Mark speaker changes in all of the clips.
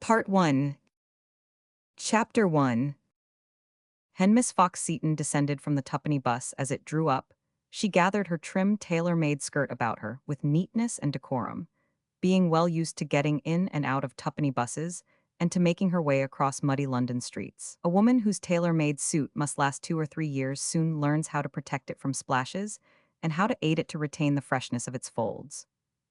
Speaker 1: Part 1, Chapter 1. When Miss Fox-Seton descended from the twopenny bus as it drew up, she gathered her trim tailor-made skirt about her with neatness and decorum, being well used to getting in and out of twopenny buses and to making her way across muddy London streets. A woman whose tailor-made suit must last 2 or 3 years soon learns how to protect it from splashes and how to aid it to retain the freshness of its folds.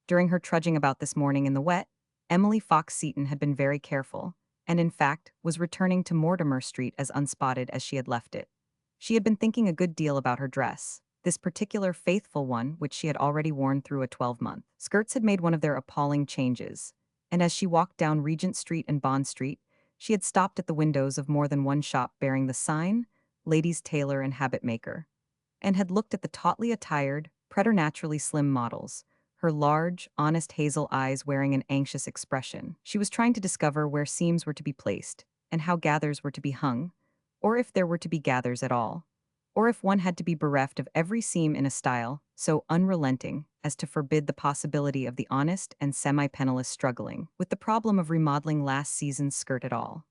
Speaker 1: During her trudging about this morning in the wet, Emily Fox-Seton had been very careful, and in fact was returning to Mortimer Street as unspotted as she had left it. She had been thinking a good deal about her dress, this particular faithful one which she had already worn through a 12-month. Skirts had made one of their appalling changes, and as she walked down Regent Street and Bond Street, she had stopped at the windows of more than one shop bearing the sign, Ladies' Tailor and Habit Maker, and had looked at the tautly attired, preternaturally slim models, her large, honest hazel eyes wearing an anxious expression. She was trying to discover where seams were to be placed, and how gathers were to be hung, or if there were to be gathers at all, or if one had to be bereft of every seam in a style so unrelenting as to forbid the possibility of the honest and semi-penniless struggling with the problem of remodeling last season's skirt at all.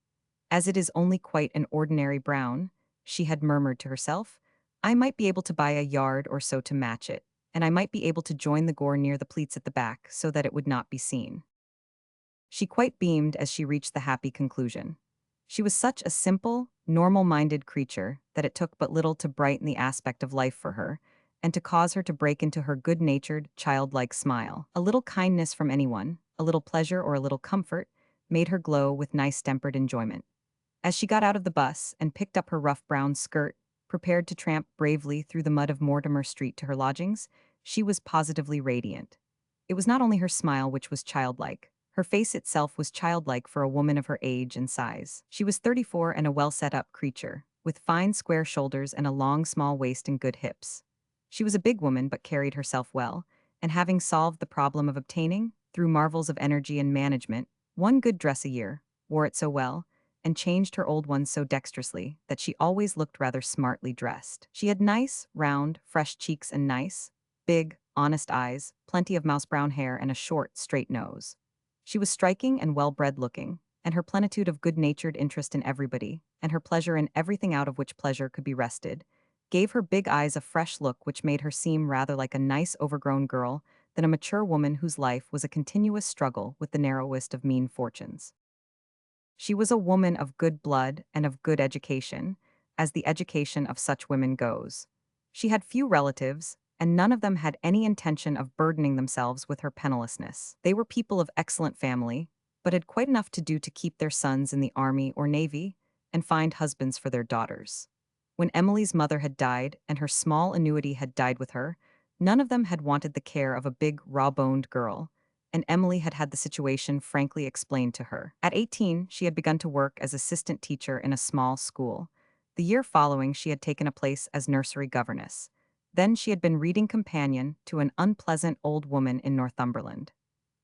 Speaker 1: As it is only quite an ordinary brown, she had murmured to herself, I might be able to buy a yard or so to match it, and I might be able to join the gore near the pleats at the back so that it would not be seen. She quite beamed as she reached the happy conclusion. She was such a simple, normal-minded creature that it took but little to brighten the aspect of life for her, and to cause her to break into her good-natured, childlike smile. A little kindness from anyone, a little pleasure or a little comfort, made her glow with nice-tempered enjoyment. As she got out of the bus and picked up her rough brown skirt, prepared to tramp bravely through the mud of Mortimer Street to her lodgings, she was positively radiant. It was not only her smile which was childlike. Her face itself was childlike for a woman of her age and size. She was 34 and a well-set-up creature, with fine square shoulders and a long small waist and good hips. She was a big woman but carried herself well, and having solved the problem of obtaining, through marvels of energy and management, one good dress a year, wore it so well, and changed her old ones so dexterously that she always looked rather smartly dressed. She had nice, round, fresh cheeks and nice, big, honest eyes, plenty of mouse-brown hair and a short, straight nose. She was striking and well-bred looking, and her plenitude of good-natured interest in everybody, and her pleasure in everything out of which pleasure could be wrested, gave her big eyes a fresh look which made her seem rather like a nice overgrown girl than a mature woman whose life was a continuous struggle with the narrowest of mean fortunes. She was a woman of good blood and of good education, as the education of such women goes. She had few relatives, and none of them had any intention of burdening themselves with her pennilessness. They were people of excellent family, but had quite enough to do to keep their sons in the army or navy and find husbands for their daughters. When Emily's mother had died and her small annuity had died with her, none of them had wanted the care of a big, raw-boned girl, and Emily had had the situation frankly explained to her. At 18, she had begun to work as assistant teacher in a small school. The year following, she had taken a place as nursery governess. Then she had been reading companion to an unpleasant old woman in Northumberland.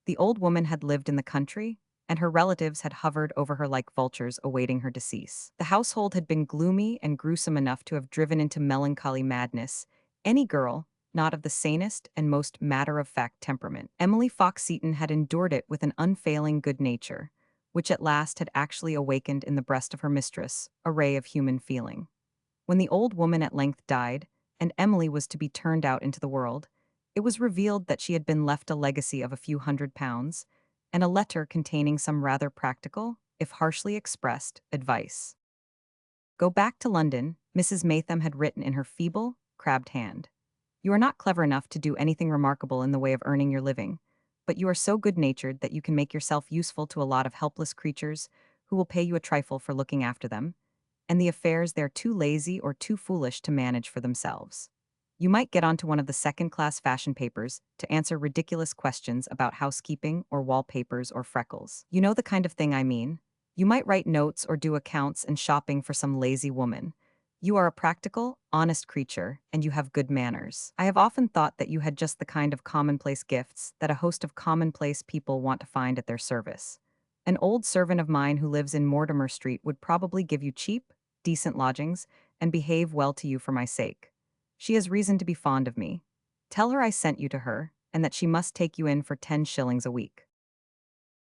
Speaker 1: The old woman had lived in the country, and her relatives had hovered over her like vultures awaiting her decease. The household had been gloomy and gruesome enough to have driven into melancholy madness any girl not of the sanest and most matter-of-fact temperament. Emily Fox-Seton had endured it with an unfailing good nature, which at last had actually awakened in the breast of her mistress a ray of human feeling. When the old woman at length died, and Emily was to be turned out into the world, it was revealed that she had been left a legacy of a few £100s, and a letter containing some rather practical, if harshly expressed, advice. Go back to London, Mrs. Maytham had written in her feeble, crabbed hand. You are not clever enough to do anything remarkable in the way of earning your living, but you are so good-natured that you can make yourself useful to a lot of helpless creatures who will pay you a trifle for looking after them, and the affairs they're too lazy or too foolish to manage for themselves. You might get onto one of the second-class fashion papers to answer ridiculous questions about housekeeping or wallpapers or freckles. You know the kind of thing I mean. You might write notes or do accounts and shopping for some lazy woman. You are a practical, honest creature, and you have good manners. I have often thought that you had just the kind of commonplace gifts that a host of commonplace people want to find at their service. An old servant of mine who lives in Mortimer Street would probably give you cheap, decent lodgings and behave well to you for my sake. She has reason to be fond of me. Tell her I sent you to her, and that she must take you in for 10 shillings a week.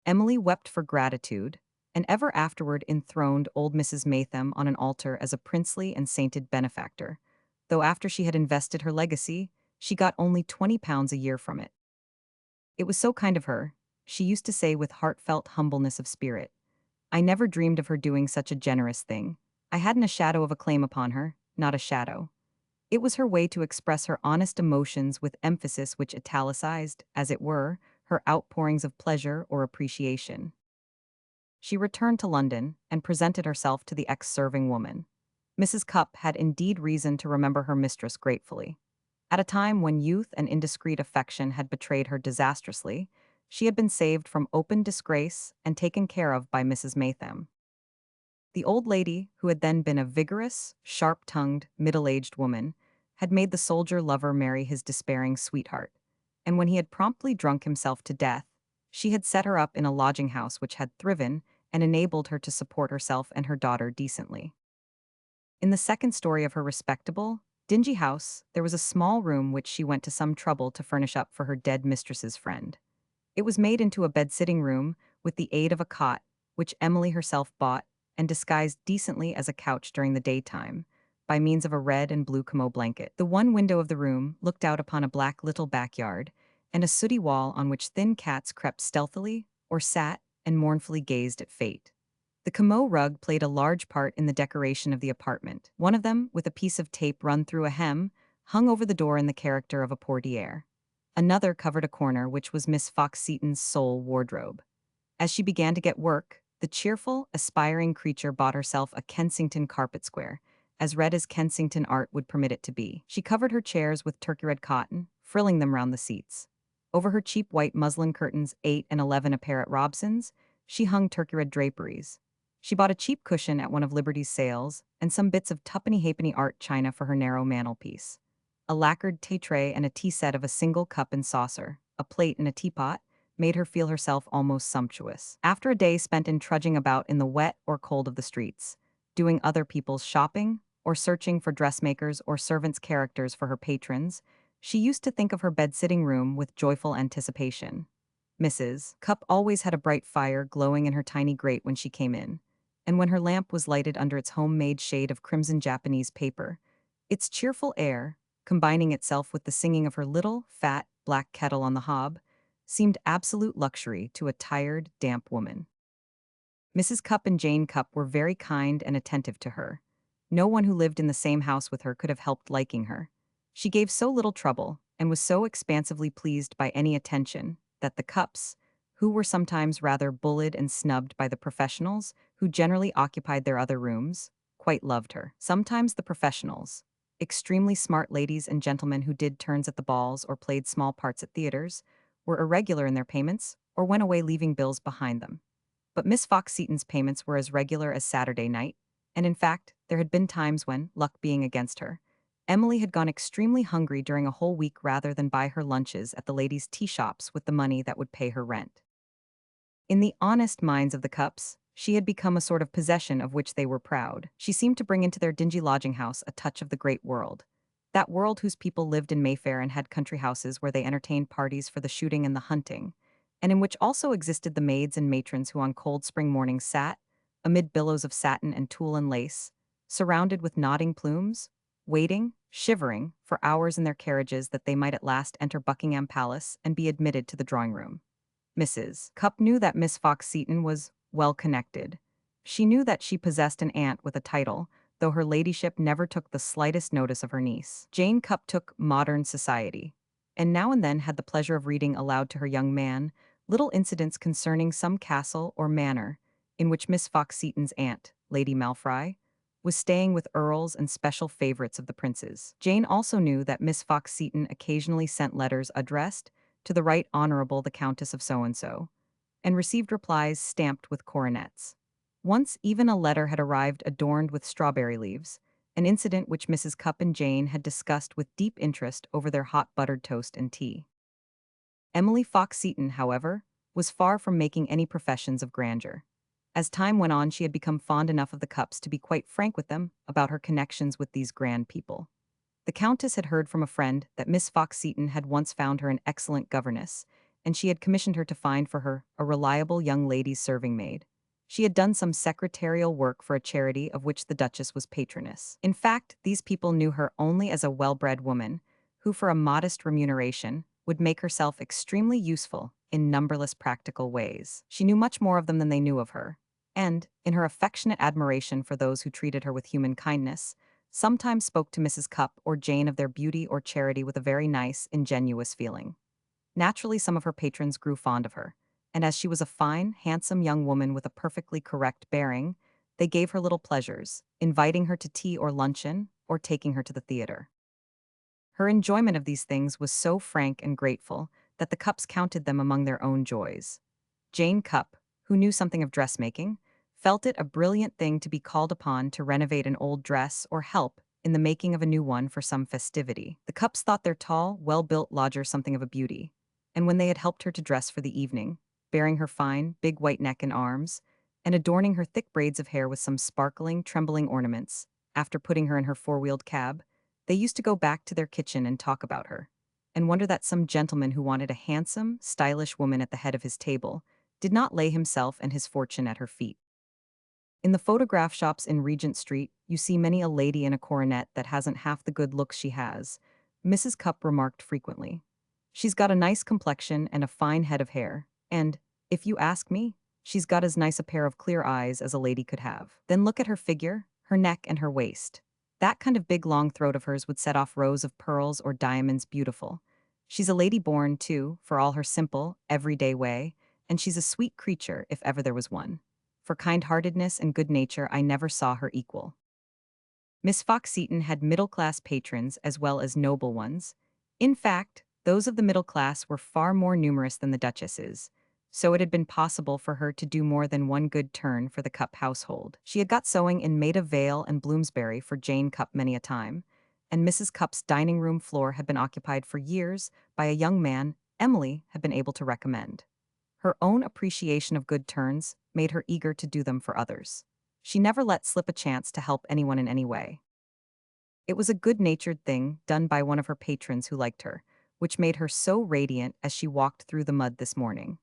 Speaker 1: Emily wept for gratitude, and ever afterward enthroned old Mrs. Maytham on an altar as a princely and sainted benefactor, though after she had invested her legacy, she got only £20 a year from it. It was so kind of her, she used to say with heartfelt humbleness of spirit. I never dreamed of her doing such a generous thing. I hadn't a shadow of a claim upon her, not a shadow. It was her way to express her honest emotions with emphasis which italicized, as it were, her outpourings of pleasure or appreciation. She returned to London and presented herself to the ex-serving woman. Mrs. Cupp had indeed reason to remember her mistress gratefully. At a time when youth and indiscreet affection had betrayed her disastrously, she had been saved from open disgrace and taken care of by Mrs. Maytham. The old lady, who had then been a vigorous, sharp-tongued, middle-aged woman, had made the soldier lover marry his despairing sweetheart, and when he had promptly drunk himself to death, she had set her up in a lodging-house which had thriven and enabled her to support herself and her daughter decently. In the second story of her respectable, dingy house, there was a small room which she went to some trouble to furnish up for her dead mistress's friend. It was made into a bed-sitting room with the aid of a cot, which Emily herself bought and disguised decently as a couch during the daytime, by means of a red and blue camo blanket. The one window of the room looked out upon a black little backyard, and a sooty wall on which thin cats crept stealthily, or sat and mournfully gazed at fate. The camo rug played a large part in the decoration of the apartment. One of them, with a piece of tape run through a hem, hung over the door in the character of a portiere. Another covered a corner which was Miss Fox-Seton's sole wardrobe. As she began to get work, the cheerful, aspiring creature bought herself a Kensington carpet square, as red as Kensington art would permit it to be. She covered her chairs with turkey red cotton, frilling them round the seats. Over her cheap white muslin curtains, 8 and 11 a pair at Robson's, she hung turkey red draperies. She bought a cheap cushion at one of Liberty's sales, and some bits of twopenny-halfpenny art china for her narrow mantelpiece. A lacquered tea tray and a tea set of a single cup and saucer, a plate and a teapot, made her feel herself almost sumptuous. After a day spent in trudging about in the wet or cold of the streets, doing other people's shopping, or searching for dressmakers or servants' characters for her patrons, she used to think of her bed-sitting room with joyful anticipation. Mrs. Cupp always had a bright fire glowing in her tiny grate when she came in, and when her lamp was lighted under its homemade shade of crimson Japanese paper, its cheerful air, combining itself with the singing of her little, fat, black kettle on the hob, seemed absolute luxury to a tired, damp woman. Mrs. Cupp and Jane Cupp were very kind and attentive to her. No one who lived in the same house with her could have helped liking her. She gave so little trouble, and was so expansively pleased by any attention, that the Cupps, who were sometimes rather bullied and snubbed by the professionals, who generally occupied their other rooms, quite loved her. Sometimes the professionals, extremely smart ladies and gentlemen who did turns at the balls or played small parts at theaters, were irregular in their payments, or went away leaving bills behind them. But Miss Fox-Seton's payments were as regular as Saturday night, and in fact, there had been times when, luck being against her, Emily had gone extremely hungry during a whole week rather than buy her lunches at the ladies' tea shops with the money that would pay her rent. In the honest minds of the Cupps, she had become a sort of possession of which they were proud. She seemed to bring into their dingy lodging house a touch of the great world. That world whose people lived in Mayfair and had country houses where they entertained parties for the shooting and the hunting, and in which also existed the maids and matrons who on cold spring mornings sat, amid billows of satin and tulle and lace, surrounded with nodding plumes, waiting, shivering, for hours in their carriages that they might at last enter Buckingham Palace and be admitted to the drawing-room. Mrs. Cupp knew that Miss Fox-Seton was well-connected. She knew that she possessed an aunt with a title, though her ladyship never took the slightest notice of her niece. Jane Cupp took modern society, and now and then had the pleasure of reading aloud to her young man little incidents concerning some castle or manor in which Miss Fox-Seton's aunt, Lady Malfry, was staying with earls and special favorites of the princes. Jane also knew that Miss Fox-Seton occasionally sent letters addressed to the Right Honorable the Countess of So-and-so, and received replies stamped with coronets. Once even a letter had arrived adorned with strawberry leaves, an incident which Mrs. Cupp and Jane had discussed with deep interest over their hot buttered toast and tea. Emily Fox-Seton, however, was far from making any professions of grandeur. As time went on, she had become fond enough of the Cupps to be quite frank with them about her connections with these grand people. The Countess had heard from a friend that Miss Fox-Seton had once found her an excellent governess, and she had commissioned her to find for her a reliable young lady's serving maid. She had done some secretarial work for a charity of which the Duchess was patroness. In fact, these people knew her only as a well-bred woman, who for a modest remuneration would make herself extremely useful in numberless practical ways. She knew much more of them than they knew of her, and, in her affectionate admiration for those who treated her with human kindness, sometimes spoke to Mrs. Cupp or Jane of their beauty or charity with a very nice, ingenuous feeling. Naturally, some of her patrons grew fond of her, and as she was a fine, handsome young woman with a perfectly correct bearing, they gave her little pleasures, inviting her to tea or luncheon, or taking her to the theater. Her enjoyment of these things was so frank and grateful that the Cupps counted them among their own joys. Jane Cupp, who knew something of dressmaking, felt it a brilliant thing to be called upon to renovate an old dress or help in the making of a new one for some festivity. The Cupps thought their tall, well-built lodger something of a beauty, and when they had helped her to dress for the evening, baring her fine, big white neck and arms, and adorning her thick braids of hair with some sparkling, trembling ornaments, after putting her in her four-wheeled cab, they used to go back to their kitchen and talk about her, and wonder that some gentleman who wanted a handsome, stylish woman at the head of his table did not lay himself and his fortune at her feet. In the photograph shops in Regent Street, you see many a lady in a coronet that hasn't half the good looks she has, Mrs. Cupp remarked frequently. She's got a nice complexion and a fine head of hair, and, if you ask me, she's got as nice a pair of clear eyes as a lady could have. Then look at her figure, her neck and her waist. That kind of big long throat of hers would set off rows of pearls or diamonds beautiful. She's a lady born, too, for all her simple, everyday way, and she's a sweet creature if ever there was one. For kind-heartedness and good nature I never saw her equal. Miss Fox-Seton had middle-class patrons as well as noble ones. In fact, those of the middle class were far more numerous than the Duchess's, so it had been possible for her to do more than one good turn for the Cupp household. She had got sewing in Maida Vale and Bloomsbury for Jane Cupp many a time, and Mrs. Cupp's dining-room floor had been occupied for years by a young man Emily had been able to recommend. Her own appreciation of good turns made her eager to do them for others. She never let slip a chance to help anyone in any way. It was a good-natured thing done by one of her patrons who liked her, which made her so radiant as she walked through the mud this morning.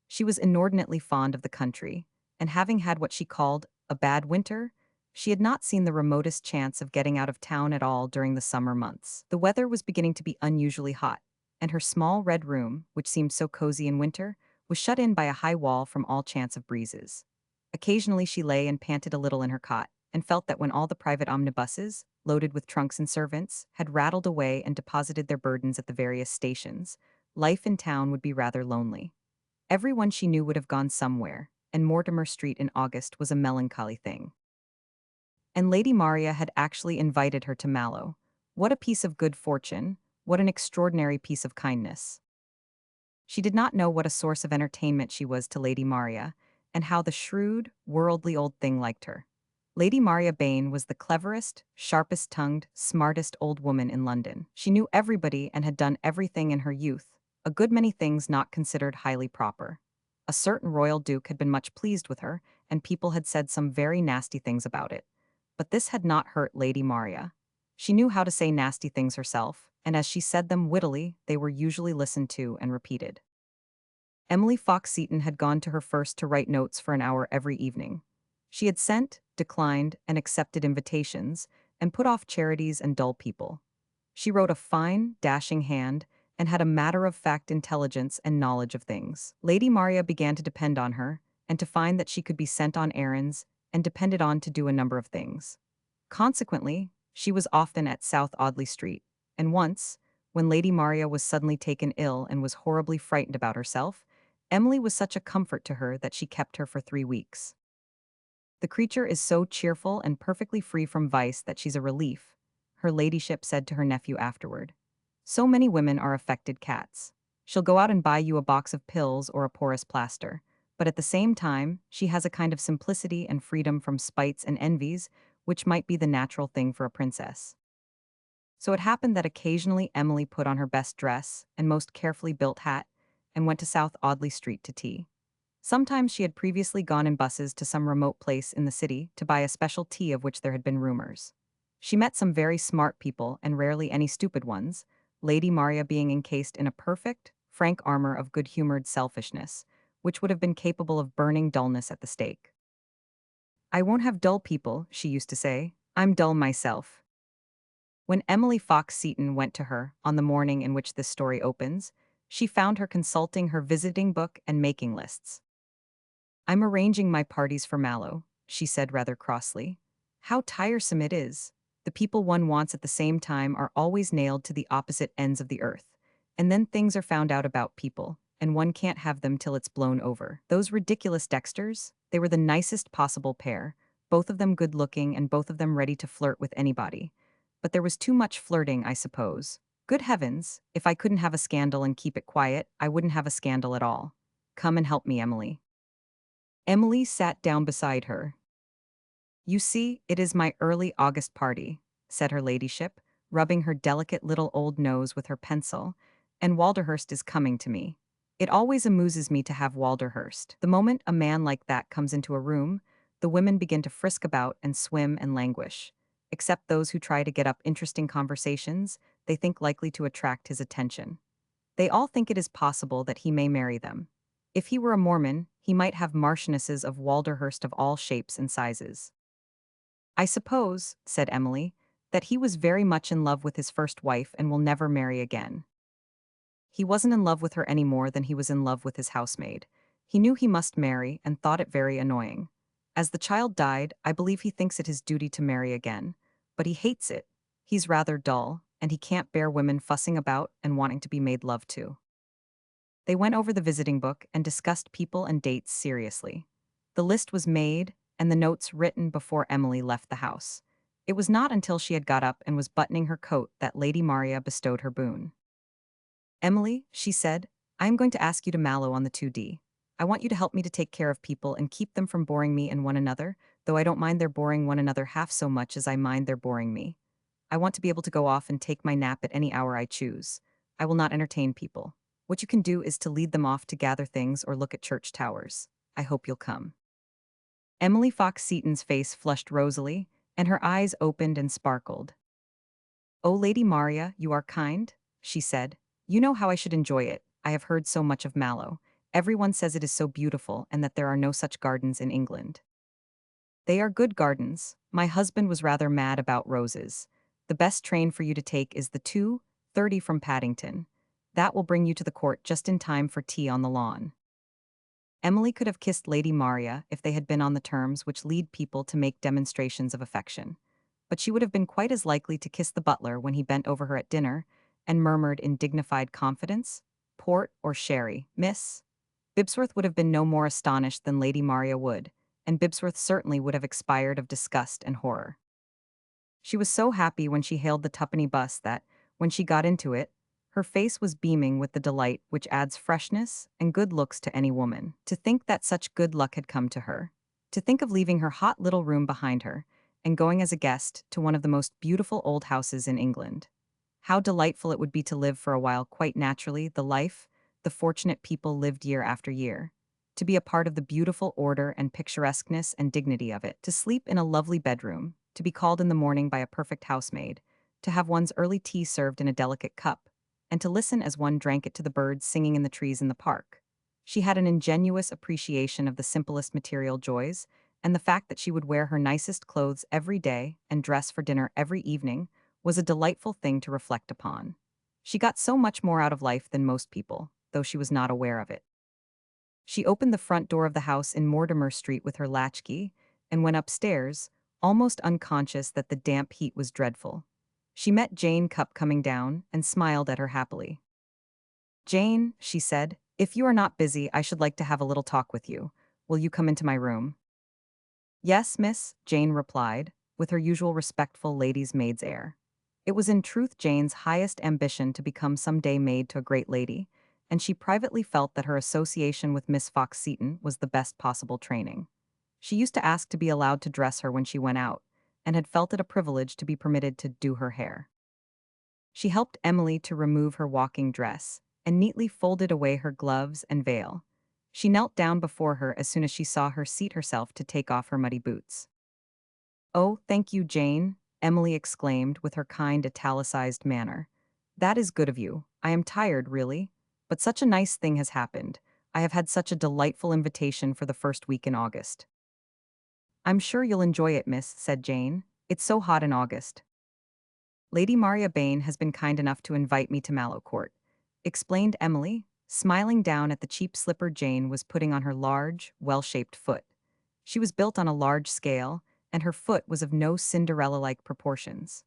Speaker 1: She was inordinately fond of the country, and having had what she called a bad winter, she had not seen the remotest chance of getting out of town at all during the summer months. The weather was beginning to be unusually hot, and her small red room, which seemed so cozy in winter, was shut in by a high wall from all chance of breezes. Occasionally she lay and panted a little in her cot, and felt that when all the private omnibuses, loaded with trunks and servants, had rattled away and deposited their burdens at the various stations, life in town would be rather lonely. Everyone she knew would have gone somewhere, and Mortimer Street in August was a melancholy thing. And Lady Maria had actually invited her to Mallow. What a piece of good fortune, what an extraordinary piece of kindness. She did not know what a source of entertainment she was to Lady Maria, and how the shrewd, worldly old thing liked her. Lady Maria Bain was the cleverest, sharpest-tongued, smartest old woman in London. She knew everybody and had done everything in her youth, a good many things not considered highly proper. A certain royal duke had been much pleased with her, and people had said some very nasty things about it. But this had not hurt Lady Maria. She knew how to say nasty things herself, and as she said them wittily, they were usually listened to and repeated. Emily Fox-Seton had gone to her first to write notes for an hour every evening. She had sent, declined, and accepted invitations, and put off charities and dull people. She wrote a fine, dashing hand, and had a matter-of-fact intelligence and knowledge of things. Lady Maria began to depend on her, and to find that she could be sent on errands, and depended on to do a number of things. Consequently, she was often at South Audley Street, and once, when Lady Maria was suddenly taken ill and was horribly frightened about herself, Emily was such a comfort to her that she kept her for 3 weeks. The creature is so cheerful and perfectly free from vice that she's a relief, her ladyship said to her nephew afterward. So many women are affected cats. She'll go out and buy you a box of pills or a porous plaster, but at the same time, she has a kind of simplicity and freedom from spites and envies, which might be the natural thing for a princess. So it happened that occasionally Emily put on her best dress and most carefully built hat and went to South Audley Street to tea. Sometimes she had previously gone in buses to some remote place in the city to buy a special tea of which there had been rumors. She met some very smart people and rarely any stupid ones, Lady Maria being encased in a perfect, frank armor of good-humored selfishness, which would have been capable of burning dullness at the stake. I won't have dull people, she used to say. I'm dull myself. When Emily Fox-Seton went to her, on the morning in which this story opens, she found her consulting her visiting book and making lists. I'm arranging my parties for Mallow, she said rather crossly. How tiresome it is. The people one wants at the same time are always nailed to the opposite ends of the earth. And then things are found out about people, and one can't have them till it's blown over. Those ridiculous Dexters, they were the nicest possible pair, both of them good-looking and both of them ready to flirt with anybody. But there was too much flirting, I suppose. Good heavens, if I couldn't have a scandal and keep it quiet, I wouldn't have a scandal at all. Come and help me, Emily. Emily sat down beside her. You see, it is my early August party, said her ladyship, rubbing her delicate little old nose with her pencil, and Walderhurst is coming to me. It always amuses me to have Walderhurst. The moment a man like that comes into a room, the women begin to frisk about and swim and languish. Except those who try to get up interesting conversations, they think likely to attract his attention. They all think it is possible that he may marry them. If he were a Mormon, he might have marchionesses of Walderhurst of all shapes and sizes. I suppose, said Emily, that he was very much in love with his first wife and will never marry again. He wasn't in love with her any more than he was in love with his housemaid. He knew he must marry and thought it very annoying. As the child died, I believe he thinks it his duty to marry again. But he hates it. He's rather dull, and he can't bear women fussing about and wanting to be made love to. They went over the visiting book and discussed people and dates seriously. The list was made, and the notes written before Emily left the house. It was not until she had got up and was buttoning her coat that Lady Maria bestowed her boon. Emily, she said, I am going to ask you to Mallow on the 2D. I want you to help me to take care of people and keep them from boring me and one another, though I don't mind their boring one another half so much as I mind their boring me. I want to be able to go off and take my nap at any hour I choose. I will not entertain people. What you can do is to lead them off to gather things or look at church towers. I hope you'll come. Emily Fox-Seton's face flushed rosily, and her eyes opened and sparkled. Oh, Lady Maria, you are kind, she said. You know how I should enjoy it. I have heard so much of Mallow. Everyone says it is so beautiful and that there are no such gardens in England. They are good gardens. My husband was rather mad about roses. The best train for you to take is the 2:30 from Paddington. That will bring you to the court just in time for tea on the lawn. Emily could have kissed Lady Maria if they had been on the terms which lead people to make demonstrations of affection. But she would have been quite as likely to kiss the butler when he bent over her at dinner and murmured in dignified confidence, "Port or sherry, miss?" Bibsworth would have been no more astonished than Lady Maria would, and Bibsworth certainly would have expired of disgust and horror. She was so happy when she hailed the twopenny bus that, when she got into it, her face was beaming with the delight which adds freshness and good looks to any woman. To think that such good luck had come to her. To think of leaving her hot little room behind her and going as a guest to one of the most beautiful old houses in England. How delightful it would be to live for a while quite naturally the life the fortunate people lived year after year. To be a part of the beautiful order and picturesqueness and dignity of it. To sleep in a lovely bedroom. To be called in the morning by a perfect housemaid. To have one's early tea served in a delicate cup. And to listen as one drank it to the birds singing in the trees in the park. She had an ingenuous appreciation of the simplest material joys, and the fact that she would wear her nicest clothes every day and dress for dinner every evening was a delightful thing to reflect upon. She got so much more out of life than most people, though she was not aware of it. She opened the front door of the house in Mortimer Street with her latchkey and went upstairs, almost unconscious that the damp heat was dreadful. She met Jane Cupp coming down and smiled at her happily. Jane, she said, if you are not busy, I should like to have a little talk with you. Will you come into my room? Yes, miss, Jane replied, with her usual respectful lady's maid's air. It was in truth Jane's highest ambition to become some day maid to a great lady, and she privately felt that her association with Miss Fox-Seton was the best possible training. She used to ask to be allowed to dress her when she went out, and had felt it a privilege to be permitted to do her hair. She helped Emily to remove her walking dress, and neatly folded away her gloves and veil. She knelt down before her as soon as she saw her seat herself to take off her muddy boots. Oh, thank you, Jane, Emily exclaimed with her kind italicized manner. That is good of you. I am tired, really. But such a nice thing has happened. I have had such a delightful invitation for the first week in August. I'm sure you'll enjoy it, miss, said Jane. It's so hot in August. Lady Maria Bain has been kind enough to invite me to Mallow Court, explained Emily, smiling down at the cheap slipper Jane was putting on her large, well-shaped foot. She was built on a large scale, and her foot was of no Cinderella-like proportions.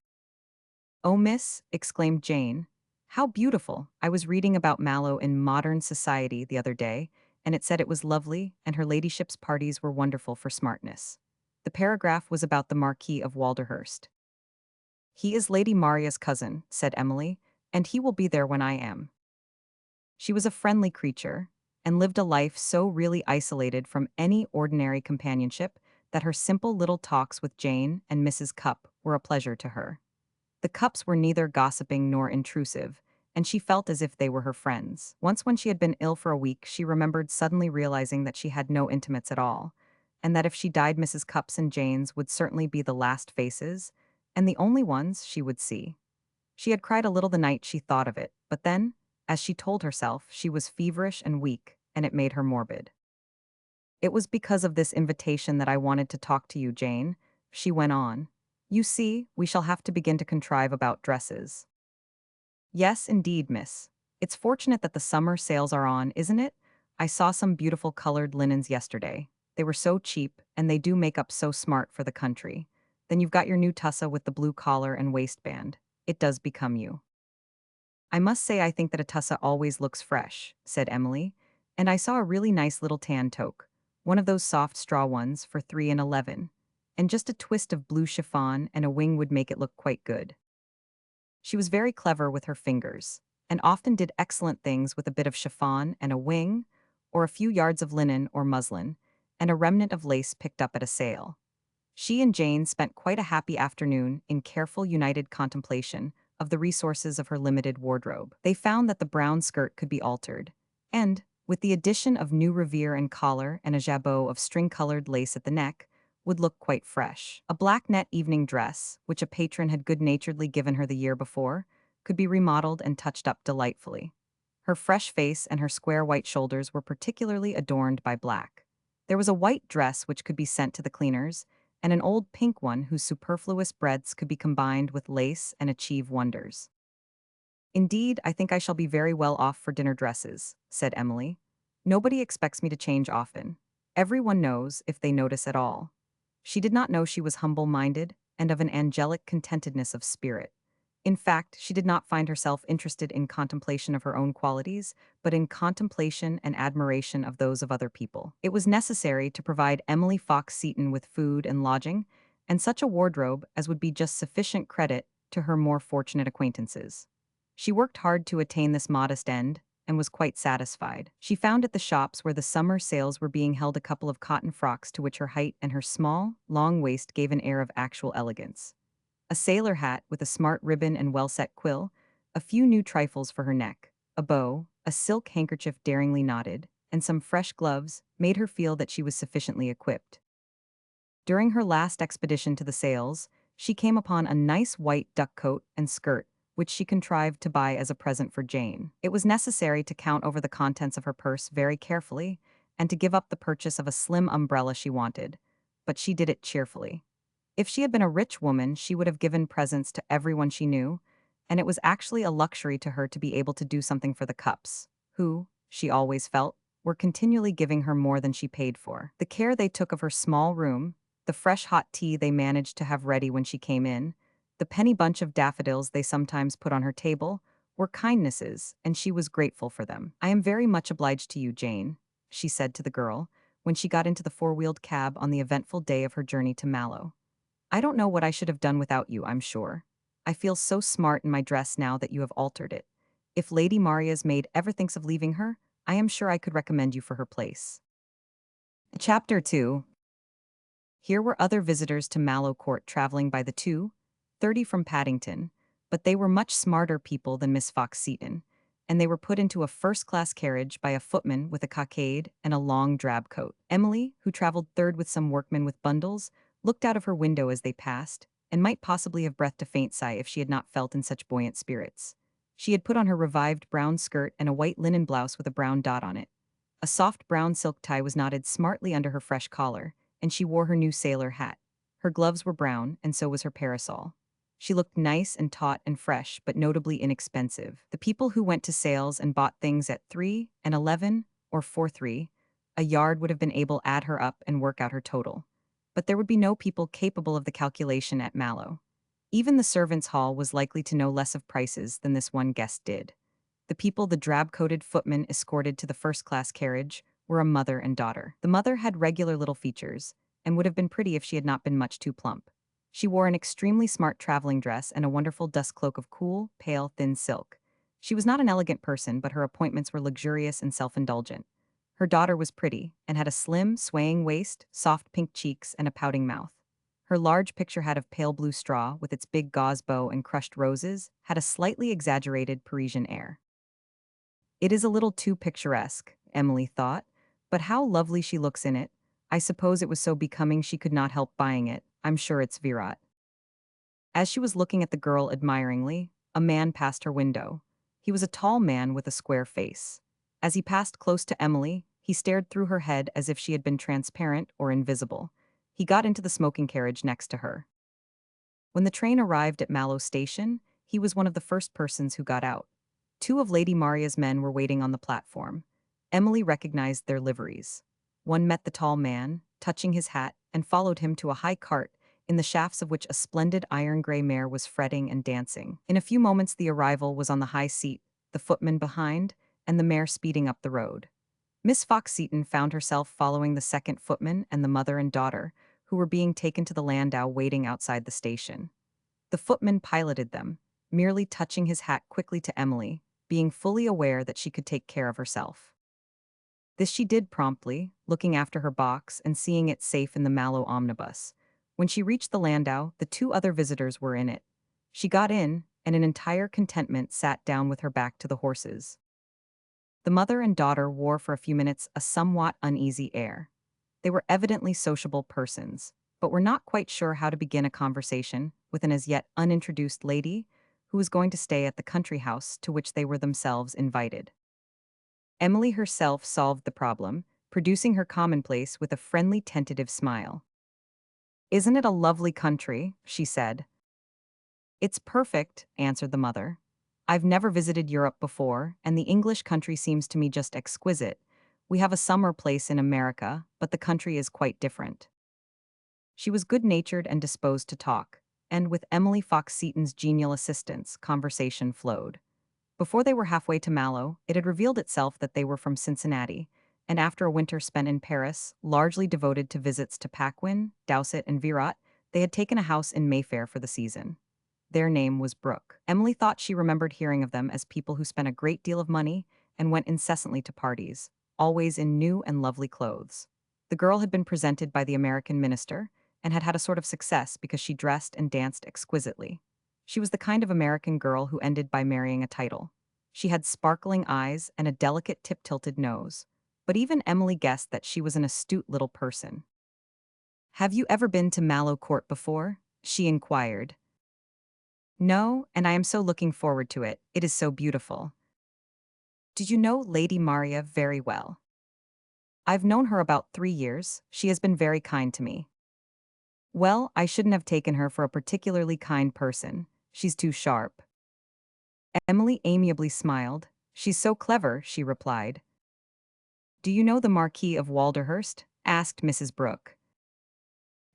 Speaker 1: Oh, miss, exclaimed Jane. How beautiful! I was reading about Mallow in Modern Society the other day, and it said it was lovely, and her ladyship's parties were wonderful for smartness. The paragraph was about the Marquis of Walderhurst. He is Lady Maria's cousin, said Emily, and he will be there when I am. She was a friendly creature, and lived a life so really isolated from any ordinary companionship that her simple little talks with Jane and Mrs. Cupp were a pleasure to her. The Cupps were neither gossiping nor intrusive, and she felt as if they were her friends. Once when she had been ill for a week, she remembered suddenly realizing that she had no intimates at all, and that if she died Mrs. Cupp's and Jane's would certainly be the last faces, and the only ones she would see. She had cried a little the night she thought of it, but then, as she told herself, she was feverish and weak, and it made her morbid. It was because of this invitation that I wanted to talk to you, Jane, she went on. You see, we shall have to begin to contrive about dresses. Yes, indeed, miss. It's fortunate that the summer sales are on, isn't it? I saw some beautiful colored linens yesterday. They were so cheap, and they do make up so smart for the country. Then you've got your new tussa with the blue collar and waistband. It does become you. I must say I think that a tussa always looks fresh, said Emily, and I saw a really nice little tan toque, one of those soft straw ones for 3 and 11, and just a twist of blue chiffon and a wing would make it look quite good. She was very clever with her fingers, and often did excellent things with a bit of chiffon and a wing, or a few yards of linen or muslin, and a remnant of lace picked up at a sale. She and Jane spent quite a happy afternoon in careful united contemplation of the resources of her limited wardrobe. They found that the brown skirt could be altered, and, with the addition of new revere and collar and a jabot of string-colored lace at the neck, would look quite fresh. A black net evening dress, which a patron had good-naturedly given her the year before, could be remodeled and touched up delightfully. Her fresh face and her square white shoulders were particularly adorned by black. There was a white dress which could be sent to the cleaners, and an old pink one whose superfluous breadths could be combined with lace and achieve wonders. Indeed, I think I shall be very well off for dinner dresses, said Emily. Nobody expects me to change often. Everyone knows, if they notice at all. She did not know she was humble-minded and of an angelic contentedness of spirit. In fact, she did not find herself interested in contemplation of her own qualities, but in contemplation and admiration of those of other people. It was necessary to provide Emily Fox-Seton with food and lodging, and such a wardrobe as would be just sufficient credit to her more fortunate acquaintances. She worked hard to attain this modest end, and was quite satisfied. She found at the shops where the summer sales were being held a couple of cotton frocks to which her height and her small, long waist gave an air of actual elegance. A sailor hat with a smart ribbon and well-set quill, a few new trifles for her neck, a bow, a silk handkerchief daringly knotted, and some fresh gloves made her feel that she was sufficiently equipped. During her last expedition to the sales, she came upon a nice white duck coat and skirt, which she contrived to buy as a present for Jane. It was necessary to count over the contents of her purse very carefully, and to give up the purchase of a slim umbrella she wanted, but she did it cheerfully. If she had been a rich woman, she would have given presents to everyone she knew, and it was actually a luxury to her to be able to do something for the Cupps, who, she always felt, were continually giving her more than she paid for. The care they took of her small room, the fresh hot tea they managed to have ready when she came in, the penny bunch of daffodils they sometimes put on her table, were kindnesses, and she was grateful for them. I am very much obliged to you, Jane, she said to the girl, when she got into the four-wheeled cab on the eventful day of her journey to Mallow. I don't know what I should have done without you, I'm sure. I feel so smart in my dress now that you have altered it. If Lady Maria's maid ever thinks of leaving her, I am sure I could recommend you for her place. Chapter 2. Here were other visitors to Mallow Court traveling by the 2:30 from Paddington, but they were much smarter people than Miss Fox-Seton, and they were put into a first-class carriage by a footman with a cockade and a long drab coat. Emily, who traveled third with some workmen with bundles, looked out of her window as they passed, and might possibly have breathed a faint sigh if she had not felt in such buoyant spirits. She had put on her revived brown skirt and a white linen blouse with a brown dot on it. A soft brown silk tie was knotted smartly under her fresh collar, and she wore her new sailor hat. Her gloves were brown, and so was her parasol. She looked nice and taut and fresh, but notably inexpensive. The people who went to sales and bought things at 3 and 11 or 4-3 a yard would have been able to add her up and work out her total. But there would be no people capable of the calculation at Mallow. Even the servants' hall was likely to know less of prices than this one guest did. The people the drab-coated footman escorted to the first-class carriage were a mother and daughter. The mother had regular little features, and would have been pretty if she had not been much too plump. She wore an extremely smart traveling dress and a wonderful dust cloak of cool, pale, thin silk. She was not an elegant person, but her appointments were luxurious and self-indulgent. Her daughter was pretty, and had a slim, swaying waist, soft pink cheeks, and a pouting mouth. Her large picture hat of pale blue straw, with its big gauze bow and crushed roses, had a slightly exaggerated Parisian air. It is a little too picturesque, Emily thought, but how lovely she looks in it. I suppose it was so becoming she could not help buying it. I'm sure it's Virat. As she was looking at the girl admiringly, a man passed her window. He was a tall man with a square face. As he passed close to Emily, he stared through her head as if she had been transparent or invisible. He got into the smoking carriage next to her. When the train arrived at Mallow Station, he was one of the first persons who got out. Two of Lady Maria's men were waiting on the platform. Emily recognized their liveries. One met the tall man, touching his hat, and followed him to a high cart, in the shafts of which a splendid iron-gray mare was fretting and dancing. In a few moments the arrival was on the high seat, the footman behind, and the mare speeding up the road. Miss Fox-Seton found herself following the second footman and the mother and daughter, who were being taken to the landau waiting outside the station. The footman piloted them, merely touching his hat quickly to Emily, being fully aware that she could take care of herself. This she did promptly, looking after her box and seeing it safe in the Mallow omnibus. When she reached the landau, the two other visitors were in it. She got in, and in entire contentment sat down with her back to the horses. The mother and daughter wore for a few minutes a somewhat uneasy air. They were evidently sociable persons, but were not quite sure how to begin a conversation with an as yet unintroduced lady who was going to stay at the country house to which they were themselves invited. Emily herself solved the problem, producing her commonplace with a friendly tentative smile. "Isn't it a lovely country?" she said. "It's perfect," answered the mother. "I've never visited Europe before, and the English country seems to me just exquisite. We have a summer place in America, but the country is quite different." She was good-natured and disposed to talk, and with Emily Fox-Seton's genial assistance, conversation flowed. Before they were halfway to Mallow, it had revealed itself that they were from Cincinnati, and after a winter spent in Paris, largely devoted to visits to Paquin, Dowsett, and Virat, they had taken a house in Mayfair for the season. Their name was Brooke. Emily thought she remembered hearing of them as people who spent a great deal of money and went incessantly to parties, always in new and lovely clothes. The girl had been presented by the American minister, and had had a sort of success because she dressed and danced exquisitely. She was the kind of American girl who ended by marrying a title. She had sparkling eyes and a delicate tip-tilted nose, but even Emily guessed that she was an astute little person. "Have you ever been to Mallow Court before?" she inquired. "No, and I am so looking forward to it. It is so beautiful." "Did you know Lady Maria very well?" "I've known her about 3 years. She has been very kind to me." "Well, I shouldn't have taken her for a particularly kind person. She's too sharp." Emily amiably smiled. "She's so clever," she replied. "Do you know the Marquis of Walderhurst?" asked Mrs. Brooke.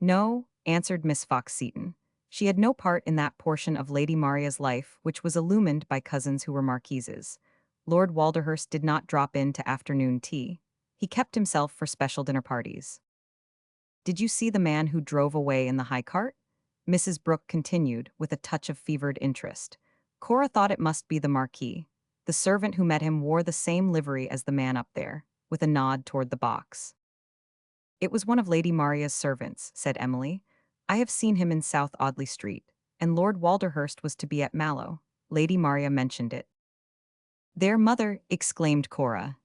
Speaker 1: "No," answered Miss Fox-Seton. She had no part in that portion of Lady Maria's life which was illumined by cousins who were marquises. Lord Walderhurst did not drop in to afternoon tea. He kept himself for special dinner parties. "Did you see the man who drove away in the high cart?" Mrs. Brooke continued, with a touch of fevered interest. Cora thought it must be the Marquis. The servant who met him wore the same livery as the man up there, with a nod toward the box. "It was one of Lady Maria's servants," said Emily. "I have seen him in South Audley Street, and Lord Walderhurst was to be at Mallow. Lady Maria mentioned it." "Their mother!" exclaimed Cora.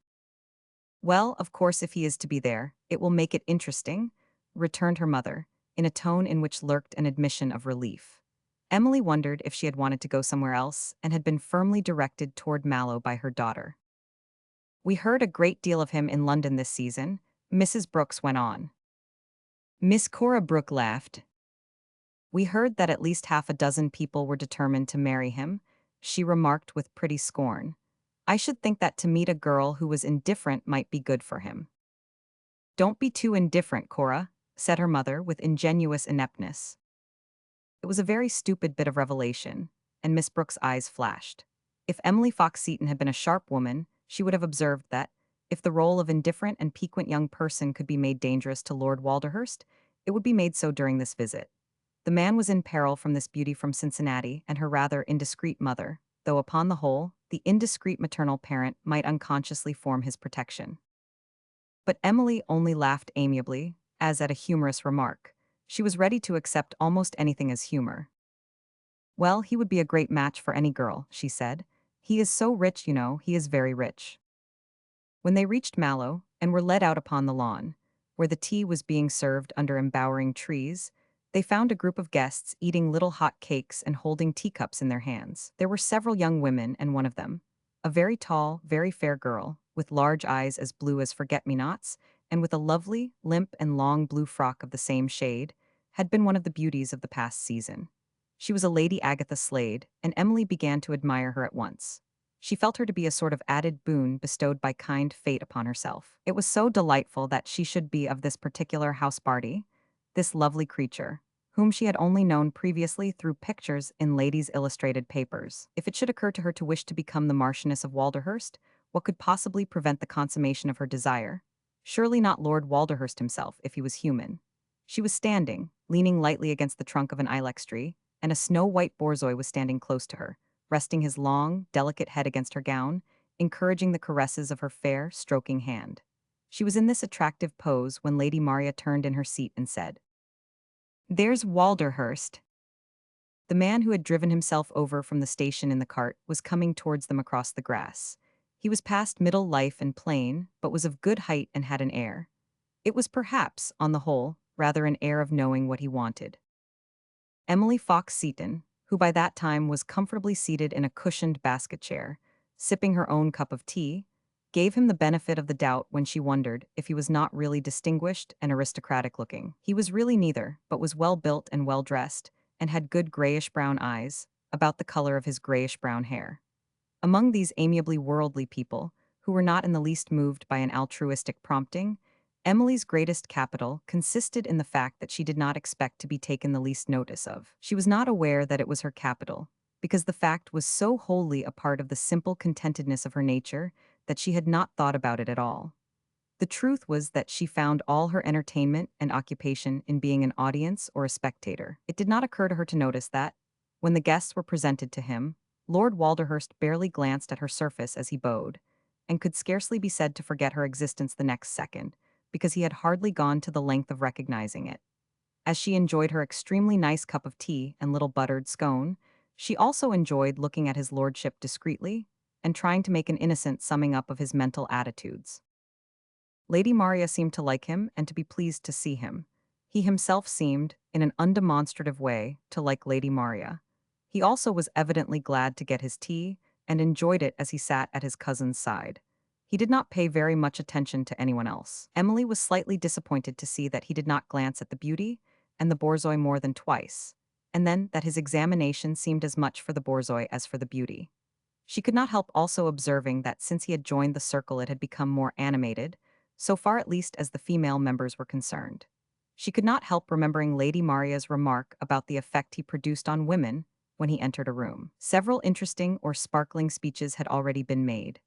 Speaker 1: "Well, of course if he is to be there, it will make it interesting," returned her mother, in a tone in which lurked an admission of relief. Emily wondered if she had wanted to go somewhere else and had been firmly directed toward Mallow by her daughter. "We heard a great deal of him in London this season," Mrs. Brooks went on. Miss Cora Brooke laughed. We heard that at least half a dozen people were determined to marry him, she remarked with pretty scorn. I should think that to meet a girl who was indifferent might be good for him. Don't be too indifferent, Cora, said her mother with ingenuous ineptness. It was a very stupid bit of revelation, and Miss Brooke's eyes flashed. If Emily Fox-Seton had been a sharp woman, she would have observed that, if the role of indifferent and piquant young person could be made dangerous to Lord Walderhurst, it would be made so during this visit. The man was in peril from this beauty from Cincinnati and her rather indiscreet mother, though upon the whole, the indiscreet maternal parent might unconsciously form his protection. But Emily only laughed amiably, as at a humorous remark. She was ready to accept almost anything as humor. Well, he would be a great match for any girl, she said. He is so rich, you know, he is very rich. When they reached Mallow, and were led out upon the lawn, where the tea was being served under embowering trees, they found a group of guests eating little hot cakes and holding teacups in their hands. There were several young women, and one of them, a very tall, very fair girl, with large eyes as blue as forget-me-nots, and with a lovely, limp and long blue frock of the same shade, had been one of the beauties of the past season. She was a Lady Agatha Slade, and Emily began to admire her at once. She felt her to be a sort of added boon bestowed by kind fate upon herself. It was so delightful that she should be of this particular house party, this lovely creature, whom she had only known previously through pictures in ladies' illustrated papers. If it should occur to her to wish to become the Marchioness of Walderhurst, what could possibly prevent the consummation of her desire? Surely not Lord Walderhurst himself, if he was human. She was standing, leaning lightly against the trunk of an ilex tree, and a snow-white borzoi was standing close to her, resting his long, delicate head against her gown, encouraging the caresses of her fair, stroking hand. She was in this attractive pose when Lady Maria turned in her seat and said, "There's Walderhurst." The man who had driven himself over from the station in the cart was coming towards them across the grass. He was past middle life and plain, but was of good height and had an air. It was perhaps, on the whole, rather an air of knowing what he wanted. Emily Fox-Seton, who by that time was comfortably seated in a cushioned basket chair, sipping her own cup of tea, gave him the benefit of the doubt when she wondered if he was not really distinguished and aristocratic-looking. He was really neither, but was well-built and well-dressed, and had good grayish-brown eyes, about the color of his grayish-brown hair. Among these amiably worldly people, who were not in the least moved by an altruistic prompting, Emily's greatest capital consisted in the fact that she did not expect to be taken the least notice of. She was not aware that it was her capital, because the fact was so wholly a part of the simple contentedness of her nature that she had not thought about it at all. The truth was that she found all her entertainment and occupation in being an audience or a spectator. It did not occur to her to notice that, when the guests were presented to him, Lord Walderhurst barely glanced at her surface as he bowed, and could scarcely be said to forget her existence the next second, because he had hardly gone to the length of recognizing it. As she enjoyed her extremely nice cup of tea and little buttered scone, she also enjoyed looking at his lordship discreetly and trying to make an innocent summing up of his mental attitudes. Lady Maria seemed to like him and to be pleased to see him. He himself seemed, in an undemonstrative way, to like Lady Maria. He also was evidently glad to get his tea and enjoyed it as he sat at his cousin's side. He did not pay very much attention to anyone else. Emily was slightly disappointed to see that he did not glance at the beauty and the borzoi more than twice, and then that his examination seemed as much for the borzoi as for the beauty. She could not help also observing that since he had joined the circle it had become more animated, so far at least as the female members were concerned. She could not help remembering Lady Maria's remark about the effect he produced on women when he entered a room. Several interesting or sparkling speeches had already been made.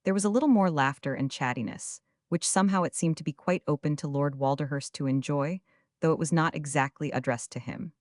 Speaker 1: There was a little more laughter and chattiness, which somehow it seemed to be quite open to Lord Walderhurst to enjoy, though it was not exactly addressed to him.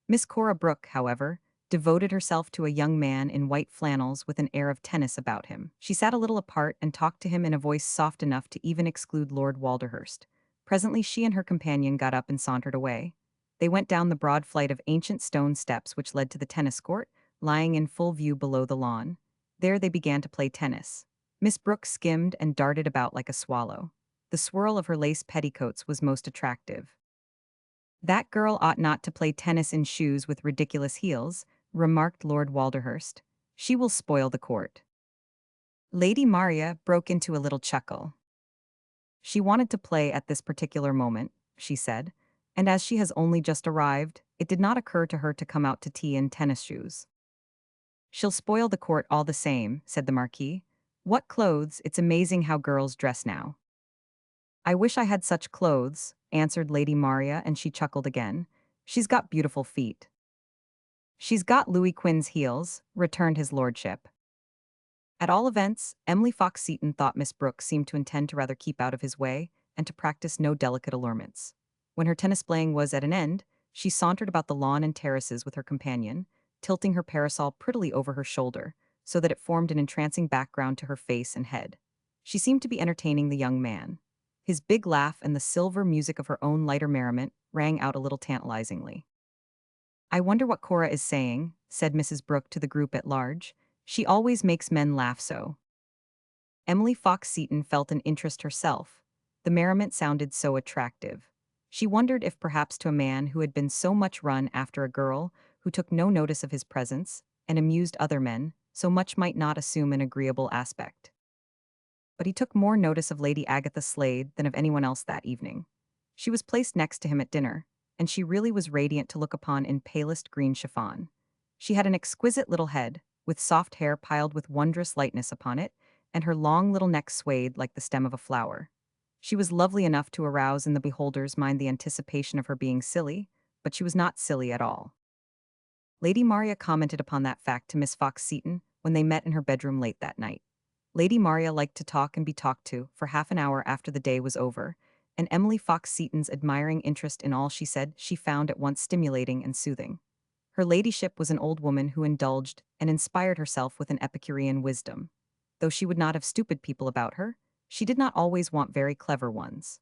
Speaker 1: Miss Cora Brooke, however, devoted herself to a young man in white flannels with an air of tennis about him. She sat a little apart and talked to him in a voice soft enough to even exclude Lord Walderhurst. Presently she and her companion got up and sauntered away. They went down the broad flight of ancient stone steps which led to the tennis court, lying in full view below the lawn. There they began to play tennis. Miss Brooke skimmed and darted about like a swallow. The swirl of her lace petticoats was most attractive. "That girl ought not to play tennis in shoes with ridiculous heels," remarked Lord Walderhurst. "She will spoil the court." Lady Maria broke into a little chuckle. She wanted to play at this particular moment, she said, And as she has only just arrived, it did not occur to her to come out to tea in tennis shoes. She'll spoil the court all the same, said the Marquis. What clothes, it's amazing how girls dress now. I wish I had such clothes, answered Lady Maria, and she chuckled again. She's got beautiful feet. She's got Louis Quin's heels, returned his lordship. At all events, Emily Fox-Seton thought Miss Brooke seemed to intend to rather keep out of his way, and to practice no delicate allurements. When her tennis playing was at an end, she sauntered about the lawn and terraces with her companion, tilting her parasol prettily over her shoulder, so that it formed an entrancing background to her face and head. She seemed to be entertaining the young man. His big laugh and the silver music of her own lighter merriment rang out a little tantalizingly. I wonder what Cora is saying, said Mrs. Brooke to the group at large. She always makes men laugh so. Emily Fox-Seton felt an interest herself. The merriment sounded so attractive. She wondered if perhaps to a man who had been so much run after a girl who took no notice of his presence and amused other men, so much might not assume an agreeable aspect. But he took more notice of Lady Agatha Slade than of anyone else that evening. She was placed next to him at dinner, and she really was radiant to look upon in palest green chiffon. She had an exquisite little head, with soft hair piled with wondrous lightness upon it, and her long little neck swayed like the stem of a flower. She was lovely enough to arouse in the beholder's mind the anticipation of her being silly, but she was not silly at all. Lady Maria commented upon that fact to Miss Fox-Seton when they met in her bedroom late that night. Lady Maria liked to talk and be talked to for half an hour after the day was over, and Emily Fox-Seton's admiring interest in all she said she found at once stimulating and soothing. Her ladyship was an old woman who indulged and inspired herself with an Epicurean wisdom. Though she would not have stupid people about her, she did not always want very clever ones.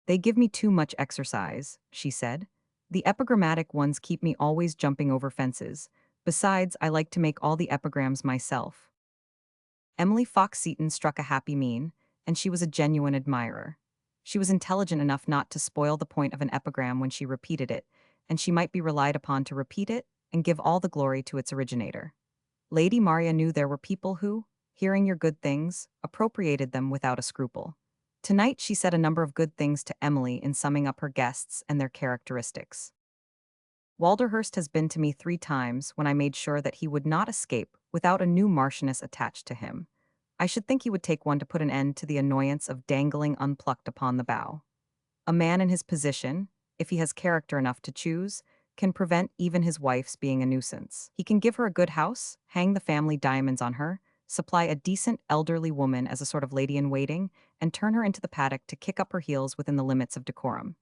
Speaker 1: They give me too much exercise, she said. The epigrammatic ones keep me always jumping over fences. Besides, I like to make all the epigrams myself. Emily Fox-Seton struck a happy mean, and she was a genuine admirer. She was intelligent enough not to spoil the point of an epigram when she repeated it, and she might be relied upon to repeat it and give all the glory to its originator. Lady Maria knew there were people who, hearing your good things, appropriated them without a scruple. Tonight she said a number of good things to Emily in summing up her guests and their characteristics. Walderhurst has been to me 3 times when I made sure that he would not escape without a new marchioness attached to him. I should think he would take one to put an end to the annoyance of dangling unplucked upon the bough. A man in his position, if he has character enough to choose, can prevent even his wife's being a nuisance. He can give her a good house, hang the family diamonds on her, supply a decent elderly woman as a sort of lady-in-waiting, and turn her into the paddock to kick up her heels within the limits of decorum.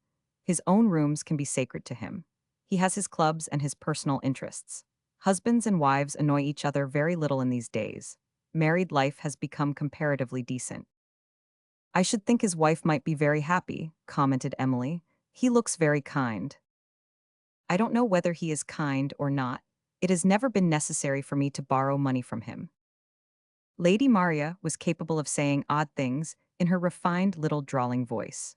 Speaker 1: His own rooms can be sacred to him. He has his clubs and his personal interests. Husbands and wives annoy each other very little in these days. Married life has become comparatively decent. I should think his wife might be very happy, commented Emily. He looks very kind. I don't know whether he is kind or not. It has never been necessary for me to borrow money from him. Lady Maria was capable of saying odd things in her refined little drawling voice.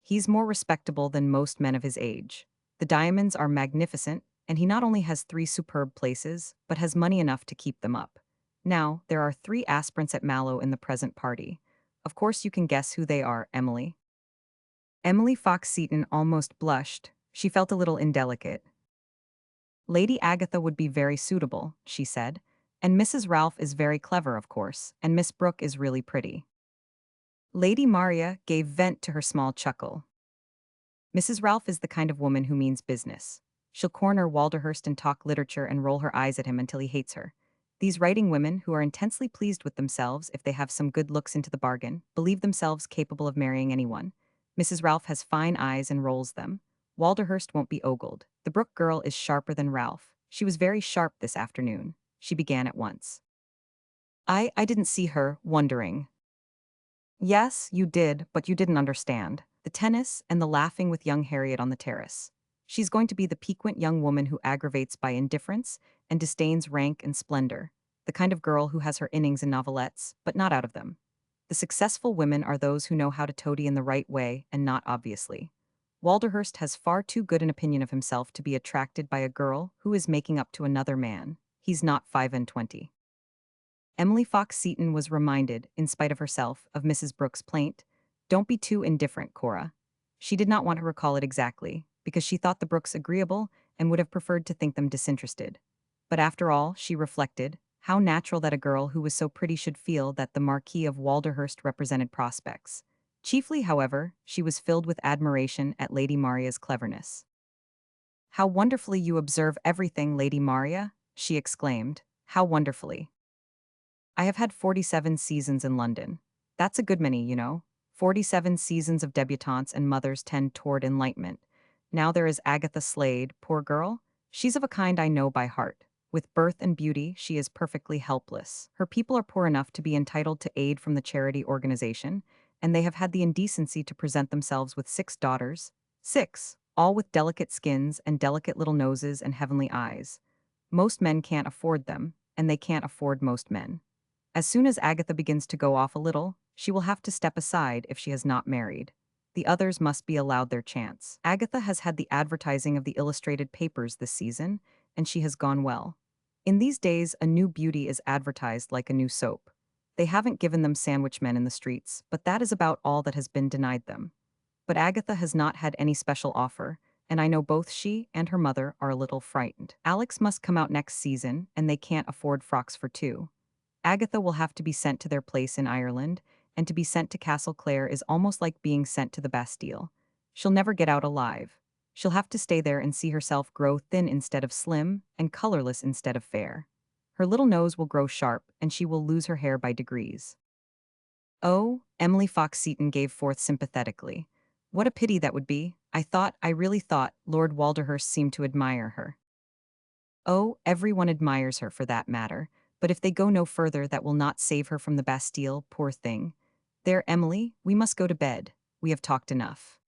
Speaker 1: He's more respectable than most men of his age. The diamonds are magnificent, and he not only has 3 superb places, but has money enough to keep them up. Now, there are 3 aspirants at Mallow in the present party. Of course you can guess who they are, Emily. Emily Fox-Seton almost blushed. She felt a little indelicate. Lady Agatha would be very suitable, she said, and Mrs. Ralph is very clever, of course, and Miss Brooke is really pretty. Lady Maria gave vent to her small chuckle. Mrs. Ralph is the kind of woman who means business. She'll corner Walderhurst and talk literature and roll her eyes at him until he hates her. These writing women, who are intensely pleased with themselves if they have some good looks into the bargain, believe themselves capable of marrying anyone. Mrs. Ralph has fine eyes and rolls them. Walderhurst won't be ogled. The Brooke girl is sharper than Ralph. She was very sharp this afternoon. She began at once. I didn't see her, wondering. Yes, you did, but you didn't understand. The tennis and the laughing with young Harriet on the terrace. She's going to be the piquant young woman who aggravates by indifference and disdains rank and splendor, the kind of girl who has her innings in novelettes, but not out of them. The successful women are those who know how to toady in the right way and not obviously. Walderhurst has far too good an opinion of himself to be attracted by a girl who is making up to another man. He's not 25. Emily Fox-Seton was reminded, in spite of herself, of Mrs. Brooke's plaint. Don't be too indifferent, Cora. She did not want to recall it exactly, because she thought the Brookes agreeable and would have preferred to think them disinterested. But after all, she reflected, how natural that a girl who was so pretty should feel that the Marquis of Walderhurst represented prospects. Chiefly, however, she was filled with admiration at Lady Maria's cleverness. "How wonderfully you observe everything, Lady Maria," she exclaimed. "How wonderfully. I have had 47 seasons in London. That's a good many, you know. 47 seasons of debutantes and mothers tend toward enlightenment. Now there is Agatha Slade, poor girl. She's of a kind I know by heart. With birth and beauty, she is perfectly helpless. Her people are poor enough to be entitled to aid from the charity organization, and they have had the indecency to present themselves with 6 daughters. 6, all with delicate skins and delicate little noses and heavenly eyes. Most men can't afford them, and they can't afford most men. As soon as Agatha begins to go off a little, she will have to step aside if she has not married. The others must be allowed their chance. Agatha has had the advertising of the illustrated papers this season, and she has gone well. In these days, a new beauty is advertised like a new soap. They haven't given them sandwich men in the streets, but that is about all that has been denied them. But Agatha has not had any special offer, and I know both she and her mother are a little frightened. Alex must come out next season, and they can't afford frocks for two. Agatha will have to be sent to their place in Ireland, and to be sent to Castle Clare is almost like being sent to the Bastille. She'll never get out alive. She'll have to stay there and see herself grow thin instead of slim, and colorless instead of fair. Her little nose will grow sharp, and she will lose her hair by degrees. "Oh," Emily Fox-Seton gave forth sympathetically. "What a pity that would be. I really thought, Lord Walderhurst seemed to admire her." "Oh, everyone admires her for that matter. But if they go no further, that will not save her from the Bastille, poor thing. There, Emily, we must go to bed. We have talked enough."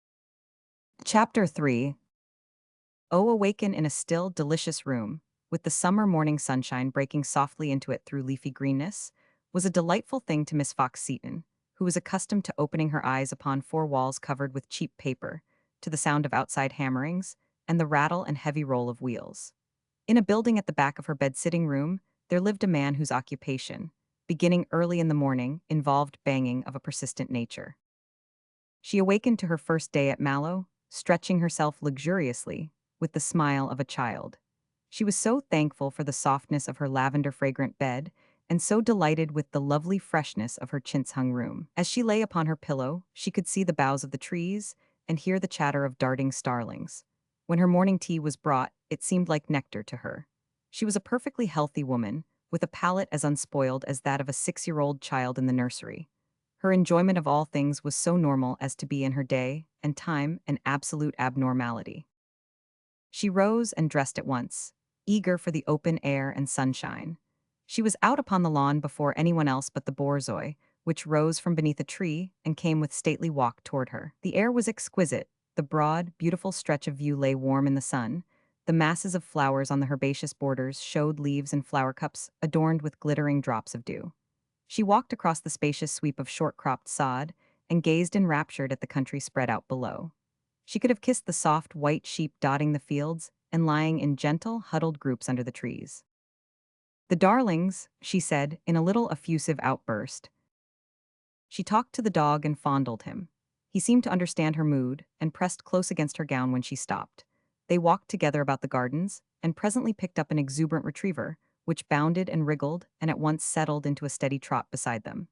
Speaker 1: Chapter 3. Oh, awaken in a still, delicious room, with the summer morning sunshine breaking softly into it through leafy greenness, was a delightful thing to Miss Fox-Seton, who was accustomed to opening her eyes upon 4 walls covered with cheap paper, to the sound of outside hammerings, and the rattle and heavy roll of wheels. In a building at the back of her bed-sitting room, there lived a man whose occupation, beginning early in the morning, involved banging of a persistent nature. She awakened to her first day at Mallow, stretching herself luxuriously, with the smile of a child. She was so thankful for the softness of her lavender-fragrant bed, and so delighted with the lovely freshness of her chintz-hung room. As she lay upon her pillow, she could see the boughs of the trees and hear the chatter of darting starlings. When her morning tea was brought, it seemed like nectar to her. She was a perfectly healthy woman, with a palate as unspoiled as that of a 6-year-old child in the nursery. Her enjoyment of all things was so normal as to be in her day and time an absolute abnormality. She rose and dressed at once, eager for the open air and sunshine. She was out upon the lawn before anyone else but the borzoi, which rose from beneath a tree and came with stately walk toward her. The air was exquisite, the broad, beautiful stretch of view lay warm in the sun, the masses of flowers on the herbaceous borders showed leaves and flower cups adorned with glittering drops of dew. She walked across the spacious sweep of short-cropped sod and gazed enraptured at the country spread out below. She could have kissed the soft, white sheep dotting the fields and lying in gentle, huddled groups under the trees. "The darlings," she said, in a little effusive outburst. She talked to the dog and fondled him. He seemed to understand her mood and pressed close against her gown when she stopped. They walked together about the gardens and presently picked up an exuberant retriever, which bounded and wriggled and at once settled into a steady trot beside them.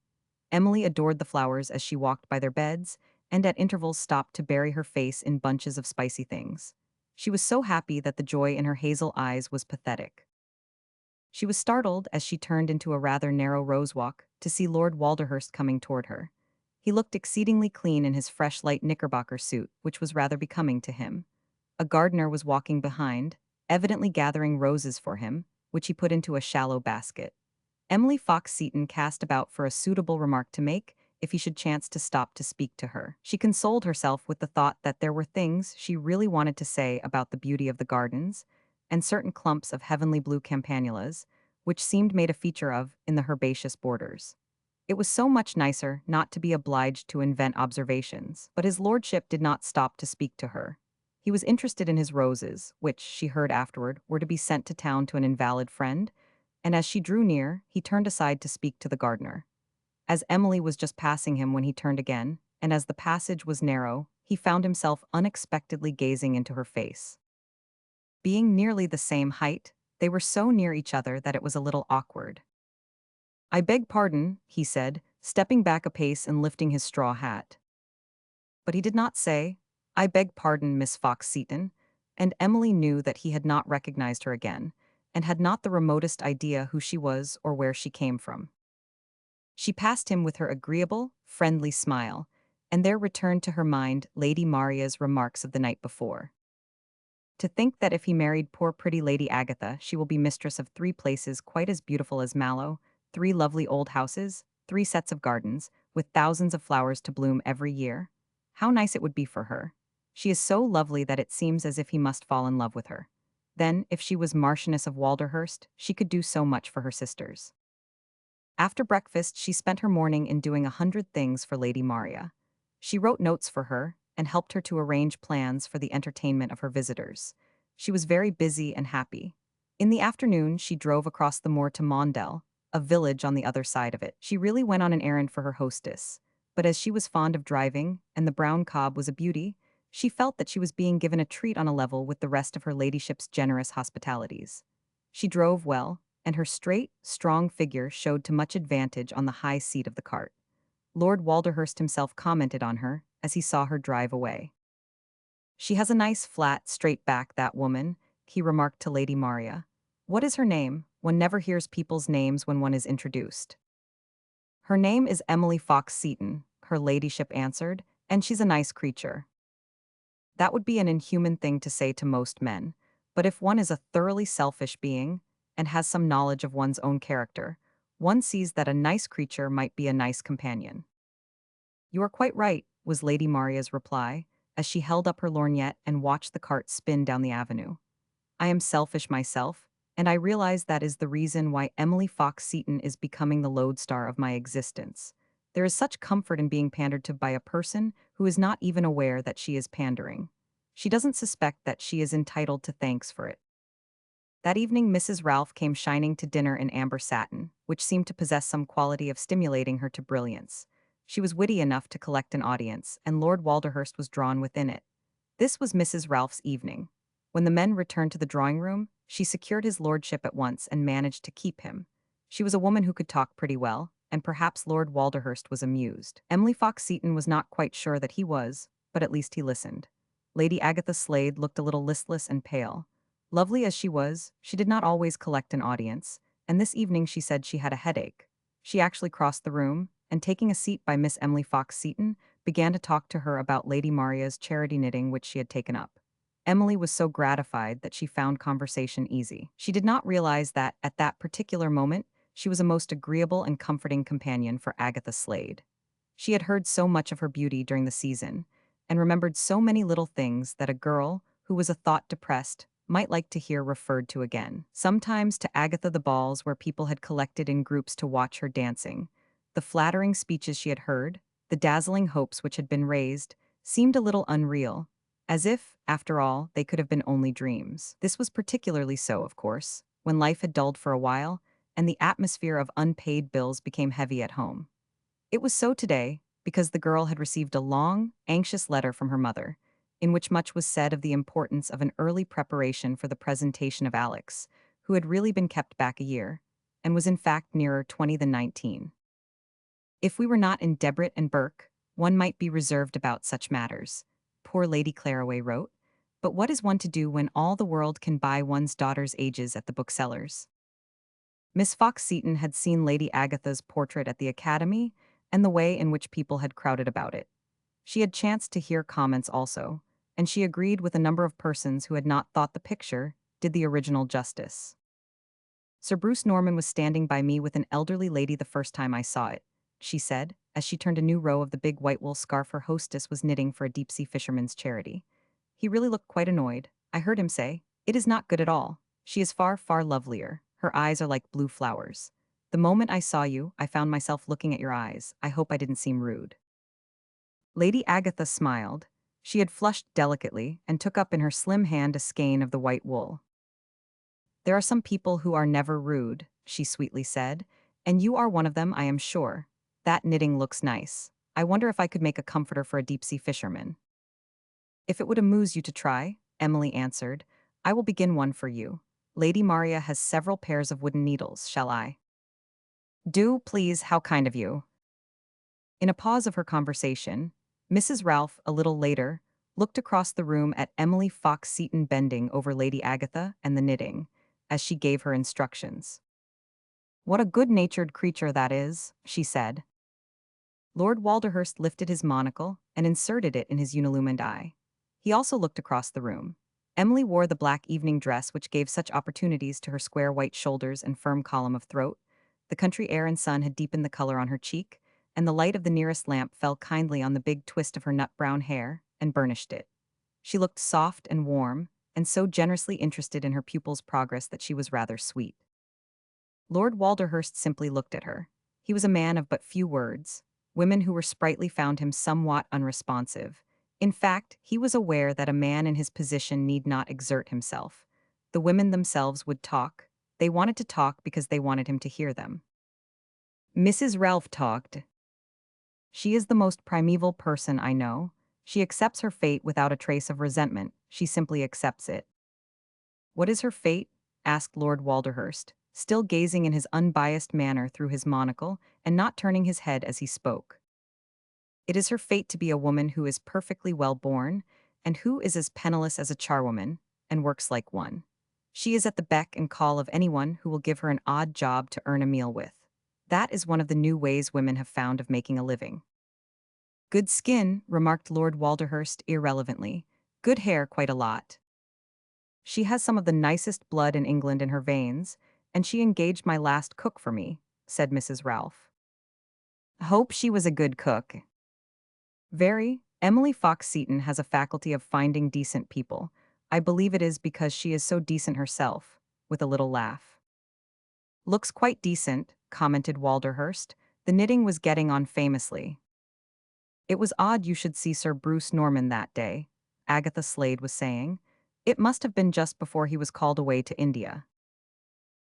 Speaker 1: Emily adored the flowers as she walked by their beds, and at intervals stopped to bury her face in bunches of spicy things. She was so happy that the joy in her hazel eyes was pathetic. She was startled as she turned into a rather narrow rose walk to see Lord Walderhurst coming toward her. He looked exceedingly clean in his fresh light knickerbocker suit, which was rather becoming to him. A gardener was walking behind, evidently gathering roses for him, which he put into a shallow basket. Emily Fox-Seton cast about for a suitable remark to make if he should chance to stop to speak to her. She consoled herself with the thought that there were things she really wanted to say about the beauty of the gardens, and certain clumps of heavenly blue campanulas, which seemed made a feature of in the herbaceous borders. It was so much nicer not to be obliged to invent observations, but his lordship did not stop to speak to her. He was interested in his roses, which, she heard afterward, were to be sent to town to an invalid friend, and as she drew near, he turned aside to speak to the gardener. As Emily was just passing him when he turned again, and as the passage was narrow, he found himself unexpectedly gazing into her face. Being nearly the same height, they were so near each other that it was a little awkward. "I beg pardon," he said, stepping back a pace and lifting his straw hat. But he did not say, "I beg pardon, Miss Fox-Seton," and Emily knew that he had not recognized her again, and had not the remotest idea who she was or where she came from. She passed him with her agreeable, friendly smile, and there returned to her mind Lady Maria's remarks of the night before. To think that if he married poor pretty Lady Agatha, she will be mistress of 3 places quite as beautiful as Mallow, 3 lovely old houses, 3 sets of gardens, with thousands of flowers to bloom every year. How nice it would be for her. She is so lovely that it seems as if he must fall in love with her. Then, if she was Marchioness of Walderhurst, she could do so much for her sisters. After breakfast, she spent her morning in doing 100 things for Lady Maria. She wrote notes for her, and helped her to arrange plans for the entertainment of her visitors. She was very busy and happy. In the afternoon, she drove across the moor to Mondell, a village on the other side of it. She really went on an errand for her hostess, but as she was fond of driving, and the brown cob was a beauty, she felt that she was being given a treat on a level with the rest of her ladyship's generous hospitalities. She drove well, and her straight, strong figure showed to much advantage on the high seat of the cart. Lord Walderhurst himself commented on her as he saw her drive away. "She has a nice flat, straight back, that woman," he remarked to Lady Maria. "What is her name? One never hears people's names when one is introduced." "Her name is Emily Fox-Seton," her ladyship answered, "and she's a nice creature." That would be an inhuman thing to say to most men, but if one is a thoroughly selfish being, and has some knowledge of one's own character, one sees that a nice creature might be a nice companion. "You are quite right," was Lady Maria's reply, as she held up her lorgnette and watched the cart spin down the avenue. "I am selfish myself, and I realize that is the reason why Emily Fox-Seton is becoming the lodestar of my existence. There is such comfort in being pandered to by a person who is not even aware that she is pandering. She doesn't suspect that she is entitled to thanks for it." That evening Mrs. Ralph came shining to dinner in amber satin, which seemed to possess some quality of stimulating her to brilliance. She was witty enough to collect an audience, and Lord Walderhurst was drawn within it. This was Mrs. Ralph's evening. When the men returned to the drawing-room, she secured his lordship at once and managed to keep him. She was a woman who could talk pretty well, and perhaps Lord Walderhurst was amused. Emily Fox-Seton was not quite sure that he was, but at least he listened. Lady Agatha Slade looked a little listless and pale. Lovely as she was, she did not always collect an audience, and this evening she said she had a headache. She actually crossed the room, and taking a seat by Miss Emily Fox-Seton, began to talk to her about Lady Maria's charity knitting which she had taken up. Emily was so gratified that she found conversation easy. She did not realize that, at that particular moment, she was a most agreeable and comforting companion for Agatha Slade. She had heard so much of her beauty during the season, and remembered so many little things that a girl, who was a thought depressed, might like to hear referred to again. Sometimes to Agatha the balls where people had collected in groups to watch her dancing, the flattering speeches she had heard, the dazzling hopes which had been raised, seemed a little unreal, as if, after all, they could have been only dreams. This was particularly so, of course, when life had dulled for a while, and the atmosphere of unpaid bills became heavy at home. It was so today, because the girl had received a long, anxious letter from her mother, in which much was said of the importance of an early preparation for the presentation of Alex, who had really been kept back a year, and was in fact nearer 20 than 19. If we were not in Debrett and Burke, one might be reserved about such matters, poor Lady Claraway wrote, but what is one to do when all the world can buy one's daughter's ages at the booksellers? Miss Fox-Seton had seen Lady Agatha's portrait at the Academy, and the way in which people had crowded about it. She had chanced to hear comments also, and she agreed with a number of persons who had not thought the picture did the original justice. "Sir Bruce Norman was standing by me with an elderly lady the first time I saw it," she said, as she turned a new row of the big white wool scarf her hostess was knitting for a deep-sea fisherman's charity. "He really looked quite annoyed. I heard him say, 'It is not good at all. She is far, far lovelier. Her eyes are like blue flowers.' The moment I saw you, I found myself looking at your eyes. I hope I didn't seem rude." Lady Agatha smiled. She had flushed delicately and took up in her slim hand a skein of the white wool. "There are some people who are never rude," she sweetly said, "and you are one of them, I am sure. That knitting looks nice. I wonder if I could make a comforter for a deep-sea fisherman." If it would amuse you to try, Emily answered, I will begin one for you. Lady Maria has several pairs of wooden needles, shall I? Do, please, how kind of you. In a pause of her conversation, Mrs. Ralph, a little later, looked across the room at Emily Fox-Seton bending over Lady Agatha and the knitting, as she gave her instructions. What a good-natured creature that is, she said. Lord Walderhurst lifted his monocle and inserted it in his unilumined eye. He also looked across the room. Emily wore the black evening dress which gave such opportunities to her square white shoulders and firm column of throat. The country air and sun had deepened the color on her cheek, and the light of the nearest lamp fell kindly on the big twist of her nut-brown hair and burnished it. She looked soft and warm, and so generously interested in her pupil's progress that she was rather sweet. Lord Walderhurst simply looked at her. He was a man of but few words. Women who were sprightly found him somewhat unresponsive. In fact, he was aware that a man in his position need not exert himself. The women themselves would talk. They wanted to talk because they wanted him to hear them. Mrs. Ralph talked. She is the most primeval person I know. She accepts her fate without a trace of resentment. She simply accepts it. What is her fate? Asked Lord Walderhurst, still gazing in his unbiased manner through his monocle and not turning his head as he spoke. It is her fate to be a woman who is perfectly well born, and who is as penniless as a charwoman, and works like one. She is at the beck and call of anyone who will give her an odd job to earn a meal with. That is one of the new ways women have found of making a living. Good skin, remarked Lord Walderhurst irrelevantly. Good hair quite a lot. She has some of the nicest blood in England in her veins, and she engaged my last cook for me, said Mrs. Ralph. Hope she was a good cook. Very. Emily Fox-Seton has a faculty of finding decent people. I believe it is because she is so decent herself, with a little laugh. Looks quite decent, commented Walderhurst. The knitting was getting on famously. It was odd you should see Sir Bruce Norman that day, Agatha Slade was saying. It must have been just before he was called away to India.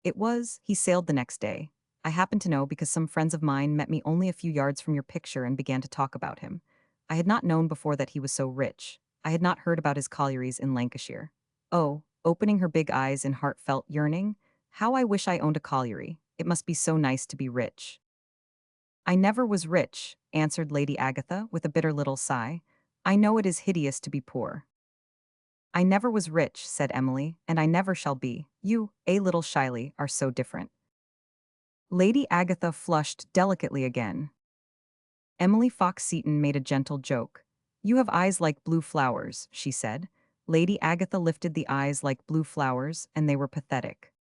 Speaker 1: It was. He sailed the next day. I happen to know because some friends of mine met me only a few yards from your picture and began to talk about him. I had not known before that he was so rich. I had not heard about his collieries in Lancashire. Oh, opening her big eyes in heartfelt yearning, how I wish I owned a colliery. It must be so nice to be rich. I never was rich, answered Lady Agatha with a bitter little sigh. I know it is hideous to be poor. I never was rich, said Emily, and I never shall be. You, a little shyly, are so different. Lady Agatha flushed delicately again. Emily Fox-Seton made a gentle joke. You have eyes like blue flowers, she said. Lady Agatha lifted the eyes like blue flowers, and they were pathetic.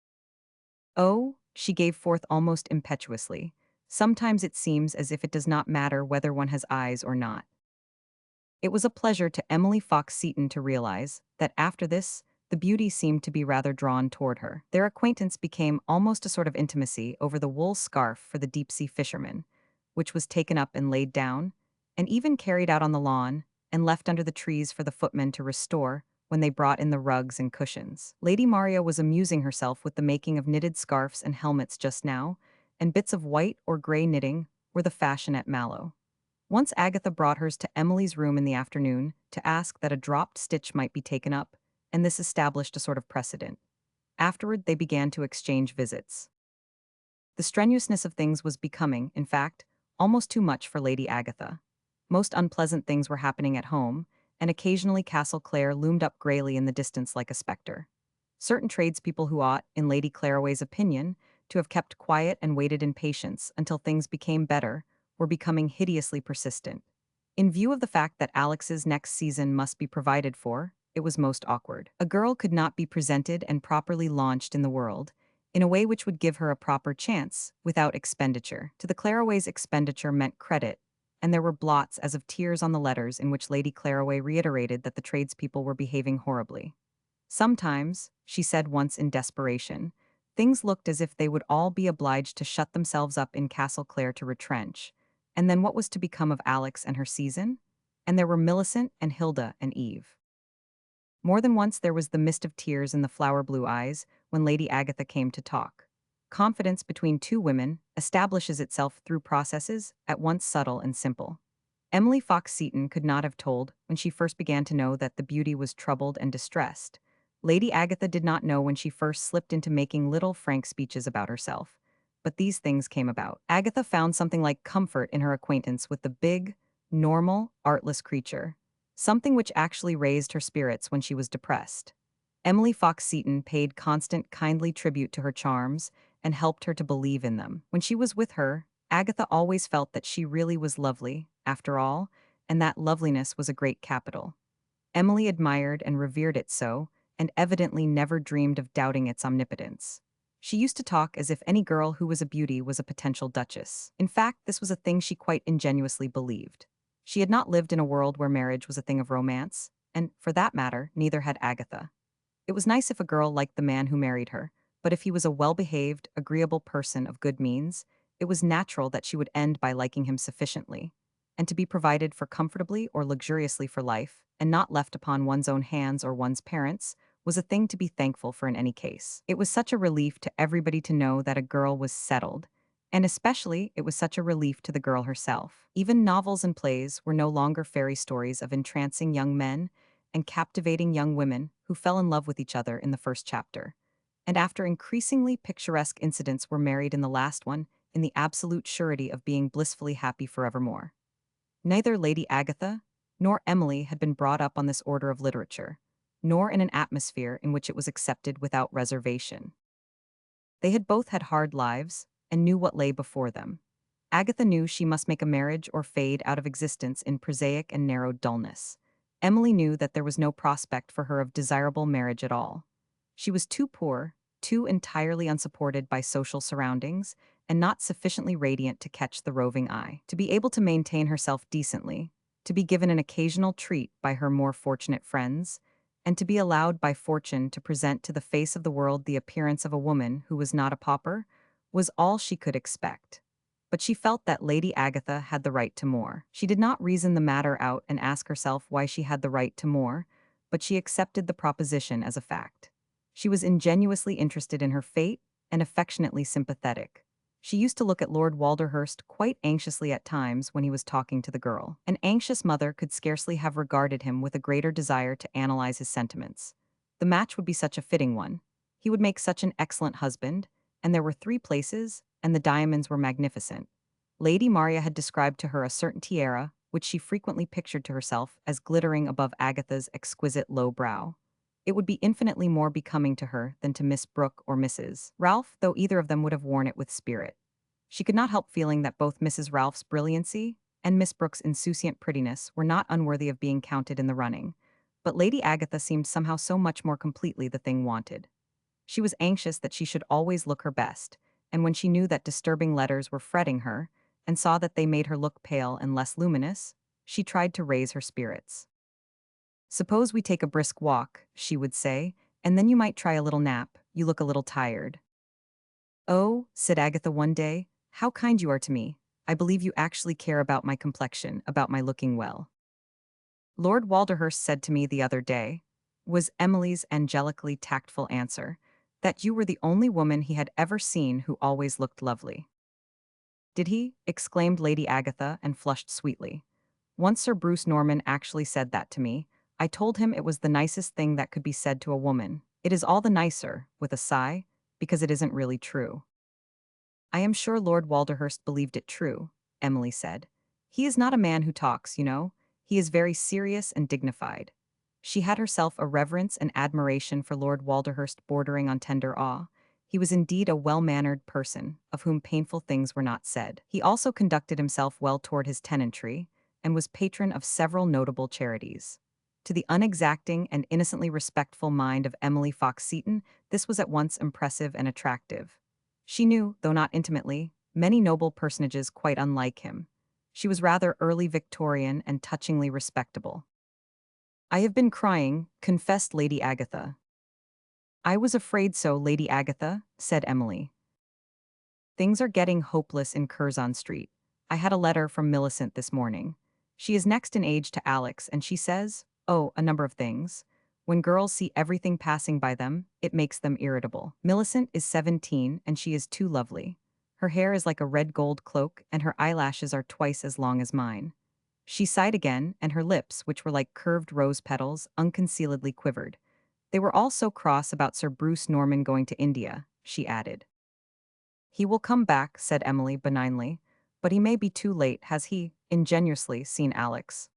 Speaker 1: Oh, she gave forth almost impetuously. Sometimes it seems as if it does not matter whether one has eyes or not. It was a pleasure to Emily Fox-Seton to realize that after this, the beauty seemed to be rather drawn toward her. Their acquaintance became almost a sort of intimacy over the wool scarf for the deep-sea fisherman, which was taken up and laid down, and even carried out on the lawn and left under the trees for the footmen to restore when they brought in the rugs and cushions. Lady Maria was amusing herself with the making of knitted scarfs and helmets just now, and bits of white or gray knitting were the fashion at Mallow. Once Agatha brought hers to Emily's room in the afternoon to ask that a dropped stitch might be taken up, and this established a sort of precedent. Afterward, they began to exchange visits. The strenuousness of things was becoming, in fact, almost too much for Lady Agatha. Most unpleasant things were happening at home, and occasionally Castle Clare loomed up greyly in the distance like a spectre. Certain tradespeople who ought, in Lady Claraway's opinion, to have kept quiet and waited in patience until things became better, were becoming hideously persistent. In view of the fact that Alex's next season must be provided for, it was most awkward. A girl could not be presented and properly launched in the world, in a way which would give her a proper chance, without expenditure. To the Claraways, expenditure meant credit, and there were blots as of tears on the letters in which Lady Claraway reiterated that the tradespeople were behaving horribly. Sometimes, she said once in desperation, things looked as if they would all be obliged to shut themselves up in Castle Clare to retrench. And then what was to become of Alex and her season? And there were Millicent and Hilda and Eve. More than once there was the mist of tears in the flower-blue eyes when Lady Agatha came to talk. Confidence between two women establishes itself through processes at once subtle and simple. Emily Fox-Seton could not have told when she first began to know that the beauty was troubled and distressed. Lady Agatha did not know when she first slipped into making little frank speeches about herself. But these things came about. Agatha found something like comfort in her acquaintance with the big, normal, artless creature. Something which actually raised her spirits when she was depressed. Emily Fox-Seton paid constant, kindly tribute to her charms and helped her to believe in them. When she was with her, Agatha always felt that she really was lovely, after all, and that loveliness was a great capital. Emily admired and revered it so, and evidently never dreamed of doubting its omnipotence. She used to talk as if any girl who was a beauty was a potential duchess. In fact, this was a thing she quite ingenuously believed. She had not lived in a world where marriage was a thing of romance, and, for that matter, neither had Agatha. It was nice if a girl liked the man who married her, but if he was a well-behaved, agreeable person of good means, it was natural that she would end by liking him sufficiently. And to be provided for comfortably or luxuriously for life, and not left upon one's own hands or one's parents', was a thing to be thankful for in any case. It was such a relief to everybody to know that a girl was settled, and especially it was such a relief to the girl herself. Even novels and plays were no longer fairy stories of entrancing young men and captivating young women who fell in love with each other in the first chapter, and after increasingly picturesque incidents were married in the last one in the absolute surety of being blissfully happy forevermore. Neither Lady Agatha nor Emily had been brought up on this order of literature, nor in an atmosphere in which it was accepted without reservation. They had both had hard lives and knew what lay before them. Agatha knew she must make a marriage or fade out of existence in prosaic and narrow dullness. Emily knew that there was no prospect for her of desirable marriage at all. She was too poor, too entirely unsupported by social surroundings, and not sufficiently radiant to catch the roving eye. To be able to maintain herself decently, to be given an occasional treat by her more fortunate friends, and to be allowed by fortune to present to the face of the world the appearance of a woman who was not a pauper, was all she could expect. But she felt that Lady Agatha had the right to more. She did not reason the matter out and ask herself why she had the right to more, but she accepted the proposition as a fact. She was ingenuously interested in her fate and affectionately sympathetic. She used to look at Lord Walderhurst quite anxiously at times when he was talking to the girl. An anxious mother could scarcely have regarded him with a greater desire to analyze his sentiments. The match would be such a fitting one. He would make such an excellent husband, and there were 3 places, and the diamonds were magnificent. Lady Maria had described to her a certain tiara, which she frequently pictured to herself as glittering above Agatha's exquisite low brow. It would be infinitely more becoming to her than to Miss Brooke or Mrs. Ralph, though either of them would have worn it with spirit. She could not help feeling that both Mrs. Ralph's brilliancy and Miss Brooke's insouciant prettiness were not unworthy of being counted in the running, but Lady Agatha seemed somehow so much more completely the thing wanted. She was anxious that she should always look her best, and when she knew that disturbing letters were fretting her, and saw that they made her look pale and less luminous, she tried to raise her spirits. "Suppose we take a brisk walk," she would say, "and then you might try a little nap, you look a little tired." "Oh," said Agatha one day, "how kind you are to me. I believe you actually care about my complexion, about my looking well." "Lord Walderhurst said to me the other day," was Emily's angelically tactful answer, "that you were the only woman he had ever seen who always looked lovely." "Did he?" exclaimed Lady Agatha and flushed sweetly. "Once Sir Bruce Norman actually said that to me. I told him it was the nicest thing that could be said to a woman. It is all the nicer," with a sigh, "because it isn't really true." "I am sure Lord Walderhurst believed it true," Emily said. "He is not a man who talks, you know. He is very serious and dignified." She had herself a reverence and admiration for Lord Walderhurst bordering on tender awe. He was indeed a well-mannered person, of whom painful things were not said. He also conducted himself well toward his tenantry, and was patron of several notable charities. To the unexacting and innocently respectful mind of Emily Fox-Seton, this was at once impressive and attractive. She knew, though not intimately, many noble personages quite unlike him. She was rather early Victorian and touchingly respectable. "I have been crying," confessed Lady Agatha. "I was afraid so, Lady Agatha," said Emily. "Things are getting hopeless in Curzon Street. I had a letter from Millicent this morning. She is next in age to Alex, and she says, oh, a number of things. When girls see everything passing by them, it makes them irritable. Millicent is 17, and she is too lovely. Her hair is like a red gold cloak, and her eyelashes are twice as long as mine. She sighed again, and her lips, which were like curved rose petals, unconcealedly quivered. They were all so cross about Sir Bruce Norman going to India, she added. He will come back, said Emily benignly. But he may be too late, has he, ingenuously, seen Alex?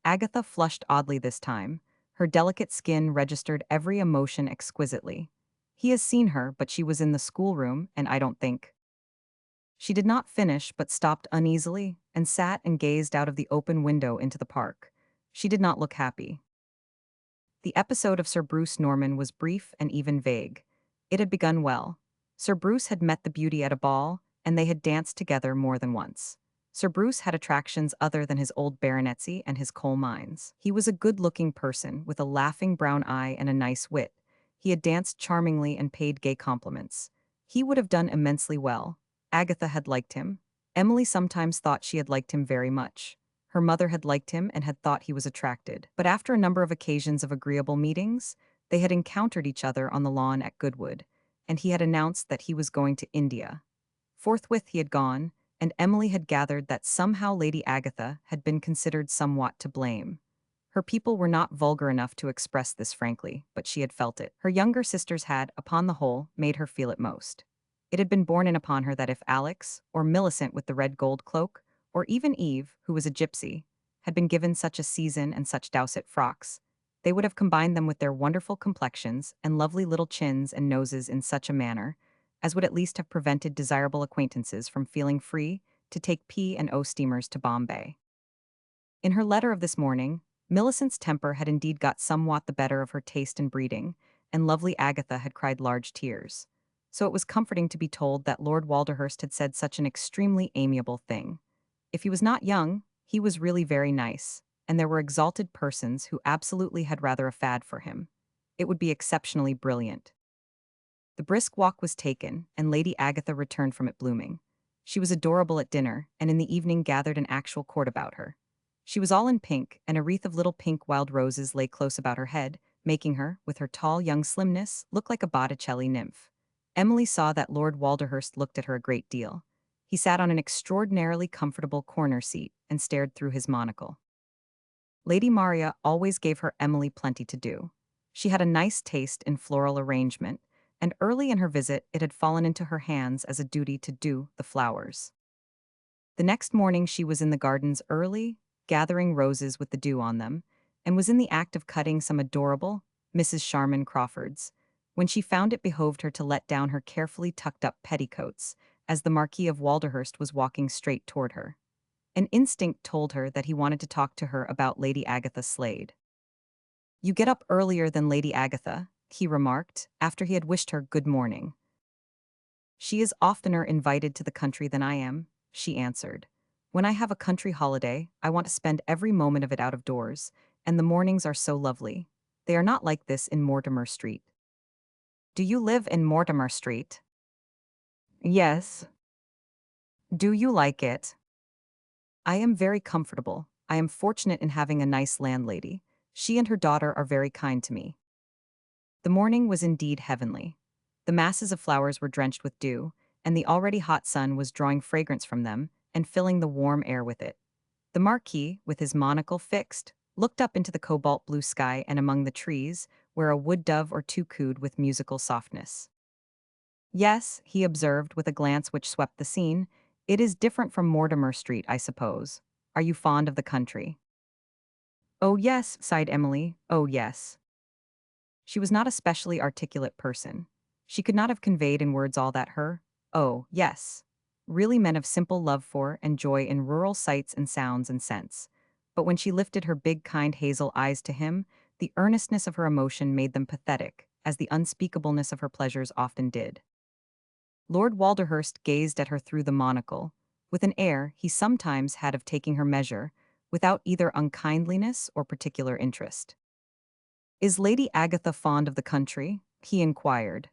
Speaker 1: Agatha flushed oddly this time. Her delicate skin registered every emotion exquisitely. He has seen her, but she was in the schoolroom, and I don't think. She did not finish, but stopped uneasily, and sat and gazed out of the open window into the park. She did not look happy. The episode of Sir Bruce Norman was brief and even vague. It had begun well. Sir Bruce had met the beauty at a ball, and they had danced together more than once. Sir Bruce had attractions other than his old baronetcy and his coal mines. He was a good-looking person, with a laughing brown eye and a nice wit. He had danced charmingly and paid gay compliments. He would have done immensely well. Agatha had liked him. Emily sometimes thought she had liked him very much. Her mother had liked him and had thought he was attracted. But after a number of occasions of agreeable meetings, they had encountered each other on the lawn at Goodwood, and he had announced that he was going to India. Forthwith he had gone, and Emily had gathered that somehow Lady Agatha had been considered somewhat to blame. Her people were not vulgar enough to express this frankly, but she had felt it. Her younger sisters had, upon the whole, made her feel it most. It had been borne in upon her that if Alex, or Millicent with the red gold cloak, or even Eve, who was a gypsy, had been given such a season and such dowsett frocks, they would have combined them with their wonderful complexions and lovely little chins and noses in such a manner as would at least have prevented desirable acquaintances from feeling free to take P&O steamers to Bombay. In her letter of this morning, Millicent's temper had indeed got somewhat the better of her taste and breeding, and lovely Agatha had cried large tears. So it was comforting to be told that Lord Walderhurst had said such an extremely amiable thing. If he was not young, he was really very nice, and there were exalted persons who absolutely had rather a fad for him. It would be exceptionally brilliant. The brisk walk was taken, and Lady Agatha returned from it blooming. She was adorable at dinner, and in the evening gathered an actual court about her. She was all in pink, and a wreath of little pink wild roses lay close about her head, making her, with her tall young slimness, look like a Botticelli nymph. Emily saw that Lord Walderhurst looked at her a great deal. He sat on an extraordinarily comfortable corner seat and stared through his monocle. Lady Maria always gave her Emily plenty to do. She had a nice taste in floral arrangement, and early in her visit it had fallen into her hands as a duty to do the flowers. The next morning she was in the gardens early, gathering roses with the dew on them, and was in the act of cutting some adorable Mrs. Sharman Crawfords, when she found it behoved her to let down her carefully tucked-up petticoats, as the Marquis of Walderhurst was walking straight toward her. An instinct told her that he wanted to talk to her about Lady Agatha Slade. "You get up earlier than Lady Agatha," he remarked, after he had wished her good morning. "She is oftener invited to the country than I am," she answered. "When I have a country holiday, I want to spend every moment of it out of doors, and the mornings are so lovely. They are not like this in Mortimer Street." "Do you live in Mortimer Street?" "Yes." "Do you like it?" "I am very comfortable. I am fortunate in having a nice landlady. She and her daughter are very kind to me." The morning was indeed heavenly. The masses of flowers were drenched with dew, and the already hot sun was drawing fragrance from them and filling the warm air with it. The Marquis, with his monocle fixed, looked up into the cobalt blue sky and among the trees, where a wood dove or two cooed with musical softness. "Yes," he observed with a glance which swept the scene, "it is different from Mortimer Street, I suppose. Are you fond of the country?" "Oh yes," sighed Emily, "oh yes." She was not a specially articulate person. She could not have conveyed in words all that her, "oh, yes," really meant of simple love for and joy in rural sights and sounds and scents. But when she lifted her big kind hazel eyes to him, the earnestness of her emotion made them pathetic, as the unspeakableness of her pleasures often did. Lord Walderhurst gazed at her through the monocle, with an air he sometimes had of taking her measure, without either unkindliness or particular interest. "Is Lady Agatha fond of the country?" he inquired.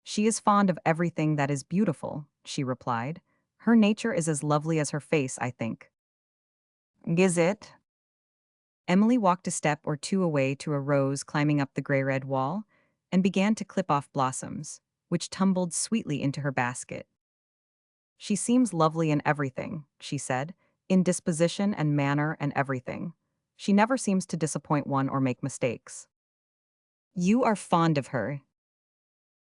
Speaker 1: "She is fond of everything that is beautiful," she replied. "Her nature is as lovely as her face, I think." "Is it?" Emily walked a step or two away to a rose climbing up the gray-red wall, and began to clip off blossoms, which tumbled sweetly into her basket. "She seems lovely in everything," she said, in disposition and manner and everything. She never seems to disappoint one or make mistakes. You are fond of her.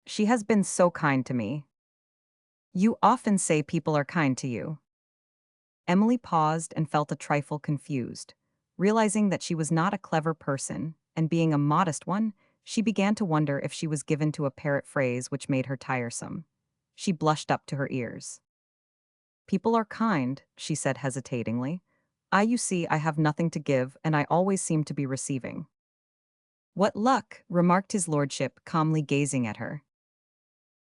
Speaker 1: She has been so kind to me. You often say people are kind to you. Emily paused and felt a trifle confused. Realizing that she was not a clever person, and being a modest one, she began to wonder if she was given to a parrot phrase which made her tiresome. She blushed up to her ears. People are kind, she said hesitatingly. You see, I have nothing to give, and I always seem to be receiving. What luck, remarked his lordship, calmly gazing at her.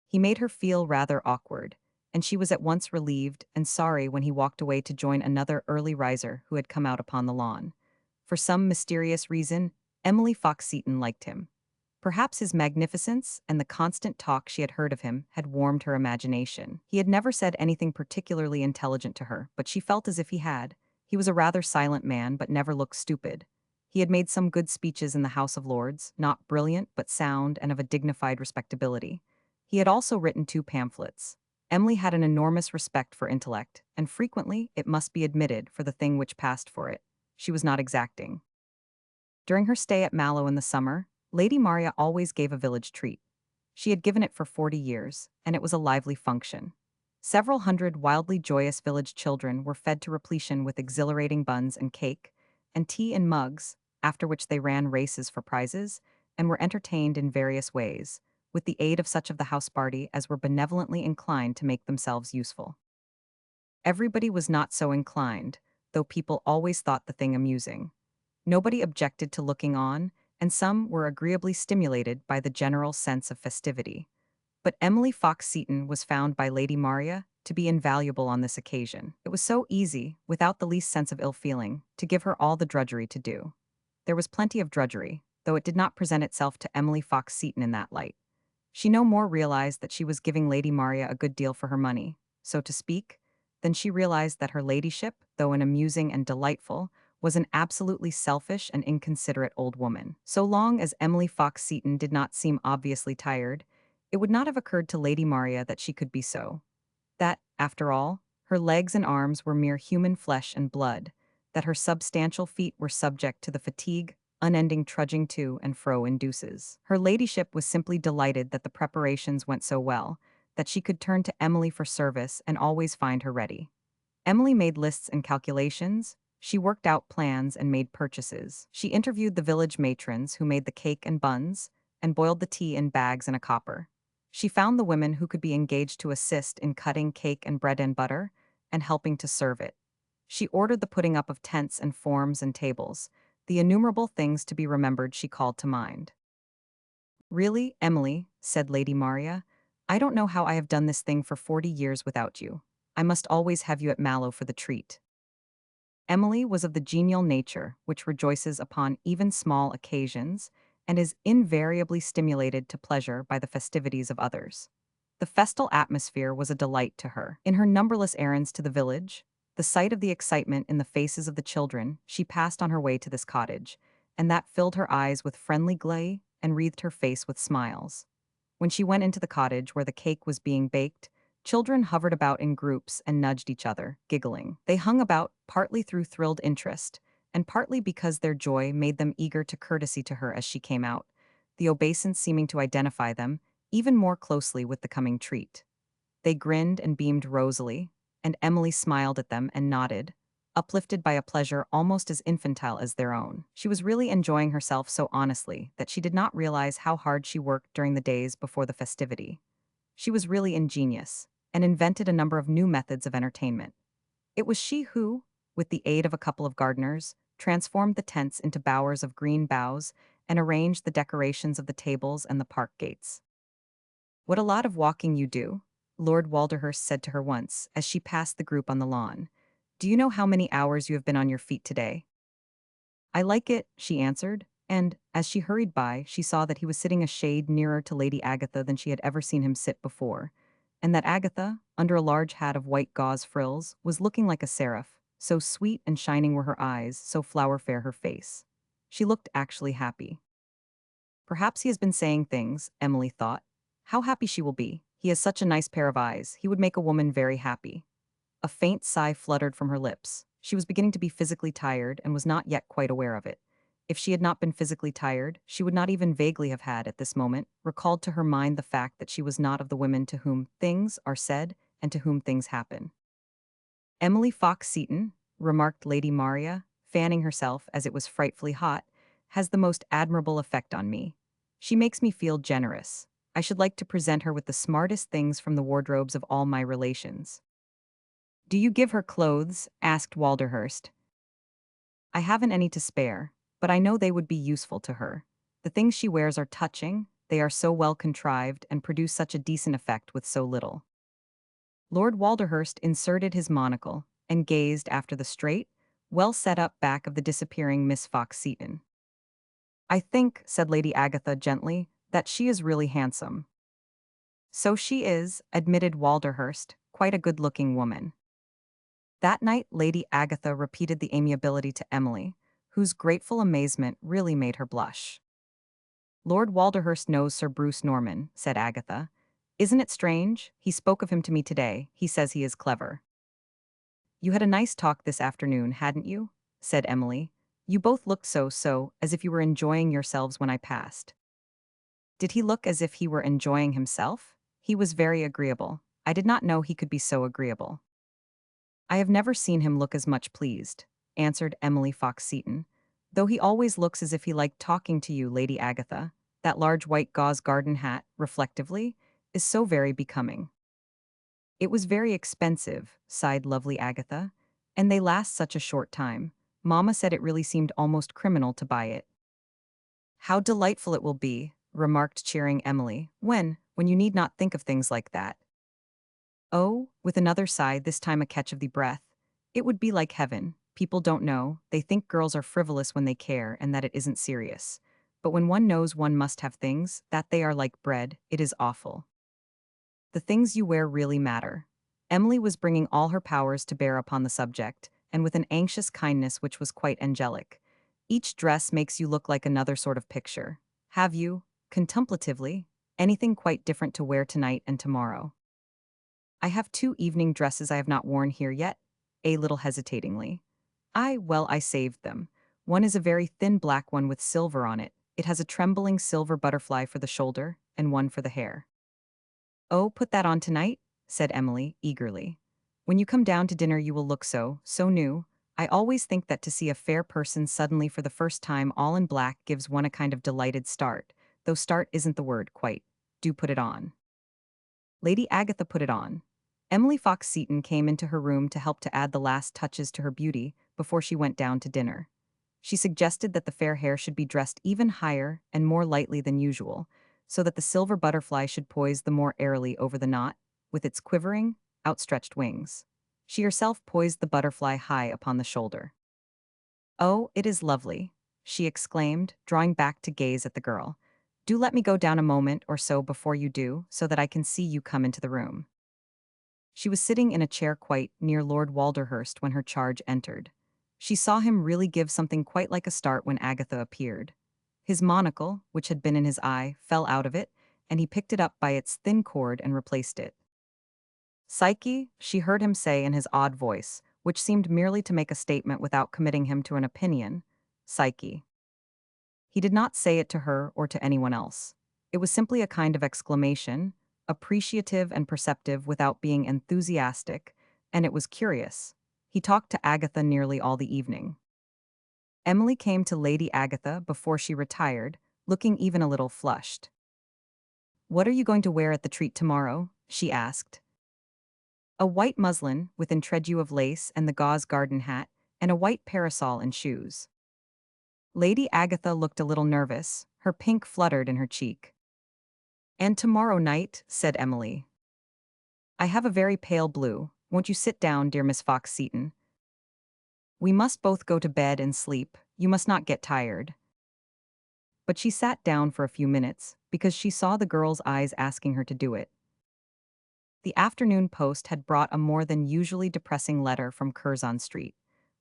Speaker 1: He made her feel rather awkward, and she was at once relieved and sorry when he walked away to join another early riser who had come out upon the lawn. For some mysterious reason, Emily Fox-Seton liked him. Perhaps his magnificence and the constant talk she had heard of him had warmed her imagination. He had never said anything particularly intelligent to her, but she felt as if he had. He was a rather silent man, but never looked stupid. He had made some good speeches in the House of Lords, not brilliant, but sound and of a dignified respectability. He had also written 2 pamphlets. Emily had an enormous respect for intellect, and frequently, it must be admitted, for the thing which passed for it. She was not exacting. During her stay at Mallow in the summer, Lady Maria always gave a village treat. She had given it for 40 years, and it was a lively function. Several hundred wildly joyous village children were fed to repletion with exhilarating buns and cake, and tea in mugs, after which they ran races for prizes, and were entertained in various ways, with the aid of such of the house party as were benevolently inclined to make themselves useful. Everybody was not so inclined, though people always thought the thing amusing. Nobody objected to looking on, and some were agreeably stimulated by the general sense of festivity. But Emily Fox-Seton was found by Lady Maria to be invaluable on this occasion. It was so easy, without the least sense of ill feeling, to give her all the drudgery to do. There was plenty of drudgery, though it did not present itself to Emily Fox-Seton in that light. She no more realized that she was giving Lady Maria a good deal for her money, so to speak, than she realized that her ladyship, though an amusing and delightful, was an absolutely selfish and inconsiderate old woman. So long as Emily Fox-Seton did not seem obviously tired, it would not have occurred to Lady Maria that she could be so. That, after all, her legs and arms were mere human flesh and blood, that her substantial feet were subject to the fatigue, unending trudging to and fro induces. Her ladyship was simply delighted that the preparations went so well, that she could turn to Emily for service and always find her ready. Emily made lists and calculations, she worked out plans and made purchases. She interviewed the village matrons who made the cake and buns, and boiled the tea in bags in a copper. She found the women who could be engaged to assist in cutting cake and bread and butter, and helping to serve it. She ordered the putting up of tents and forms and tables. The innumerable things to be remembered she called to mind. Really, Emily, said Lady Maria, I don't know how I have done this thing for 40 years without you. I must always have you at Mallow for the treat. Emily was of the genial nature which rejoices upon even small occasions and is invariably stimulated to pleasure by the festivities of others. The festal atmosphere was a delight to her. In her numberless errands to the village, the sight of the excitement in the faces of the children she passed on her way to this cottage, and that filled her eyes with friendly glee and wreathed her face with smiles. When she went into the cottage where the cake was being baked, children hovered about in groups and nudged each other, giggling. They hung about, partly through thrilled interest, and partly because their joy made them eager to courtesy to her as she came out, the obeisance seeming to identify them even more closely with the coming treat. They grinned and beamed rosily, and Emily smiled at them and nodded, uplifted by a pleasure almost as infantile as their own. She was really enjoying herself so honestly that she did not realize how hard she worked during the days before the festivity. She was really ingenious, and invented a number of new methods of entertainment. It was she who, with the aid of a couple of gardeners, transformed the tents into bowers of green boughs and arranged the decorations of the tables and the park gates. What a lot of walking you do, Lord Walderhurst said to her once as she passed the group on the lawn. Do you know how many hours you have been on your feet today? I like it, she answered, and, as she hurried by, she saw that he was sitting a shade nearer to Lady Agatha than she had ever seen him sit before, and that Agatha, under a large hat of white gauze frills, was looking like a seraph, so sweet and shining were her eyes, so flower-fair her face. She looked actually happy. Perhaps he has been saying things, Emily thought. How happy she will be. He has such a nice pair of eyes. He would make a woman very happy. A faint sigh fluttered from her lips. She was beginning to be physically tired and was not yet quite aware of it. If she had not been physically tired, she would not even vaguely have had, at this moment, recalled to her mind the fact that she was not of the women to whom things are said and to whom things happen. Emily Fox-Seton, remarked Lady Maria, fanning herself as it was frightfully hot, has the most admirable effect on me. She makes me feel generous. I should like to present her with the smartest things from the wardrobes of all my relations. Do you give her clothes? Asked Walderhurst. I haven't any to spare, but I know they would be useful to her. The things she wears are touching, they are so well contrived and produce such a decent effect with so little. Lord Walderhurst inserted his monocle and gazed after the straight, well set up back of the disappearing Miss Fox-Seton. I think, said Lady Agatha gently, that she is really handsome. So she is, admitted Walderhurst, quite a good-looking woman. That night Lady Agatha repeated the amiability to Emily, whose grateful amazement really made her blush. Lord Walderhurst knows Sir Bruce Norman, said Agatha. Isn't it strange? He spoke of him to me today. He says he is clever. You had a nice talk this afternoon, hadn't you? Said Emily. You both looked so, as if you were enjoying yourselves when I passed. Did he look as if he were enjoying himself? He was very agreeable. I did not know he could be so agreeable. I have never seen him look as much pleased, answered Emily Fox-Seton, though he always looks as if he liked talking to you, Lady Agatha. That large white gauze garden hat, reflectively, is so very becoming. It was very expensive, sighed lovely Agatha, and they last such a short time. Mamma said it really seemed almost criminal to buy it. How delightful it will be, remarked cheering Emily, when you need not think of things like that. Oh, with another sigh, this time a catch of the breath, it would be like heaven. People don't know, they think girls are frivolous when they care and that it isn't serious. But when one knows one must have things, that they are like bread, it is awful. The things you wear really matter. Emily was bringing all her powers to bear upon the subject, and with an anxious kindness which was quite angelic. Each dress makes you look like another sort of picture. Have you, contemplatively, anything quite different to wear tonight and tomorrow? I have 2 evening dresses I have not worn here yet, a little hesitatingly. I saved them. One is a very thin black one with silver on it. It has a trembling silver butterfly for the shoulder, and one for the hair. Oh, put that on tonight, said Emily, eagerly. When you come down to dinner you will look so new. I always think that to see a fair person suddenly for the first time all in black gives one a kind of delighted start, though start isn't the word quite. Do put it on. Lady Agatha put it on. Emily Fox-Seton came into her room to help to add the last touches to her beauty before she went down to dinner. She suggested that the fair hair should be dressed even higher and more lightly than usual, so that the silver butterfly should poise the more airily over the knot, with its quivering, outstretched wings. She herself poised the butterfly high upon the shoulder. Oh, it is lovely, she exclaimed, drawing back to gaze at the girl. Do let me go down a moment or so before you do, so that I can see you come into the room. She was sitting in a chair quite near Lord Walderhurst when her charge entered. She saw him really give something quite like a start when Agatha appeared. His monocle, which had been in his eye, fell out of it, and he picked it up by its thin cord and replaced it. Psyche, she heard him say in his odd voice, which seemed merely to make a statement without committing him to an opinion. Psyche. He did not say it to her or to anyone else. It was simply a kind of exclamation, appreciative and perceptive without being enthusiastic, and it was curious. He talked to Agatha nearly all the evening. Emily came to Lady Agatha before she retired, looking even a little flushed. What are you going to wear at the treat tomorrow? She asked. A white muslin with intregue of lace and the gauze garden hat, and a white parasol and shoes. Lady Agatha looked a little nervous, her pink fluttered in her cheek. And tomorrow night, said Emily. I have a very pale blue. Won't you sit down, dear Miss Fox-Seton? We must both go to bed and sleep. You must not get tired. But she sat down for a few minutes, because she saw the girl's eyes asking her to do it. The afternoon post had brought a more than usually depressing letter from Curzon Street.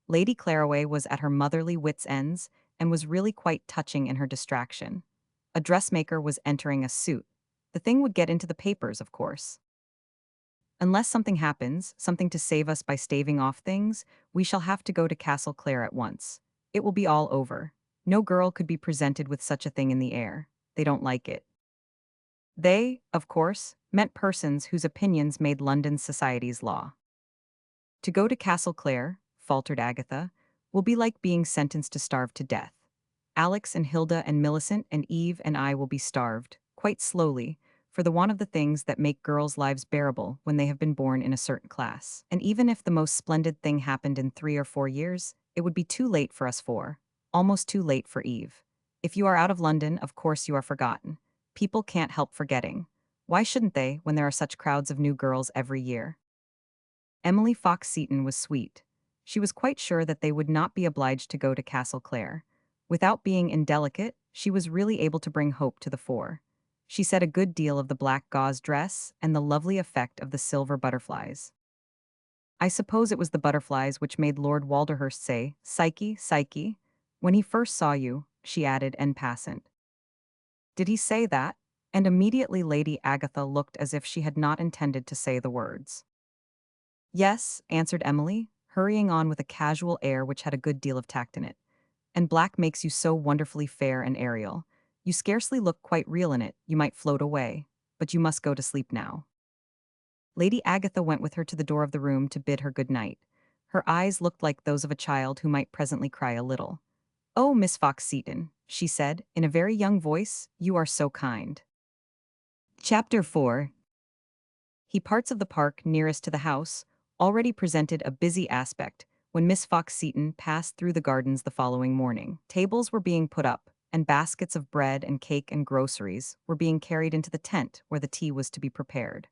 Speaker 1: Lady Claraway was at her motherly wits' ends, and was really quite touching in her distraction. A dressmaker was entering a suit. The thing would get into the papers, of course. Unless something happens, something to save us by staving off things, we shall have to go to Castle Clare at once. It will be all over. No girl could be presented with such a thing in the air. They don't like it. They, of course, meant persons whose opinions made London society's law. To go to Castle Clare, faltered Agatha, will be like being sentenced to starve to death. Alex and Hilda and Millicent and Eve and I will be starved, quite slowly, for the want of the things that make girls' lives bearable when they have been born in a certain class. And even if the most splendid thing happened in 3 or 4 years, it would be too late for us four. Almost too late for Eve. If you are out of London, of course you are forgotten. People can't help forgetting. Why shouldn't they when there are such crowds of new girls every year? Emily Fox-Seton was sweet. She was quite sure that they would not be obliged to go to Castle Clare. Without being indelicate, she was really able to bring hope to the fore. She said a good deal of the black gauze dress and the lovely effect of the silver butterflies. I suppose it was the butterflies which made Lord Walderhurst say, "Psyche, Psyche," when he first saw you, she added en passant. Did he say that? And immediately Lady Agatha looked as if she had not intended to say the words. Yes, answered Emily, hurrying on with a casual air which had a good deal of tact in it. And black makes you so wonderfully fair and aerial. You scarcely look quite real in it, you might float away. But you must go to sleep now. Lady Agatha went with her to the door of the room to bid her good night. Her eyes looked like those of a child who might presently cry a little. "Oh, Miss Fox-Seton," she said, in a very young voice, "you are so kind." Chapter 4. He parts of the park nearest to the house already presented a busy aspect when Miss Fox-Seton passed through the gardens the following morning. Tables were being put up, and baskets of bread and cake and groceries were being carried into the tent where the tea was to be prepared.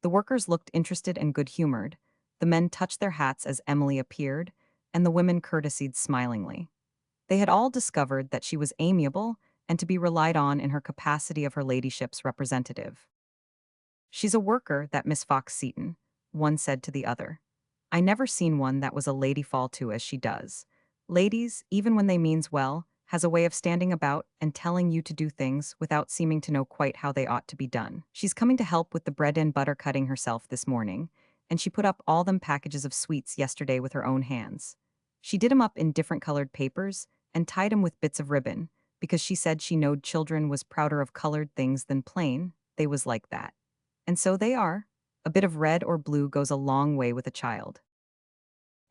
Speaker 1: The workers looked interested and good-humored, the men touched their hats as Emily appeared, and the women courtesied smilingly. They had all discovered that she was amiable and to be relied on in her capacity of her ladyship's representative. "She's a worker, that Miss Fox-Seton," one said to the other. "I never seen one that was a lady fall to as she does. Ladies, even when they means well, has a way of standing about and telling you to do things without seeming to know quite how they ought to be done. She's coming to help with the bread and butter cutting herself this morning, and she put up all them packages of sweets yesterday with her own hands. She did 'em up in different colored papers and tied 'em with bits of ribbon, because she said she knowed children was prouder of colored things than plain, they was like that. And so they are. A bit of red or blue goes a long way with a child."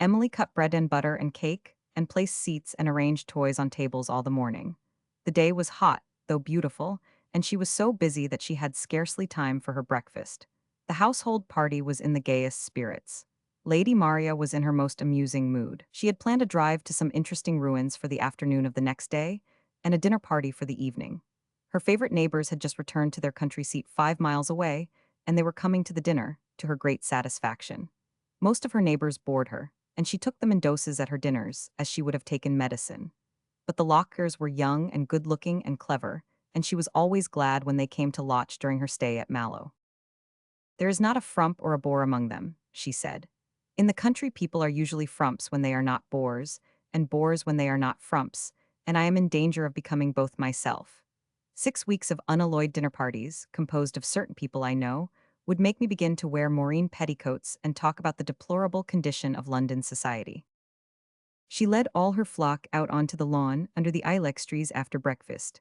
Speaker 1: Emily cut bread and butter and cake, and placed seats and arranged toys on tables all the morning. The day was hot, though beautiful, and she was so busy that she had scarcely time for her breakfast. The household party was in the gayest spirits. Lady Maria was in her most amusing mood. She had planned a drive to some interesting ruins for the afternoon of the next day, and a dinner party for the evening. Her favorite neighbors had just returned to their country seat 5 miles away, and they were coming to the dinner, to her great satisfaction. Most of her neighbors bored her, and she took them in doses at her dinners, as she would have taken medicine. But the Lockers were young and good-looking and clever, and she was always glad when they came to Lodge during her stay at Mallow. "There is not a frump or a bore among them," she said. "In the country people are usually frumps when they are not bores, and bores when they are not frumps, and I am in danger of becoming both myself. 6 weeks of unalloyed dinner parties, composed of certain people I know, would make me begin to wear moreen petticoats and talk about the deplorable condition of London society." She led all her flock out onto the lawn under the ilex trees after breakfast.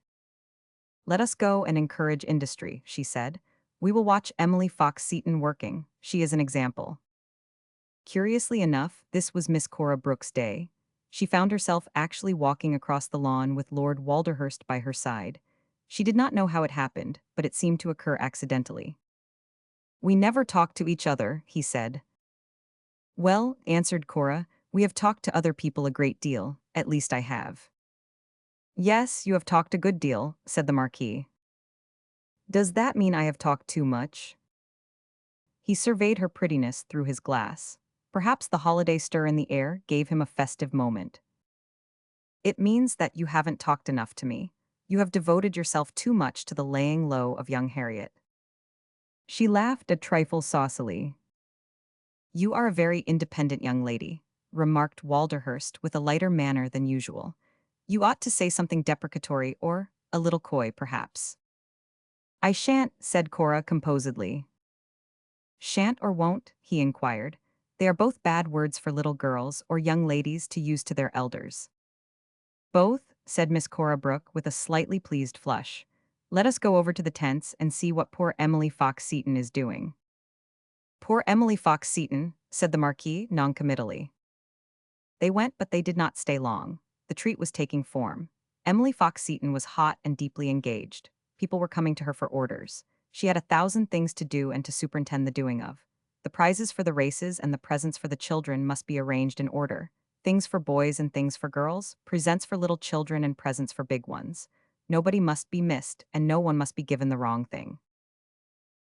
Speaker 1: "Let us go and encourage industry," she said. "We will watch Emily Fox-Seton working. She is an example." Curiously enough, this was Miss Cora Brooke's day. She found herself actually walking across the lawn with Lord Walderhurst by her side. She did not know how it happened, but it seemed to occur accidentally. "We never talk to each other," he said. "Well," answered Cora, "we have talked to other people a great deal, at least I have." "Yes, you have talked a good deal," said the Marquis. "Does that mean I have talked too much?" He surveyed her prettiness through his glass. Perhaps the holiday stir in the air gave him a festive moment. "It means that you haven't talked enough to me. You have devoted yourself too much to the laying low of young Harriet." She laughed a trifle saucily. "You are a very independent young lady," remarked Walderhurst with a lighter manner than usual. "You ought to say something deprecatory or a little coy, perhaps." "I shan't," said Cora composedly. Shan't or won't? He inquired. They are both bad words for little girls or young ladies to use to their elders. Both, said Miss Cora Brooke with a slightly pleased flush. Let us go over to the tents and see what poor Emily Fox-Seton is doing. Poor Emily Fox-Seton, said the Marquis noncommittally. They went, but they did not stay long. The treat was taking form. Emily Fox-Seton was hot and deeply engaged. People were coming to her for orders. She had 1,000 things to do and to superintend the doing of. The prizes for the races and the presents for the children must be arranged in order. Things for boys and things for girls, presents for little children and presents for big ones. Nobody must be missed, and no one must be given the wrong thing.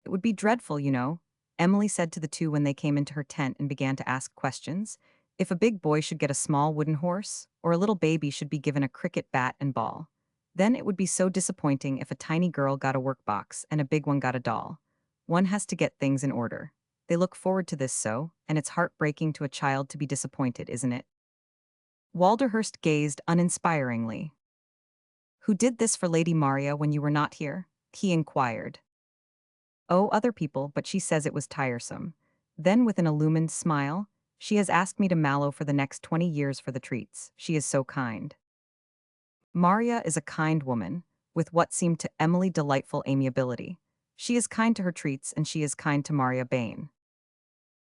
Speaker 1: It would be dreadful, you know, Emily said to the two when they came into her tent and began to ask questions. If a big boy should get a small wooden horse, or a little baby should be given a cricket bat and ball. Then it would be so disappointing if a tiny girl got a workbox and a big one got a doll. One has to get things in order. They look forward to this so, and it's heartbreaking to a child to be disappointed, isn't it? Walderhurst gazed uninspiringly. Who did this for Lady Maria when you were not here? He inquired. Oh, other people, but she says it was tiresome. Then with an illumined smile, she has asked me to Mallow for the next 20 years for the treats. She is so kind. Maria is a kind woman, with what seemed to Emily delightful amiability. She is kind to her treats and she is kind to Maria Bain.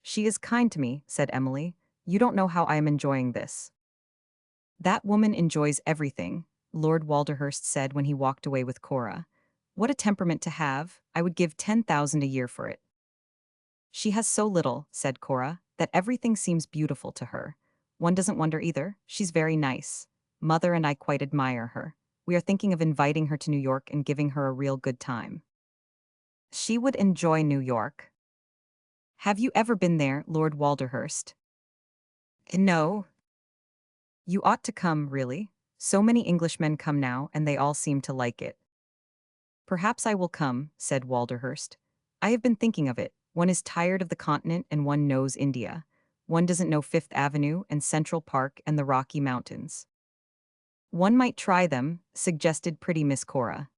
Speaker 1: She is kind to me, said Emily. You don't know how I am enjoying this. That woman enjoys everything, Lord Walderhurst said when he walked away with Cora. What a temperament to have, I would give 10,000 a year for it. She has so little, said Cora, that everything seems beautiful to her. One doesn't wonder either, she's very nice. Mother and I quite admire her. We are thinking of inviting her to New York and giving her a real good time. She would enjoy New York. Have you ever been there, Lord Walderhurst? No. You ought to come, really. So many Englishmen come now, and they all seem to like it. Perhaps I will come, said Walderhurst. I have been thinking of it. One is tired of the continent and one knows India. One doesn't know Fifth Avenue and Central Park and the Rocky Mountains. One might try them, suggested pretty Miss Cora.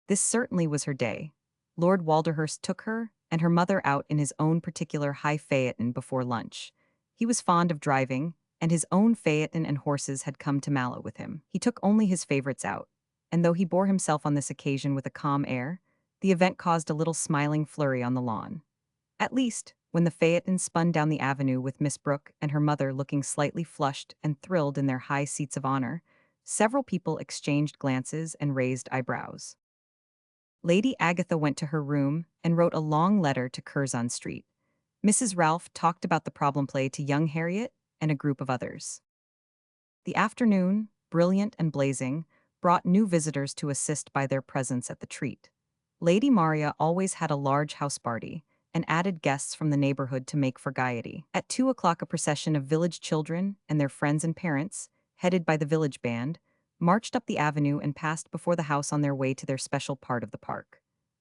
Speaker 1: This certainly was her day. Lord Walderhurst took her and her mother out in his own particular high phaeton before lunch. He was fond of driving, and his own phaeton and horses had come to Mallow with him. He took only his favorites out, and though he bore himself on this occasion with a calm air, the event caused a little smiling flurry on the lawn. At least, when the phaeton spun down the avenue with Miss Brooke and her mother looking slightly flushed and thrilled in their high seats of honor, several people exchanged glances and raised eyebrows. Lady Agatha went to her room and wrote a long letter to Curzon Street. Mrs. Ralph talked about the problem play to young Harriet and a group of others. The afternoon, brilliant and blazing, brought new visitors to assist by their presence at the treat. Lady Maria always had a large house party, and added guests from the neighborhood to make for gaiety. At 2 o'clock a procession of village children and their friends and parents, headed by the village band, marched up the avenue and passed before the house on their way to their special part of the park.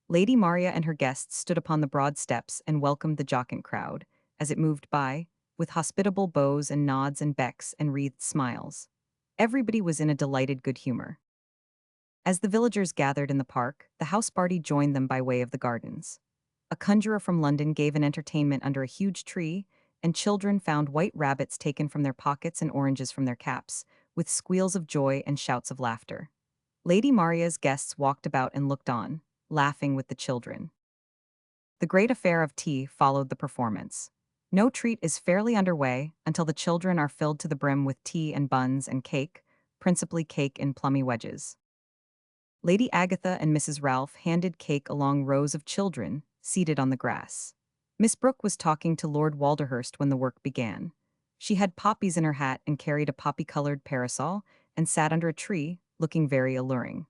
Speaker 1: Lady Maria and her guests stood upon the broad steps and welcomed the jocund crowd, as it moved by, with hospitable bows and nods and becks and wreathed smiles. Everybody was in a delighted good humor. As the villagers gathered in the park, the house party joined them by way of the gardens. A conjurer from London gave an entertainment under a huge tree, and children found white rabbits taken from their pockets and oranges from their caps, with squeals of joy and shouts of laughter. Lady Maria's guests walked about and looked on, laughing with the children. The great affair of tea followed the performance. No treat is fairly underway until the children are filled to the brim with tea and buns and cake, principally cake in plummy wedges. Lady Agatha and Mrs. Ralph handed cake along rows of children, seated on the grass. Miss Brooke was talking to Lord Walderhurst when the work began. She had poppies in her hat and carried a poppy-colored parasol, and sat under a tree, looking very alluring.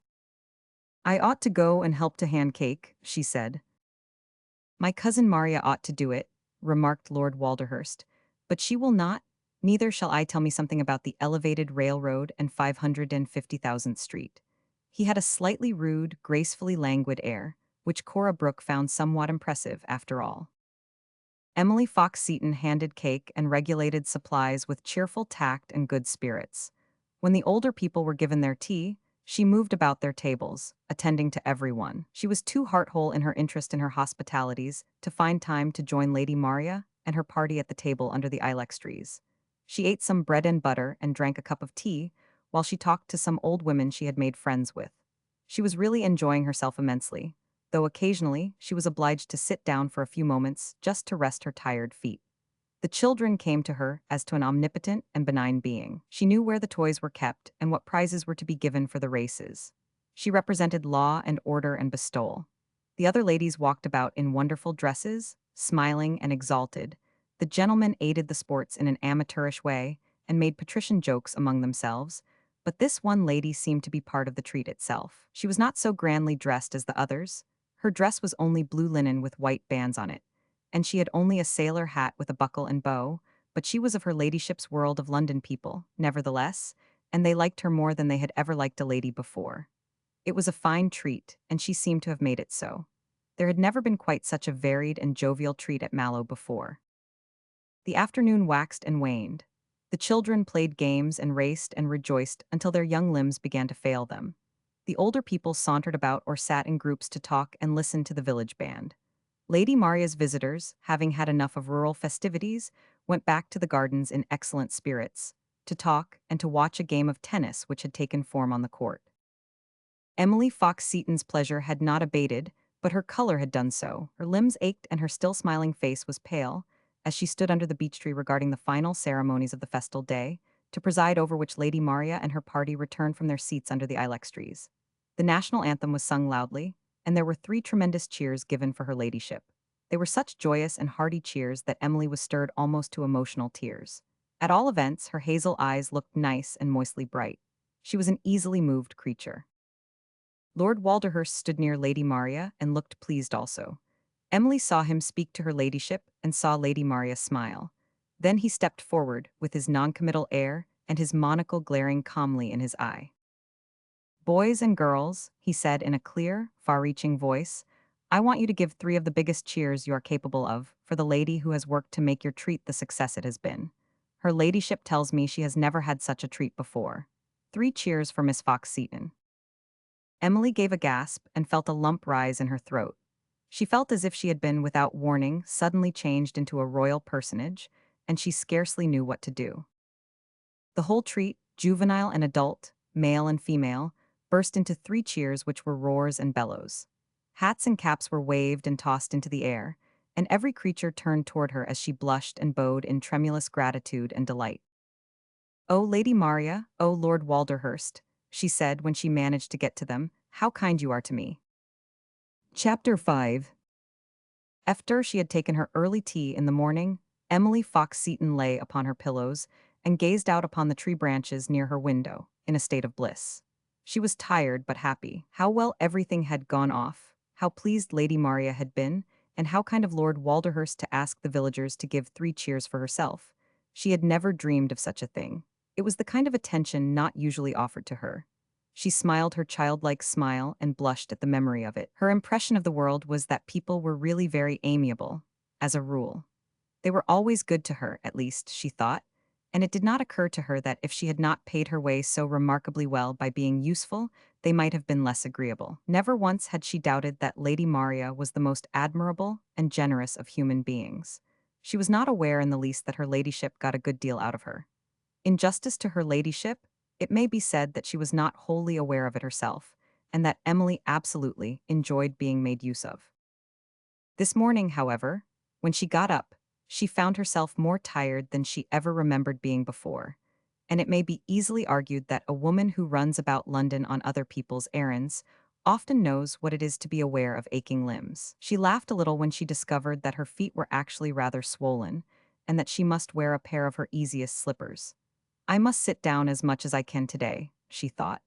Speaker 1: I ought to go and help to hand cake, she said. My cousin Maria ought to do it, remarked Lord Walderhurst, but she will not, neither shall I. Tell me something about the elevated railroad and 550,000th Street. He had a slightly rude, gracefully languid air, which Cora Brooke found somewhat impressive after all. Emily Fox-Seton handed cake and regulated supplies with cheerful tact and good spirits. When the older people were given their tea, She moved about their tables, attending to everyone. She was too heart-whole in her interest in her hospitalities to find time to join Lady Maria and her party at the table under the ilex trees. She ate some bread and butter and drank a cup of tea while she talked to some old women she had made friends with. She was really enjoying herself immensely, though occasionally she was obliged to sit down for a few moments just to rest her tired feet. The children came to her as to an omnipotent and benign being. She knew where the toys were kept and what prizes were to be given for the races. She represented law and order and bestowal. The other ladies walked about in wonderful dresses, smiling and exalted. The gentlemen aided the sports in an amateurish way and made patrician jokes among themselves, but this one lady seemed to be part of the treat itself. She was not so grandly dressed as the others. Her dress was only blue linen with white bands on it, and she had only a sailor hat with a buckle and bow, but she was of her ladyship's world of London people, nevertheless, and they liked her more than they had ever liked a lady before. It was a fine treat, and she seemed to have made it so. There had never been quite such a varied and jovial treat at Mallow before. The afternoon waxed and waned. The children played games and raced and rejoiced until their young limbs began to fail them. The older people sauntered about or sat in groups to talk and listen to the village band. Lady Maria's visitors, having had enough of rural festivities, went back to the gardens in excellent spirits, to talk and to watch a game of tennis which had taken form on the court. Emily Fox-Seton's pleasure had not abated, but her color had done so. Her limbs ached and her still smiling face was pale, as she stood under the beech tree regarding the final ceremonies of the festal day, to preside over which Lady Maria and her party returned from their seats under the ilex trees. The national anthem was sung loudly, and there were 3 tremendous cheers given for her ladyship. They were such joyous and hearty cheers that Emily was stirred almost to emotional tears. At all events, her hazel eyes looked nice and moistly bright. She was an easily moved creature. Lord Walderhurst stood near Lady Maria and looked pleased also. Emily saw him speak to her ladyship and saw Lady Maria smile. Then he stepped forward with his noncommittal air and his monocle glaring calmly in his eye. "Boys and girls," he said in a clear, far-reaching voice, "I want you to give 3 of the biggest cheers you are capable of for the lady who has worked to make your treat the success it has been. Her ladyship tells me she has never had such a treat before. 3 cheers for Miss Fox-Seton." Emily gave a gasp and felt a lump rise in her throat. She felt as if she had been, without warning, suddenly changed into a royal personage, and she scarcely knew what to do. The whole treat, juvenile and adult, male and female, burst into 3 cheers which were roars and bellows. Hats and caps were waved and tossed into the air, and every creature turned toward her as she blushed and bowed in tremulous gratitude and delight. "Oh, Lady Maria, oh, Lord Walderhurst," she said when she managed to get to them, "how kind you are to me." Chapter 5. After she had taken her early tea in the morning, Emily Fox-Seton lay upon her pillows and gazed out upon the tree branches near her window, in a state of bliss. She was tired but happy. How well everything had gone off, how pleased Lady Maria had been, and how kind of Lord Walderhurst to ask the villagers to give 3 cheers for herself. She had never dreamed of such a thing. It was the kind of attention not usually offered to her. She smiled her childlike smile and blushed at the memory of it. Her impression of the world was that people were really very amiable, as a rule. They were always good to her, at least, she thought, and it did not occur to her that if she had not paid her way so remarkably well by being useful, they might have been less agreeable. Never once had she doubted that Lady Maria was the most admirable and generous of human beings. She was not aware in the least that her ladyship got a good deal out of her. In justice to her ladyship, it may be said that she was not wholly aware of it herself, and that Emily absolutely enjoyed being made use of. This morning, however, when she got up, she found herself more tired than she ever remembered being before, and it may be easily argued that a woman who runs about London on other people's errands often knows what it is to be aware of aching limbs. She laughed a little when she discovered that her feet were actually rather swollen, and that she must wear a pair of her easiest slippers. "I must sit down as much as I can today," she thought.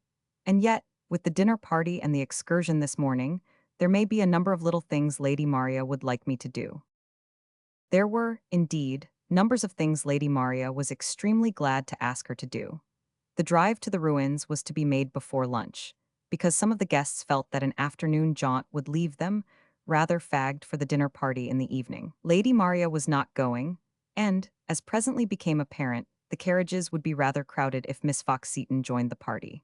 Speaker 1: "And yet, with the dinner party and the excursion this morning, there may be a number of little things Lady Maria would like me to do." There were, indeed, numbers of things Lady Maria was extremely glad to ask her to do. The drive to the ruins was to be made before lunch, because some of the guests felt that an afternoon jaunt would leave them rather fagged for the dinner party in the evening. Lady Maria was not going, and, as presently became apparent, the carriages would be rather crowded if Miss Fox-Seton joined the party.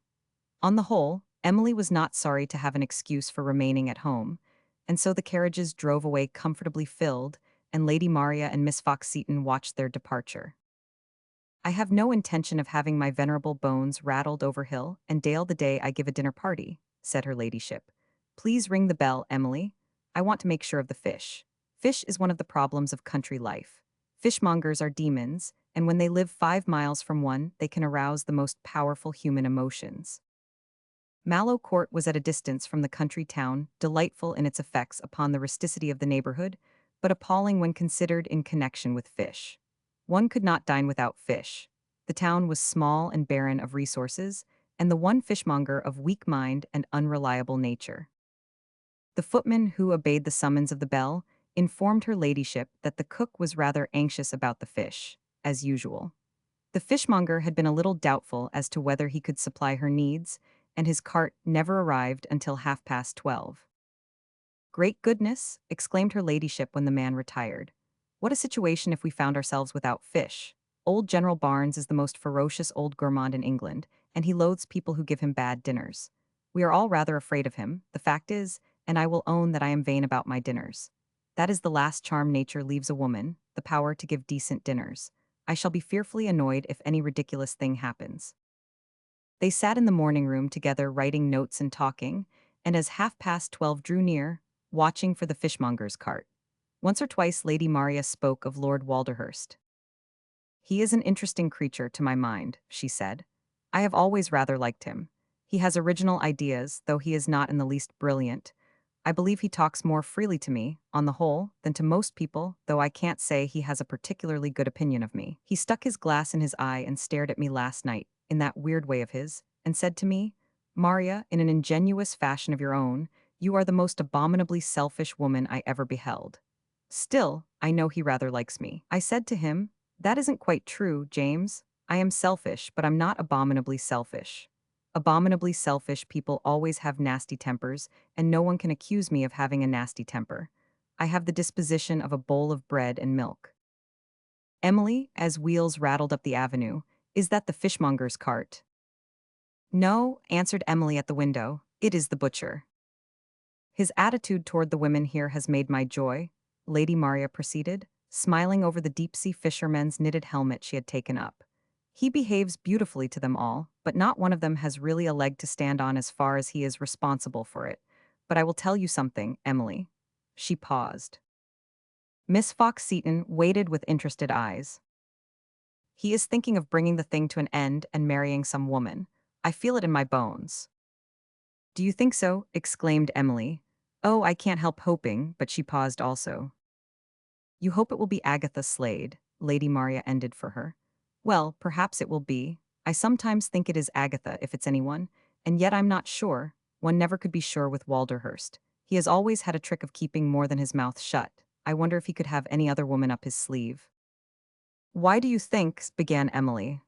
Speaker 1: On the whole, Emily was not sorry to have an excuse for remaining at home, and so the carriages drove away comfortably filled, and Lady Maria and Miss Fox-Seton watched their departure. I have no intention of having my venerable bones rattled over hill and dale the day I give a dinner party, said her ladyship. Please ring the bell, Emily. I want to make sure of the fish. Fish is one of the problems of country life. Fishmongers are demons, and when they live 5 miles from one, they can arouse the most powerful human emotions. Mallow Court was at a distance from the country town, delightful in its effects upon the rusticity of the neighborhood, but appalling when considered in connection with fish. One could not dine without fish. The town was small and barren of resources, and the one fishmonger of weak mind and unreliable nature. The footman who obeyed the summons of the bell informed her ladyship that the cook was rather anxious about the fish, as usual. The fishmonger had been a little doubtful as to whether he could supply her needs, and his cart never arrived until 12:30. Great goodness, exclaimed her ladyship when the man retired. What a situation if we found ourselves without fish. Old General Barnes is the most ferocious old gourmand in England, and he loathes people who give him bad dinners. We are all rather afraid of him, the fact is, and I will own that I am vain about my dinners. That is the last charm nature leaves a woman, the power to give decent dinners. I shall be fearfully annoyed if any ridiculous thing happens. They sat in the morning room together writing notes and talking, and as 12:30 drew near, watching for the fishmonger's cart. Once or twice Lady Maria spoke of Lord Walderhurst. He is an interesting creature to my mind, she said. I have always rather liked him. He has original ideas, though he is not in the least brilliant. I believe he talks more freely to me, on the whole, than to most people, though I can't say he has a particularly good opinion of me. He stuck his glass in his eye and stared at me last night, in that weird way of his, and said to me, Maria, in an ingenuous fashion of your own, you are the most abominably selfish woman I ever beheld. Still, I know he rather likes me. I said to him, that isn't quite true, James. I am selfish, but I'm not abominably selfish. Abominably selfish people always have nasty tempers, and no one can accuse me of having a nasty temper. I have the disposition of a bowl of bread and milk. Emily, as wheels rattled up the avenue, is that the fishmonger's cart? No, answered Emily at the window, it is the butcher. His attitude toward the women here has made my joy, Lady Maria proceeded, smiling over the deep-sea fisherman's knitted helmet she had taken up. He behaves beautifully to them all, but not one of them has really a leg to stand on as far as he is responsible for it. But I will tell you something, Emily. She paused. Miss Fox-Seton waited with interested eyes. He is thinking of bringing the thing to an end and marrying some woman. I feel it in my bones. Do you think so? Exclaimed Emily. Oh, I can't help hoping, but she paused also. You hope it will be Agatha Slade, Lady Maria ended for her. Well, perhaps it will be. I sometimes think it is Agatha if it's anyone, and yet I'm not sure. One never could be sure with Walderhurst. He has always had a trick of keeping more than his mouth shut. I wonder if he could have any other woman up his sleeve. Why do you think, began Emily.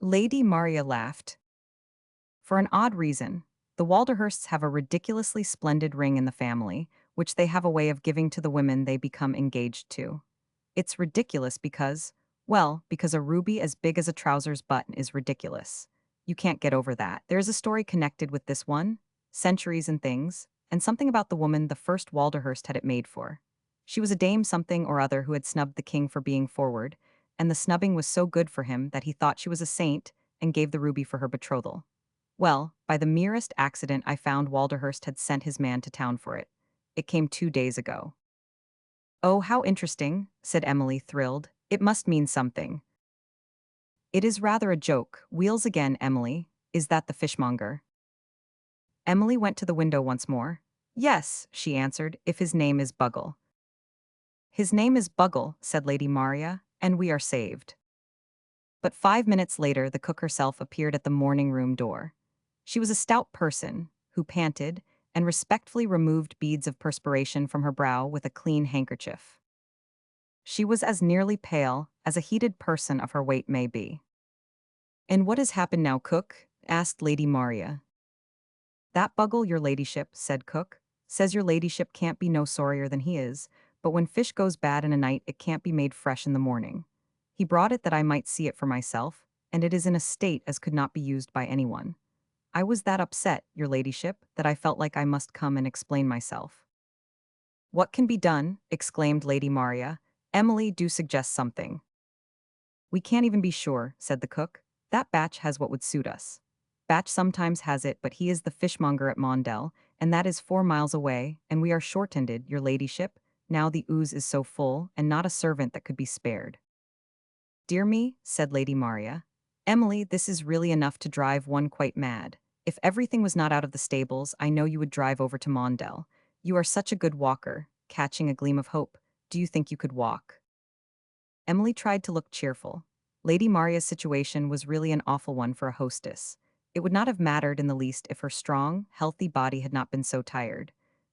Speaker 1: Lady Maria laughed. For an odd reason. The Walderhursts have a ridiculously splendid ring in the family, which they have a way of giving to the women they become engaged to. It's ridiculous because, well, because a ruby as big as a trouser's button is ridiculous. You can't get over that. There is a story connected with this one, centuries and things, and something about the woman the first Walderhurst had it made for. She was a dame something or other who had snubbed the king for being forward, and the snubbing was so good for him that he thought she was a saint and gave the ruby for her betrothal. Well, by the merest accident I found Walderhurst had sent his man to town for it. It came 2 days ago. Oh, how interesting, said Emily, thrilled. It must mean something. It is rather a joke. Wheels again, Emily. Is that the fishmonger? Emily went to the window once more. Yes, she answered, if his name is Buggle. His name is Buggle, said Lady Maria, and we are saved. But 5 minutes later the cook herself appeared at the morning room door. She was a stout person, who panted, and respectfully removed beads of perspiration from her brow with a clean handkerchief. She was as nearly pale as a heated person of her weight may be. And what has happened now, cook? Asked Lady Maria. That Buggle, your ladyship, said cook, says your ladyship can't be no sorrier than he is, but when fish goes bad in a night it can't be made fresh in the morning. He brought it that I might see it for myself, and it is in a state as could not be used by anyone. I was that upset, your ladyship, that I felt like I must come and explain myself. What can be done? Exclaimed Lady Maria. Emily, do suggest something. We can't even be sure, said the cook. That Batch has what would suit us. Batch sometimes has it, but he is the fishmonger at Mondell, and that is 4 miles away, and we are short-handed, your ladyship. Now the ooze is so full, and not a servant that could be spared. Dear me, said Lady Maria. Emily, this is really enough to drive one quite mad. If everything was not out of the stables, I know you would drive over to Mondell. You are such a good walker, catching a gleam of hope. Do you think you could walk? Emily tried to look cheerful. Lady Maria's situation was really an awful one for a hostess. It would not have mattered in the least if her strong, healthy body had not been so tired.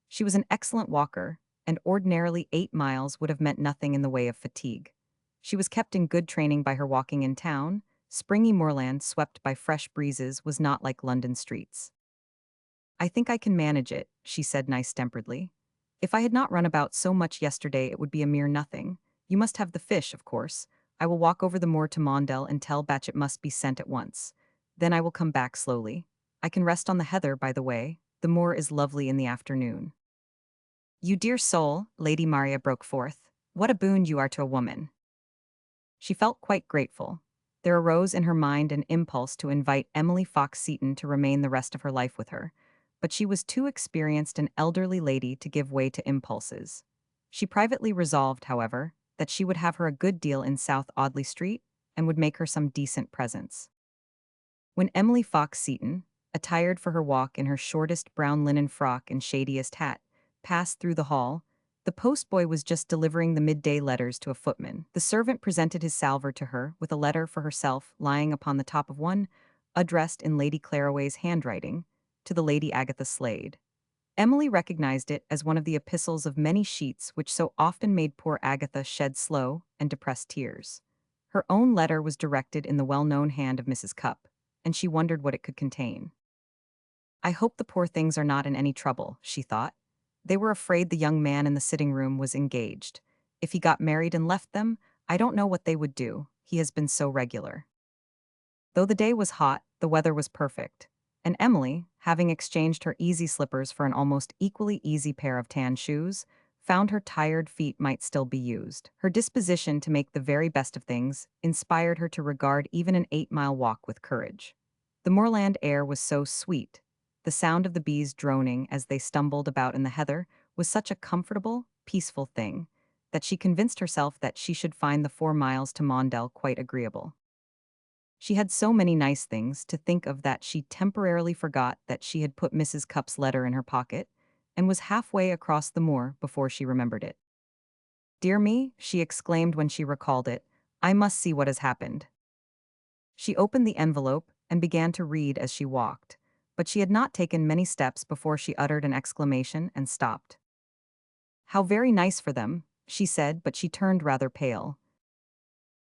Speaker 1: She was an excellent walker, and ordinarily 8 miles would have meant nothing in the way of fatigue. She was kept in good training by her walking in town. Springy moorland swept by fresh breezes was not like London streets. I think I can manage it, she said nice-temperedly. If I had not run about so much yesterday, it would be a mere nothing. You must have the fish, of course. I will walk over the moor to Mondell and tell Batch it must be sent at once. Then I will come back slowly. I can rest on the heather, by the way. The moor is lovely in the afternoon. You dear soul, Lady Maria broke forth. What a boon you are to a woman. She felt quite grateful. There arose in her mind an impulse to invite Emily Fox-Seton to remain the rest of her life with her, but she was too experienced an elderly lady to give way to impulses. She privately resolved, however, that she would have her a good deal in South Audley Street and would make her some decent presents. When Emily Fox-Seton, attired for her walk in her shortest brown linen frock and shadiest hat, passed through the hall, the postboy was just delivering the midday letters to a footman. The servant presented his salver to her, with a letter for herself lying upon the top of one, addressed in Lady Claraway's handwriting, to the Lady Agatha Slade. Emily recognized it as one of the epistles of many sheets which so often made poor Agatha shed slow and depressed tears. Her own letter was directed in the well-known hand of Mrs. Cupp, and she wondered what it could contain. I hope the poor things are not in any trouble, she thought. They were afraid the young man in the sitting room was engaged. If he got married and left them, I don't know what they would do. He has been so regular. Though the day was hot, the weather was perfect, and Emily, having exchanged her easy slippers for an almost equally easy pair of tan shoes, found her tired feet might still be used. Her disposition to make the very best of things inspired her to regard even an 8-mile walk with courage. The moorland air was so sweet. The sound of the bees droning as they stumbled about in the heather was such a comfortable, peaceful thing, that she convinced herself that she should find the 4 miles to Mondell quite agreeable. She had so many nice things to think of that she temporarily forgot that she had put Mrs. Cupp's letter in her pocket, and was halfway across the moor before she remembered it. Dear me, she exclaimed when she recalled it, I must see what has happened. She opened the envelope and began to read as she walked, but she had not taken many steps before she uttered an exclamation and stopped. How very nice for them, she said, but she turned rather pale.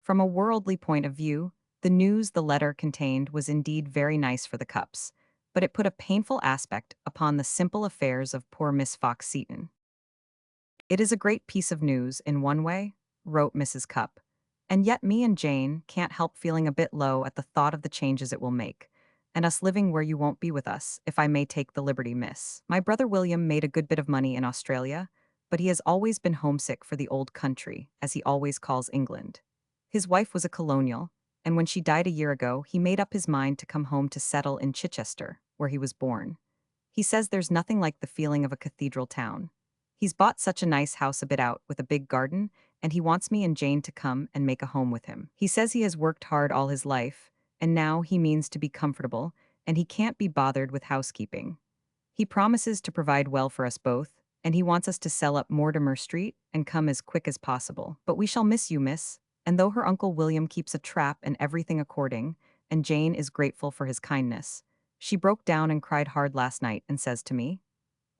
Speaker 1: From a worldly point of view, the news the letter contained was indeed very nice for the Cupps, but it put a painful aspect upon the simple affairs of poor Miss Fox-Seton. It is a great piece of news in one way, wrote Mrs. Cupp, and yet me and Jane can't help feeling a bit low at the thought of the changes it will make, and us living where you won't be with us, if I may take the liberty, miss. My brother William made a good bit of money in Australia, but he has always been homesick for the old country, as he always calls England. His wife was a colonial, and when she died a year ago, he made up his mind to come home to settle in Chichester, where he was born. He says there's nothing like the feeling of a cathedral town. He's bought such a nice house a bit out with a big garden, and he wants me and Jane to come and make a home with him. He says he has worked hard all his life, and now he means to be comfortable, and he can't be bothered with housekeeping. He promises to provide well for us both, and he wants us to sell up Mortimer Street and come as quick as possible. But we shall miss you, miss, and though her Uncle William keeps a trap and everything according, and Jane is grateful for his kindness, she broke down and cried hard last night and says to me,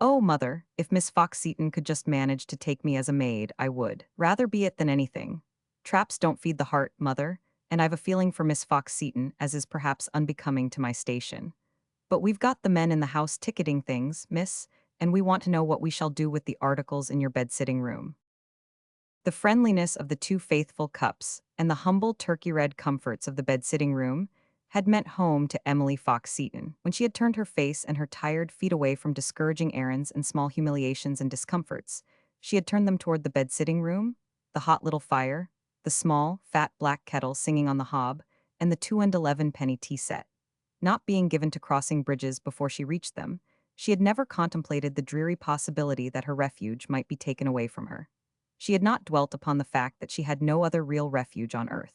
Speaker 1: "Oh, mother, if Miss Fox-Seton could just manage to take me as a maid, I would rather be it than anything. Traps don't feed the heart, mother, and I've a feeling for Miss Fox-Seton as is perhaps unbecoming to my station. But we've got the men in the house ticketing things, miss, and we want to know what we shall do with the articles in your bed-sitting room." The friendliness of the two faithful Cupps and the humble turkey-red comforts of the bed-sitting room had meant home to Emily Fox-Seton. When she had turned her face and her tired feet away from discouraging errands and small humiliations and discomforts, she had turned them toward the bed-sitting room, the hot little fire, the small, fat black kettle singing on the hob, and the 2 and 11 penny tea set. Not being given to crossing bridges before she reached them, she had never contemplated the dreary possibility that her refuge might be taken away from her. She had not dwelt upon the fact that she had no other real refuge on earth.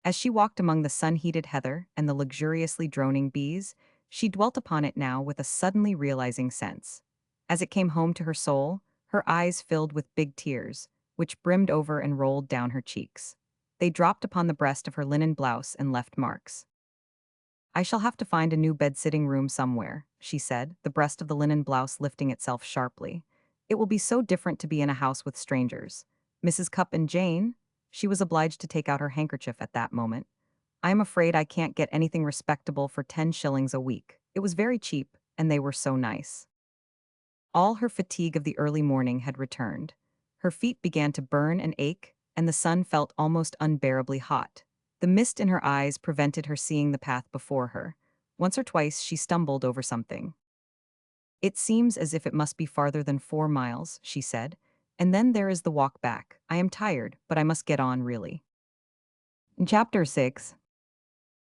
Speaker 1: As she walked among the sun-heated heather and the luxuriously droning bees, she dwelt upon it now with a suddenly realizing sense. As it came home to her soul, her eyes filled with big tears, which brimmed over and rolled down her cheeks. They dropped upon the breast of her linen blouse and left marks. "I shall have to find a new bed-sitting room somewhere," she said, the breast of the linen blouse lifting itself sharply. "It will be so different to be in a house with strangers. Mrs. Cupp and Jane?" She was obliged to take out her handkerchief at that moment. "I am afraid I can't get anything respectable for 10 shillings a week. It was very cheap, and they were so nice." All her fatigue of the early morning had returned. Her feet began to burn and ache, and the sun felt almost unbearably hot. The mist in her eyes prevented her seeing the path before her. Once or twice she stumbled over something. "It seems as if it must be farther than 4 miles," she said. "And then there is the walk back. I am tired, but I must get on really." In Chapter 6,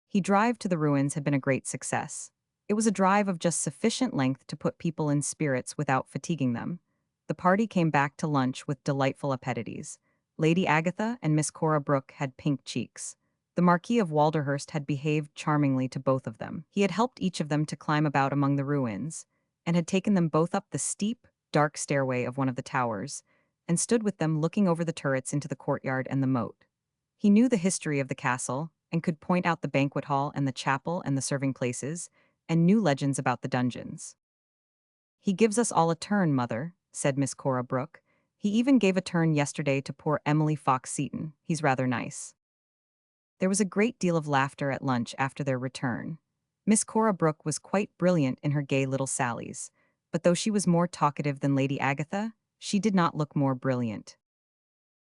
Speaker 1: he drive to the ruins had been a great success. It was a drive of just sufficient length to put people in spirits without fatiguing them. The party came back to lunch with delightful appetites. Lady Agatha and Miss Cora Brooke had pink cheeks. The Marquis of Walderhurst had behaved charmingly to both of them. He had helped each of them to climb about among the ruins, and had taken them both up the steep, dark stairway of one of the towers, and stood with them looking over the turrets into the courtyard and the moat. He knew the history of the castle, and could point out the banquet hall and the chapel and the serving places, and new legends about the dungeons. "He gives us all a turn, mother," said Miss Cora Brooke. "He even gave a turn yesterday to poor Emily Fox-Seton. He's rather nice." There was a great deal of laughter at lunch after their return. Miss Cora Brooke was quite brilliant in her gay little sallies, but though she was more talkative than Lady Agatha, she did not look more brilliant.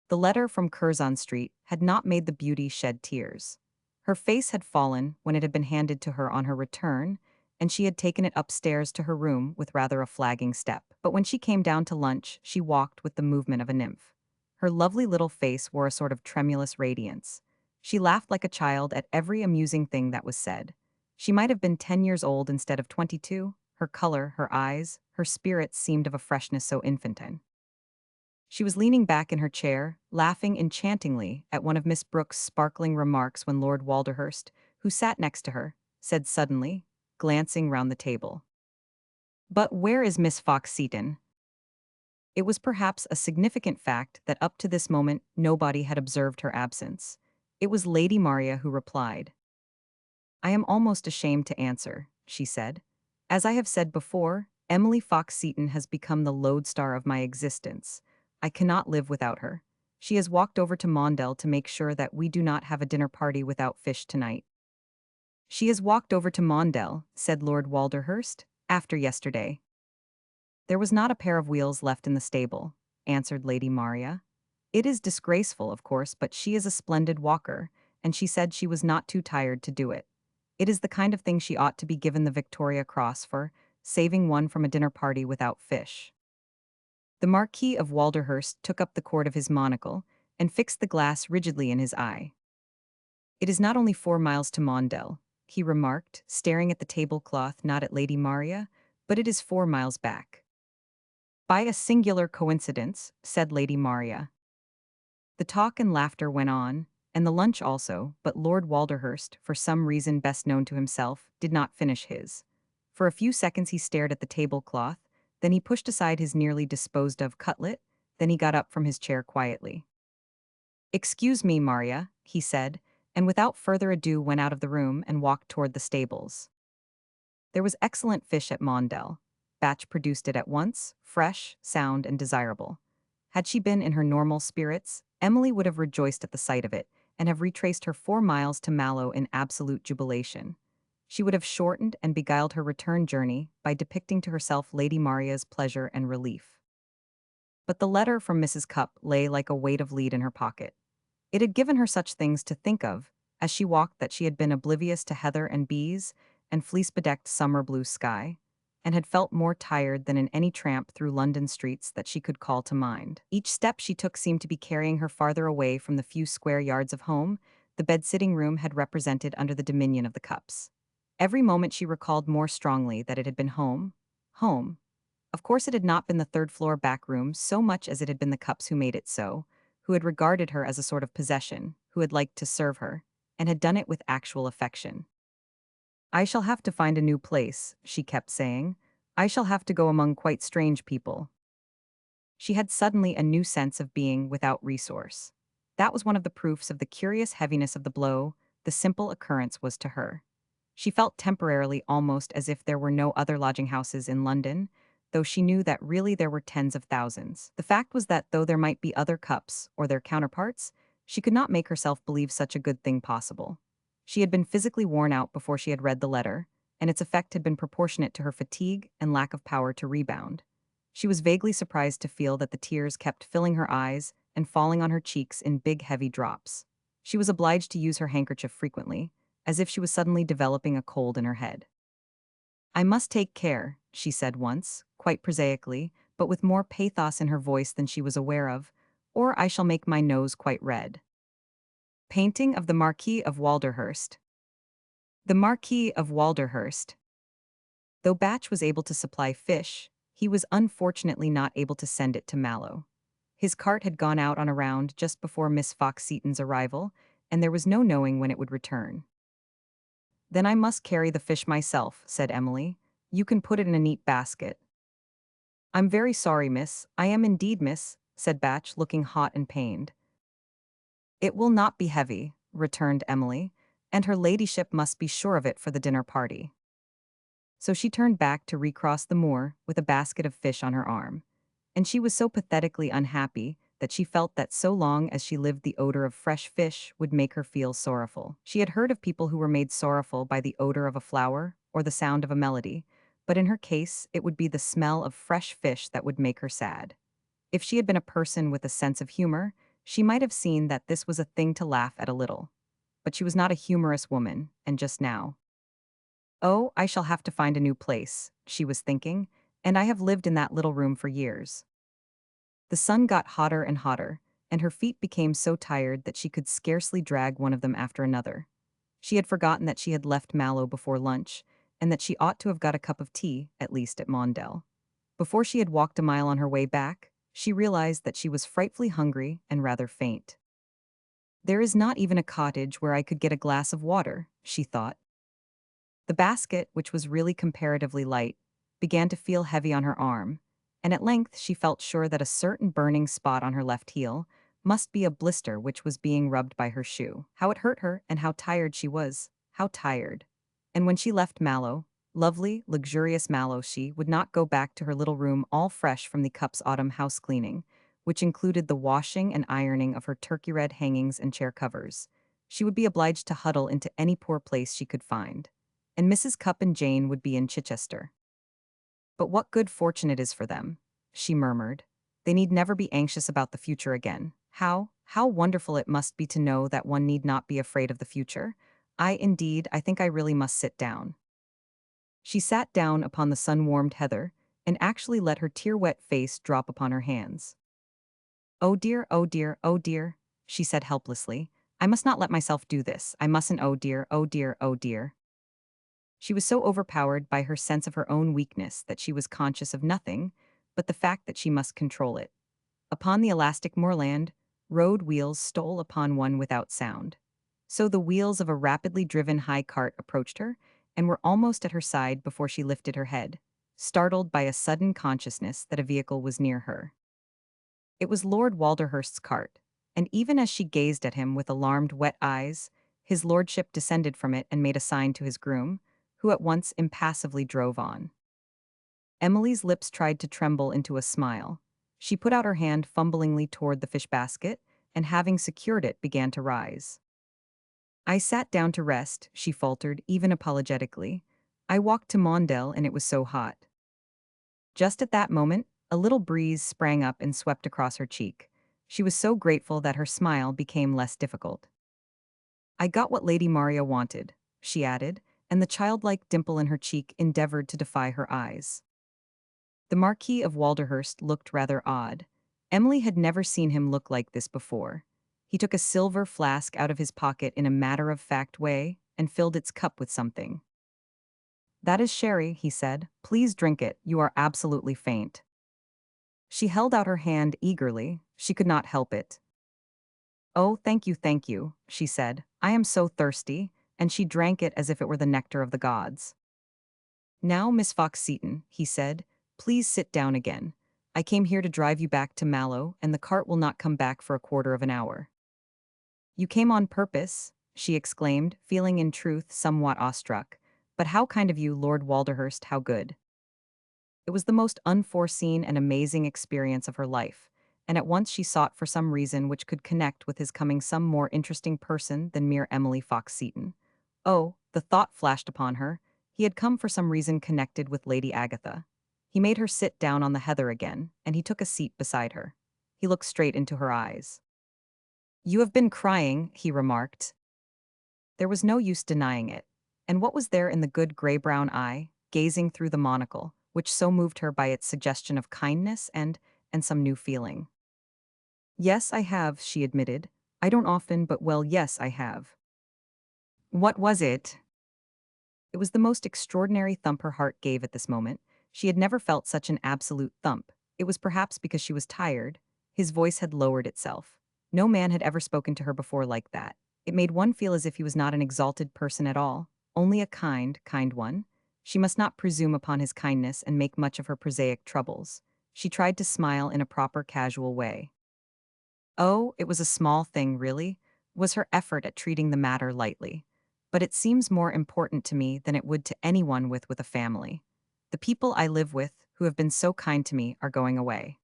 Speaker 1: The letter from Curzon Street had not made the beauty shed tears. Her face had fallen when it had been handed to her on her return, and she had taken it upstairs to her room with rather a flagging step. But when she came down to lunch, she walked with the movement of a nymph. Her lovely little face wore a sort of tremulous radiance. She laughed like a child at every amusing thing that was said. She might have been 10 years old instead of 22. Her color, her eyes, her spirits seemed of a freshness so infantine. She was leaning back in her chair, laughing enchantingly at one of Miss Brooke's sparkling remarks when Lord Walderhurst, who sat next to her, said suddenly, glancing round the table, "But where is Miss Fox-Seton?" It was perhaps a significant fact that up to this moment nobody had observed her absence. It was Lady Maria who replied. "I am almost ashamed to answer," she said. "As I have said before, Emily Fox-Seton has become the lodestar of my existence. I cannot live without her. She has walked over to Mondell to make sure that we do not have a dinner party without fish tonight." "She has walked over to Mondell," said Lord Walderhurst, "after yesterday." "There was not a pair of wheels left in the stable," answered Lady Maria. "It is disgraceful, of course, but she is a splendid walker, and she said she was not too tired to do it. It is the kind of thing she ought to be given the Victoria Cross for, saving one from a dinner party without fish." The Marquis of Walderhurst took up the cord of his monocle and fixed the glass rigidly in his eye. "It is not only 4 miles to Mondell," he remarked, staring at the tablecloth, not at Lady Maria, "but it is 4 miles back." "By a singular coincidence," said Lady Maria. The talk and laughter went on, and the lunch also, but Lord Walderhurst, for some reason best known to himself, did not finish his. For a few seconds he stared at the tablecloth, then he pushed aside his nearly disposed-of cutlet, then he got up from his chair quietly. "Excuse me, Maria," he said, and without further ado went out of the room and walked toward the stables. There was excellent fish at Mondell. Batch produced it at once, fresh, sound, and desirable. Had she been in her normal spirits, Emily would have rejoiced at the sight of it, and have retraced her 4 miles to Mallow in absolute jubilation. She would have shortened and beguiled her return journey by depicting to herself Lady Maria's pleasure and relief. But the letter from Mrs. Cupp lay like a weight of lead in her pocket. It had given her such things to think of as she walked that she had been oblivious to heather and bees and fleece-bedecked summer blue sky, and had felt more tired than in any tramp through London streets that she could call to mind. Each step she took seemed to be carrying her farther away from the few square yards of home the bed-sitting room had represented under the dominion of the cups. Every moment she recalled more strongly that it had been home. Home. Of course it had not been the third-floor back room so much as it had been the cups who made it so, who had regarded her as a sort of possession, who had liked to serve her, and had done it with actual affection. I shall have to find a new place, she kept saying. I shall have to go among quite strange people. She had suddenly a new sense of being without resource. That was one of the proofs of the curious heaviness of the blow the simple occurrence was to her. She felt temporarily almost as if there were no other lodging houses in London, though she knew that really there were tens of thousands. The fact was that though there might be other cups, or their counterparts, she could not make herself believe such a good thing possible. She had been physically worn out before she had read the letter, and its effect had been proportionate to her fatigue and lack of power to rebound. She was vaguely surprised to feel that the tears kept filling her eyes and falling on her cheeks in big, heavy drops. She was obliged to use her handkerchief frequently, as if she was suddenly developing a cold in her head. I must take care, she said once, quite prosaically, but with more pathos in her voice than she was aware of, or I shall make my nose quite red. Painting of the Marquis of Walderhurst. The Marquis of Walderhurst. Though Batch was able to supply fish, he was unfortunately not able to send it to Mallow. His cart had gone out on a round just before Miss Fox-Seton's arrival, and there was no knowing when it would return. Then I must carry the fish myself, said Emily. You can put it in a neat basket. I'm very sorry, miss. I am indeed, miss, said Batch, looking hot and pained. It will not be heavy, returned Emily, and her ladyship must be sure of it for the dinner party. So she turned back to recross the moor with a basket of fish on her arm. And she was so pathetically unhappy that she felt that so long as she lived the odor of fresh fish would make her feel sorrowful. She had heard of people who were made sorrowful by the odor of a flower or the sound of a melody, but in her case it would be the smell of fresh fish that would make her sad. If she had been a person with a sense of humor, she might have seen that this was a thing to laugh at a little. But she was not a humorous woman, and just now. Oh, I shall have to find a new place, she was thinking, and I have lived in that little room for years. The sun got hotter and hotter, and her feet became so tired that she could scarcely drag one of them after another. She had forgotten that she had left Mallow before lunch, and that she ought to have got a cup of tea, at least at Mondell. Before she had walked a mile on her way back, she realized that she was frightfully hungry and rather faint. There is not even a cottage where I could get a glass of water, she thought. The basket, which was really comparatively light, began to feel heavy on her arm, and at length she felt sure that a certain burning spot on her left heel must be a blister which was being rubbed by her shoe. How it hurt her, and how tired she was. How tired. And when she left Mallow, lovely, luxurious Mallow, she would not go back to her little room all fresh from the Cup's autumn house cleaning, which included the washing and ironing of her turkey-red hangings and chair covers. She would be obliged to huddle into any poor place she could find. And Mrs. Cupp and Jane would be in Chichester. But what good fortune it is for them, she murmured. They need never be anxious about the future again. How wonderful it must be to know that one need not be afraid of the future. I think I really must sit down. She sat down upon the sun-warmed heather, and actually let her tear-wet face drop upon her hands. Oh dear, oh dear, oh dear, she said helplessly. I must not let myself do this. I mustn't, oh dear, oh dear, oh dear. She was so overpowered by her sense of her own weakness that she was conscious of nothing but the fact that she must control it. Upon the elastic moorland, road wheels stole upon one without sound. So the wheels of a rapidly driven high cart approached her and were almost at her side before she lifted her head, startled by a sudden consciousness that a vehicle was near her. It was Lord Walderhurst's cart, and even as she gazed at him with alarmed, wet eyes, his lordship descended from it and made a sign to his groom, who at once impassively drove on. Emily's lips tried to tremble into a smile. She put out her hand fumblingly toward the fish basket, and having secured it, began to rise. I sat down to rest, she faltered, even apologetically. I walked to Mondell and it was so hot. Just at that moment, a little breeze sprang up and swept across her cheek. She was so grateful that her smile became less difficult. I got what Lady Maria wanted, she added, and the childlike dimple in her cheek endeavored to defy her eyes. The Marquis of Walderhurst looked rather odd. Emily had never seen him look like this before. He took a silver flask out of his pocket in a matter-of-fact way and filled its cup with something. "That is sherry," he said. "Please drink it. You are absolutely faint." She held out her hand eagerly. She could not help it. "Oh, thank you," she said. "I am so thirsty," and she drank it as if it were the nectar of the gods. "Now, Miss Fox-Seton," he said, "please sit down again. I came here to drive you back to Mallow, and the cart will not come back for a quarter of an hour." "You came on purpose," she exclaimed, feeling in truth somewhat awestruck. "But how kind of you, Lord Walderhurst, how good." It was the most unforeseen and amazing experience of her life, and at once she sought for some reason which could connect with his coming some more interesting person than mere Emily Fox-Seton. Oh, the thought flashed upon her. He had come for some reason connected with Lady Agatha. He made her sit down on the heather again, and he took a seat beside her. He looked straight into her eyes. "You have been crying," he remarked. There was no use denying it. And what was there in the good gray-brown eye, gazing through the monocle, which so moved her by its suggestion of kindness and some new feeling? "Yes, I have," she admitted. "I don't often, but well, yes, I have." "What was it?" It was the most extraordinary thump her heart gave at this moment. She had never felt such an absolute thump. It was perhaps because she was tired. His voice had lowered itself. No man had ever spoken to her before like that. It made one feel as if he was not an exalted person at all, only a kind one. She must not presume upon his kindness and make much of her prosaic troubles. She tried to smile in a proper casual way. Oh, it was a small thing, really, was her effort at treating the matter lightly. But it seems more important to me than it would to anyone with a family. The people I live with, who have been so kind to me, are going away.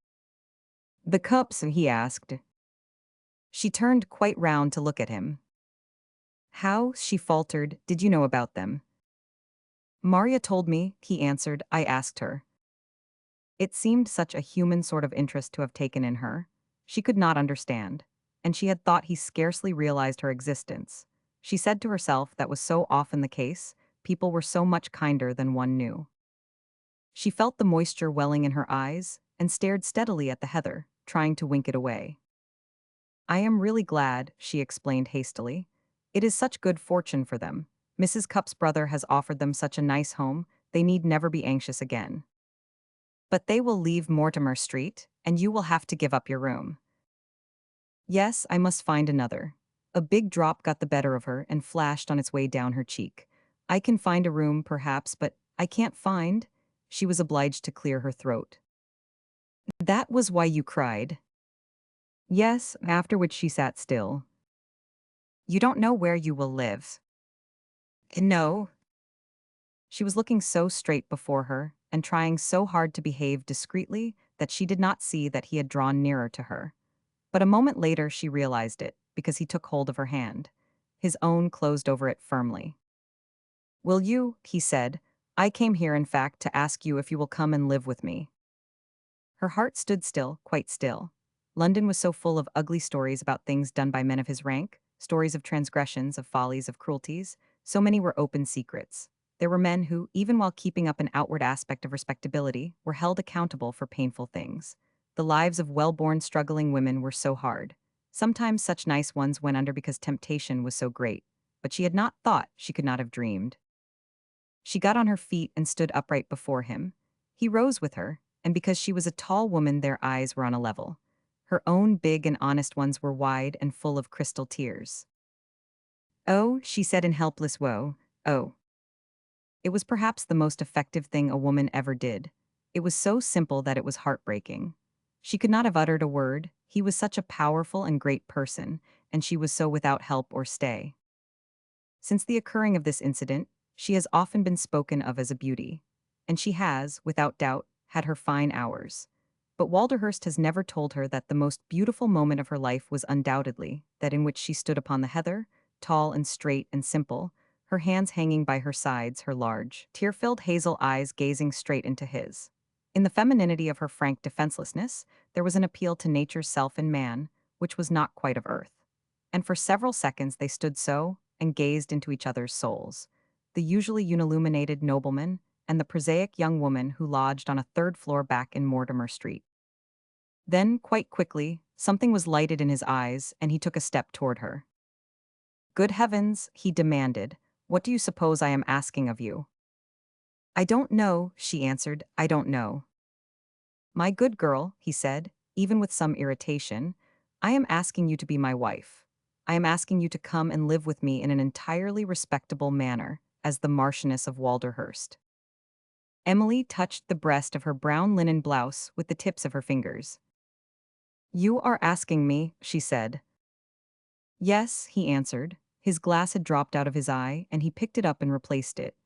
Speaker 1: "The cups?" he asked. She turned quite round to look at him. "How," she faltered, "did you know about them?" "Maria told me," he answered. "I asked her." It seemed such a human sort of interest to have taken in her. She could not understand, and she had thought he scarcely realized her existence. She said to herself that was so often the case, people were so much kinder than one knew. She felt the moisture welling in her eyes, and stared steadily at the heather, trying to wink it away. "I am really glad," she explained hastily. "It is such good fortune for them. Mrs. Cupp's brother has offered them such a nice home, they need never be anxious again. But they will leave Mortimer Street, and you will have to give up your room." "Yes, I must find another." A big drop got the better of her and flashed on its way down her cheek. "I can find a room, perhaps, but I can't find—" She was obliged to clear her throat. "That was why you cried?" "Yes," after which she sat still. "You don't know where you will live?" "No." She was looking so straight before her, and trying so hard to behave discreetly, that she did not see that he had drawn nearer to her. But a moment later she realized it, because he took hold of her hand. His own closed over it firmly. "Will you?" he said. "I came here, in fact, to ask you if you will come and live with me." Her heart stood still, quite still. London was so full of ugly stories about things done by men of his rank, stories of transgressions, of follies, of cruelties. So many were open secrets. There were men who, even while keeping up an outward aspect of respectability, were held accountable for painful things. The lives of well-born struggling women were so hard. Sometimes such nice ones went under because temptation was so great. But she had not thought, she could not have dreamed. She got on her feet and stood upright before him. He rose with her, and because she was a tall woman, their eyes were on a level. Her own big and honest ones were wide and full of crystal tears. "Oh," she said in helpless woe, "oh." It was perhaps the most effective thing a woman ever did. It was so simple that it was heartbreaking. She could not have uttered a word. He was such a powerful and great person, and she was so without help or stay. Since the occurring of this incident, she has often been spoken of as a beauty. And she has, without doubt, had her fine hours. But Walderhurst has never told her that the most beautiful moment of her life was undoubtedly that in which she stood upon the heather, tall and straight and simple, her hands hanging by her sides, her large, tear-filled hazel eyes gazing straight into his. In the femininity of her frank defenselessness, there was an appeal to nature's self in man, which was not quite of earth. And for several seconds they stood so, and gazed into each other's souls. The usually unilluminated nobleman and the prosaic young woman who lodged on a third floor back in Mortimer Street. Then, quite quickly, something was lighted in his eyes, and he took a step toward her. "Good heavens," he demanded, "what do you suppose I am asking of you?" "I don't know," she answered, "I don't know." "My good girl," he said, even with some irritation, "I am asking you to be my wife. I am asking you to come and live with me in an entirely respectable manner, as the Marchioness of Walderhurst." Emily touched the breast of her brown linen blouse with the tips of her fingers. "You are asking me," she said. "Yes," he answered. His glass had dropped out of his eye, and he picked it up and replaced it.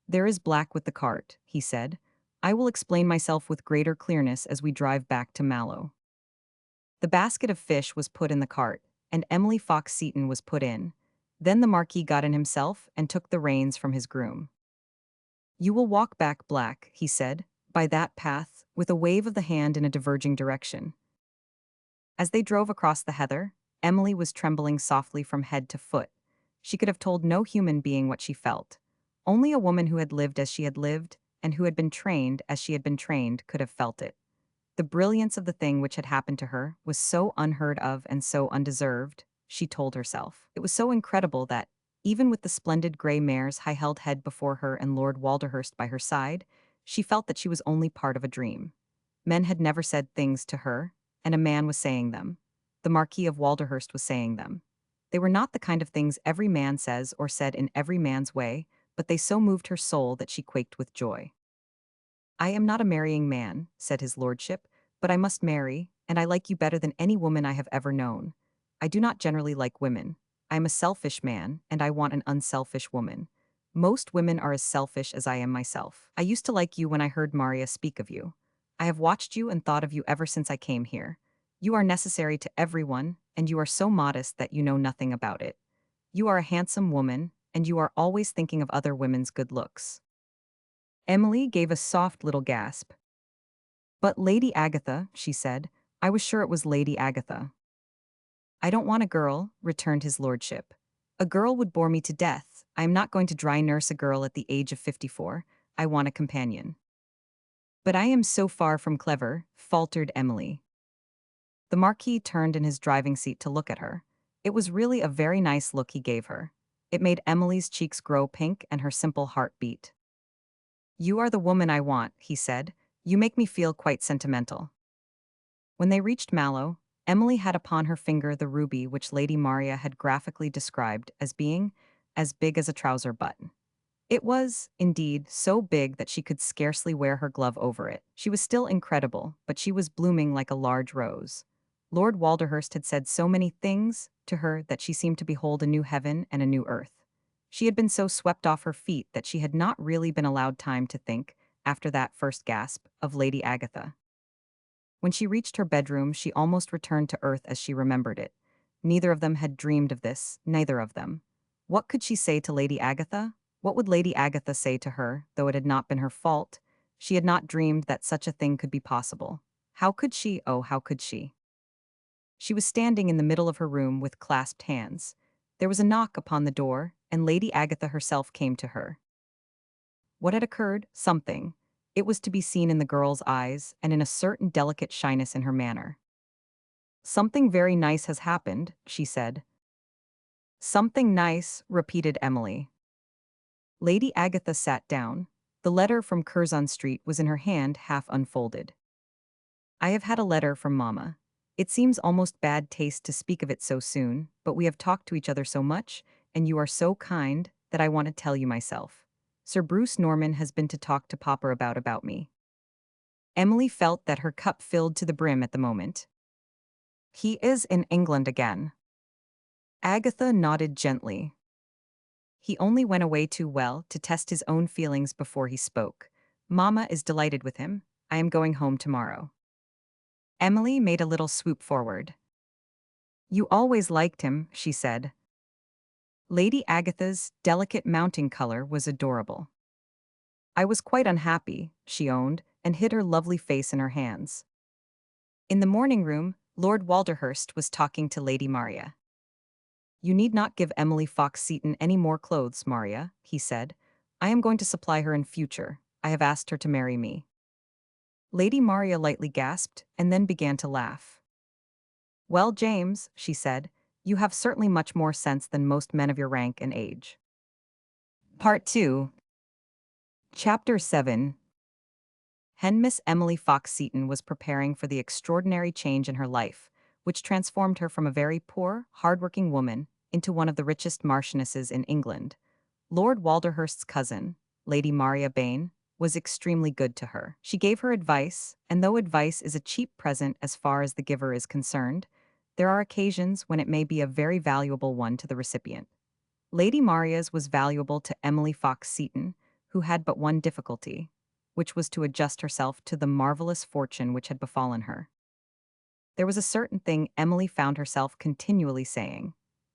Speaker 1: "There is black with the cart," he said. "I will explain myself with greater clearness as we drive back to Mallow." The basket of fish was put in the cart, and Emily Fox-Seton was put in. Then the Marquis got in himself and took the reins from his groom. "You will walk back, Black," he said, "by that path," with a wave of the hand in a diverging direction. As they drove across the heather, Emily was trembling softly from head to foot. She could have told no human being what she felt. Only a woman who had lived as she had lived, and who had been trained as she had been trained, could have felt it. The brilliance of the thing which had happened to her was so unheard of and so undeserved, she told herself. It was so incredible that, even with the splendid grey mare's high-held head before her and Lord Walderhurst by her side, she felt that she was only part of a dream. Men had never said things to her, and a man was saying them. The Marquis of Walderhurst was saying them. They were not the kind of things every man says or said in every man's way, but they so moved her soul that she quaked with joy. "I am not a marrying man," said his lordship, "but I must marry, and I like you better than any woman I have ever known. I do not generally like women. I am a selfish man, and I want an unselfish woman. Most women are as selfish as I am myself. I used to like you when I heard Maria speak of you. I have watched you and thought of you ever since I came here. You are necessary to everyone, and you are so modest that you know nothing about it. You are a handsome woman, and you are always thinking of other women's good looks." Emily gave a soft little gasp. "But Lady Agatha," she said. "I was sure it was Lady Agatha." "I don't want a girl," returned his lordship. "A girl would bore me to death. I am not going to dry nurse a girl at the age of 54. I want a companion." "But I am so far from clever," faltered Emily. The Marquis turned in his driving seat to look at her. It was really a very nice look he gave her. It made Emily's cheeks grow pink and her simple heart beat. "You are the woman I want," he said. "You make me feel quite sentimental." When they reached Mallow, Emily had upon her finger the ruby which Lady Maria had graphically described as being as big as a trouser button. It was, indeed, so big that she could scarcely wear her glove over it. She was still incredible, but she was blooming like a large rose. Lord Walderhurst had said so many things to her that she seemed to behold a new heaven and a new earth. She had been so swept off her feet that she had not really been allowed time to think, after that first gasp, of Lady Agatha. When she reached her bedroom, she almost returned to earth as she remembered it. Neither of them had dreamed of this, neither of them. What could she say to Lady Agatha? What would Lady Agatha say to her, though it had not been her fault? She had not dreamed that such a thing could be possible. How could she? Oh, how could she? She was standing in the middle of her room with clasped hands. There was a knock upon the door, and Lady Agatha herself came to her. What had occurred? Something. It was to be seen in the girl's eyes and in a certain delicate shyness in her manner. "Something very nice has happened," she said. "Something nice," repeated Emily. Lady Agatha sat down. The letter from Curzon Street was in her hand, half unfolded. "I have had a letter from Mamma. It seems almost bad taste to speak of it so soon, but we have talked to each other so much, and you are so kind, that I want to tell you myself. Sir Bruce Norman has been to talk to Papa about me." Emily felt that her cup filled to the brim at the moment. "He is in England again." Agatha nodded gently. "He only went away too well to test his own feelings before he spoke. Mamma is delighted with him. I am going home tomorrow." Emily made a little swoop forward. "You always liked him," she said. Lady Agatha's delicate mounting color was adorable. "I was quite unhappy," she owned, and hid her lovely face in her hands. In the morning room, Lord Walderhurst was talking to Lady Maria. You need not give Emily Fox-Seton any more clothes, Maria, he said. I am going to supply her in future. I have asked her to marry me. Lady Maria lightly gasped and then began to laugh. Well, James, she said, you have certainly much more sense than most men of your rank and age. Part 2. Chapter 7. Miss Emily Fox-Seton was preparing for the extraordinary change in her life, which transformed her from a very poor, hard-working woman into one of the richest marchionesses in England. Lord Walderhurst's cousin, Lady Maria Bain, was extremely good to her. She gave her advice, and though advice is a cheap present as far as the giver is concerned, there are occasions when it may be a very valuable one to the recipient. Lady Maria's was valuable to Emily Fox-Seton, who had but one difficulty, which was to adjust herself to the marvelous fortune which had befallen her. There was a certain thing Emily found herself continually saying.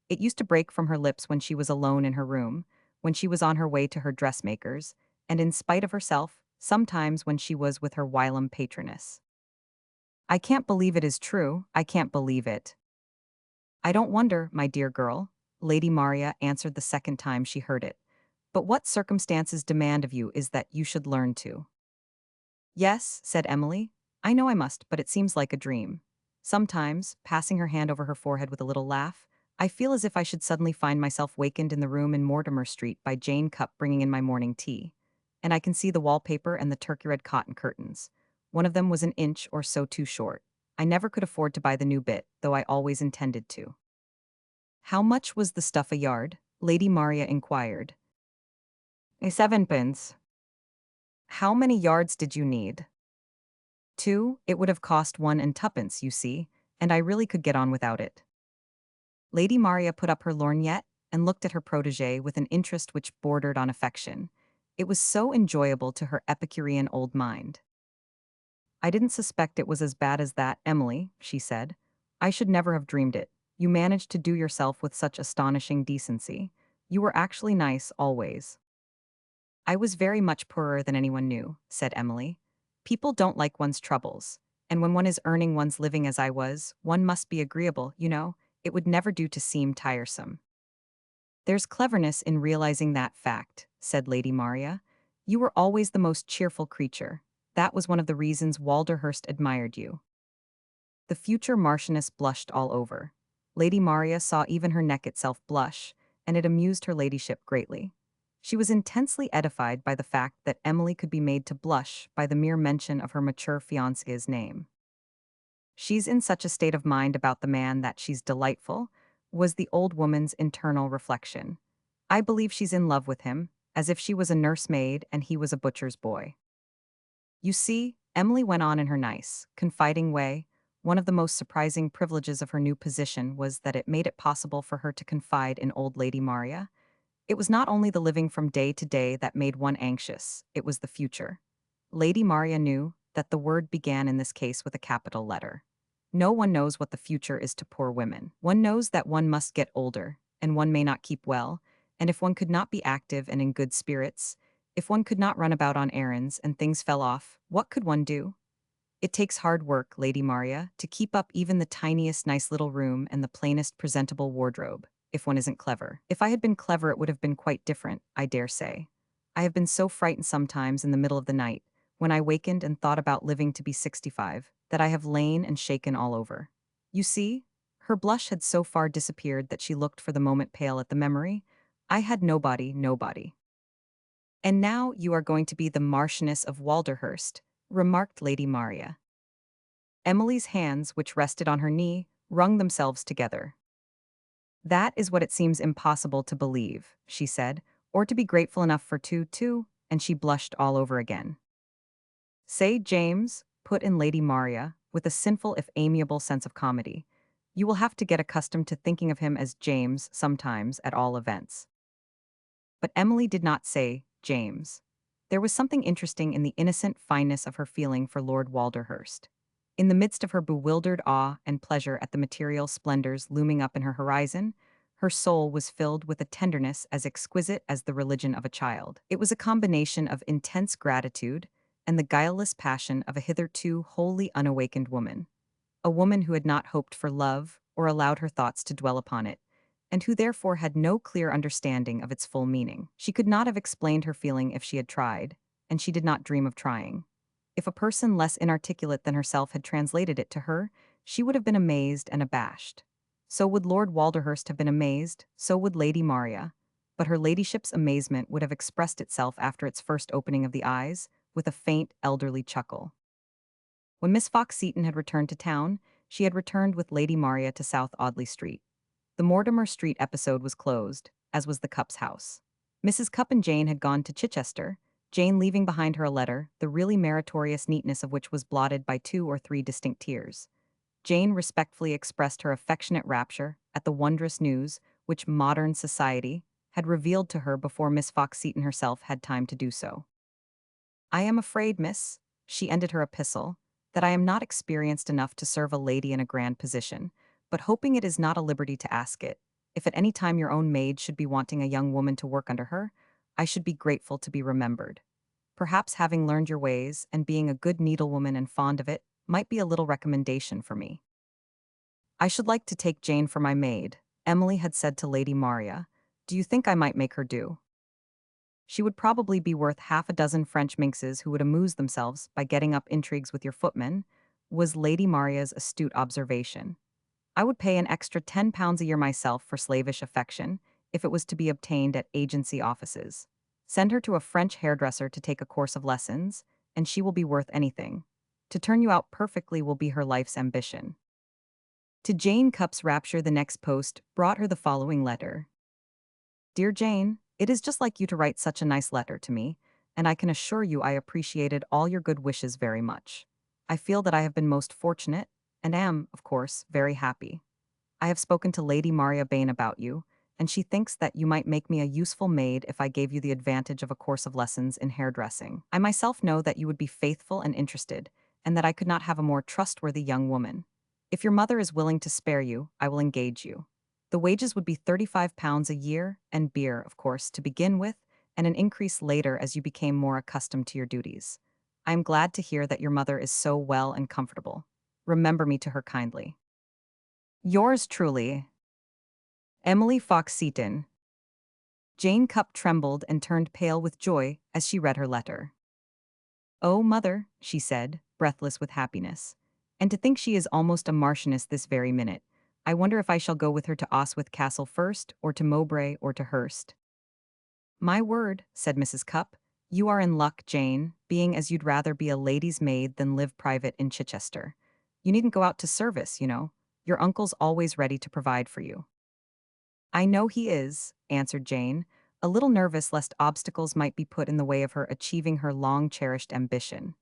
Speaker 1: It used to break from her lips when she was alone in her room, when she was on her way to her dressmaker's, and in spite of herself, sometimes when she was with her whilom patroness. I can't believe it is true, I can't believe it. I don't wonder, my dear girl, Lady Maria answered the second time she heard it. But what circumstances demand of you is that you should learn to. Yes, said Emily. I know I must, but it seems like a dream. Sometimes, passing her hand over her forehead with a little laugh, I feel as if I should suddenly find myself wakened in the room in Mortimer Street by Jane Cupp bringing in my morning tea. And I can see the wallpaper and the turkey-red cotton curtains. One of them was an inch or so too short. I never could afford to buy the new bit, though I always intended to. How much was the stuff a yard? Lady Maria inquired. Sevenpence. How many yards did you need? 2, it would have cost 1 and twopence, you see, and I really could get on without it. Lady Maria put up her lorgnette and looked at her protégée with an interest which bordered on affection. It was so enjoyable to her Epicurean old mind. I didn't suspect it was as bad as that, Emily, she said. I should never have dreamed it. You managed to do yourself with such astonishing decency. You were actually nice, always. I was very much poorer than anyone knew, said Emily. People don't like one's troubles, and when one is earning one's living as I was, one must be agreeable, you know. It would never do to seem tiresome. There's cleverness in realizing that fact, said Lady Maria. You were always the most cheerful creature. That was one of the reasons Walderhurst admired you. The future marchioness blushed all over. Lady Maria saw even her neck itself blush, and it amused her ladyship greatly. She was intensely edified by the fact that Emily could be made to blush by the mere mention of her mature fiancé's name. She's in such a state of mind about the man that she's delightful, was the old woman's internal reflection. I believe she's in love with him, as if she was a nursemaid and he was a butcher's boy. You see, Emily went on in her nice, confiding way, one of the most surprising privileges of her new position was that it made it possible for her to confide in old Lady Maria. It was not only the living from day to day that made one anxious, it was the future. Lady Maria knew that the word began in this case with a capital letter. No one knows what the future is to poor women. One knows that one must get older, and one may not keep well, and if one could not be active and in good spirits, if one could not run about on errands and things fell off, what could one do? It takes hard work, Lady Maria, to keep up even the tiniest nice little room and the plainest presentable wardrobe, if one isn't clever. If I had been clever, it would have been quite different, I dare say. I have been so frightened sometimes in the middle of the night, when I wakened and thought about living to be 65, that I have lain and shaken all over. You see, her blush had so far disappeared that she looked for the moment pale at the memory. I had nobody. And now you are going to be the Marchioness of Walderhurst, remarked Lady Maria. Emily's hands, which rested on her knee, wrung themselves together. That is what it seems impossible to believe, she said, or to be grateful enough for too, and she blushed all over again. Say, James, put in Lady Maria, with a sinful if amiable sense of comedy. You will have to get accustomed to thinking of him as James sometimes, at all events. But Emily did not say James. There was something interesting in the innocent fineness of her feeling for Lord Walderhurst. In the midst of her bewildered awe and pleasure at the material splendors looming up in her horizon, her soul was filled with a tenderness as exquisite as the religion of a child. It was a combination of intense gratitude and the guileless passion of a hitherto wholly unawakened woman. A woman who had not hoped for love or allowed her thoughts to dwell upon it, and who therefore had no clear understanding of its full meaning. She could not have explained her feeling if she had tried, and she did not dream of trying. If a person less inarticulate than herself had translated it to her, she would have been amazed and abashed. So would Lord Walderhurst have been amazed, so would Lady Maria, but her ladyship's amazement would have expressed itself after its first opening of the eyes, with a faint, elderly chuckle. When Miss Fox-Seton had returned to town, she had returned with Lady Maria to South Audley Street. The Mortimer Street episode was closed, as was the Cupp's house. Mrs. Cupp and Jane had gone to Chichester, Jane leaving behind her a letter, the really meritorious neatness of which was blotted by 2 or 3 distinct tears. Jane respectfully expressed her affectionate rapture at the wondrous news which modern society had revealed to her before Miss Fox-Seton herself had time to do so. "I am afraid, miss," she ended her epistle, "that I am not experienced enough to serve a lady in a grand position, but hoping it is not a liberty to ask it, if at any time your own maid should be wanting a young woman to work under her, I should be grateful to be remembered. Perhaps having learned your ways, and being a good needlewoman and fond of it, might be a little recommendation for me. I should like to take Jane for my maid," Emily had said to Lady Maria. "Do you think I might make her do? She would probably be worth half a dozen French minxes who would amuse themselves by getting up intrigues with your footmen," was Lady Maria's astute observation. "I would pay an extra £10 a year myself for slavish affection, if it was to be obtained at agency offices. Send her to a French hairdresser to take a course of lessons, and she will be worth anything. To turn you out perfectly will be her life's ambition." To Jane Cupp's rapture, the next post brought her the following letter. "Dear Jane, it is just like you to write such a nice letter to me, and I can assure you I appreciated all your good wishes very much. I feel that I have been most fortunate, and am, of course, very happy. I have spoken to Lady Maria Bain about you, and she thinks that you might make me a useful maid if I gave you the advantage of a course of lessons in hairdressing. I myself know that you would be faithful and interested, and that I could not have a more trustworthy young woman. If your mother is willing to spare you, I will engage you. The wages would be £35 a year, and beer, of course, to begin with, and an increase later as you became more accustomed to your duties. I am glad to hear that your mother is so well and comfortable. Remember me to her kindly. Yours truly, Emily Fox-Seton." Jane Cupp trembled and turned pale with joy as she read her letter. "Oh, mother," she said, breathless with happiness. "And to think she is almost a marchioness this very minute. I wonder if I shall go with her to Oswyth Castle first, or to Mowbray, or to Hurst." "My word," said Mrs. Cupp, "you are in luck, Jane, being as you'd rather be a lady's maid than live private in Chichester. You needn't go out to service, you know. Your uncle's always ready to provide for you." "I know he is," answered Jane, a little nervous lest obstacles might be put in the way of her achieving her long-cherished ambition.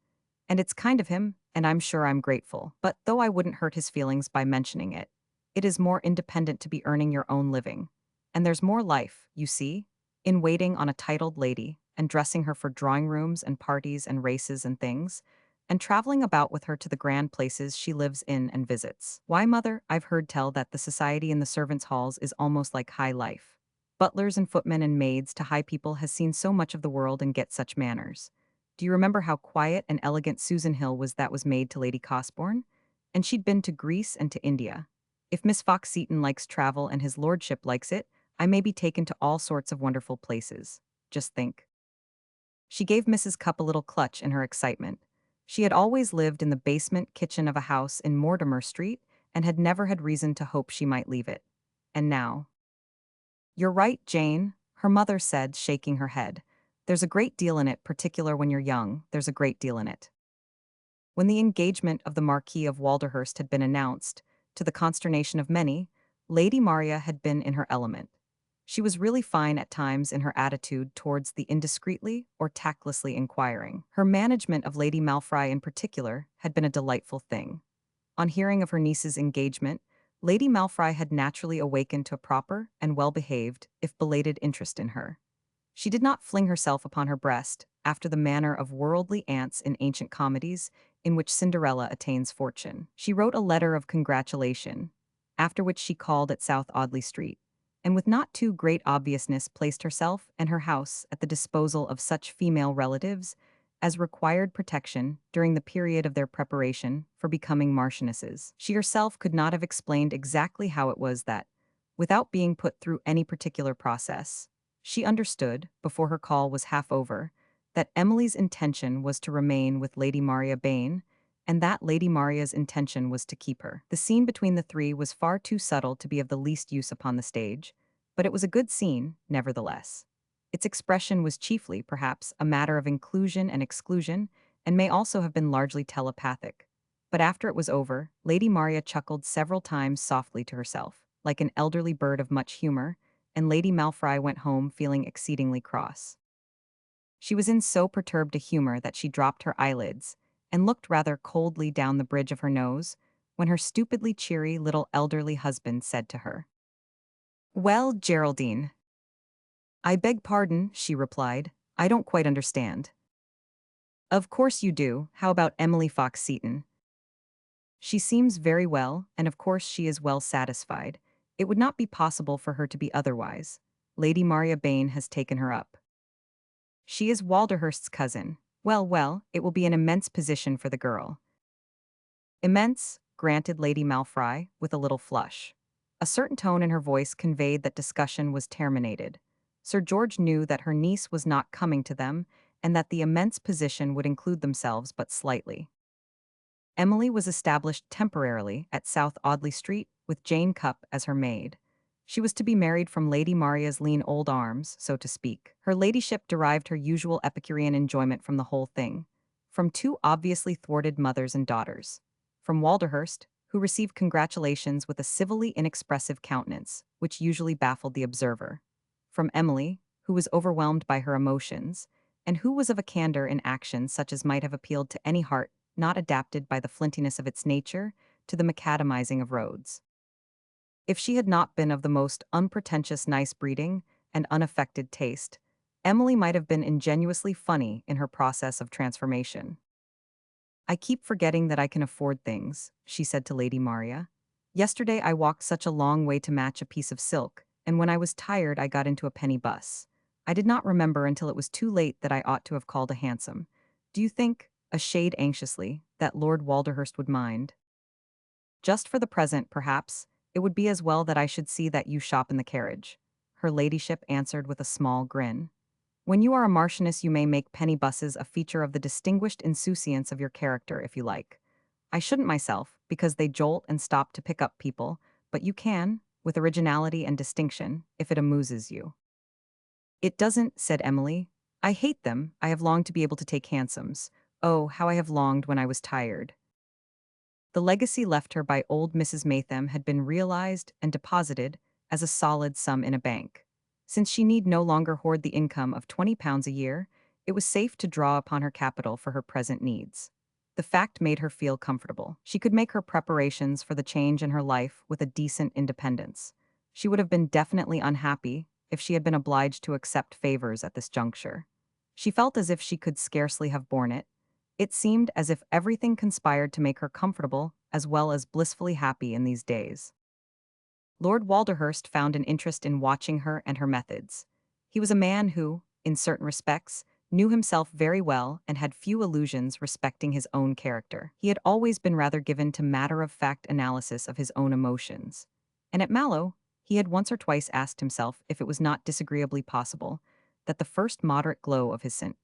Speaker 1: "And it's kind of him, and I'm sure I'm grateful. But though I wouldn't hurt his feelings by mentioning it, it is more independent to be earning your own living. And there's more life, you see, in waiting on a titled lady, and dressing her for drawing rooms and parties and races and things, and traveling about with her to the grand places she lives in and visits. Why, mother, I've heard tell that the society in the servants' halls is almost like high life. Butlers and footmen and maids to high people has seen so much of the world and get such manners. Do you remember how quiet and elegant Susan Hill was that was maid to Lady Cosbourne? And she'd been to Greece and to India. If Miss Fox-Seton likes travel and his lordship likes it, I may be taken to all sorts of wonderful places. Just think." She gave Mrs. Cupp a little clutch in her excitement. She had always lived in the basement kitchen of a house in Mortimer Street, and had never had reason to hope she might leave it. And now— "You're right, Jane," her mother said, shaking her head. "There's a great deal in it, particular when you're young, there's a great deal in it." When the engagement of the Marquis of Walderhurst had been announced, to the consternation of many, Lady Maria had been in her element. She was really fine at times in her attitude towards the indiscreetly or tactlessly inquiring. Her management of Lady Malfry in particular had been a delightful thing. On hearing of her niece's engagement, Lady Malfry had naturally awakened to a proper and well-behaved, if belated, interest in her. She did not fling herself upon her breast, after the manner of worldly aunts in ancient comedies, in which Cinderella attains fortune. She wrote a letter of congratulation, after which she called at South Audley Street, and with not too great obviousness placed herself and her house at the disposal of such female relatives as required protection during the period of their preparation for becoming marchionesses. She herself could not have explained exactly how it was that, without being put through any particular process. She understood, before her call was half over, that Emily's intention was to remain with Lady Maria Bain, and that Lady Maria's intention was to keep her. The scene between the three was far too subtle to be of the least use upon the stage, but it was a good scene, nevertheless. Its expression was chiefly, perhaps, a matter of inclusion and exclusion, and may also have been largely telepathic. But after it was over, Lady Maria chuckled several times softly to herself, like an elderly bird of much humor, and Lady Malfry went home feeling exceedingly cross. She was in so perturbed a humor that she dropped her eyelids and looked rather coldly down the bridge of her nose when her stupidly cheery little elderly husband said to her, "Well, Geraldine." "I beg pardon," she replied. "I don't quite understand." "Of course you do. How about Emily Fox-Seton? She seems very well, and of course she is well satisfied. It would not be possible for her to be otherwise. Lady Maria Bain has taken her up. She is Walderhurst's cousin. Well, well, it will be an immense position for the girl." "Immense," granted Lady Malfry, with a little flush. A certain tone in her voice conveyed that discussion was terminated. Sir George knew that her niece was not coming to them, and that the immense position would include themselves but slightly. Emily was established temporarily at South Audley Street with Jane Cupp as her maid. She was to be married from Lady Maria's lean old arms, so to speak. Her ladyship derived her usual Epicurean enjoyment from the whole thing, from two obviously thwarted mothers and daughters. From Walderhurst, who received congratulations with a civilly inexpressive countenance, which usually baffled the observer. From Emily, who was overwhelmed by her emotions, and who was of a candor in action such as might have appealed to any heart not adapted by the flintiness of its nature to the macadamizing of roads. If she had not been of the most unpretentious nice breeding and unaffected taste, Emily might have been ingenuously funny in her process of transformation. "I keep forgetting that I can afford things," she said to Lady Maria. "Yesterday I walked such a long way to match a piece of silk, and when I was tired I got into a penny bus. I did not remember until it was too late that I ought to have called a hansom. Do you think," a shade anxiously, "that Lord Walderhurst would mind?" "Just for the present, perhaps, it would be as well that I should see that you shop in the carriage," her ladyship answered with a small grin. "When you are a marchioness you may make penny buses a feature of the distinguished insouciance of your character, if you like. I shouldn't myself, because they jolt and stop to pick up people, but you can, with originality and distinction, if it amuses you." "It doesn't," said Emily. "I hate them. I have longed to be able to take hansoms. Oh, how I have longed when I was tired." The legacy left her by old Mrs. Maytham had been realized and deposited as a solid sum in a bank. Since she need no longer hoard the income of £20 a year, it was safe to draw upon her capital for her present needs. The fact made her feel comfortable. She could make her preparations for the change in her life with a decent independence. She would have been definitely unhappy if she had been obliged to accept favors at this juncture. She felt as if she could scarcely have borne it. It seemed as if everything conspired to make her comfortable as well as blissfully happy in these days. Lord Walderhurst found an interest in watching her and her methods. He was a man who, in certain respects, knew himself very well and had few illusions respecting his own character. He had always been rather given to matter-of-fact analysis of his own emotions. And at Mallow, he had once or twice asked himself if it was not disagreeably possible that the first moderate glow of his St.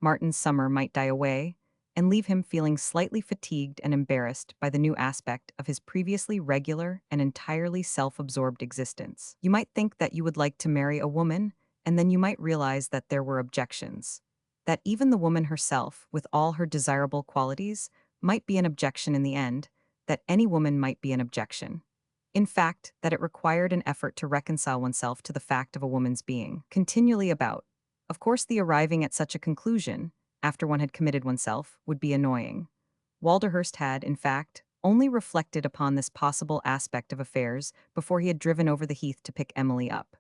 Speaker 1: Martin's summer might die away, and leave him feeling slightly fatigued and embarrassed by the new aspect of his previously regular and entirely self-absorbed existence. You might think that you would like to marry a woman, and then you might realize that there were objections. That even the woman herself, with all her desirable qualities, might be an objection in the end, that any woman might be an objection. In fact, that it required an effort to reconcile oneself to the fact of a woman's being continually about. Of course, the arriving at such a conclusion, after one had committed oneself, would be annoying. Walderhurst had, in fact, only reflected upon this possible aspect of affairs before he had driven over the heath to pick Emily up.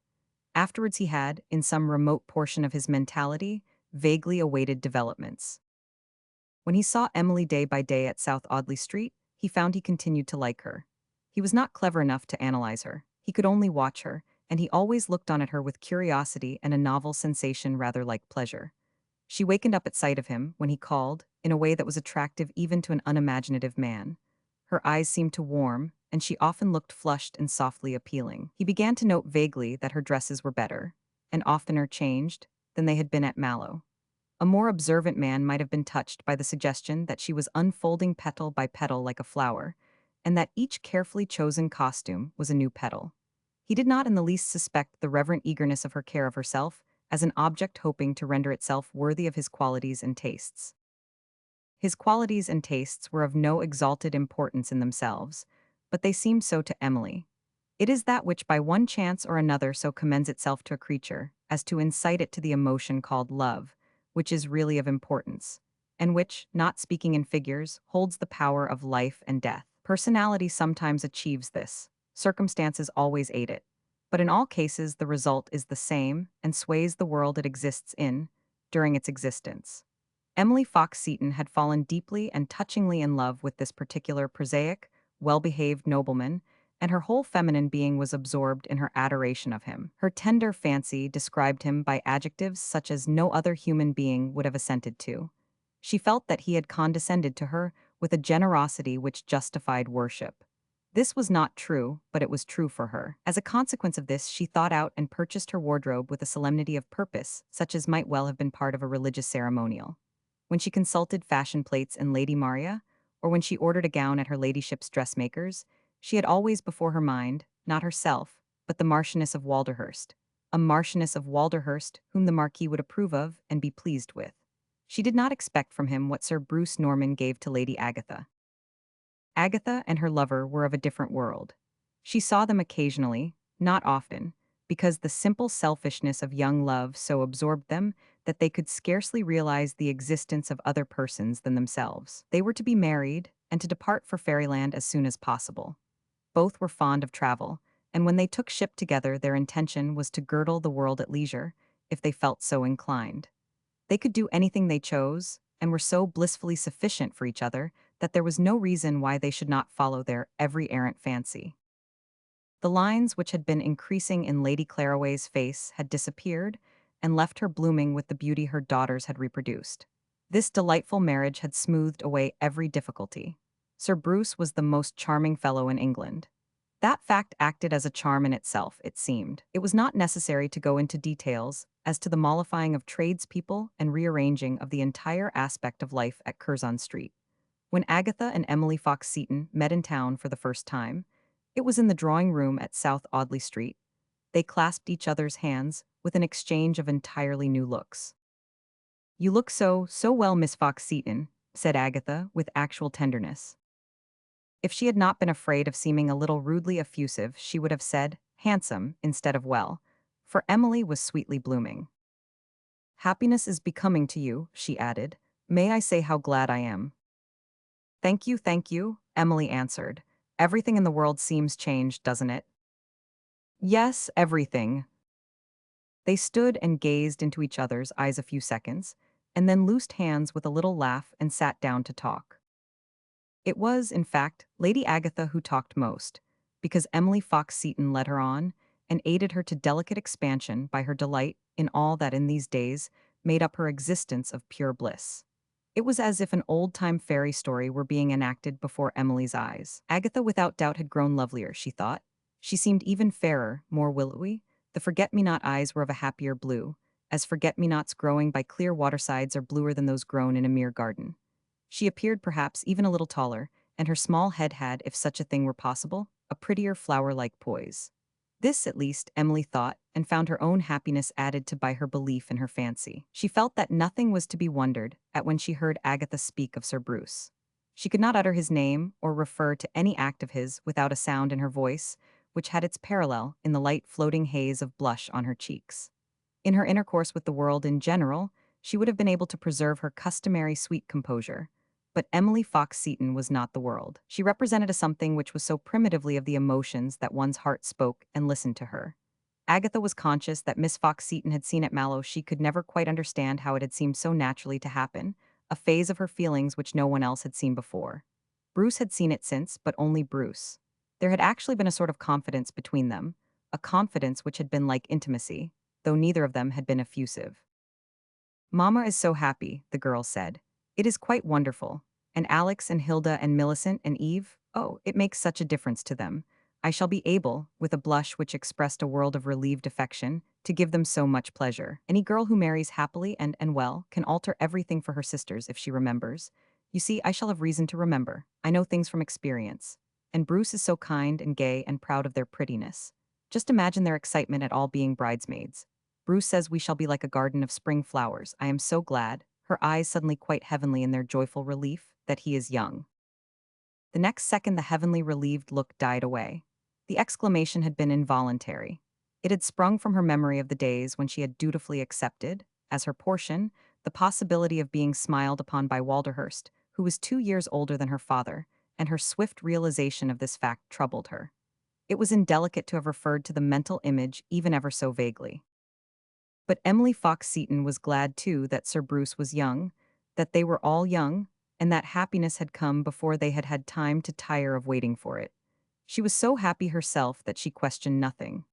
Speaker 1: Afterwards he had, in some remote portion of his mentality, vaguely awaited developments. When he saw Emily day by day at South Audley Street, he found he continued to like her. He was not clever enough to analyze her. He could only watch her, and he always looked on at her with curiosity and a novel sensation rather like pleasure. She wakened up at sight of him, when he called, in a way that was attractive even to an unimaginative man. Her eyes seemed to warm, and she often looked flushed and softly appealing. He began to note vaguely that her dresses were better, and oftener changed, than they had been at Mallow. A more observant man might have been touched by the suggestion that she was unfolding petal by petal like a flower, and that each carefully chosen costume was a new petal. He did not in the least suspect the reverent eagerness of her care of herself as an object hoping to render itself worthy of his qualities and tastes. His qualities and tastes were of no exalted importance in themselves, but they seemed so to Emily. It is that which by one chance or another so commends itself to a creature as to incite it to the emotion called love, which is really of importance, and which, not speaking in figures, holds the power of life and death. Personality sometimes achieves this, circumstances always aid it, but in all cases the result is the same and sways the world it exists in during its existence. Emily Fox-Seton had fallen deeply and touchingly in love with this particular prosaic, well-behaved nobleman, and her whole feminine being was absorbed in her adoration of him. Her tender fancy described him by adjectives such as no other human being would have assented to. She felt that he had condescended to her with a generosity which justified worship. This was not true, but it was true for her. As a consequence of this, she thought out and purchased her wardrobe with a solemnity of purpose, such as might well have been part of a religious ceremonial. When she consulted fashion plates in Lady Maria, or when she ordered a gown at her ladyship's dressmaker's, she had always before her mind, not herself, but the Marchioness of Walderhurst, a Marchioness of Walderhurst whom the Marquis would approve of and be pleased with. She did not expect from him what Sir Bruce Norman gave to Lady Agatha. Agatha and her lover were of a different world. She saw them occasionally, not often, because the simple selfishness of young love so absorbed them that they could scarcely realize the existence of other persons than themselves. They were to be married and to depart for fairyland as soon as possible. Both were fond of travel, and when they took ship together their intention was to girdle the world at leisure, if they felt so inclined. They could do anything they chose, and were so blissfully sufficient for each other that there was no reason why they should not follow their every errant fancy. The lines which had been increasing in Lady Claraway's face had disappeared, and left her blooming with the beauty her daughters had reproduced. This delightful marriage had smoothed away every difficulty. Sir Bruce was the most charming fellow in England. That fact acted as a charm in itself, it seemed. It was not necessary to go into details as to the mollifying of tradespeople and rearranging of the entire aspect of life at Curzon Street. When Agatha and Emily Fox-Seton met in town for the first time, it was in the drawing-room at South Audley Street. They clasped each other's hands with an exchange of entirely new looks. "You look so well, Miss Fox-Seton," said Agatha with actual tenderness. If she had not been afraid of seeming a little rudely effusive, she would have said, handsome, instead of well, for Emily was sweetly blooming. "Happiness is becoming to you," she added. "May I say how glad I am?" Thank you," Emily answered. "Everything in the world seems changed, doesn't it?" "Yes, everything." They stood and gazed into each other's eyes a few seconds, and then loosed hands with a little laugh and sat down to talk. It was, in fact, Lady Agatha who talked most, because Emily Fox-Seton led her on, and aided her to delicate expansion by her delight in all that in these days made up her existence of pure bliss. It was as if an old-time fairy story were being enacted before Emily's eyes. Agatha without doubt had grown lovelier, she thought. She seemed even fairer, more willowy. The forget-me-not eyes were of a happier blue, as forget-me-nots growing by clear watersides are bluer than those grown in a mere garden. She appeared perhaps even a little taller, and her small head had, if such a thing were possible, a prettier flower-like poise. This, at least, Emily thought, and found her own happiness added to by her belief in her fancy. She felt that nothing was to be wondered at when she heard Agatha speak of Sir Bruce. She could not utter his name or refer to any act of his without a sound in her voice, which had its parallel in the light floating haze of blush on her cheeks. In her intercourse with the world in general, she would have been able to preserve her customary sweet composure. But Emily Fox-Seton was not the world. She represented a something which was so primitively of the emotions that one's heart spoke and listened to her. Agatha was conscious that Miss Fox-Seton had seen at Mallow she could never quite understand how it had seemed so naturally to happen, a phase of her feelings which no one else had seen before. Bruce had seen it since, but only Bruce. There had actually been a sort of confidence between them, a confidence which had been like intimacy, though neither of them had been effusive. "Mamma is so happy," the girl said. "It is quite wonderful. And Alex and Hilda and Millicent and Eve, Oh, it makes such a difference to them. I shall be able, with a blush which expressed a world of relieved affection, to give them so much pleasure. Any girl who marries happily and well can alter everything for her sisters if she remembers. You see, I shall have reason to remember. I know things from experience. And Bruce is so kind and gay and proud of their prettiness. Just imagine their excitement at all being bridesmaids. Bruce says we shall be like a garden of spring flowers. I am so glad, her eyes suddenly quite heavenly in their joyful relief, that he is young. The next second the heavenly relieved look died away. The exclamation had been involuntary. It had sprung from her memory of the days when she had dutifully accepted, as her portion, the possibility of being smiled upon by Walderhurst, who was 2 years older than her father, and her swift realization of this fact troubled her. It was indelicate to have referred to the mental image even ever so vaguely. But Emily Fox-Seton was glad too that Sir Bruce was young, that they were all young, and that happiness had come before they had had time to tire of waiting for it. She was so happy herself that she questioned nothing.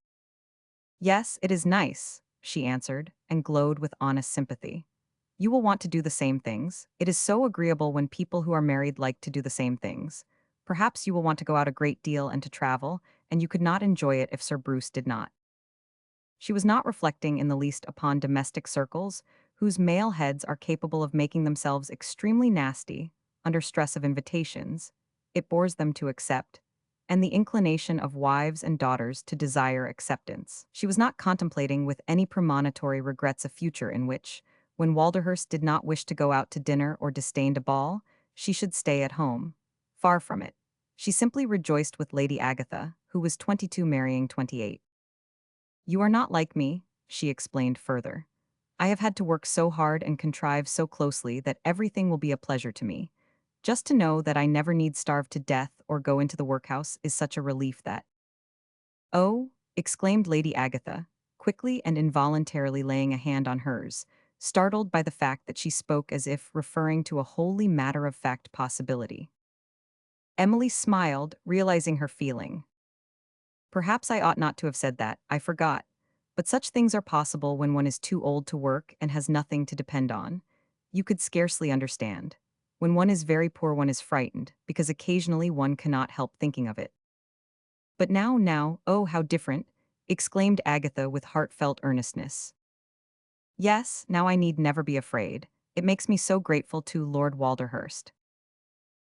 Speaker 1: Yes, it is nice, she answered, and glowed with honest sympathy. You will want to do the same things. It is so agreeable when people who are married like to do the same things. Perhaps you will want to go out a great deal and to travel, and you could not enjoy it if Sir Bruce did not. She was not reflecting in the least upon domestic circles, whose male heads are capable of making themselves extremely nasty, under stress of invitations, it bores them to accept, and the inclination of wives and daughters to desire acceptance. She was not contemplating with any premonitory regrets a future in which, when Walderhurst did not wish to go out to dinner or disdained a ball, she should stay at home. Far from it. She simply rejoiced with Lady Agatha, who was 22 marrying 28. You are not like me, she explained further. I have had to work so hard and contrive so closely that everything will be a pleasure to me. Just to know that I never need starve to death or go into the workhouse is such a relief that— Oh, exclaimed Lady Agatha, quickly and involuntarily laying a hand on hers, startled by the fact that she spoke as if referring to a wholly matter-of-fact possibility. Emily smiled, realizing her feeling. Perhaps I ought not to have said that, I forgot. But such things are possible when one is too old to work and has nothing to depend on. You could scarcely understand. When one is very poor one is frightened, because occasionally one cannot help thinking of it. But now, oh how different, exclaimed Agatha with heartfelt earnestness. Yes, now I need never be afraid. It makes me so grateful to Lord Walderhurst.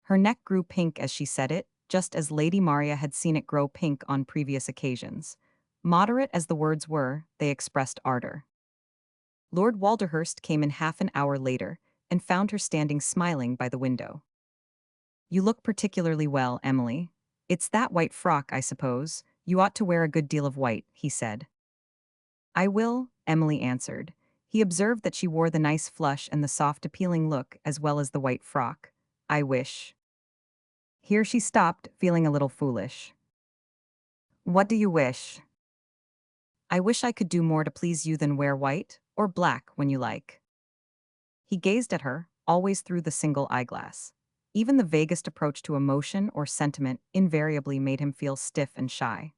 Speaker 1: Her neck grew pink as she said it, just as Lady Maria had seen it grow pink on previous occasions. Moderate as the words were, they expressed ardor. Lord Walderhurst came in half an hour later, and found her standing smiling by the window. You look particularly well, Emily. It's that white frock, I suppose. You ought to wear a good deal of white, he said. I will, Emily answered. He observed that she wore the nice flush and the soft appealing look as well as the white frock. I wish. Here she stopped, feeling a little foolish. What do you wish? I wish I could do more to please you than wear white, or black when you like. He gazed at her, always through the single eyeglass. Even the vaguest approach to emotion or sentiment invariably made him feel stiff and shy.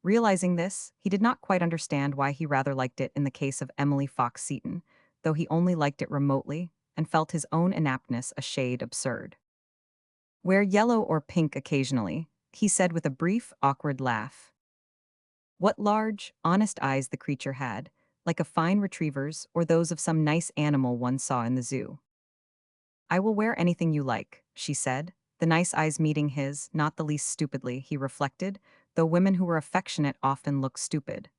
Speaker 1: Realizing this, he did not quite understand why he rather liked it in the case of Emily Fox-Seton, though he only liked it remotely, and felt his own inaptness a shade absurd. Wear yellow or pink occasionally, he said with a brief, awkward laugh. What large, honest eyes the creature had, like a fine retriever's or those of some nice animal one saw in the zoo. I will wear anything you like, she said, the nice eyes meeting his, not the least stupidly, he reflected, though women who were affectionate often look stupid.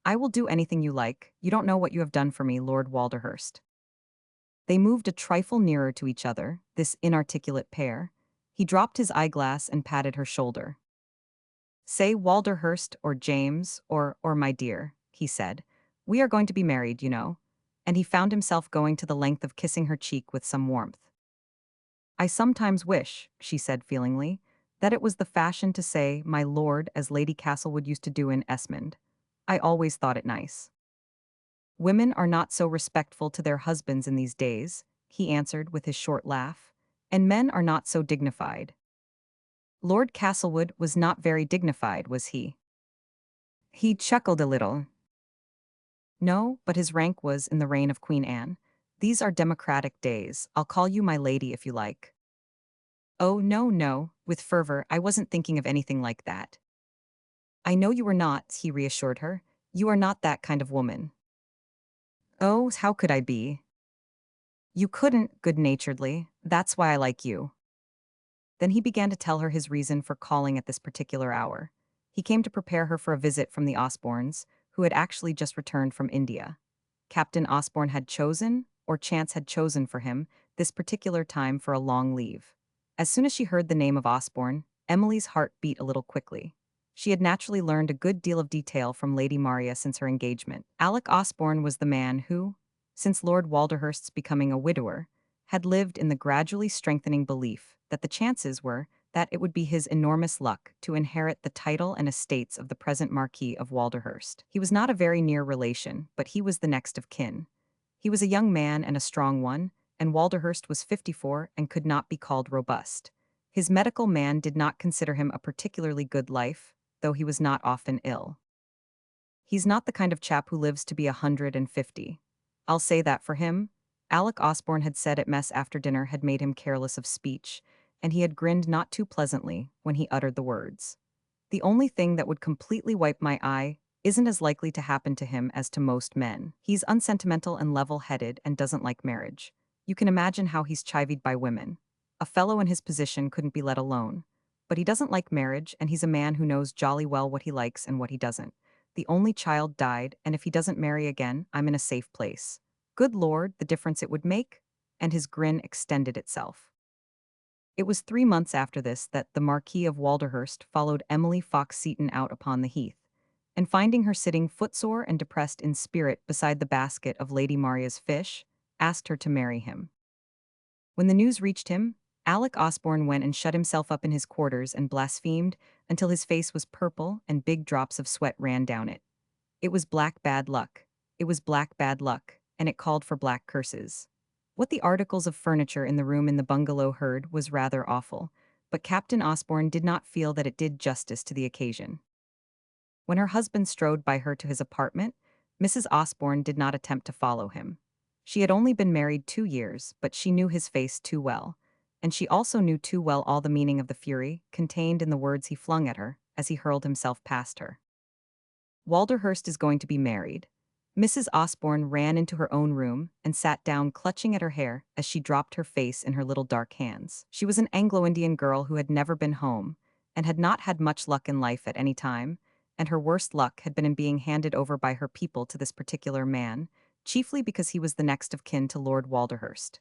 Speaker 1: I will do anything you like. You don't know what you have done for me, Lord Walderhurst. They moved a trifle nearer to each other, this inarticulate pair. He dropped his eyeglass and patted her shoulder. Say Walderhurst or James or my dear, he said. We are going to be married, you know. And he found himself going to the length of kissing her cheek with some warmth. I sometimes wish, she said feelingly, that it was the fashion to say my lord as Lady Castlewood used to do in Esmond. I always thought it nice. Women are not so respectful to their husbands in these days, he answered with his short laugh, and men are not so dignified. Lord Castlewood was not very dignified, was he? He chuckled a little. No, but his rank was in the reign of Queen Anne. These are democratic days. I'll call you my lady if you like. Oh, no, no, with fervor, I wasn't thinking of anything like that. I know you were not, he reassured her. You are not that kind of woman. Oh, how could I be? You couldn't, good-naturedly. That's why I like you. Then he began to tell her his reason for calling at this particular hour. He came to prepare her for a visit from the Osbornes, who had actually just returned from India. Captain Osborne had chosen, or chance had chosen for him, this particular time for a long leave. As soon as she heard the name of Osborne, Emily's heart beat a little quickly. She had naturally learned a good deal of detail from Lady Maria since her engagement. Alec Osborne was the man who, since Lord Walderhurst's becoming a widower, had lived in the gradually strengthening belief that the chances were that it would be his enormous luck to inherit the title and estates of the present Marquis of Walderhurst. He was not a very near relation, but he was the next of kin. He was a young man and a strong one, and Walderhurst was 54 and could not be called robust. His medical man did not consider him a particularly good life, though he was not often ill. He's not the kind of chap who lives to be 150. I'll say that for him. Alec Osborne had said at mess after dinner had made him careless of speech, and he had grinned not too pleasantly when he uttered the words. The only thing that would completely wipe my eye isn't as likely to happen to him as to most men. He's unsentimental and level-headed and doesn't like marriage. You can imagine how he's chivied by women. A fellow in his position couldn't be let alone. But he doesn't like marriage, and he's a man who knows jolly well what he likes and what he doesn't. The only child died, and if he doesn't marry again, I'm in a safe place. Good Lord, the difference it would make? And his grin extended itself. It was 3 months after this that the Marquis of Walderhurst followed Emily Fox-Seton out upon the heath, and finding her sitting footsore and depressed in spirit beside the basket of Lady Maria's fish, asked her to marry him. When the news reached him, Alec Osborne went and shut himself up in his quarters and blasphemed until his face was purple and big drops of sweat ran down it. It was black bad luck. It was black bad luck, and it called for black curses. What the articles of furniture in the room in the bungalow heard was rather awful, but Captain Osborne did not feel that it did justice to the occasion. When her husband strode by her to his apartment, Mrs. Osborne did not attempt to follow him. She had only been married 2 years, but she knew his face too well, and she also knew too well all the meaning of the fury contained in the words he flung at her as he hurled himself past her. Walderhurst is going to be married. Mrs. Osborne ran into her own room and sat down clutching at her hair as she dropped her face in her little dark hands. She was an Anglo-Indian girl who had never been home and had not had much luck in life at any time, and her worst luck had been in being handed over by her people to this particular man, chiefly because he was the next of kin to Lord Walderhurst.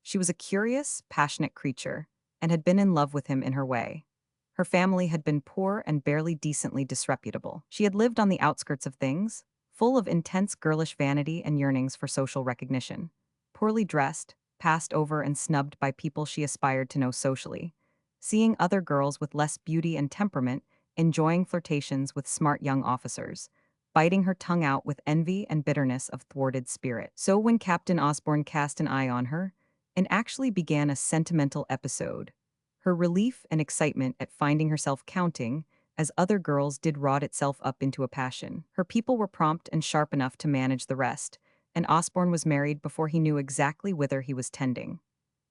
Speaker 1: She was a curious, passionate creature, and had been in love with him in her way. Her family had been poor and barely decently disreputable. She had lived on the outskirts of things, full of intense girlish vanity and yearnings for social recognition. Poorly dressed, passed over and snubbed by people she aspired to know socially. Seeing other girls with less beauty and temperament enjoying flirtations with smart young officers, biting her tongue out with envy and bitterness of thwarted spirit. So when Captain Osborne cast an eye on her, and actually began a sentimental episode, her relief and excitement at finding herself counting, as other girls did, wrought itself up into a passion. Her people were prompt and sharp enough to manage the rest, and Osborne was married before he knew exactly whither he was tending.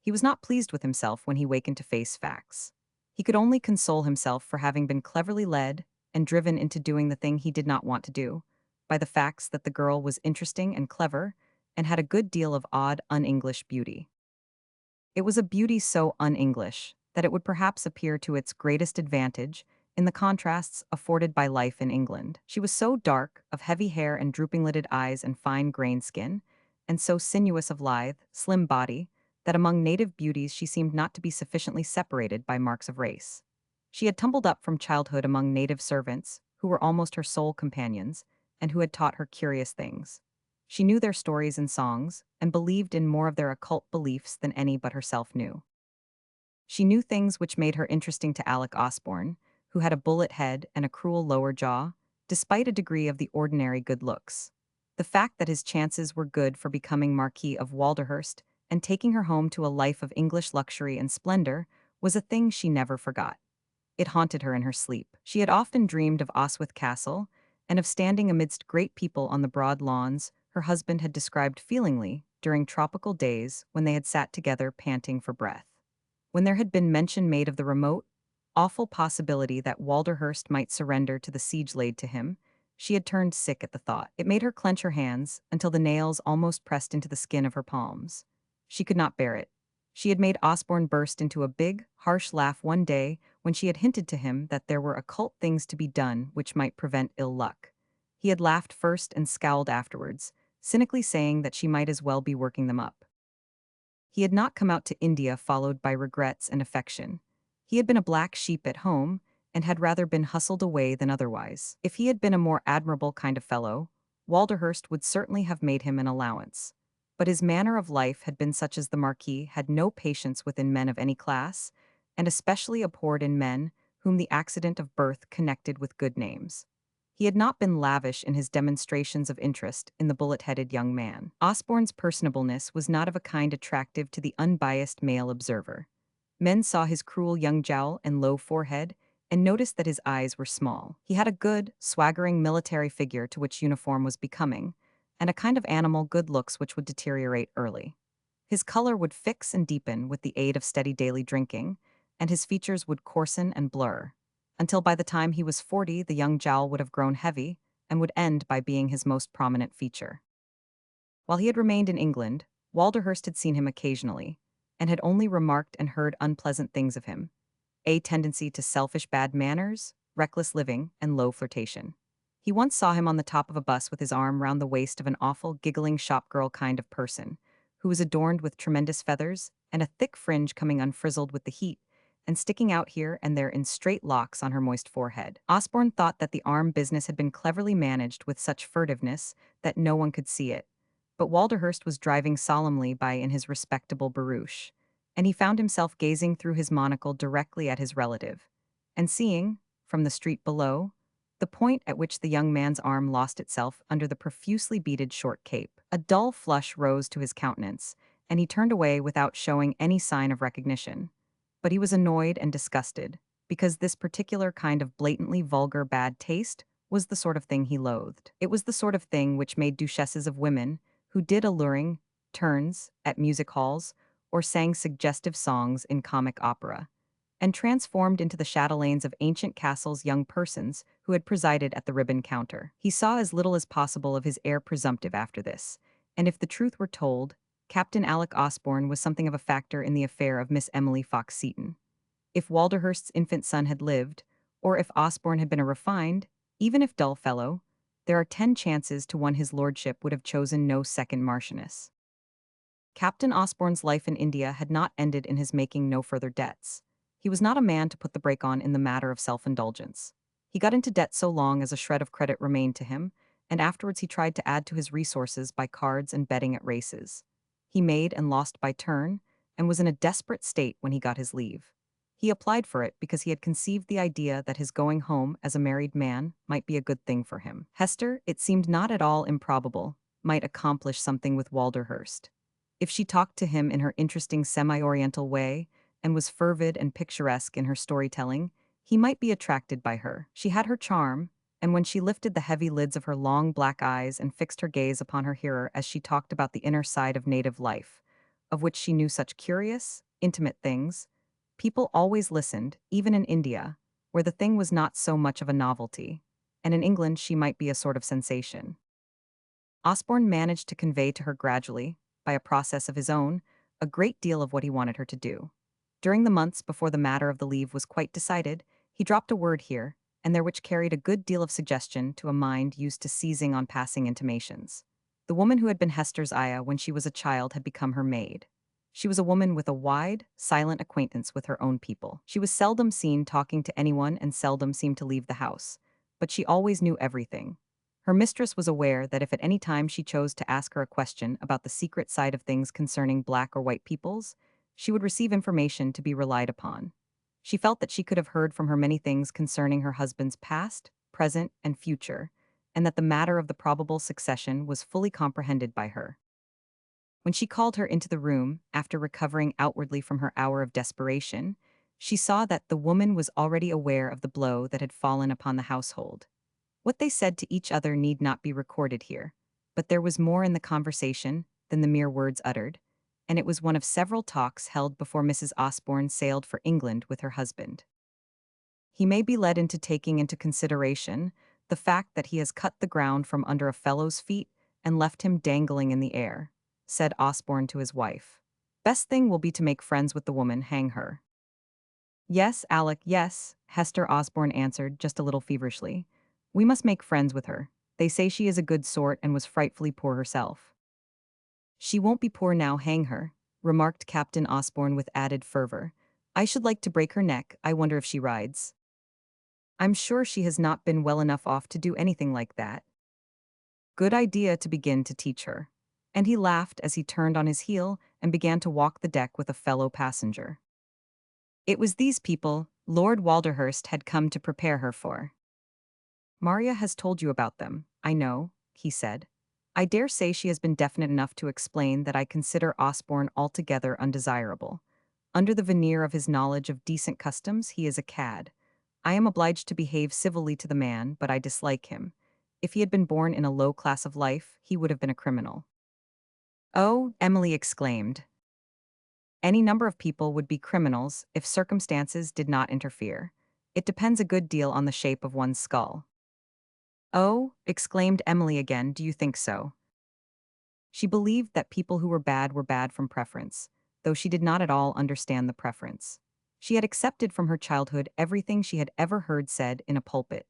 Speaker 1: He was not pleased with himself when he wakened to face facts. He could only console himself for having been cleverly led and driven into doing the thing he did not want to do, by the facts that the girl was interesting and clever, and had a good deal of odd, un-English beauty. It was a beauty so un-English that it would perhaps appear to its greatest advantage in the contrasts afforded by life in England. She was so dark, of heavy hair and drooping-lidded eyes and fine-grained skin, and so sinuous of lithe, slim body, that among native beauties she seemed not to be sufficiently separated by marks of race. She had tumbled up from childhood among native servants, who were almost her sole companions, and who had taught her curious things. She knew their stories and songs, and believed in more of their occult beliefs than any but herself knew. She knew things which made her interesting to Alec Osborne, who had a bullet head and a cruel lower jaw, despite a degree of the ordinary good looks. The fact that his chances were good for becoming Marquis of Walderhurst and taking her home to a life of English luxury and splendor was a thing she never forgot. It haunted her in her sleep. She had often dreamed of Oswyth Castle, and of standing amidst great people on the broad lawns her husband had described feelingly during tropical days when they had sat together panting for breath. When there had been mention made of the remote, awful possibility that Walderhurst might surrender to the siege laid to him, she had turned sick at the thought. It made her clench her hands until the nails almost pressed into the skin of her palms. She could not bear it. She had made Osborne burst into a big, harsh laugh one day when she had hinted to him that there were occult things to be done which might prevent ill luck. He had laughed first and scowled afterwards, cynically saying that she might as well be working them up. He had not come out to India followed by regrets and affection. He had been a black sheep at home, and had rather been hustled away than otherwise. If he had been a more admirable kind of fellow, Walderhurst would certainly have made him an allowance. But his manner of life had been such as the Marquis had no patience with in men of any class, and especially abhorred in men whom the accident of birth connected with good names. He had not been lavish in his demonstrations of interest in the bullet-headed young man. Osborne's personableness was not of a kind attractive to the unbiased male observer. Men saw his cruel young jowl and low forehead, and noticed that his eyes were small. He had a good, swaggering military figure to which uniform was becoming, and a kind of animal good looks which would deteriorate early. His color would fix and deepen with the aid of steady daily drinking, and his features would coarsen and blur, until by the time he was 40 the young jowl would have grown heavy, and would end by being his most prominent feature. While he had remained in England, Walderhurst had seen him occasionally, and had only remarked and heard unpleasant things of him: a tendency to selfish bad manners, reckless living, and low flirtation. He once saw him on the top of a bus with his arm round the waist of an awful, giggling shopgirl kind of person, who was adorned with tremendous feathers, and a thick fringe coming unfrizzled with the heat, and sticking out here and there in straight locks on her moist forehead. Osborne thought that the arm business had been cleverly managed with such furtiveness that no one could see it. But Walderhurst was driving solemnly by in his respectable barouche, and he found himself gazing through his monocle directly at his relative, and seeing, from the street below, the point at which the young man's arm lost itself under the profusely beaded short cape. A dull flush rose to his countenance, and he turned away without showing any sign of recognition. But he was annoyed and disgusted, because this particular kind of blatantly vulgar bad taste was the sort of thing he loathed. It was the sort of thing which made duchesses of women, who did alluring turns at music halls, or sang suggestive songs in comic opera, and transformed into the chatelaines of ancient castles young persons who had presided at the ribbon counter. He saw as little as possible of his heir presumptive after this, and if the truth were told, Captain Alec Osborne was something of a factor in the affair of Miss Emily Fox-Seton. If Walderhurst's infant son had lived, or if Osborne had been a refined, even if dull fellow, there are 10 chances to 1 his lordship would have chosen no second marchioness. Captain Osborne's life in India had not ended in his making no further debts. He was not a man to put the brake on in the matter of self-indulgence. He got into debt so long as a shred of credit remained to him, and afterwards he tried to add to his resources by cards and betting at races. He made and lost by turn, and was in a desperate state when he got his leave. He applied for it because he had conceived the idea that his going home as a married man might be a good thing for him. Hester, it seemed not at all improbable, might accomplish something with Walderhurst. If she talked to him in her interesting semi-oriental way, and was fervid and picturesque in her storytelling, he might be attracted by her. She had her charm, and when she lifted the heavy lids of her long black eyes and fixed her gaze upon her hearer as she talked about the inner side of native life, of which she knew such curious, intimate things, people always listened, even in India, where the thing was not so much of a novelty, and in England she might be a sort of sensation. Osborne managed to convey to her gradually, by a process of his own, a great deal of what he wanted her to do. During the months before the matter of the leave was quite decided, he dropped a word here and there which carried a good deal of suggestion to a mind used to seizing on passing intimations. The woman who had been Hester's ayah when she was a child had become her maid. She was a woman with a wide, silent acquaintance with her own people. She was seldom seen talking to anyone and seldom seemed to leave the house, but she always knew everything. Her mistress was aware that if at any time she chose to ask her a question about the secret side of things concerning black or white peoples, she would receive information to be relied upon. She felt that she could have heard from her many things concerning her husband's past, present, and future, and that the matter of the probable succession was fully comprehended by her. When she called her into the room, after recovering outwardly from her hour of desperation, she saw that the woman was already aware of the blow that had fallen upon the household. What they said to each other need not be recorded here, but there was more in the conversation than the mere words uttered, and it was one of several talks held before Mrs. Osborne sailed for England with her husband. He may be led into taking into consideration the fact that he has cut the ground from under a fellow's feet and left him dangling in the air, said Osborne to his wife. Best thing will be to make friends with the woman, hang her. Yes, Alec, yes, Hester Osborne answered, just a little feverishly. We must make friends with her. They say she is a good sort and was frightfully poor herself. She won't be poor now, hang her, remarked Captain Osborne with added fervor. I should like to break her neck, I wonder if she rides. I'm sure she has not been well enough off to do anything like that. Good idea to begin to teach her. And he laughed as he turned on his heel and began to walk the deck with a fellow passenger. It was these people Lord Walderhurst had come to prepare her for. Maria has told you about them, I know, he said. I dare say she has been definite enough to explain that I consider Osborne altogether undesirable. Under the veneer of his knowledge of decent customs, he is a cad. I am obliged to behave civilly to the man, but I dislike him. If he had been born in a low class of life, he would have been a criminal. Oh, Emily exclaimed. Any number of people would be criminals if circumstances did not interfere. It depends a good deal on the shape of one's skull. Oh, exclaimed Emily again, do you think so? She believed that people who were bad from preference, though she did not at all understand the preference. She had accepted from her childhood everything she had ever heard said in a pulpit.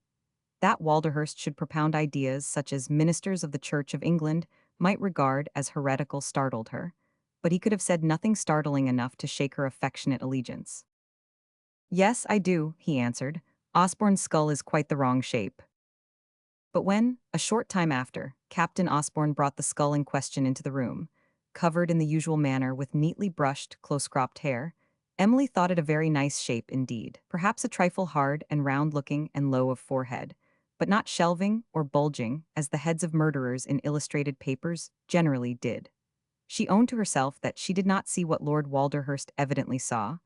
Speaker 1: That Walderhurst should propound ideas such as ministers of the Church of England might regard as heretical startled her, but he could have said nothing startling enough to shake her affectionate allegiance. Yes, I do, he answered. Osborne's skull is quite the wrong shape. But when, a short time after, Captain Osborne brought the skull in question into the room, covered in the usual manner with neatly brushed, close-cropped hair, Emily thought it a very nice shape indeed, perhaps a trifle hard and round-looking and low of forehead, but not shelving or bulging as the heads of murderers in illustrated papers generally did. She owned to herself that she did not see what Lord Walderhurst evidently saw,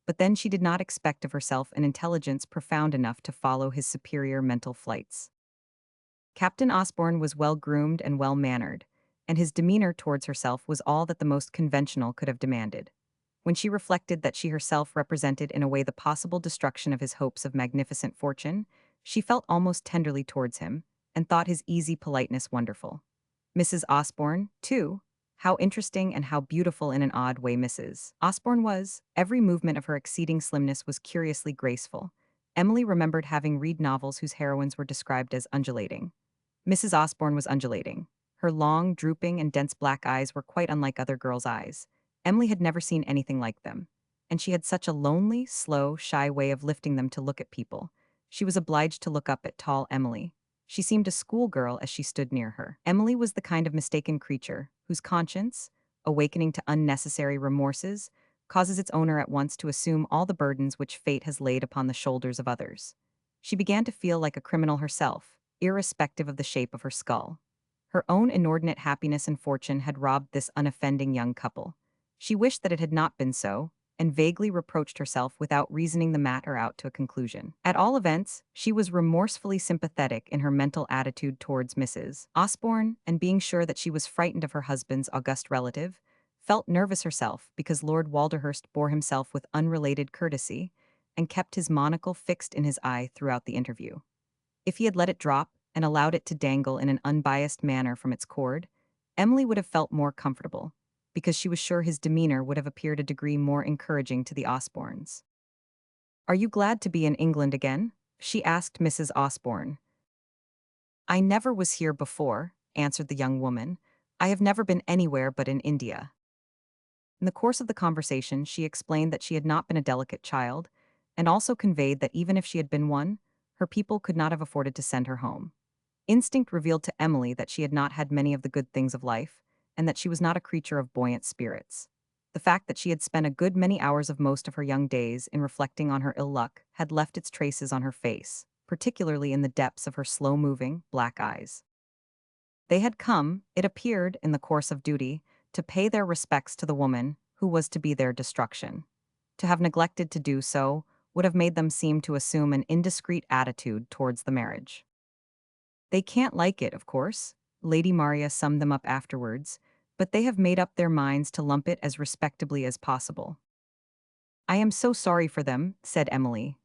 Speaker 1: but then she did not expect of herself an intelligence profound enough to follow his superior mental flights. Captain Osborne was well-groomed and well-mannered, and his demeanor towards herself was all that the most conventional could have demanded. When she reflected that she herself represented in a way the possible destruction of his hopes of magnificent fortune, she felt almost tenderly towards him, and thought his easy politeness wonderful. Mrs. Osborne, too, how interesting and how beautiful in an odd way Mrs. Osborne was. Every movement of her exceeding slimness was curiously graceful. Emily remembered having read novels whose heroines were described as undulating. Mrs. Osborne was undulating. Her long, drooping, and dense black eyes were quite unlike other girls' eyes. Emily had never seen anything like them. And she had such a lonely, slow, shy way of lifting them to look at people. She was obliged to look up at tall Emily. She seemed a schoolgirl as she stood near her. Emily was the kind of mistaken creature whose conscience, awakening to unnecessary remorses, causes its owner at once to assume all the burdens which fate has laid upon the shoulders of others. She began to feel like a criminal herself, irrespective of the shape of her skull. Her own inordinate happiness and fortune had robbed this unoffending young couple. She wished that it had not been so, and vaguely reproached herself without reasoning the matter out to a conclusion. At all events, she was remorsefully sympathetic in her mental attitude towards Mrs. Osborne, and being sure that she was frightened of her husband's august relative, felt nervous herself because Lord Walderhurst bore himself with unrelated courtesy and kept his monocle fixed in his eye throughout the interview. If he had let it drop and allowed it to dangle in an unbiased manner from its cord, Emily would have felt more comfortable, because she was sure his demeanor would have appeared a degree more encouraging to the Osbornes. Are you glad to be in England again? She asked Mrs. Osborne. I never was here before, answered the young woman. I have never been anywhere but in India. In the course of the conversation, she explained that she had not been a delicate child, and also conveyed that even if she had been one, her people could not have afforded to send her home. Instinct revealed to Emily that she had not had many of the good things of life, and that she was not a creature of buoyant spirits. The fact that she had spent a good many hours of most of her young days in reflecting on her ill luck had left its traces on her face, particularly in the depths of her slow-moving, black eyes. They had come, it appeared, in the course of duty, to pay their respects to the woman who was to be their destruction. To have neglected to do so would have made them seem to assume an indiscreet attitude towards the marriage. They can't like it, of course, Lady Maria summed them up afterwards, but they have made up their minds to lump it as respectably as possible. I am so sorry for them, said Emily.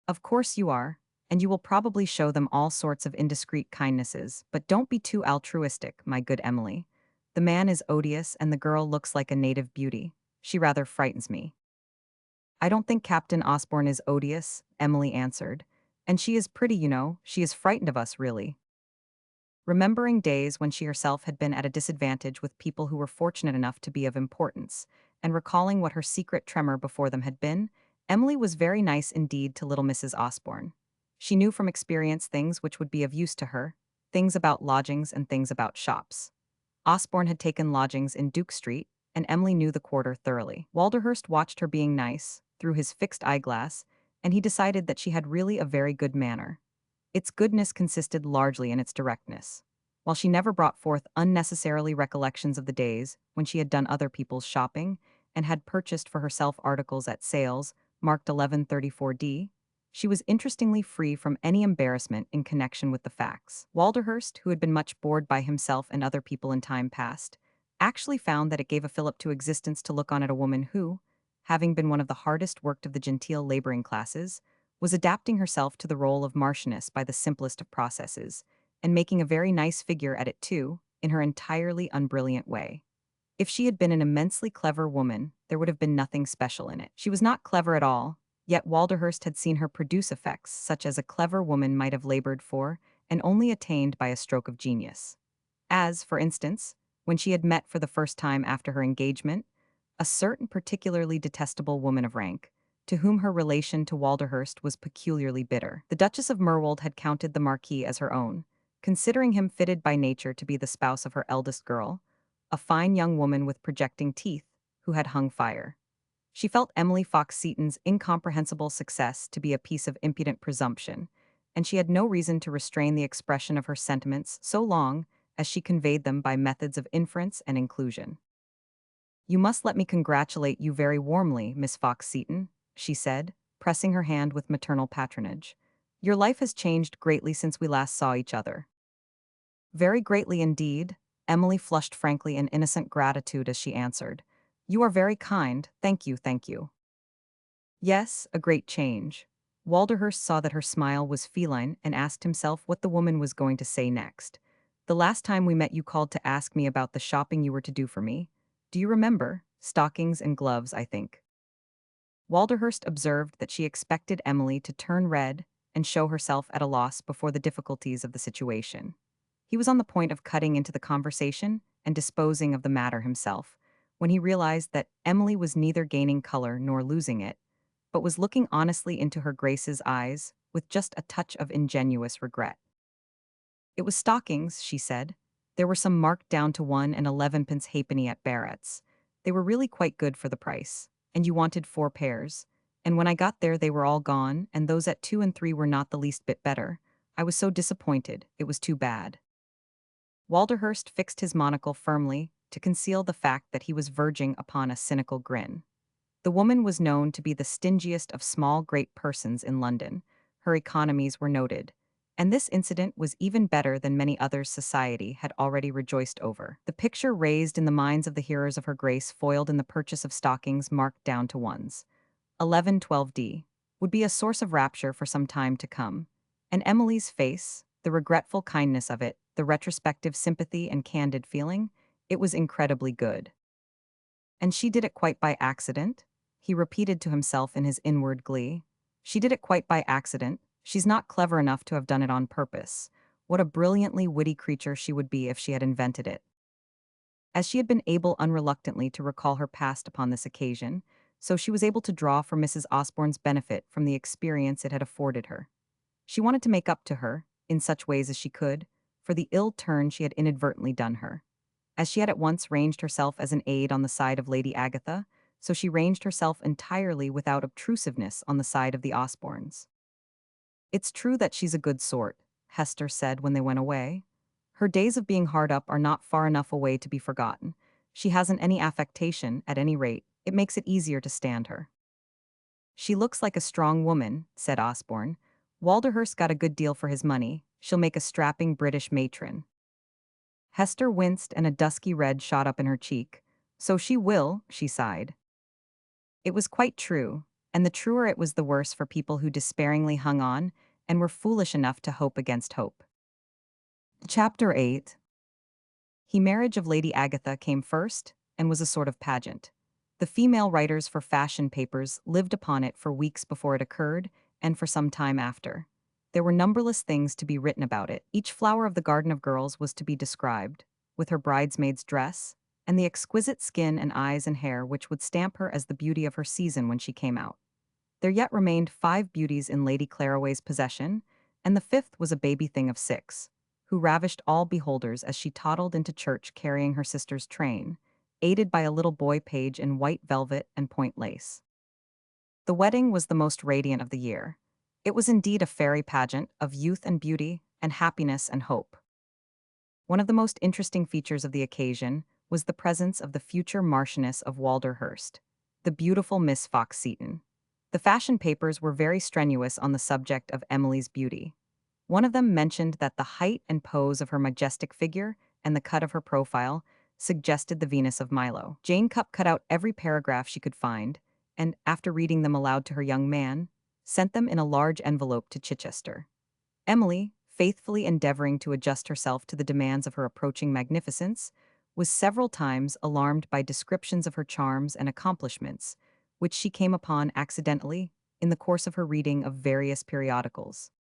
Speaker 1: Of course you are, and you will probably show them all sorts of indiscreet kindnesses, but don't be too altruistic, my good Emily. The man is odious and the girl looks like a native beauty. She rather frightens me. I don't think Captain Osborne is odious, Emily answered. And she is pretty, you know, she is frightened of us, really. Remembering days when she herself had been at a disadvantage with people who were fortunate enough to be of importance, and recalling what her secret tremor before them had been, Emily was very nice indeed to little Mrs. Osborne. She knew from experience things which would be of use to her, things about lodgings and things about shops. Osborne had taken lodgings in Duke Street, and Emily knew the quarter thoroughly. Walderhurst watched her being nice, through his fixed eyeglass, and he decided that she had really a very good manner. Its goodness consisted largely in its directness. While she never brought forth unnecessarily recollections of the days when she had done other people's shopping and had purchased for herself articles at sales marked 1134D, she was interestingly free from any embarrassment in connection with the facts. Walderhurst, who had been much bored by himself and other people in time past, actually found that it gave a fillip to existence to look on at a woman who, having been one of the hardest worked of the genteel laboring classes, was adapting herself to the role of marchioness by the simplest of processes, and making a very nice figure at it too, in her entirely unbrilliant way. If she had been an immensely clever woman, there would have been nothing special in it. She was not clever at all, yet Walderhurst had seen her produce effects such as a clever woman might have labored for, and only attained by a stroke of genius. As, for instance, when she had met for the first time after her engagement, a certain particularly detestable woman of rank, to whom her relation to Walderhurst was peculiarly bitter. The Duchess of Merwold had counted the Marquis as her own, considering him fitted by nature to be the spouse of her eldest girl, a fine young woman with projecting teeth, who had hung fire. She felt Emily Fox-Seton's incomprehensible success to be a piece of impudent presumption, and she had no reason to restrain the expression of her sentiments so long as she conveyed them by methods of inference and inclusion. You must let me congratulate you very warmly, Miss Fox-Seton, she said, pressing her hand with maternal patronage. Your life has changed greatly since we last saw each other. Very greatly indeed, Emily flushed frankly in innocent gratitude as she answered. You are very kind, thank you, thank you. Yes, a great change. Walderhurst saw that her smile was feline and asked himself what the woman was going to say next. The last time we met you called to ask me about the shopping you were to do for me. Do you remember? Stockings and gloves, I think. Walderhurst observed that she expected Emily to turn red and show herself at a loss before the difficulties of the situation. He was on the point of cutting into the conversation and disposing of the matter himself, when he realized that Emily was neither gaining color nor losing it, but was looking honestly into her Grace's eyes with just a touch of ingenuous regret. It was stockings, she said. There were some marked down to 1 and 11 pence halfpenny at Barrett's. They were really quite good for the price, and you wanted 4 pairs. And when I got there they were all gone, and those at 2 and 3 were not the least bit better. I was so disappointed, it was too bad. Walderhurst fixed his monocle firmly to conceal the fact that he was verging upon a cynical grin. The woman was known to be the stingiest of small great persons in London. Her economies were noted, and this incident was even better than many others society had already rejoiced over. The picture raised in the minds of the hearers of her Grace foiled in the purchase of stockings marked down to 1s. 1112D would be a source of rapture for some time to come, and Emily's face, the regretful kindness of it, the retrospective sympathy and candid feeling, it was incredibly good. And she did it quite by accident? He repeated to himself in his inward glee. She did it quite by accident. She's not clever enough to have done it on purpose. What a brilliantly witty creature she would be if she had invented it. As she had been able unreluctantly to recall her past upon this occasion, so she was able to draw for Mrs. Osborne's benefit from the experience it had afforded her. She wanted to make up to her, in such ways as she could, for the ill turn she had inadvertently done her. As she had at once ranged herself as an aide on the side of Lady Agatha, so she ranged herself entirely without obtrusiveness on the side of the Osbornes. It's true that she's a good sort, Hester said when they went away. Her days of being hard up are not far enough away to be forgotten. She hasn't any affectation, at any rate. It makes it easier to stand her. She looks like a strong woman, said Osborne. Walderhurst got a good deal for his money. She'll make a strapping British matron. Hester winced and a dusky red shot up in her cheek. So she will, she sighed. It was quite true, and the truer it was the worse for people who despairingly hung on and were foolish enough to hope against hope. Chapter 8. He Marriage of Lady Agatha came first, and was a sort of pageant. The female writers for fashion papers lived upon it for weeks before it occurred, and for some time after. There were numberless things to be written about it. Each flower of the garden of girls was to be described, with her bridesmaid's dress, and the exquisite skin and eyes and hair which would stamp her as the beauty of her season when she came out. There yet remained 5 beauties in Lady Claraway's possession, and the 5th was a baby thing of 6, who ravished all beholders as she toddled into church carrying her sister's train, aided by a little boy page in white velvet and point lace. The wedding was the most radiant of the year. It was indeed a fairy pageant of youth and beauty, and happiness and hope. One of the most interesting features of the occasion was the presence of the future Marchioness of Walderhurst, the beautiful Miss Fox-Seton. The fashion papers were very strenuous on the subject of Emily's beauty. One of them mentioned that the height and pose of her majestic figure and the cut of her profile suggested the Venus of Milo. Jane Cupp cut out every paragraph she could find, and, after reading them aloud to her young man, sent them in a large envelope to Chichester. Emily, faithfully endeavoring to adjust herself to the demands of her approaching magnificence, was several times alarmed by descriptions of her charms and accomplishments, which she came upon accidentally in the course of her reading of various periodicals.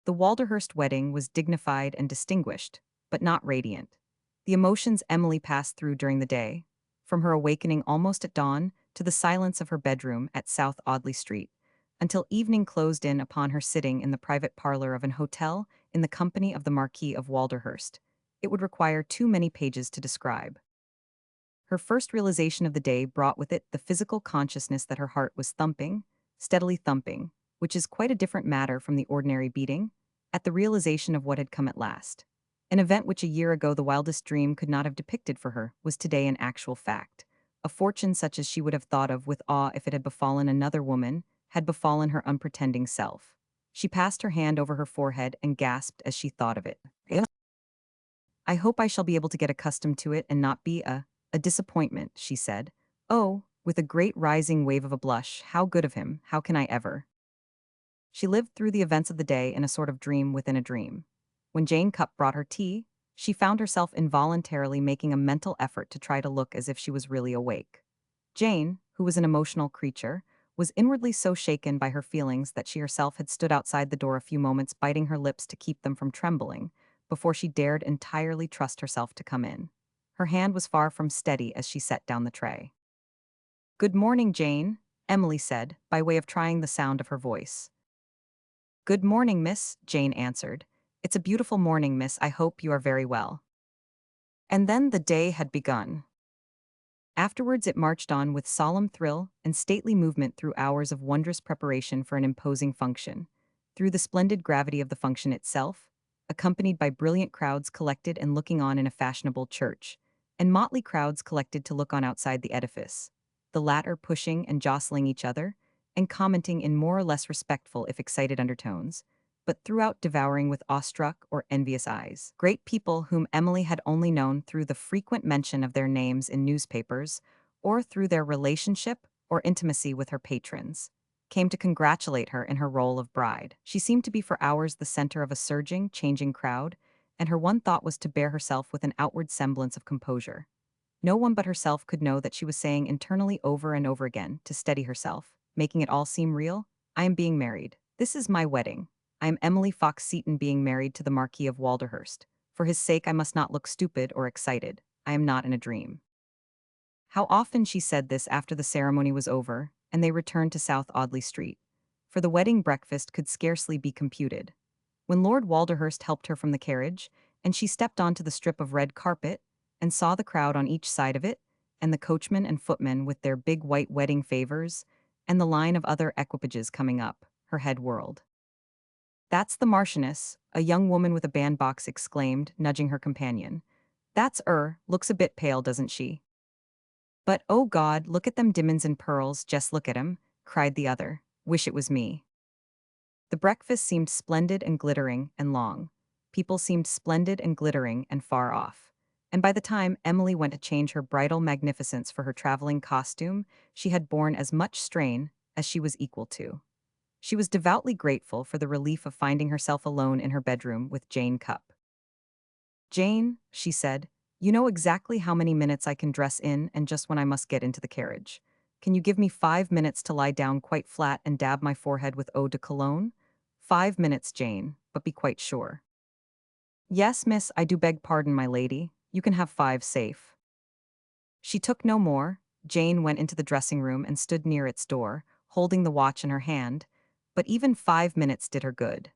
Speaker 1: The Walderhurst wedding was dignified and distinguished, but not radiant. The emotions Emily passed through during the day, from her awakening almost at dawn to the silence of her bedroom at South Audley Street, until evening closed in upon her sitting in the private parlor of an hotel in the company of the Marquis of Walderhurst, it would require too many pages to describe. Her first realization of the day brought with it the physical consciousness that her heart was thumping, steadily thumping, which is quite a different matter from the ordinary beating, at the realization of what had come at last. An event which a year ago the wildest dream could not have depicted for her was today an actual fact. A fortune such as she would have thought of with awe if it had befallen another woman, had befallen her unpretending self. She passed her hand over her forehead and gasped as she thought of it. I hope I shall be able to get accustomed to it and not be a disappointment, she said. Oh, with a great rising wave of a blush, how good of him, how can I ever? She lived through the events of the day in a sort of dream within a dream. When Jane Cupp brought her tea, she found herself involuntarily making a mental effort to try to look as if she was really awake. Jane, who was an emotional creature, was inwardly so shaken by her feelings that she herself had stood outside the door a few moments biting her lips to keep them from trembling, before she dared entirely trust herself to come in. Her hand was far from steady as she set down the tray. "Good morning, Jane," Emily said, by way of trying the sound of her voice. "Good morning, miss," Jane answered. "It's a beautiful morning, miss. I hope you are very well." And then the day had begun. Afterwards it marched on with solemn thrill and stately movement through hours of wondrous preparation for an imposing function, through the splendid gravity of the function itself, accompanied by brilliant crowds collected and looking on in a fashionable church, and motley crowds collected to look on outside the edifice, the latter pushing and jostling each other, and commenting in more or less respectful if excited undertones, but throughout devouring with awestruck or envious eyes. Great people whom Emily had only known through the frequent mention of their names in newspapers, or through their relationship or intimacy with her patrons, came to congratulate her in her role of bride. She seemed to be for hours the center of a surging, changing crowd, and her one thought was to bear herself with an outward semblance of composure. No one but herself could know that she was saying internally over and over again, to steady herself, making it all seem real, "I am being married. This is my wedding. I am Emily Fox-Seton being married to the Marquis of Walderhurst. For his sake I must not look stupid or excited. I am not in a dream." How often she said this after the ceremony was over, and they returned to South Audley Street. For the wedding breakfast could scarcely be computed. When Lord Walderhurst helped her from the carriage, and she stepped onto the strip of red carpet, and saw the crowd on each side of it, and the coachman and footmen with their big white wedding favors, and the line of other equipages coming up, her head whirled. "That's the Marchioness," a young woman with a bandbox exclaimed, nudging her companion. "That's looks a bit pale, doesn't she?" "But, oh God, look at them diamonds and pearls, just look at 'em," cried the other. "Wish it was me." The breakfast seemed splendid and glittering and long. People seemed splendid and glittering and far off. And by the time Emily went to change her bridal magnificence for her traveling costume, she had borne as much strain as she was equal to. She was devoutly grateful for the relief of finding herself alone in her bedroom with Jane Cupp. "Jane," she said, "you know exactly how many minutes I can dress in and just when I must get into the carriage. Can you give me 5 minutes to lie down quite flat and dab my forehead with eau de cologne? 5 minutes, Jane, but be quite sure." "Yes, miss, I do beg pardon, my lady. You can have 5 safe." She took no more. Jane went into the dressing room and stood near its door, holding the watch in her hand, but even 5 minutes did her good.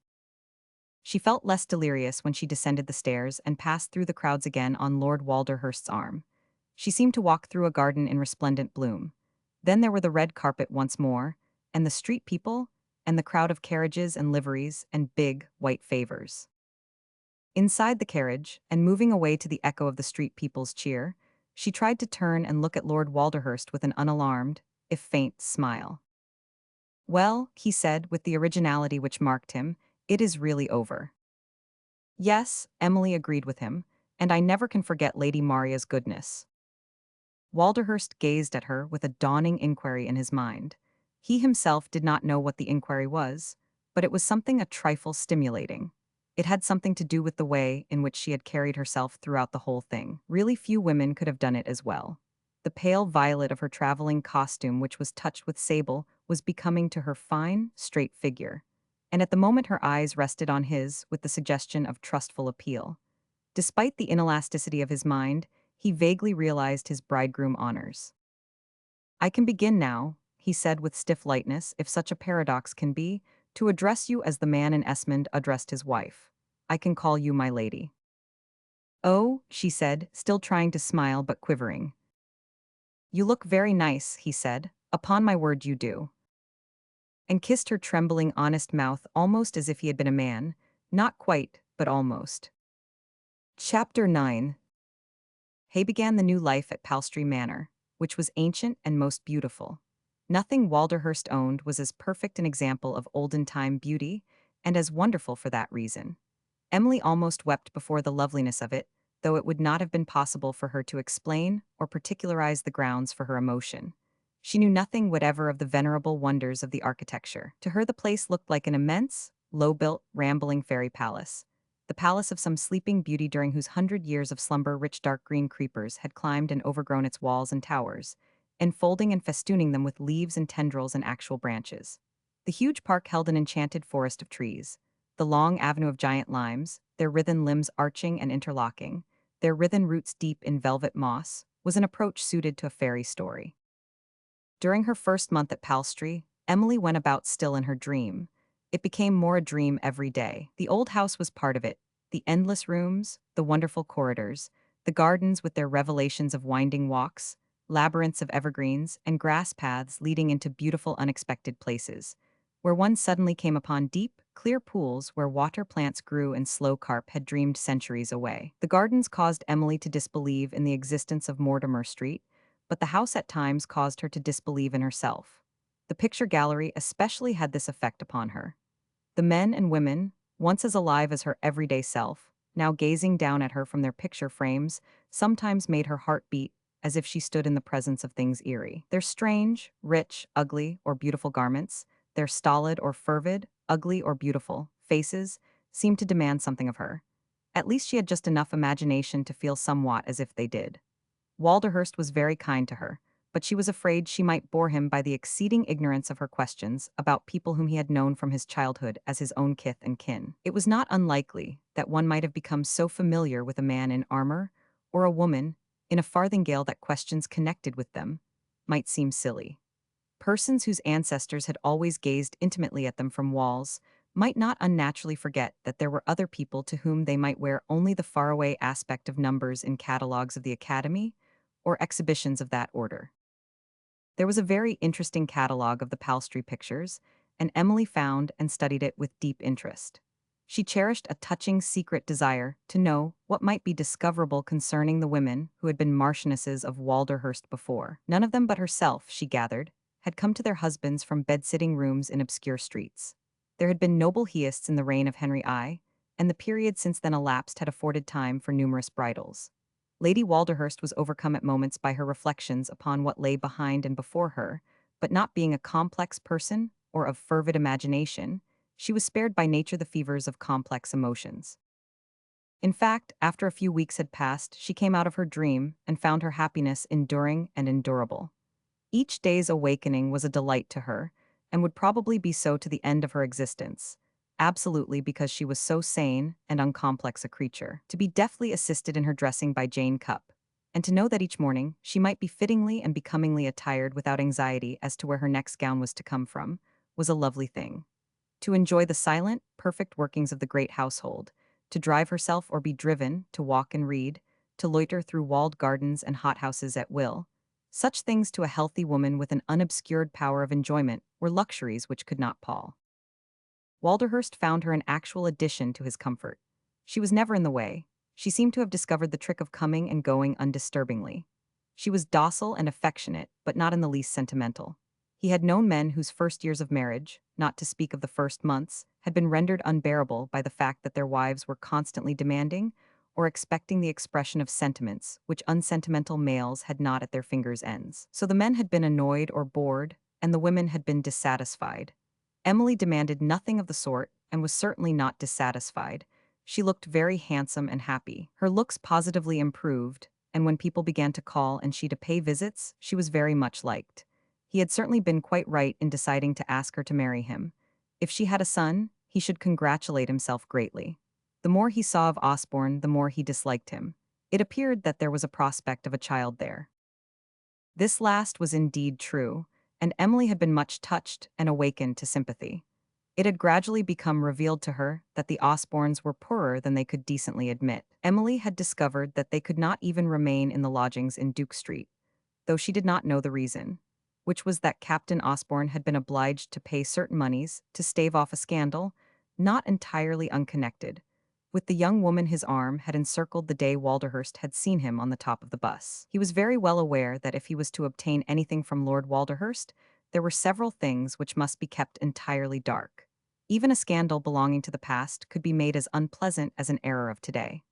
Speaker 1: She felt less delirious when she descended the stairs and passed through the crowds again on Lord Walderhurst's arm. She seemed to walk through a garden in resplendent bloom. Then there were the red carpet once more, and the street people, and the crowd of carriages and liveries and big, white favors. Inside the carriage, and moving away to the echo of the street people's cheer, she tried to turn and look at Lord Walderhurst with an unalarmed, if faint, smile. "Well," he said with the originality which marked him, "it is really over." "Yes," Emily agreed with him, "and I never can forget Lady Maria's goodness." Walderhurst gazed at her with a dawning inquiry in his mind. He himself did not know what the inquiry was, but it was something a trifle stimulating. It had something to do with the way in which she had carried herself throughout the whole thing. Really few women could have done it as well. The pale violet of her traveling costume, which was touched with sable, was becoming to her fine, straight figure. And at the moment her eyes rested on his with the suggestion of trustful appeal. Despite the inelasticity of his mind, he vaguely realized his bridegroom honors. "I can begin now," he said with stiff lightness, if such a paradox can be, "to address you as the man in Esmond addressed his wife. I can call you my lady." "Oh," she said, still trying to smile but quivering. "You look very nice," he said. "Upon my word you do." And kissed her trembling, honest mouth almost as if he had been a man, not quite, but almost. Chapter 9. Hay began the new life at Palstrey Manor, which was ancient and most beautiful. Nothing Walderhurst owned was as perfect an example of olden-time beauty, and as wonderful for that reason. Emily almost wept before the loveliness of it, though it would not have been possible for her to explain or particularize the grounds for her emotion. She knew nothing whatever of the venerable wonders of the architecture. To her the place looked like an immense, low-built, rambling fairy palace. The palace of some sleeping beauty during whose 100 years of slumber rich dark green creepers had climbed and overgrown its walls and towers, enfolding and festooning them with leaves and tendrils and actual branches. The huge park held an enchanted forest of trees. The long avenue of giant limes, their writhen limbs arching and interlocking, their writhen roots deep in velvet moss, was an approach suited to a fairy story. During her first month at Palstrey, Emily went about still in her dream. It became more a dream every day. The old house was part of it, the endless rooms, the wonderful corridors, the gardens with their revelations of winding walks, labyrinths of evergreens, and grass paths leading into beautiful unexpected places, where one suddenly came upon deep, clear pools where water plants grew and slow carp had dreamed centuries away. The gardens caused Emily to disbelieve in the existence of Mortimer Street, but the house at times caused her to disbelieve in herself. The picture gallery especially had this effect upon her. The men and women, once as alive as her everyday self, now gazing down at her from their picture frames, sometimes made her heart beat as if she stood in the presence of things eerie. Their strange, rich, ugly, or beautiful garments, their stolid or fervid, ugly or beautiful, faces, seemed to demand something of her. At least she had just enough imagination to feel somewhat as if they did. Walderhurst was very kind to her, but she was afraid she might bore him by the exceeding ignorance of her questions about people whom he had known from his childhood as his own kith and kin. It was not unlikely that one might have become so familiar with a man in armor, or a woman, in a farthingale that questions connected with them might seem silly. Persons whose ancestors had always gazed intimately at them from walls might not unnaturally forget that there were other people to whom they might wear only the faraway aspect of numbers in catalogues of the Academy, or exhibitions of that order. There was a very interesting catalogue of the Palstrey pictures, and Emily found and studied it with deep interest. She cherished a touching secret desire to know what might be discoverable concerning the women who had been marchionesses of Walderhurst before. None of them but herself, she gathered, had come to their husbands from bed-sitting rooms in obscure streets. There had been noble heists in the reign of Henry I, and the period since then elapsed had afforded time for numerous bridals. Lady Walderhurst was overcome at moments by her reflections upon what lay behind and before her, but not being a complex person or of fervid imagination, she was spared by nature the fevers of complex emotions. In fact, after a few weeks had passed, she came out of her dream and found her happiness enduring and endurable. Each day's awakening was a delight to her, and would probably be so to the end of her existence, absolutely because she was so sane and uncomplex a creature. To be deftly assisted in her dressing by Jane Cupp, and to know that each morning she might be fittingly and becomingly attired without anxiety as to where her next gown was to come from, was a lovely thing. To enjoy the silent, perfect workings of the great household, to drive herself or be driven, to walk and read, to loiter through walled gardens and hothouses at will, such things to a healthy woman with an unobscured power of enjoyment were luxuries which could not pall. Walderhurst found her an actual addition to his comfort. She was never in the way. She seemed to have discovered the trick of coming and going undisturbingly. She was docile and affectionate, but not in the least sentimental. He had known men whose first years of marriage, not to speak of the first months, had been rendered unbearable by the fact that their wives were constantly demanding or expecting the expression of sentiments which unsentimental males had not at their fingers' ends. So the men had been annoyed or bored, and the women had been dissatisfied. Emily demanded nothing of the sort, and was certainly not dissatisfied. She looked very handsome and happy. Her looks positively improved, and when people began to call and she to pay visits, she was very much liked. He had certainly been quite right in deciding to ask her to marry him. If she had a son, he should congratulate himself greatly. The more he saw of Osborne, the more he disliked him. It appeared that there was a prospect of a child there. This last was indeed true, and Emily had been much touched and awakened to sympathy. It had gradually become revealed to her that the Osbornes were poorer than they could decently admit. Emily had discovered that they could not even remain in the lodgings in Duke Street, though she did not know the reason, which was that Captain Osborne had been obliged to pay certain moneys to stave off a scandal, not entirely unconnected, with the young woman his arm had encircled the day Walderhurst had seen him on the top of the bus. He was very well aware that if he was to obtain anything from Lord Walderhurst, there were several things which must be kept entirely dark. Even a scandal belonging to the past could be made as unpleasant as an error of today.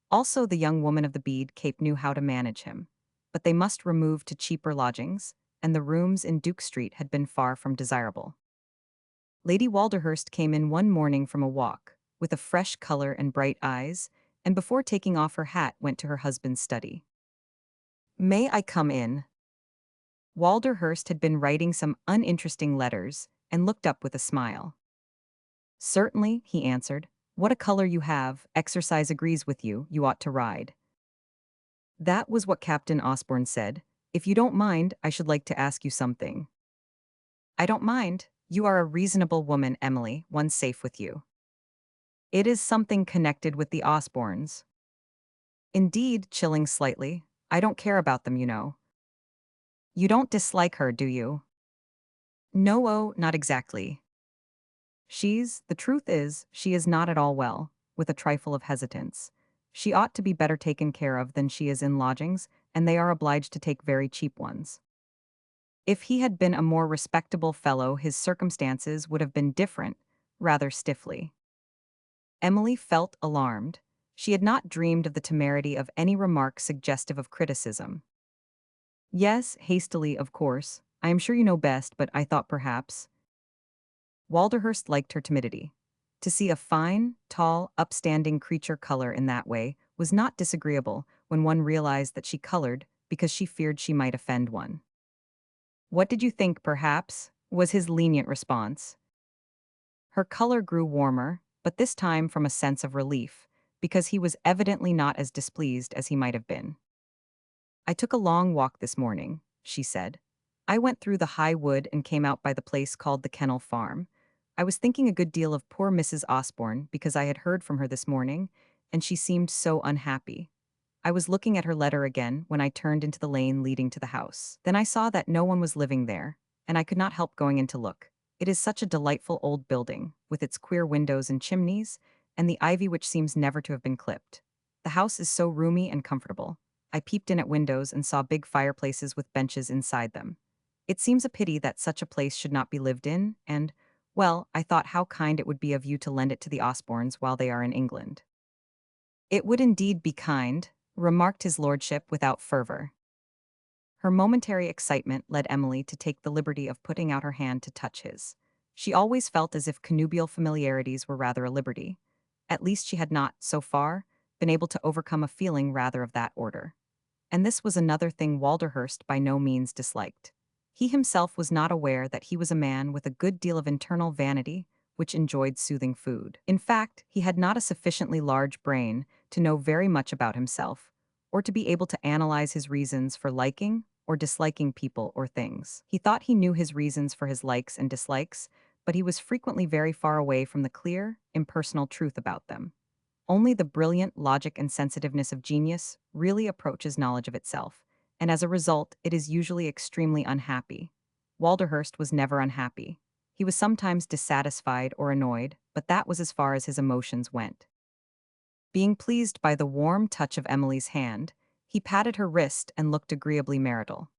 Speaker 1: Also, the young woman of the bead cape knew how to manage him. But they must remove to cheaper lodgings, and the rooms in Duke Street had been far from desirable. Lady Walderhurst came in one morning from a walk, with a fresh color and bright eyes, and before taking off her hat went to her husband's study. "May I come in?" Walderhurst had been writing some uninteresting letters, and looked up with a smile. "Certainly," he answered. "What a color you have, exercise agrees with you, you ought to ride." That was what Captain Osborne said. "If you don't mind, I should like to ask you something." "I don't mind. You are a reasonable woman, Emily, one safe with you." "It is something connected with the Osbornes." "Indeed," chilling slightly. "I don't care about them, you know." "You don't dislike her, do you?" "No, oh, not exactly. The truth is, she is not at all well," with a trifle of hesitance. "She ought to be better taken care of than she is in lodgings, and they are obliged to take very cheap ones." If he had been a more respectable fellow, his circumstances would have been different, rather stiffly. Emily felt alarmed. She had not dreamed of the temerity of any remark suggestive of criticism. "Yes," hastily, "of course. I am sure you know best, but I thought perhaps—" Walderhurst liked her timidity. To see a fine, tall, upstanding creature color in that way was not disagreeable when one realized that she colored because she feared she might offend one. "What did you think, perhaps?" was his lenient response. Her color grew warmer, but this time from a sense of relief, because he was evidently not as displeased as he might have been. "I took a long walk this morning," she said. "I went through the high wood and came out by the place called the Kennel Farm. I was thinking a good deal of poor Mrs. Osborne because I had heard from her this morning, and she seemed so unhappy. I was looking at her letter again when I turned into the lane leading to the house. Then I saw that no one was living there, and I could not help going in to look. It is such a delightful old building, with its queer windows and chimneys, and the ivy which seems never to have been clipped. The house is so roomy and comfortable. I peeped in at windows and saw big fireplaces with benches inside them. It seems a pity that such a place should not be lived in, and, Well, I thought how kind it would be of you to lend it to the Osbornes while they are in England. It would indeed be kind, remarked his lordship without fervor. Her momentary excitement led Emily to take the liberty of putting out her hand to touch his. She always felt as if connubial familiarities were rather a liberty. At least she had not, so far, been able to overcome a feeling rather of that order. And this was another thing Walderhurst by no means disliked. He himself was not aware that he was a man with a good deal of internal vanity, which enjoyed soothing food. In fact, he had not a sufficiently large brain to know very much about himself, or to be able to analyze his reasons for liking or disliking people or things. He thought he knew his reasons for his likes and dislikes, but he was frequently very far away from the clear, impersonal truth about them. Only the brilliant logic and sensitiveness of genius really approaches knowledge of itself, and as a result, it is usually extremely unhappy. Walderhurst was never unhappy. He was sometimes dissatisfied or annoyed, but that was as far as his emotions went. Being pleased by the warm touch of Emily's hand, he patted her wrist and looked agreeably marital.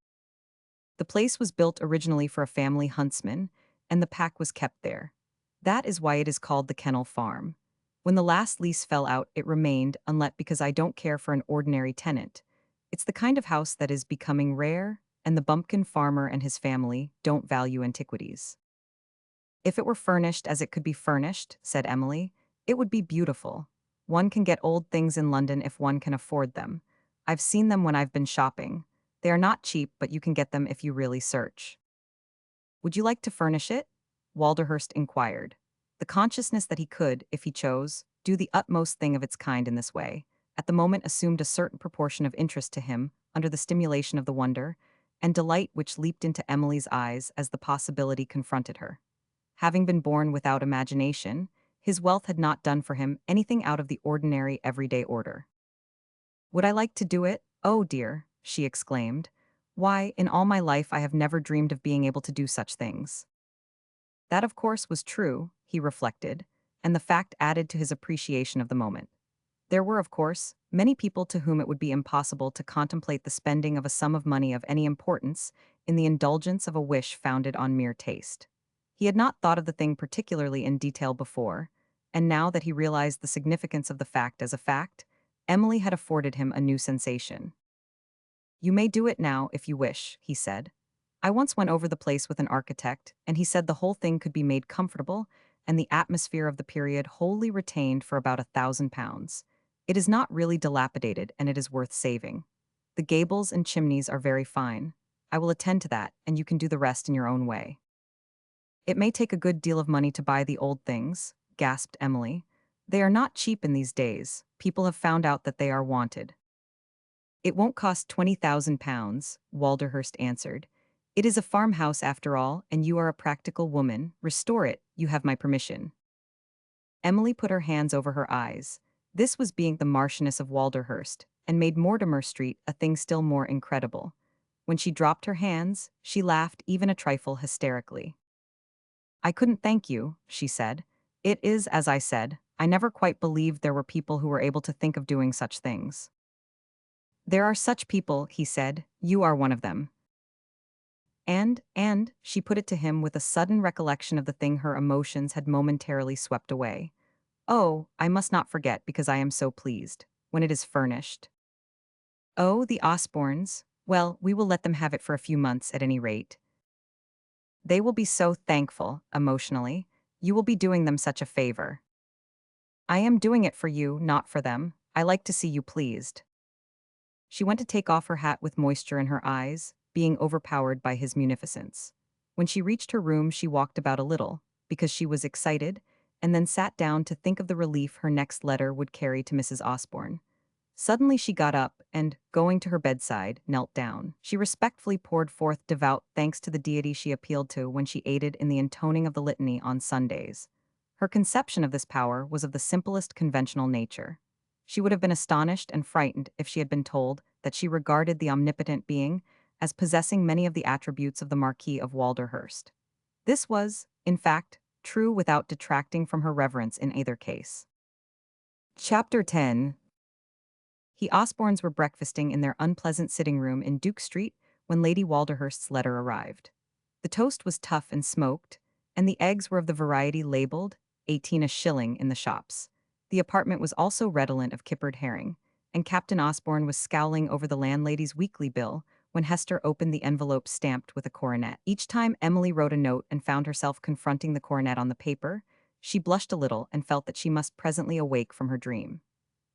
Speaker 1: The place was built originally for a family huntsman, and the pack was kept there. That is why it is called the Kennel Farm. When the last lease fell out, it remained unlet because I don't care for an ordinary tenant. It's the kind of house that is becoming rare, and the bumpkin farmer and his family don't value antiquities. If it were furnished as it could be furnished, said Emily, it would be beautiful. One can get old things in London if one can afford them. I've seen them when I've been shopping. They are not cheap, but you can get them if you really search. Would you like to furnish it? Walderhurst inquired. The consciousness that he could, if he chose, do the utmost thing of its kind in this way, at the moment assumed a certain proportion of interest to him under the stimulation of the wonder and delight which leaped into Emily's eyes as the possibility confronted her. Having been born without imagination, his wealth had not done for him anything out of the ordinary everyday order. Would I like to do it? Oh dear, she exclaimed. Why, in all my life I have never dreamed of being able to do such things. That of course was true, he reflected, and the fact added to his appreciation of the moment. There were, of course, many people to whom it would be impossible to contemplate the spending of a sum of money of any importance in the indulgence of a wish founded on mere taste. He had not thought of the thing particularly in detail before, and now that he realized the significance of the fact as a fact, Emily had afforded him a new sensation. You may do it now if you wish, he said. I once went over the place with an architect, and he said the whole thing could be made comfortable and the atmosphere of the period wholly retained for about £1,000. It is not really dilapidated, and it is worth saving. The gables and chimneys are very fine. I will attend to that, and you can do the rest in your own way. It may take a good deal of money to buy the old things, gasped Emily. They are not cheap in these days. People have found out that they are wanted. It won't cost £20,000, Walderhurst answered. It is a farmhouse after all, and you are a practical woman. Restore it, you have my permission. Emily put her hands over her eyes. This was being the Marchioness of Walderhurst, and made Mortimer Street a thing still more incredible. When she dropped her hands, she laughed even a trifle hysterically. I couldn't thank you, she said. It is as I said, I never quite believed there were people who were able to think of doing such things. There are such people, he said, you are one of them. And, she put it to him with a sudden recollection of the thing her emotions had momentarily swept away. Oh, I must not forget because I am so pleased. When it is furnished. Oh, the Osbornes. Well, we will let them have it for a few months at any rate. They will be so thankful, emotionally. You will be doing them such a favor. I am doing it for you, not for them. I like to see you pleased. She went to take off her hat with moisture in her eyes, being overpowered by his munificence. When she reached her room, she walked about a little, because she was excited, and then sat down to think of the relief her next letter would carry to Mrs. Osborne. Suddenly she got up and, going to her bedside, knelt down. She respectfully poured forth devout thanks to the deity she appealed to when she aided in the intoning of the litany on Sundays. Her conception of this power was of the simplest conventional nature. She would have been astonished and frightened if she had been told that she regarded the omnipotent being as possessing many of the attributes of the Marquis of Walderhurst. This was, in fact, true without detracting from her reverence in either case. Chapter 10. The Osbornes were breakfasting in their unpleasant sitting room in Duke Street when Lady Walderhurst's letter arrived. The toast was tough and smoked, and the eggs were of the variety labeled 18 a shilling in the shops. The apartment was also redolent of kippered herring, and Captain Osborne was scowling over the landlady's weekly bill when Hester opened the envelope stamped with a coronet. Each time Emily wrote a note and found herself confronting the coronet on the paper, she blushed a little and felt that she must presently awake from her dream.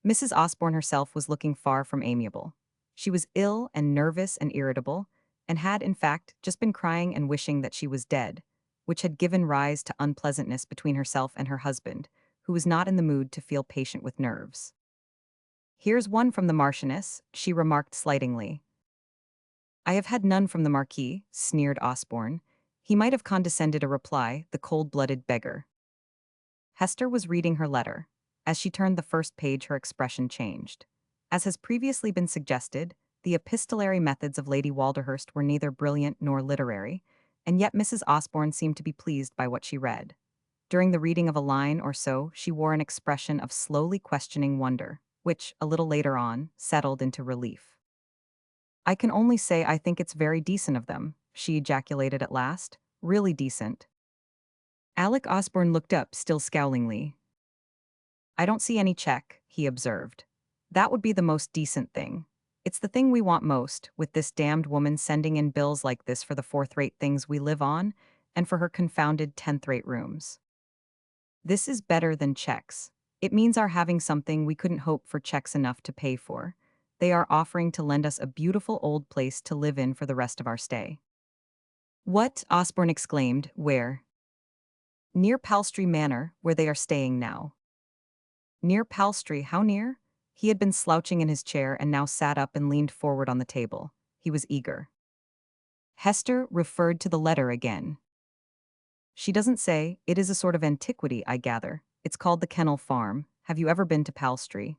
Speaker 1: Mrs. Osborne herself was looking far from amiable. She was ill and nervous and irritable, and had, in fact, just been crying and wishing that she was dead, which had given rise to unpleasantness between herself and her husband, who was not in the mood to feel patient with nerves. "Here's one from the marchioness," she remarked slightingly. "I have had none from the marquis," sneered Osborne. He might have condescended a reply, the cold-blooded beggar. Hester was reading her letter. As she turned the first page, her expression changed. As has previously been suggested, the epistolary methods of Lady Walderhurst were neither brilliant nor literary, and yet Mrs. Osborne seemed to be pleased by what she read. During the reading of a line or so, she wore an expression of slowly questioning wonder, which, a little later on, settled into relief. "I can only say I think it's very decent of them," she ejaculated at last. "Really decent." Alec Osborne looked up, still scowlingly. "I don't see any check," he observed. "That would be the most decent thing. It's the thing we want most, with this damned woman sending in bills like this for the fourth-rate things we live on, and for her confounded tenth-rate rooms. This is better than checks. It means our having something we couldn't hope for checks enough to pay for. They are offering to lend us a beautiful old place to live in for the rest of our stay." "What?" Osborne exclaimed. "Where?" "Near Palstrey Manor, where they are staying now." Near Palstrey, how near? He had been slouching in his chair and now sat up and leaned forward on the table. He was eager. Hester referred to the letter again. "She doesn't say. It is a sort of antiquity, I gather. It's called the Kennel Farm. Have you ever been to Palstrey?"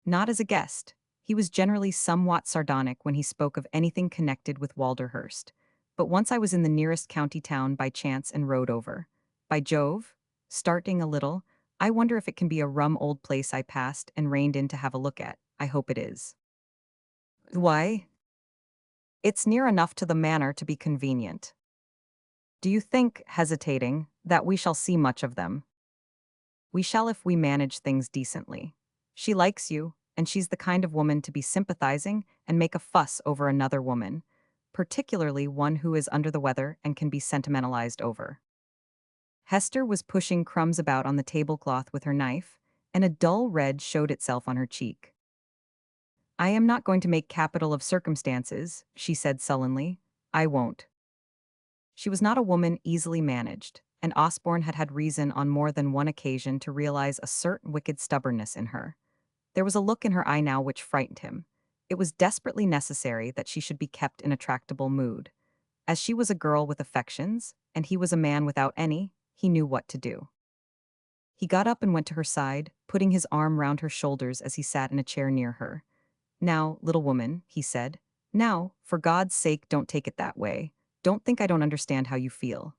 Speaker 1: "Not as a guest." He was generally somewhat sardonic when he spoke of anything connected with Walderhurst. "But once I was in the nearest county town by chance and rode over. By Jove," starting a little, "I wonder if it can be a rum old place I passed and reined in to have a look at. I hope it is." "Why?" "It's near enough to the manor to be convenient." "Do you think," hesitating, "that we shall see much of them?" "We shall if we manage things decently. She likes you, and she's the kind of woman to be sympathizing and make a fuss over another woman, particularly one who is under the weather and can be sentimentalized over." Hester was pushing crumbs about on the tablecloth with her knife, and a dull red showed itself on her cheek. "I am not going to make capital of circumstances," she said sullenly. "I won't." She was not a woman easily managed, and Osborne had had reason on more than one occasion to realize a certain wicked stubbornness in her. There was a look in her eye now which frightened him. It was desperately necessary that she should be kept in a tractable mood. As she was a girl with affections, and he was a man without any, he knew what to do. He got up and went to her side, putting his arm round her shoulders as he sat in a chair near her. "Now, little woman," he said. "Now, for God's sake, don't take it that way. Don't think I don't understand how you feel."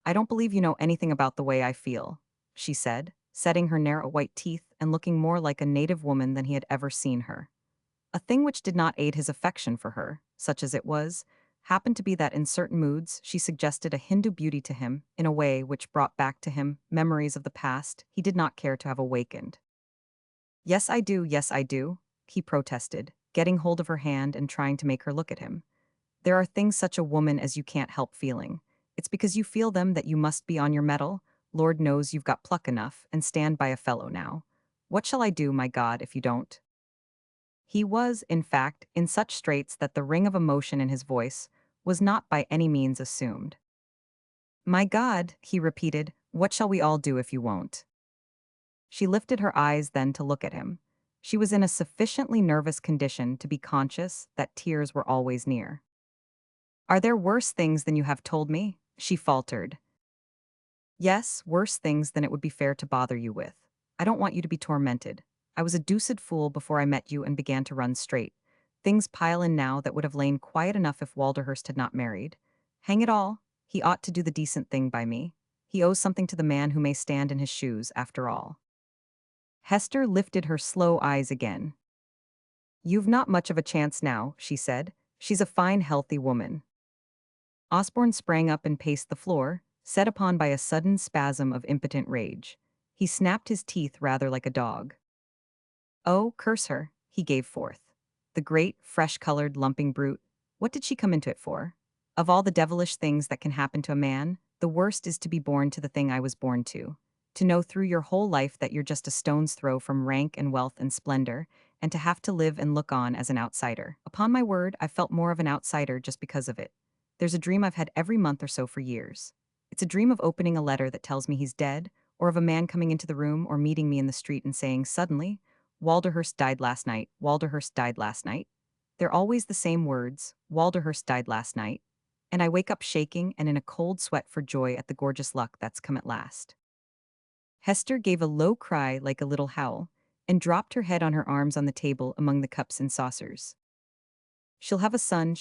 Speaker 1: "I don't believe you know anything about the way I feel," she said, setting her narrow white teeth and looking more like a native woman than he had ever seen her. A thing which did not aid his affection for her, such as it was, happened to be that in certain moods she suggested a Hindu beauty to him in a way which brought back to him memories of the past he did not care to have awakened. Yes, I do," he protested, getting hold of her hand and trying to make her look at him. "There are things such a woman as you can't help feeling. It's because you feel them that you must be on your mettle. Lord knows you've got pluck enough, and stand by a fellow now. What shall I do, my God, if you don't?" He was, in fact, in such straits that the ring of emotion in his voice was not by any means assumed. "My God," he repeated, "what shall we all do if you won't?" She lifted her eyes then to look at him. She was in a sufficiently nervous condition to be conscious that tears were always near. "Are there worse things than you have told me?" she faltered. "Yes, worse things than it would be fair to bother you with. I don't want you to be tormented. I was a deuced fool before I met you and began to run straight. Things pile in now that would have lain quiet enough if Walderhurst had not married. Hang it all, he ought to do the decent thing by me. He owes something to the man who may stand in his shoes, after all." Hester lifted her slow eyes again. "You've not much of a chance now," she said. "She's a fine, healthy woman." Osborne sprang up and paced the floor, set upon by a sudden spasm of impotent rage. He snapped his teeth rather like a dog. "Oh, curse her," he gave forth. "The great, fresh-colored, lumping brute. What did she come into it for? Of all the devilish things that can happen to a man, the worst is to be born to the thing I was born to. To know through your whole life that you're just a stone's throw from rank and wealth and splendor, and to have to live and look on as an outsider. Upon my word, I've felt more of an outsider just because of it. There's a dream I've had every month or so for years. It's a dream of opening a letter that tells me he's dead, or of a man coming into the room or meeting me in the street and saying suddenly, 'Walderhurst died last night, Walderhurst died last night.' They're always the same words, 'Walderhurst died last night.' And I wake up shaking and in a cold sweat for joy at the gorgeous luck that's come at last." Hester gave a low cry like a little howl, and dropped her head on her arms on the table among the cups and saucers. She'll have a son,"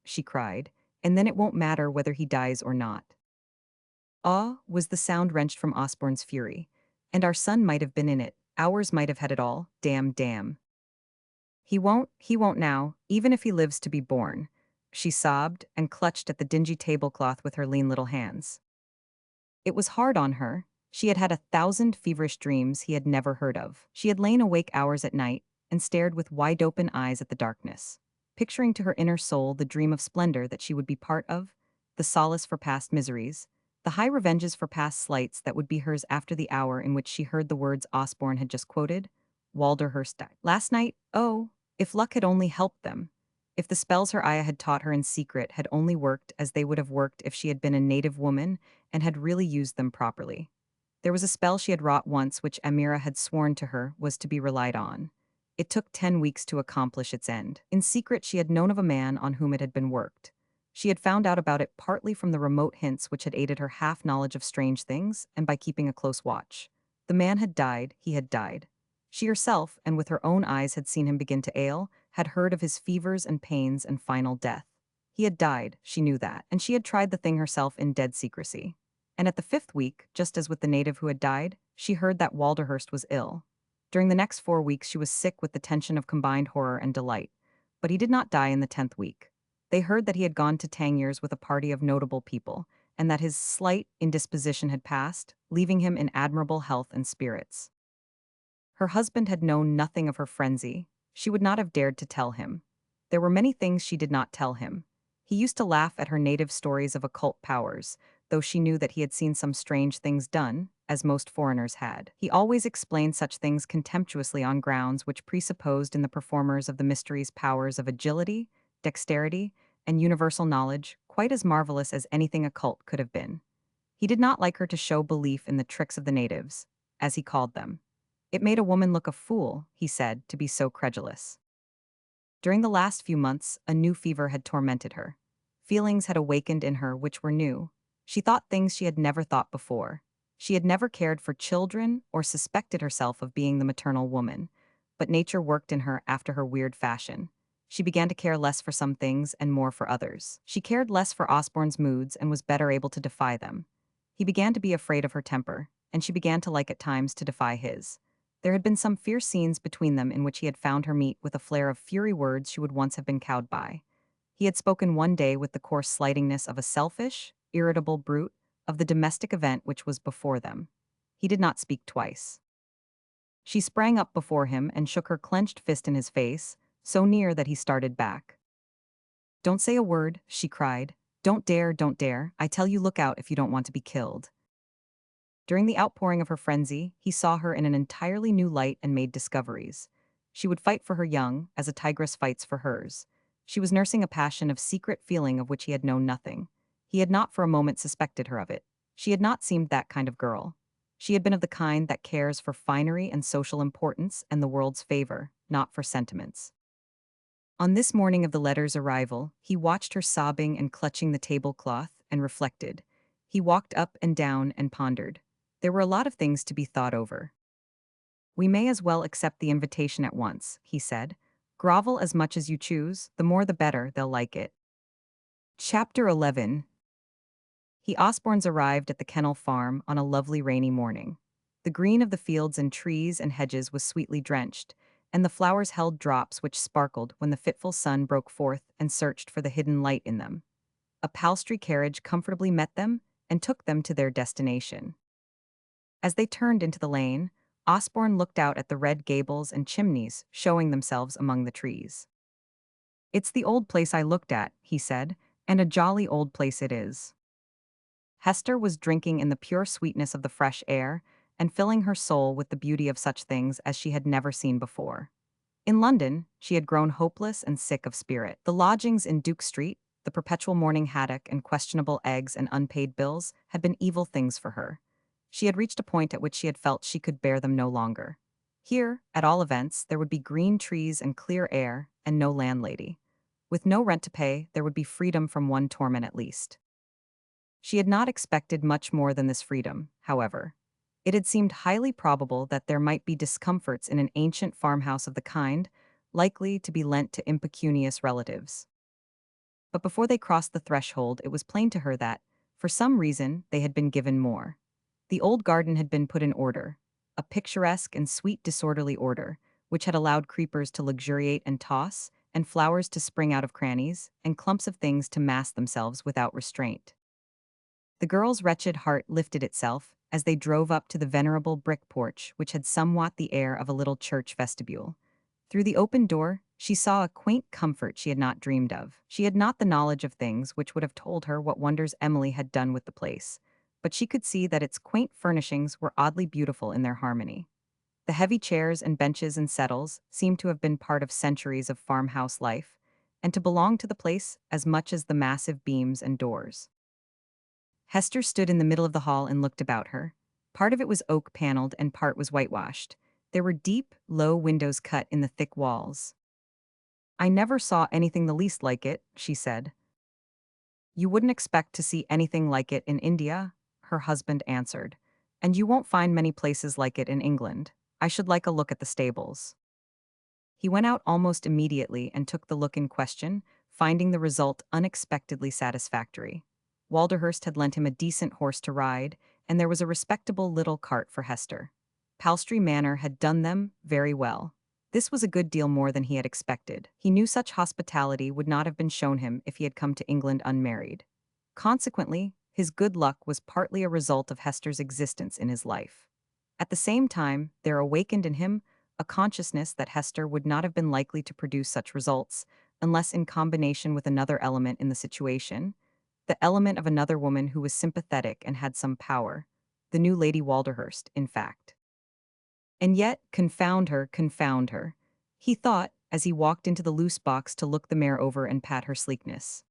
Speaker 1: she cried, "and then it won't matter whether he dies or not." "Ah," was the sound wrenched from Osborne's fury. "And our son might have been in it, ours might have had it all, damn, damn." He won't now, even if he lives to be born," she sobbed and clutched at the dingy tablecloth with her lean little hands. It was hard on her. She had had 1,000 feverish dreams he had never heard of. She had lain awake hours at night and stared with wide-open eyes at the darkness, picturing to her inner soul the dream of splendor that she would be part of, the solace for past miseries, the high revenges for past slights that would be hers after the hour in which she heard the words Osborne had just quoted. Walderhurst died last night. Oh, if luck had only helped them. If the spells her ayah had taught her in secret had only worked as they would have worked if she had been a native woman and had really used them properly. There was a spell she had wrought once which Amira had sworn to her was to be relied on. It took 10 weeks to accomplish its end. In secret she had known of a man on whom it had been worked. She had found out about it partly from the remote hints which had aided her half-knowledge of strange things and by keeping a close watch. The man had died, he had died. She herself, and with her own eyes had seen him begin to ail, had heard of his fevers and pains and final death. He had died, she knew that, and she had tried the thing herself in dead secrecy. And at the 5th week, just as with the native who had died, she heard that Walderhurst was ill. During the next 4 weeks she was sick with the tension of combined horror and delight. But he did not die in the 10th week. They heard that he had gone to Tangiers with a party of notable people, and that his slight indisposition had passed, leaving him in admirable health and spirits. Her husband had known nothing of her frenzy. She would not have dared to tell him. There were many things she did not tell him. He used to laugh at her native stories of occult powers, though she knew that he had seen some strange things done, as most foreigners had. He always explained such things contemptuously on grounds which presupposed in the performers of the mysteries powers of agility, dexterity, and universal knowledge, quite as marvelous as anything occult could have been. He did not like her to show belief in the tricks of the natives, as he called them. It made a woman look a fool, he said, to be so credulous. During the last few months, a new fever had tormented her. Feelings had awakened in her which were new. She thought things she had never thought before. She had never cared for children or suspected herself of being the maternal woman, but nature worked in her after her weird fashion. She began to care less for some things and more for others. She cared less for Osborne's moods and was better able to defy them. He began to be afraid of her temper, and she began to like at times to defy his. There had been some fierce scenes between them in which he had found her meet with a flare of fury words she would once have been cowed by. He had spoken one day with the coarse slightingness of a selfish, irritable brute, of the domestic event which was before them. He did not speak twice. She sprang up before him and shook her clenched fist in his face, so near that he started back. "Don't say a word," she cried. Don't dare, I tell you look out if you don't want to be killed." During the outpouring of her frenzy, he saw her in an entirely new light and made discoveries. She would fight for her young, as a tigress fights for hers. She was nursing a passion of secret feeling of which he had known nothing. He had not for a moment suspected her of it. She had not seemed that kind of girl. She had been of the kind that cares for finery and social importance and the world's favor, not for sentiments. On this morning of the letter's arrival, he watched her sobbing and clutching the tablecloth and reflected. He walked up and down and pondered. There were a lot of things to be thought over. "We may as well accept the invitation at once," he said. "Grovel as much as you choose, the more the better, they'll like it." Chapter 11. The Osbornes arrived at the Kennel Farm on a lovely rainy morning. The green of the fields and trees and hedges was sweetly drenched, and the flowers held drops which sparkled when the fitful sun broke forth and searched for the hidden light in them. A Palstrey carriage comfortably met them, and took them to their destination. As they turned into the lane, Osborne looked out at the red gables and chimneys showing themselves among the trees. "It's the old place I looked at," he said, "and a jolly old place it is." Hester was drinking in the pure sweetness of the fresh air and filling her soul with the beauty of such things as she had never seen before. In London, she had grown hopeless and sick of spirit. The lodgings in Duke Street, the perpetual morning haddock and questionable eggs and unpaid bills had been evil things for her. She had reached a point at which she had felt she could bear them no longer. Here, at all events, there would be green trees and clear air, and no landlady. With no rent to pay, there would be freedom from one torment at least. She had not expected much more than this freedom, however. It had seemed highly probable that there might be discomforts in an ancient farmhouse of the kind, likely to be lent to impecunious relatives. But before they crossed the threshold, it was plain to her that, for some reason, they had been given more. The old garden had been put in order, a picturesque and sweet disorderly order, which had allowed creepers to luxuriate and toss, and flowers to spring out of crannies, and clumps of things to mass themselves without restraint. The girl's wretched heart lifted itself as they drove up to the venerable brick porch which had somewhat the air of a little church vestibule. Through the open door, she saw a quaint comfort she had not dreamed of. She had not the knowledge of things which would have told her what wonders Emily had done with the place, but she could see that its quaint furnishings were oddly beautiful in their harmony. The heavy chairs and benches and settles seemed to have been part of centuries of farmhouse life, and to belong to the place as much as the massive beams and doors. Hester stood in the middle of the hall and looked about her. Part of it was oak-paneled and part was whitewashed. There were deep, low windows cut in the thick walls. "I never saw anything the least like it," she said. "You wouldn't expect to see anything like it in India," her husband answered. "And you won't find many places like it in England. I should like a look at the stables." He went out almost immediately and took the look in question, finding the result unexpectedly satisfactory. Walderhurst had lent him a decent horse to ride, and there was a respectable little cart for Hester. Palstrey Manor had done them very well. This was a good deal more than he had expected. He knew such hospitality would not have been shown him if he had come to England unmarried. Consequently, his good luck was partly a result of Hester's existence in his life. At the same time, there awakened in him a consciousness that Hester would not have been likely to produce such results unless in combination with another element in the situation, the element of another woman who was sympathetic and had some power, the new Lady Walderhurst, in fact. And yet, confound her, he thought as he walked into the loose box to look the mare over and pat her sleekness.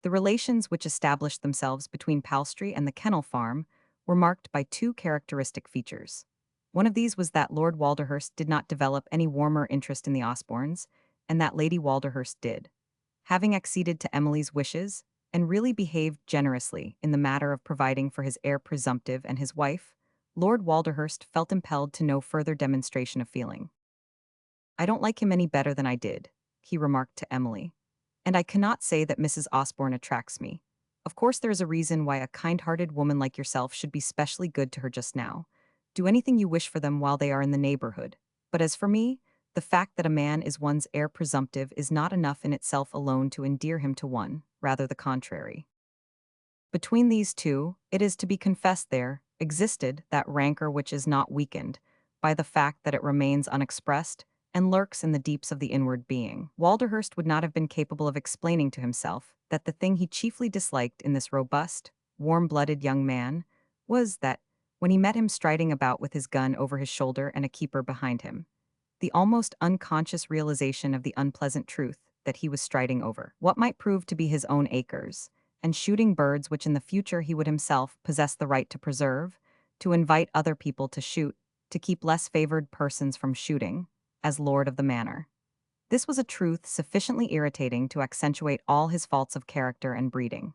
Speaker 1: The relations which established themselves between Palstrey and the kennel farm were marked by two characteristic features. One of these was that Lord Walderhurst did not develop any warmer interest in the Osbornes, and that Lady Walderhurst did. Having acceded to Emily's wishes, and really behaved generously in the matter of providing for his heir presumptive and his wife, Lord Walderhurst felt impelled to no further demonstration of feeling. "I don't like him any better than I did," he remarked to Emily. "And I cannot say that Mrs. Osborne attracts me. Of course there is a reason why a kind-hearted woman like yourself should be specially good to her just now. Do anything you wish for them while they are in the neighborhood. But as for me, the fact that a man is one's heir presumptive is not enough in itself alone to endear him to one, rather the contrary. Between these two, it is to be confessed there existed that rancor which is not weakened by the fact that it remains unexpressed and lurks in the deeps of the inward being. Walderhurst would not have been capable of explaining to himself that the thing he chiefly disliked in this robust, warm-blooded young man was that, when he met him striding about with his gun over his shoulder and a keeper behind him, the almost unconscious realization of the unpleasant truth that he was striding over what might prove to be his own acres, and shooting birds which in the future he would himself possess the right to preserve, to invite other people to shoot, to keep less favored persons from shooting, as lord of the manor. This was a truth sufficiently irritating to accentuate all his faults of character and breeding.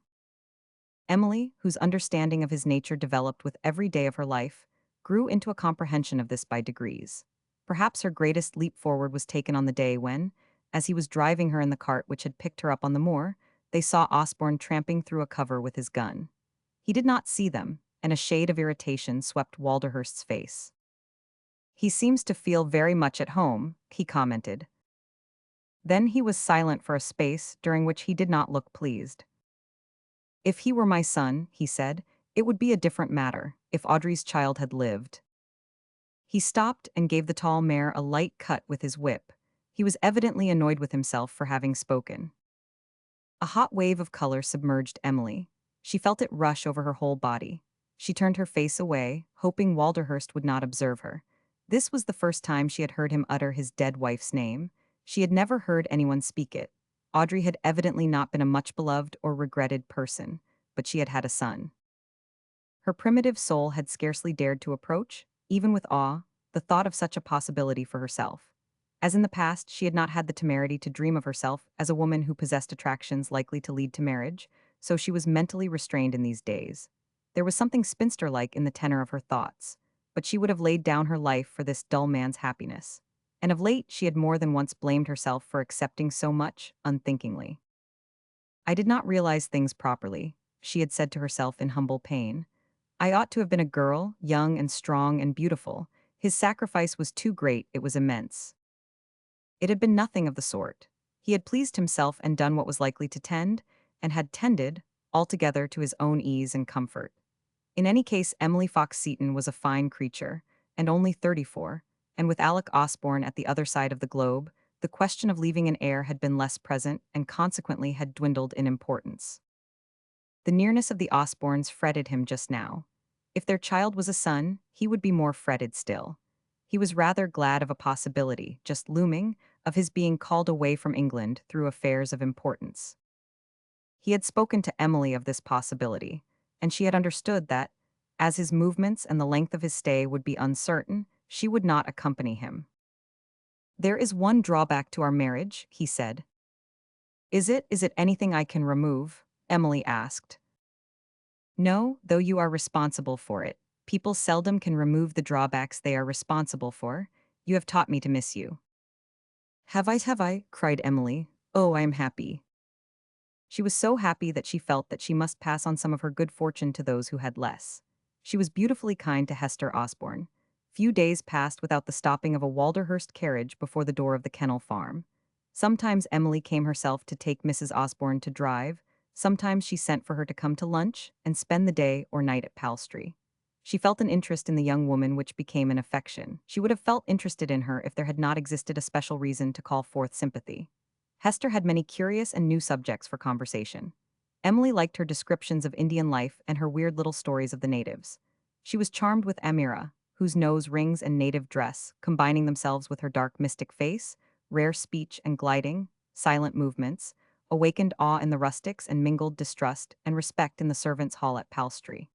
Speaker 1: Emily, whose understanding of his nature developed with every day of her life, grew into a comprehension of this by degrees. Perhaps her greatest leap forward was taken on the day when, as he was driving her in the cart which had picked her up on the moor, they saw Osborne tramping through a cover with his gun. He did not see them, and a shade of irritation swept Walderhurst's face. "He seems to feel very much at home," he commented. Then he was silent for a space during which he did not look pleased. If he were my son, he said, it would be a different matter, if Audrey's child had lived. He stopped and gave the tall mare a light cut with his whip. He was evidently annoyed with himself for having spoken. A hot wave of color submerged Emily. She felt it rush over her whole body. She turned her face away, hoping Walderhurst would not observe her. This was the first time she had heard him utter his dead wife's name. She had never heard anyone speak it. Audrey had evidently not been a much beloved or regretted person, but she had had a son. Her primitive soul had scarcely dared to approach, even with awe, the thought of such a possibility for herself. As in the past, she had not had the temerity to dream of herself as a woman who possessed attractions likely to lead to marriage, so she was mentally restrained in these days. There was something spinster-like in the tenor of her thoughts, but she would have laid down her life for this dull man's happiness. And of late, she had more than once blamed herself for accepting so much, unthinkingly. I did not realize things properly, she had said to herself in humble pain. I ought to have been a girl, young and strong and beautiful. His sacrifice was too great, it was immense. It had been nothing of the sort. He had pleased himself and done what was likely to tend, and had tended, altogether to his own ease and comfort. In any case, Emily Fox-Seton was a fine creature, and only 34, and with Alec Osborne at the other side of the globe, the question of leaving an heir had been less present and consequently had dwindled in importance. The nearness of the Osbornes fretted him just now. If their child was a son, he would be more fretted still. He was rather glad of a possibility, just looming, of his being called away from England through affairs of importance. He had spoken to Emily of this possibility, and she had understood that, as his movements and the length of his stay would be uncertain, she would not accompany him. There is one drawback to our marriage, he said. Is it anything I can remove? Emily asked. No, though you are responsible for it. People seldom can remove the drawbacks they are responsible for. You have taught me to miss you. Have I? Cried Emily. Oh, I am happy. She was so happy that she felt that she must pass on some of her good fortune to those who had less. She was beautifully kind to Hester Osborne. Few days passed without the stopping of a Walderhurst carriage before the door of the kennel farm. Sometimes Emily came herself to take Mrs. Osborne to drive, sometimes she sent for her to come to lunch and spend the day or night at Palstrey. She felt an interest in the young woman which became an affection. She would have felt interested in her if there had not existed a special reason to call forth sympathy. Hester had many curious and new subjects for conversation. Emily liked her descriptions of Indian life and her weird little stories of the natives. She was charmed with Amira, whose nose rings and native dress, combining themselves with her dark mystic face, rare speech and gliding, silent movements, awakened awe in the rustics and mingled distrust and respect in the servants' hall at Palstrey.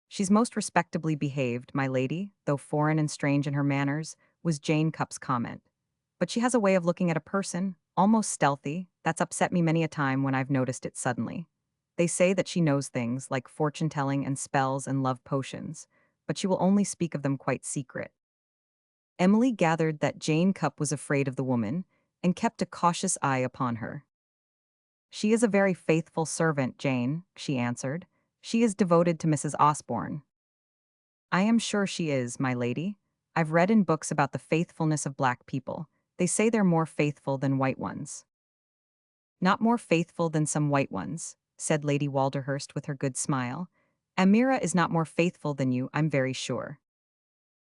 Speaker 1: She's most respectably behaved, my lady, though foreign and strange in her manners, was Jane Cupp's comment. But she has a way of looking at a person, almost stealthy, that's upset me many a time when I've noticed it suddenly. They say that she knows things like fortune-telling and spells and love potions, but she will only speak of them quite secret. Emily gathered that Jane Cupp was afraid of the woman and kept a cautious eye upon her. She is a very faithful servant, Jane, she answered. She is devoted to Mrs. Osborne. I am sure she is, my lady. I've read in books about the faithfulness of black people. They say they're more faithful than white ones. Not more faithful than some white ones, said Lady Walderhurst with her good smile. Amira is not more faithful than you, I'm very sure.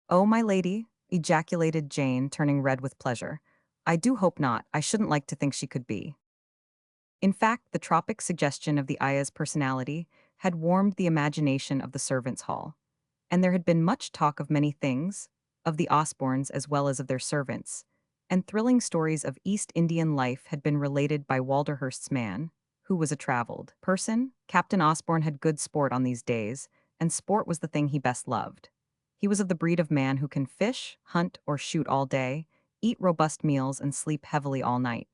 Speaker 1: Oh, my lady, ejaculated Jane, turning red with pleasure. I do hope not. I shouldn't like to think she could be. In fact, the tropic suggestion of the Aya's personality had warmed the imagination of the servants' hall, and there had been much talk of many things, of the Osbornes as well as of their servants, and thrilling stories of East Indian life had been related by Walderhurst's man, who was a traveled person. Captain Osborne had good sport on these days, and sport was the thing he best loved. He was of the breed of man who can fish, hunt, or shoot all day, eat robust meals and sleep heavily all night,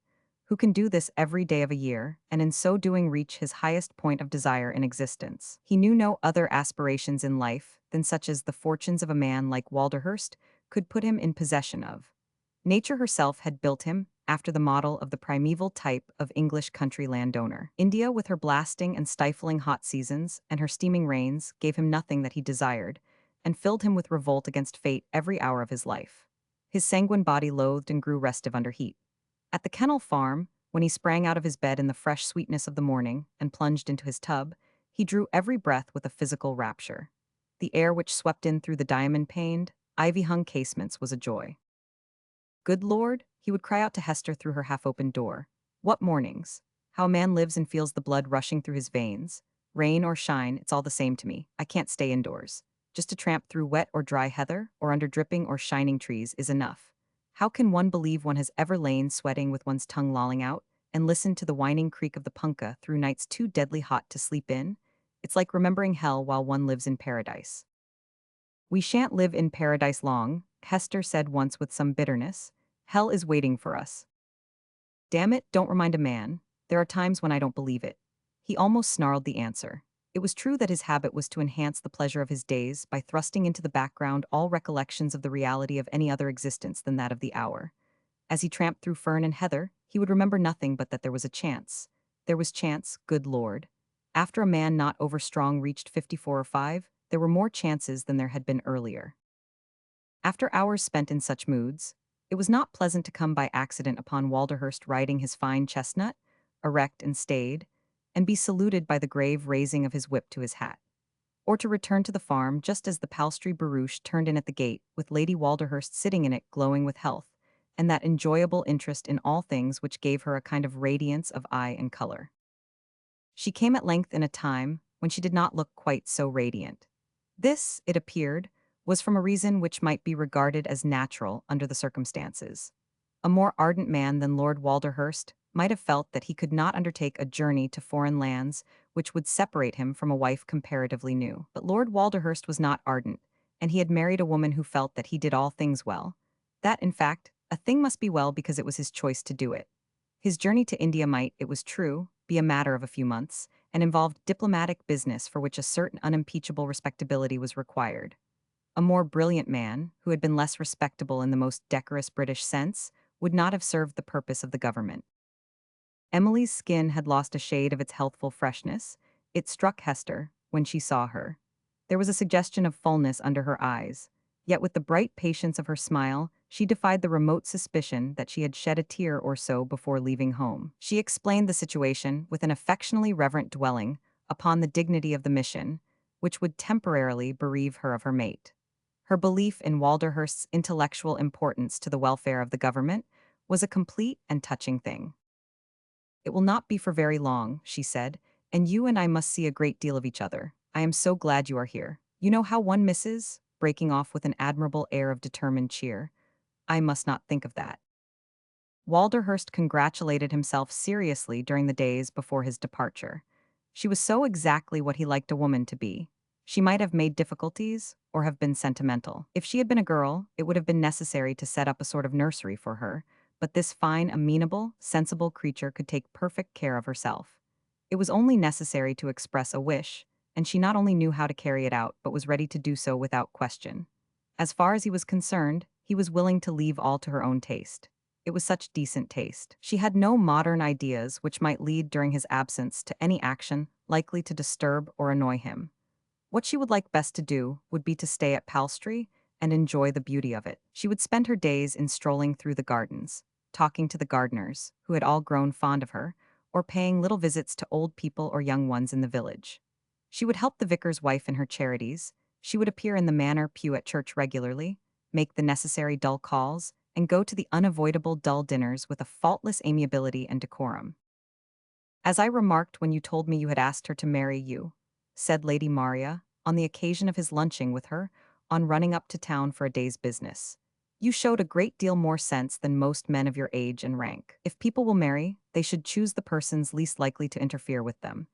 Speaker 1: who can do this every day of a year, and in so doing reach his highest point of desire in existence. He knew no other aspirations in life than such as the fortunes of a man like Walderhurst could put him in possession of. Nature herself had built him after the model of the primeval type of English country landowner. India, with her blasting and stifling hot seasons and her steaming rains, gave him nothing that he desired, and filled him with revolt against fate every hour of his life. His sanguine body loathed and grew restive under heat. At the kennel farm, When he sprang out of his bed in the fresh sweetness of the morning and plunged into his tub, he drew every breath with a physical rapture. The air which swept in through the diamond-paned, ivy-hung casements was a joy. "Good Lord," he would cry out to Hester through her half-open door. "What mornings! How a man lives and feels the blood rushing through his veins. Rain or shine, it's all the same to me. I can't stay indoors. Just to tramp through wet or dry heather, or under dripping or shining trees is enough. How can one believe one has ever lain sweating with one's tongue lolling out, and listened to the whining creak of the punkah through nights too deadly hot to sleep in? It's like remembering hell while one lives in paradise." "We shan't live in paradise long," Hester said once with some bitterness. "Hell is waiting for us." "Damn it, don't remind a man. There are times when I don't believe it." He almost snarled the answer. It was true that his habit was to enhance the pleasure of his days by thrusting into the background all recollections of the reality of any other existence than that of the hour. As he tramped through fern and heather, he would remember nothing but that there was a chance. There was chance, good Lord. After a man not overstrong reached 54 or 5, there were more chances than there had been earlier. After hours spent in such moods, it was not pleasant to come by accident upon Walderhurst riding his fine chestnut, erect and staid, and be saluted by the grave raising of his whip to his hat, or to return to the farm just as the Palstrey barouche turned in at the gate, with Lady Walderhurst sitting in it glowing with health, and that enjoyable interest in all things which gave her a kind of radiance of eye and color. She came at length in a time when she did not look quite so radiant. This, it appeared, was from a reason which might be regarded as natural under the circumstances. A more ardent man than Lord Walderhurst might have felt that he could not undertake a journey to foreign lands which would separate him from a wife comparatively new. But Lord Walderhurst was not ardent, and he had married a woman who felt that he did all things well. That, in fact, a thing must be well because it was his choice to do it. His journey to India might, it was true, be a matter of a few months, and involved diplomatic business for which a certain unimpeachable respectability was required. A more brilliant man, who had been less respectable in the most decorous British sense, would not have served the purpose of the government. Emily's skin had lost a shade of its healthful freshness. It struck Hester, when she saw her. There was a suggestion of fullness under her eyes, yet with the bright patience of her smile, she defied the remote suspicion that she had shed a tear or so before leaving home. She explained the situation with an affectionately reverent dwelling upon the dignity of the mission, which would temporarily bereave her of her mate. Her belief in Walderhurst's intellectual importance to the welfare of the government was a complete and touching thing. "It will not be for very long," she said, "and you and I must see a great deal of each other. I am so glad you are here. You know how one misses," breaking off with an admirable air of determined cheer. "I must not think of that." Walderhurst congratulated himself seriously during the days before his departure. She was so exactly what he liked a woman to be. She might have made difficulties, or have been sentimental. If she had been a girl, it would have been necessary to set up a sort of nursery for her, but this fine, amenable, sensible creature could take perfect care of herself. It was only necessary to express a wish, and she not only knew how to carry it out, but was ready to do so without question. As far as he was concerned, he was willing to leave all to her own taste. It was such decent taste. She had no modern ideas which might lead during his absence to any action likely to disturb or annoy him. What she would like best to do would be to stay at Palstrey and enjoy the beauty of it. She would spend her days in strolling through the gardens, talking to the gardeners, who had all grown fond of her, or paying little visits to old people or young ones in the village. She would help the vicar's wife in her charities. She would appear in the manor pew at church regularly, make the necessary dull calls, and go to the unavoidable dull dinners with a faultless amiability and decorum. "As I remarked when you told me you had asked her to marry you," said Lady Maria, on the occasion of his lunching with her, on running up to town for a day's business, "you showed a great deal more sense than most men of your age and rank. If people will marry, they should choose the persons least likely to interfere with them.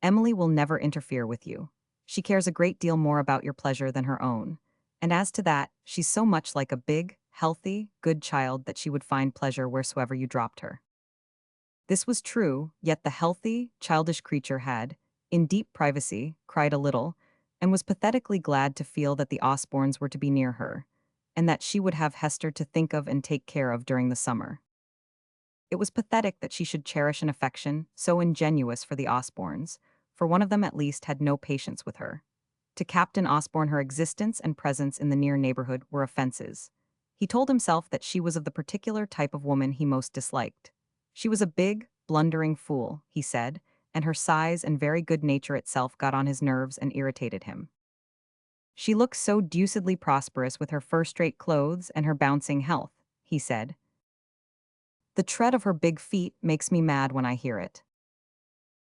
Speaker 1: Emily will never interfere with you. She cares a great deal more about your pleasure than her own. And as to that, she's so much like a big, healthy, good child that she would find pleasure wheresoever you dropped her." This was true, yet the healthy, childish creature had, in deep privacy, cried a little, and was pathetically glad to feel that the Osbornes were to be near her, and that she would have Hester to think of and take care of during the summer. It was pathetic that she should cherish an affection so ingenuous for the Osbornes, for one of them at least had no patience with her. To Captain Osborne her existence and presence in the near neighborhood were offenses. He told himself that she was of the particular type of woman he most disliked. She was a big, blundering fool, he said, and her size and very good nature itself got on his nerves and irritated him. She looked so deucedly prosperous with her first-rate clothes and her bouncing health, he said. The tread of her big feet makes me mad when I hear it.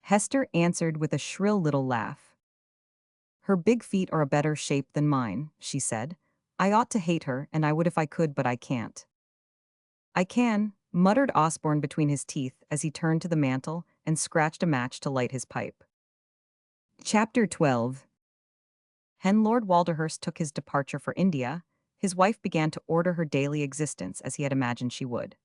Speaker 1: Hester answered with a shrill little laugh. Her big feet are a better shape than mine, she said. I ought to hate her, and I would if I could, but I can't. I can, muttered Osborne between his teeth as he turned to the mantel and scratched a match to light his pipe. Chapter 12. When Lord Walderhurst took his departure for India, his wife began to order her daily existence as he had imagined she would.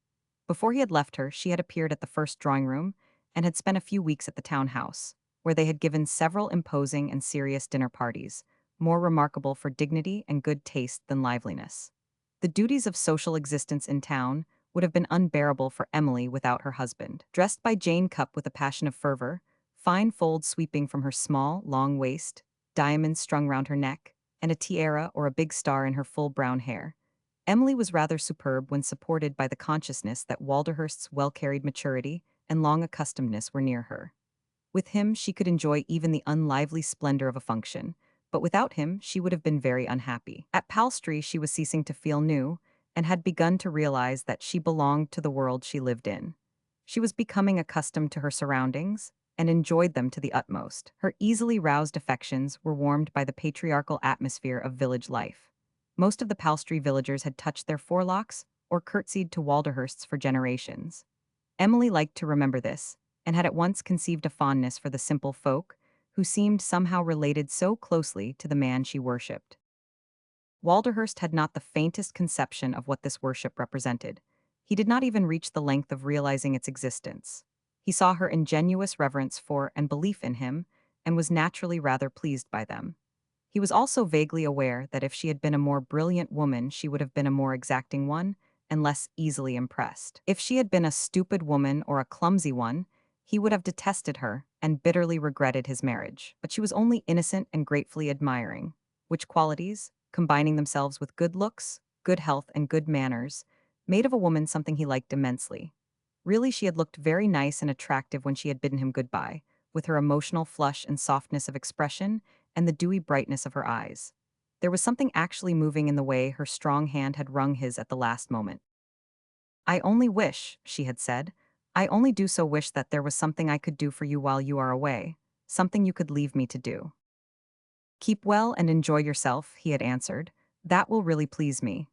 Speaker 1: Before he had left her, she had appeared at the first drawing-room and had spent a few weeks at the town house, where they had given several imposing and serious dinner parties, more remarkable for dignity and good taste than liveliness. The duties of social existence in town would have been unbearable for Emily without her husband. Dressed by Jane Cupp with a passion of fervor, fine folds sweeping from her small, long waist, diamonds strung round her neck, and a tiara or a big star in her full brown hair, Emily was rather superb when supported by the consciousness that Walderhurst's well-carried maturity and long accustomedness were near her. With him she could enjoy even the unlively splendor of a function, but without him she would have been very unhappy. At Palstrey she was ceasing to feel new, and had begun to realize that she belonged to the world she lived in. She was becoming accustomed to her surroundings, and enjoyed them to the utmost. Her easily roused affections were warmed by the patriarchal atmosphere of village life. Most of the Palstrey villagers had touched their forelocks or curtsied to Walderhursts for generations. Emily liked to remember this, and had at once conceived a fondness for the simple folk, who seemed somehow related so closely to the man she worshipped. Walderhurst had not the faintest conception of what this worship represented. He did not even reach the length of realizing its existence. He saw her ingenuous reverence for and belief in him, and was naturally rather pleased by them. He was also vaguely aware that if she had been a more brilliant woman, she would have been a more exacting one, and less easily impressed. If she had been a stupid woman or a clumsy one, he would have detested her and bitterly regretted his marriage. But she was only innocent and gratefully admiring, which qualities, combining themselves with good looks, good health, and good manners, made of a woman something he liked immensely. Really, she had looked very nice and attractive when she had bidden him goodbye, with her emotional flush and softness of expression and the dewy brightness of her eyes. There was something actually moving in the way her strong hand had wrung his at the last moment. I only wish, she had said, I only do so wish that there was something I could do for you while you are away, something you could leave me to do. Keep well and enjoy yourself, he had answered. That will really please me.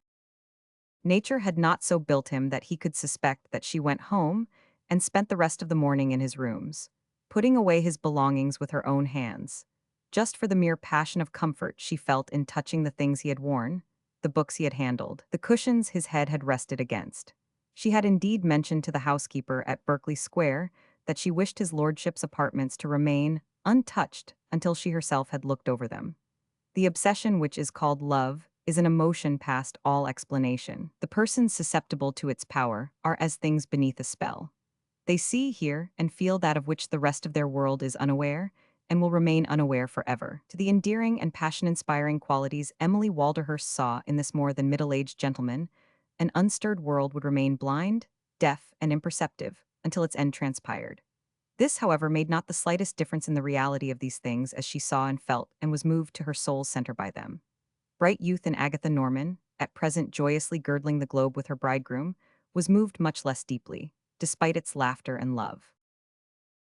Speaker 1: Nature had not so built him that he could suspect that she went home and spent the rest of the morning in his rooms, putting away his belongings with her own hands, just for the mere passion of comfort she felt in touching the things he had worn, the books he had handled, the cushions his head had rested against. She had indeed mentioned to the housekeeper at Berkeley Square that she wished his lordship's apartments to remain untouched until she herself had looked over them. The obsession which is called love is an emotion past all explanation. The persons susceptible to its power are as things beneath a spell. They see, hear, and feel that of which the rest of their world is unaware, and will remain unaware forever. To the endearing and passion-inspiring qualities Emily Walderhurst saw in this more than middle-aged gentleman, an unstirred world would remain blind, deaf, and imperceptive until its end transpired. This, however, made not the slightest difference in the reality of these things as she saw and felt and was moved to her soul's center by them. Bright youth in Agatha Norman, at present joyously girdling the globe with her bridegroom, was moved much less deeply, despite its laughter and love.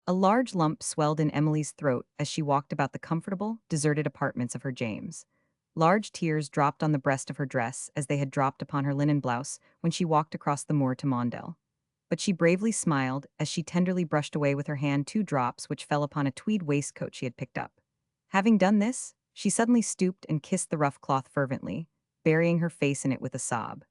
Speaker 1: A large lump swelled in Emily's throat as she walked about the comfortable, deserted apartments of her James. Large tears dropped on the breast of her dress as they had dropped upon her linen blouse when she walked across the moor to Mondale. But she bravely smiled as she tenderly brushed away with her hand 2 drops which fell upon a tweed waistcoat she had picked up. Having done this, she suddenly stooped and kissed the rough cloth fervently, burying her face in it with a sob.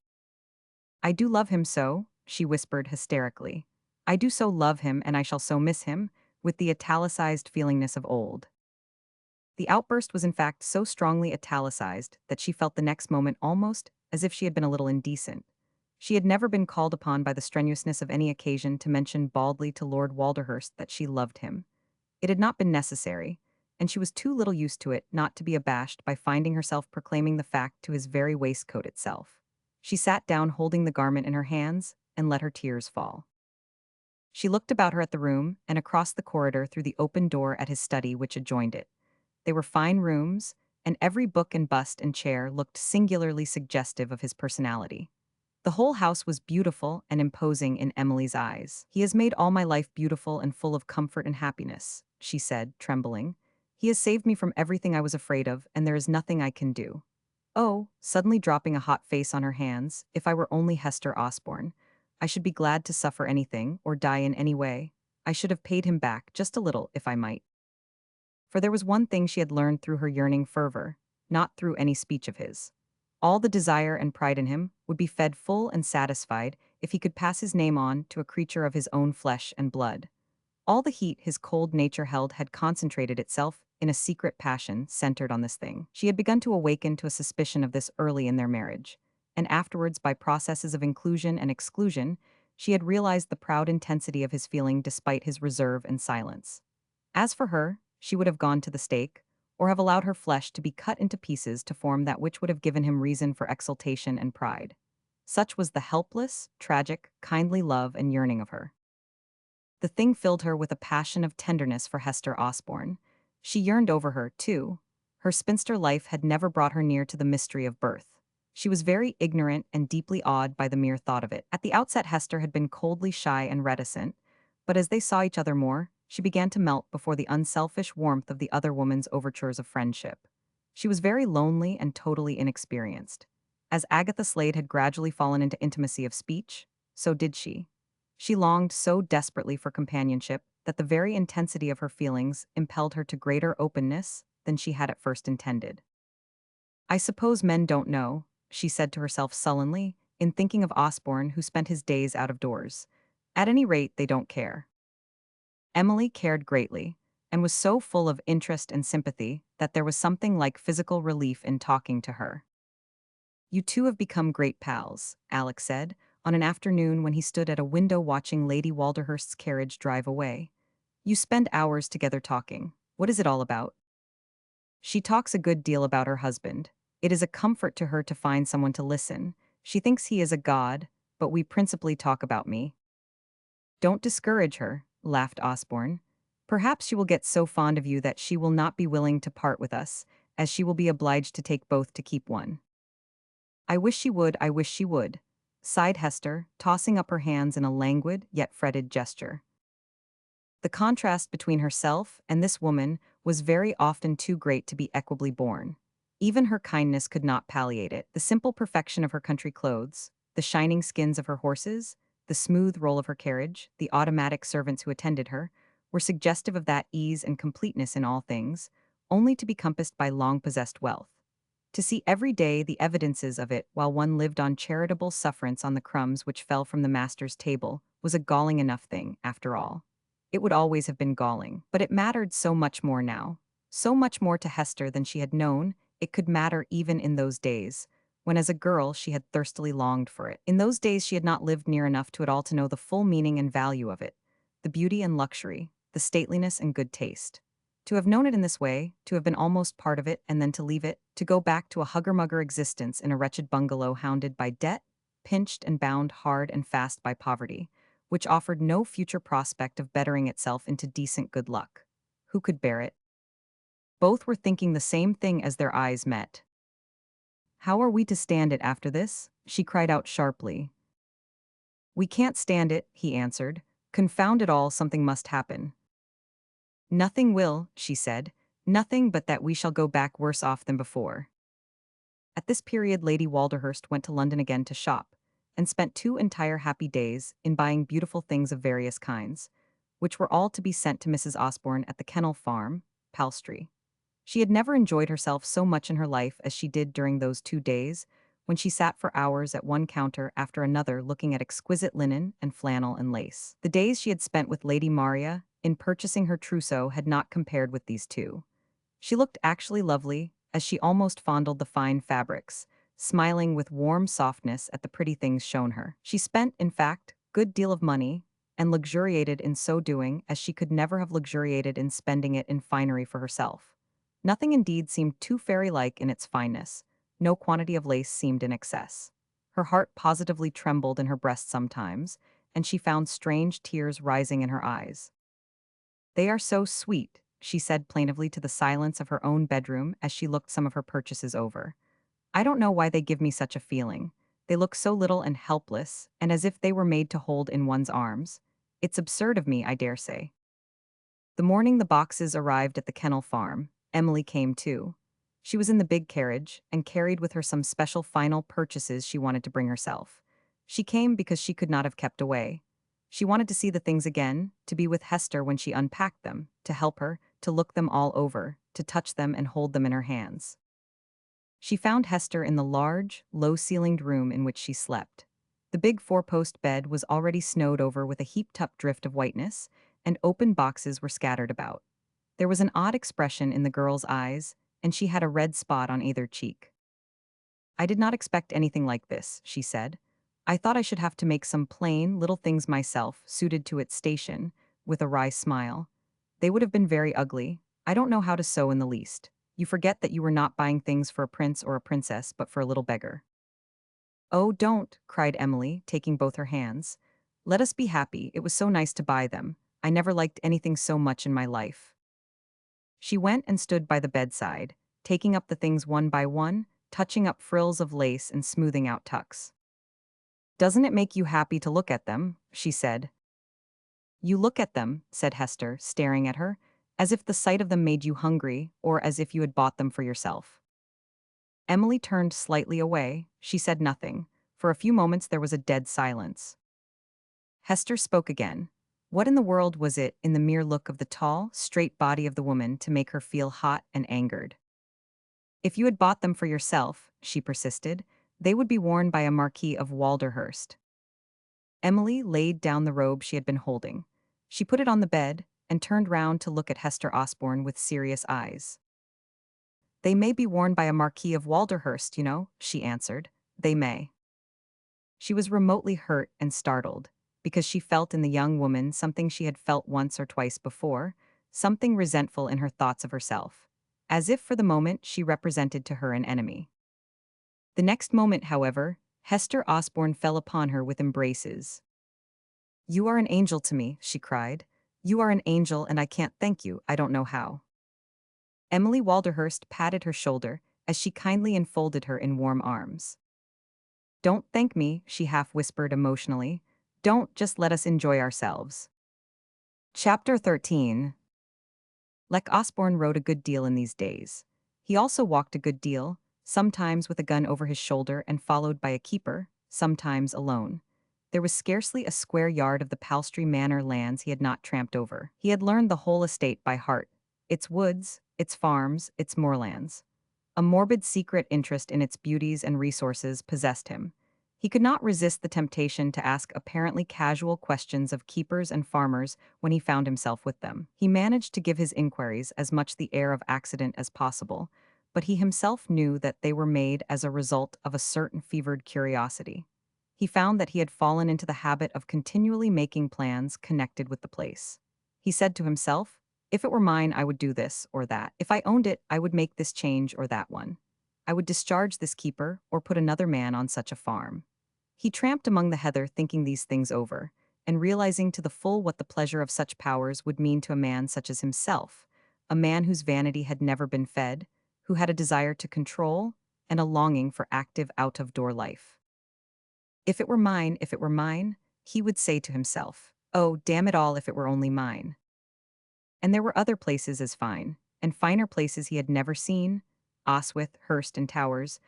Speaker 1: I do love him so, she whispered hysterically. I do so love him, and I shall so miss him, with the italicized feelingness of old. The outburst was in fact so strongly italicized that she felt the next moment almost as if she had been a little indecent. She had never been called upon by the strenuousness of any occasion to mention baldly to Lord Walderhurst that she loved him. It had not been necessary, and she was too little used to it not to be abashed by finding herself proclaiming the fact to his very waistcoat itself. She sat down holding the garment in her hands and let her tears fall. She looked about her at the room and across the corridor through the open door at his study which adjoined it. They were fine rooms, and every book and bust and chair looked singularly suggestive of his personality. The whole house was beautiful and imposing in Emily's eyes. "He has made all my life beautiful and full of comfort and happiness," she said, trembling. "He has saved me from everything I was afraid of, and there is nothing I can do." Oh, suddenly dropping a hot face on her hands, if I were only Hester Osborne. I should be glad to suffer anything, or die in any way. I should have paid him back, just a little, if I might. For there was one thing she had learned through her yearning fervor, not through any speech of his. All the desire and pride in him would be fed full and satisfied if he could pass his name on to a creature of his own flesh and blood. All the heat his cold nature held had concentrated itself in a secret passion centered on this thing. She had begun to awaken to a suspicion of this early in their marriage, and afterwards, by processes of inclusion and exclusion, she had realized the proud intensity of his feeling despite his reserve and silence. As for her, she would have gone to the stake, or have allowed her flesh to be cut into pieces to form that which would have given him reason for exultation and pride. Such was the helpless, tragic, kindly love and yearning of her. The thing filled her with a passion of tenderness for Hester Osborne. She yearned over her, too. Her spinster life had never brought her near to the mystery of birth. She was very ignorant and deeply awed by the mere thought of it. At the outset, Hester had been coldly shy and reticent, but as they saw each other more, she began to melt before the unselfish warmth of the other woman's overtures of friendship. She was very lonely and totally inexperienced. As Agatha Slade had gradually fallen into intimacy of speech, so did she. She longed so desperately for companionship that the very intensity of her feelings impelled her to greater openness than she had at first intended. "I suppose men don't know," she said to herself sullenly, in thinking of Osborne who spent his days out of doors. "At any rate, they don't care." Emily cared greatly, and was so full of interest and sympathy that there was something like physical relief in talking to her. "You two have become great pals," Alex said, on an afternoon when he stood at a window watching Lady Walderhurst's carriage drive away. "You spend hours together talking. What is it all about?" "She talks a good deal about her husband. It is a comfort to her to find someone to listen. She thinks he is a god, but we principally talk about me." "Don't discourage her," laughed Osborne. "Perhaps she will get so fond of you that she will not be willing to part with us, as she will be obliged to take both to keep one." I wish she would," sighed Hester, tossing up her hands in a languid yet fretted gesture. The contrast between herself and this woman was very often too great to be equably borne. Even her kindness could not palliate it. The simple perfection of her country clothes, the shining skins of her horses, the smooth roll of her carriage, the automatic servants who attended her, were suggestive of that ease and completeness in all things, only to be compassed by long-possessed wealth. To see every day the evidences of it while one lived on charitable sufferance on the crumbs which fell from the master's table was a galling enough thing, after all. It would always have been galling, but it mattered so much more now. So much more to Hester than she had known it could matter even in those days, when as a girl she had thirstily longed for it. In those days she had not lived near enough to it all to know the full meaning and value of it, the beauty and luxury, the stateliness and good taste. To have known it in this way, to have been almost part of it and then to leave it, to go back to a hugger-mugger existence in a wretched bungalow hounded by debt, pinched and bound hard and fast by poverty, which offered no future prospect of bettering itself into decent good luck. Who could bear it? Both were thinking the same thing as their eyes met. "How are we to stand it after this?" she cried out sharply. "We can't stand it," he answered. "Confound it all, something must happen." "Nothing will," she said. "Nothing but that we shall go back worse off than before." At this period Lady Walderhurst went to London again to shop, and spent 2 entire happy days in buying beautiful things of various kinds, which were all to be sent to Mrs. Osborne at the Kennel Farm, Palstrey. She had never enjoyed herself so much in her life as she did during those 2 days, when she sat for hours at one counter after another looking at exquisite linen and flannel and lace. The days she had spent with Lady Maria in purchasing her trousseau had not compared with these two. She looked actually lovely, as she almost fondled the fine fabrics, smiling with warm softness at the pretty things shown her. She spent, in fact, good deal of money, and luxuriated in so doing as she could never have luxuriated in spending it in finery for herself. Nothing indeed seemed too fairy-like in its fineness. No quantity of lace seemed in excess. Her heart positively trembled in her breast sometimes, and she found strange tears rising in her eyes. "They are so sweet," she said plaintively to the silence of her own bedroom as she looked some of her purchases over. "I don't know why they give me such a feeling. They look so little and helpless, and as if they were made to hold in one's arms. It's absurd of me, I dare say." The morning the boxes arrived at the kennel farm, Emily came too. She was in the big carriage and carried with her some special final purchases she wanted to bring herself. She came because she could not have kept away. She wanted to see the things again, to be with Hester when she unpacked them, to help her, to look them all over, to touch them and hold them in her hands. She found Hester in the large, low-ceilinged room in which she slept. The big four-post bed was already snowed over with a heaped-up drift of whiteness, and open boxes were scattered about. There was an odd expression in the girl's eyes, and she had a red spot on either cheek. "I did not expect anything like this," she said. "I thought I should have to make some plain, little things myself, suited to its station," with a wry smile. "They would have been very ugly. I don't know how to sew in the least. You forget that you were not buying things for a prince or a princess, but for a little beggar." "Oh, don't," cried Emily, taking both her hands. "Let us be happy. It was so nice to buy them. I never liked anything so much in my life." She went and stood by the bedside, taking up the things one by one, touching up frills of lace and smoothing out tucks. "Doesn't it make you happy to look at them?" she said. "You look at them," said Hester, staring at her, "as if the sight of them made you hungry, or as if you had bought them for yourself." Emily turned slightly away. She said nothing. For a few moments there was a dead silence. Hester spoke again. What in the world was it in the mere look of the tall, straight body of the woman to make her feel hot and angered? "If you had bought them for yourself," she persisted, "they would be worn by a Marquis of Walderhurst." Emily laid down the robe she had been holding. She put it on the bed and turned round to look at Hester Osborne with serious eyes. "They may be worn by a Marquis of Walderhurst, you know," she answered. "They may." She was remotely hurt and startled, because she felt in the young woman something she had felt once or twice before, something resentful in her thoughts of herself, as if for the moment she represented to her an enemy. The next moment, however, Hester Osborne fell upon her with embraces. "You are an angel to me," she cried. "You are an angel, and I can't thank you, I don't know how." Emily Walderhurst patted her shoulder as she kindly enfolded her in warm arms. "Don't thank me," she half whispered emotionally. "Don't, just let us enjoy ourselves." Chapter 13. Lek Osborne rode a good deal in these days. He also walked a good deal, sometimes with a gun over his shoulder and followed by a keeper, sometimes alone. There was scarcely a square yard of the Palstrey Manor lands he had not tramped over. He had learned the whole estate by heart, its woods, its farms, its moorlands. A morbid secret interest in its beauties and resources possessed him. He could not resist the temptation to ask apparently casual questions of keepers and farmers when he found himself with them. He managed to give his inquiries as much the air of accident as possible, but he himself knew that they were made as a result of a certain fevered curiosity. He found that he had fallen into the habit of continually making plans connected with the place. He said to himself, "If it were mine, I would do this or that. If I owned it, I would make this change or that one. I would discharge this keeper or put another man on such a farm." He tramped among the heather thinking these things over, and realizing to the full what the pleasure of such powers would mean to a man such as himself, a man whose vanity had never been fed, who had a desire to control, and a longing for active out-of-door life. If it were mine, he would say to himself, "Oh, damn it all, if it were only mine." And there were other places as fine, and finer places he had never seen, Oswyth, Hurst, and Towers,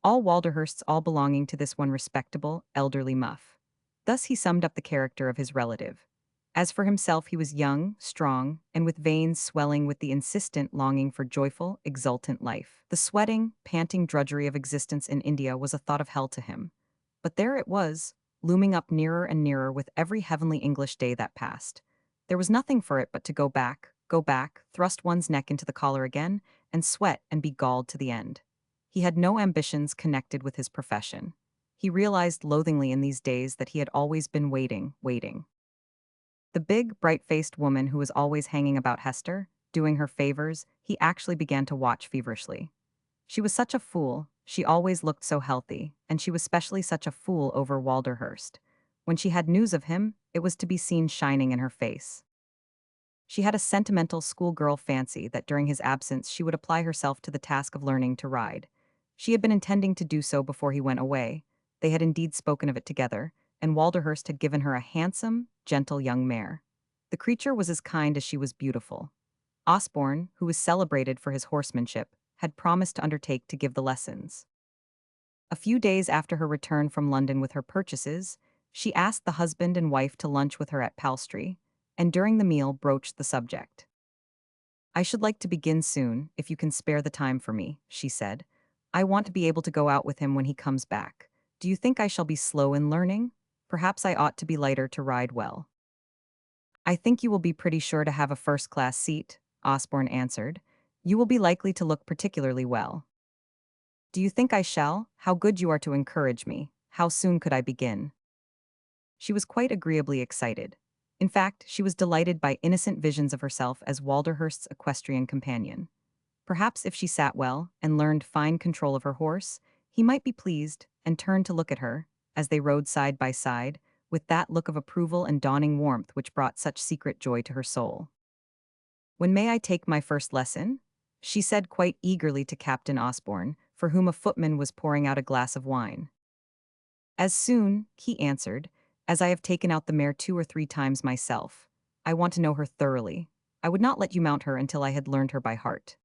Speaker 1: all Walderhursts, all belonging to this one respectable, elderly muff. Thus he summed up the character of his relative. As for himself, he was young, strong, and with veins swelling with the insistent longing for joyful, exultant life. The sweating, panting drudgery of existence in India was a thought of hell to him. But there it was, looming up nearer and nearer with every heavenly English day that passed. There was nothing for it but to go back, thrust one's neck into the collar again, and sweat and be galled to the end. He had no ambitions connected with his profession. He realized loathingly in these days that he had always been waiting. The big, bright-faced woman who was always hanging about Hester, doing her favors, he actually began to watch feverishly. She was such a fool, she always looked so healthy, and she was specially such a fool over Walderhurst. When she had news of him, it was to be seen shining in her face. She had a sentimental schoolgirl fancy that during his absence she would apply herself to the task of learning to ride. She had been intending to do so before he went away. They had indeed spoken of it together, and Walderhurst had given her a handsome, gentle young mare. The creature was as kind as she was beautiful. Osborne, who was celebrated for his horsemanship, had promised to undertake to give the lessons. A few days after her return from London with her purchases, she asked the husband and wife to lunch with her at Palstrey, and during the meal broached the subject. "I should like to begin soon, if you can spare the time for me," she said. "I want to be able to go out with him when he comes back. Do you think I shall be slow in learning? Perhaps I ought to be lighter to ride well." "I think you will be pretty sure to have a first-class seat," Osborne answered. "You will be likely to look particularly well." "Do you think I shall? How good you are to encourage me. How soon could I begin?" She was quite agreeably excited. In fact, she was delighted by innocent visions of herself as Walderhurst's equestrian companion. Perhaps if she sat well and learned fine control of her horse, he might be pleased and turn to look at her, as they rode side by side, with that look of approval and dawning warmth which brought such secret joy to her soul. "When may I take my first lesson?" she said quite eagerly to Captain Osborne, for whom a footman was pouring out a glass of wine. "As soon," he answered, "as I have taken out the mare 2 or 3 times myself. I want to know her thoroughly. I would not let you mount her until I had learned her by heart."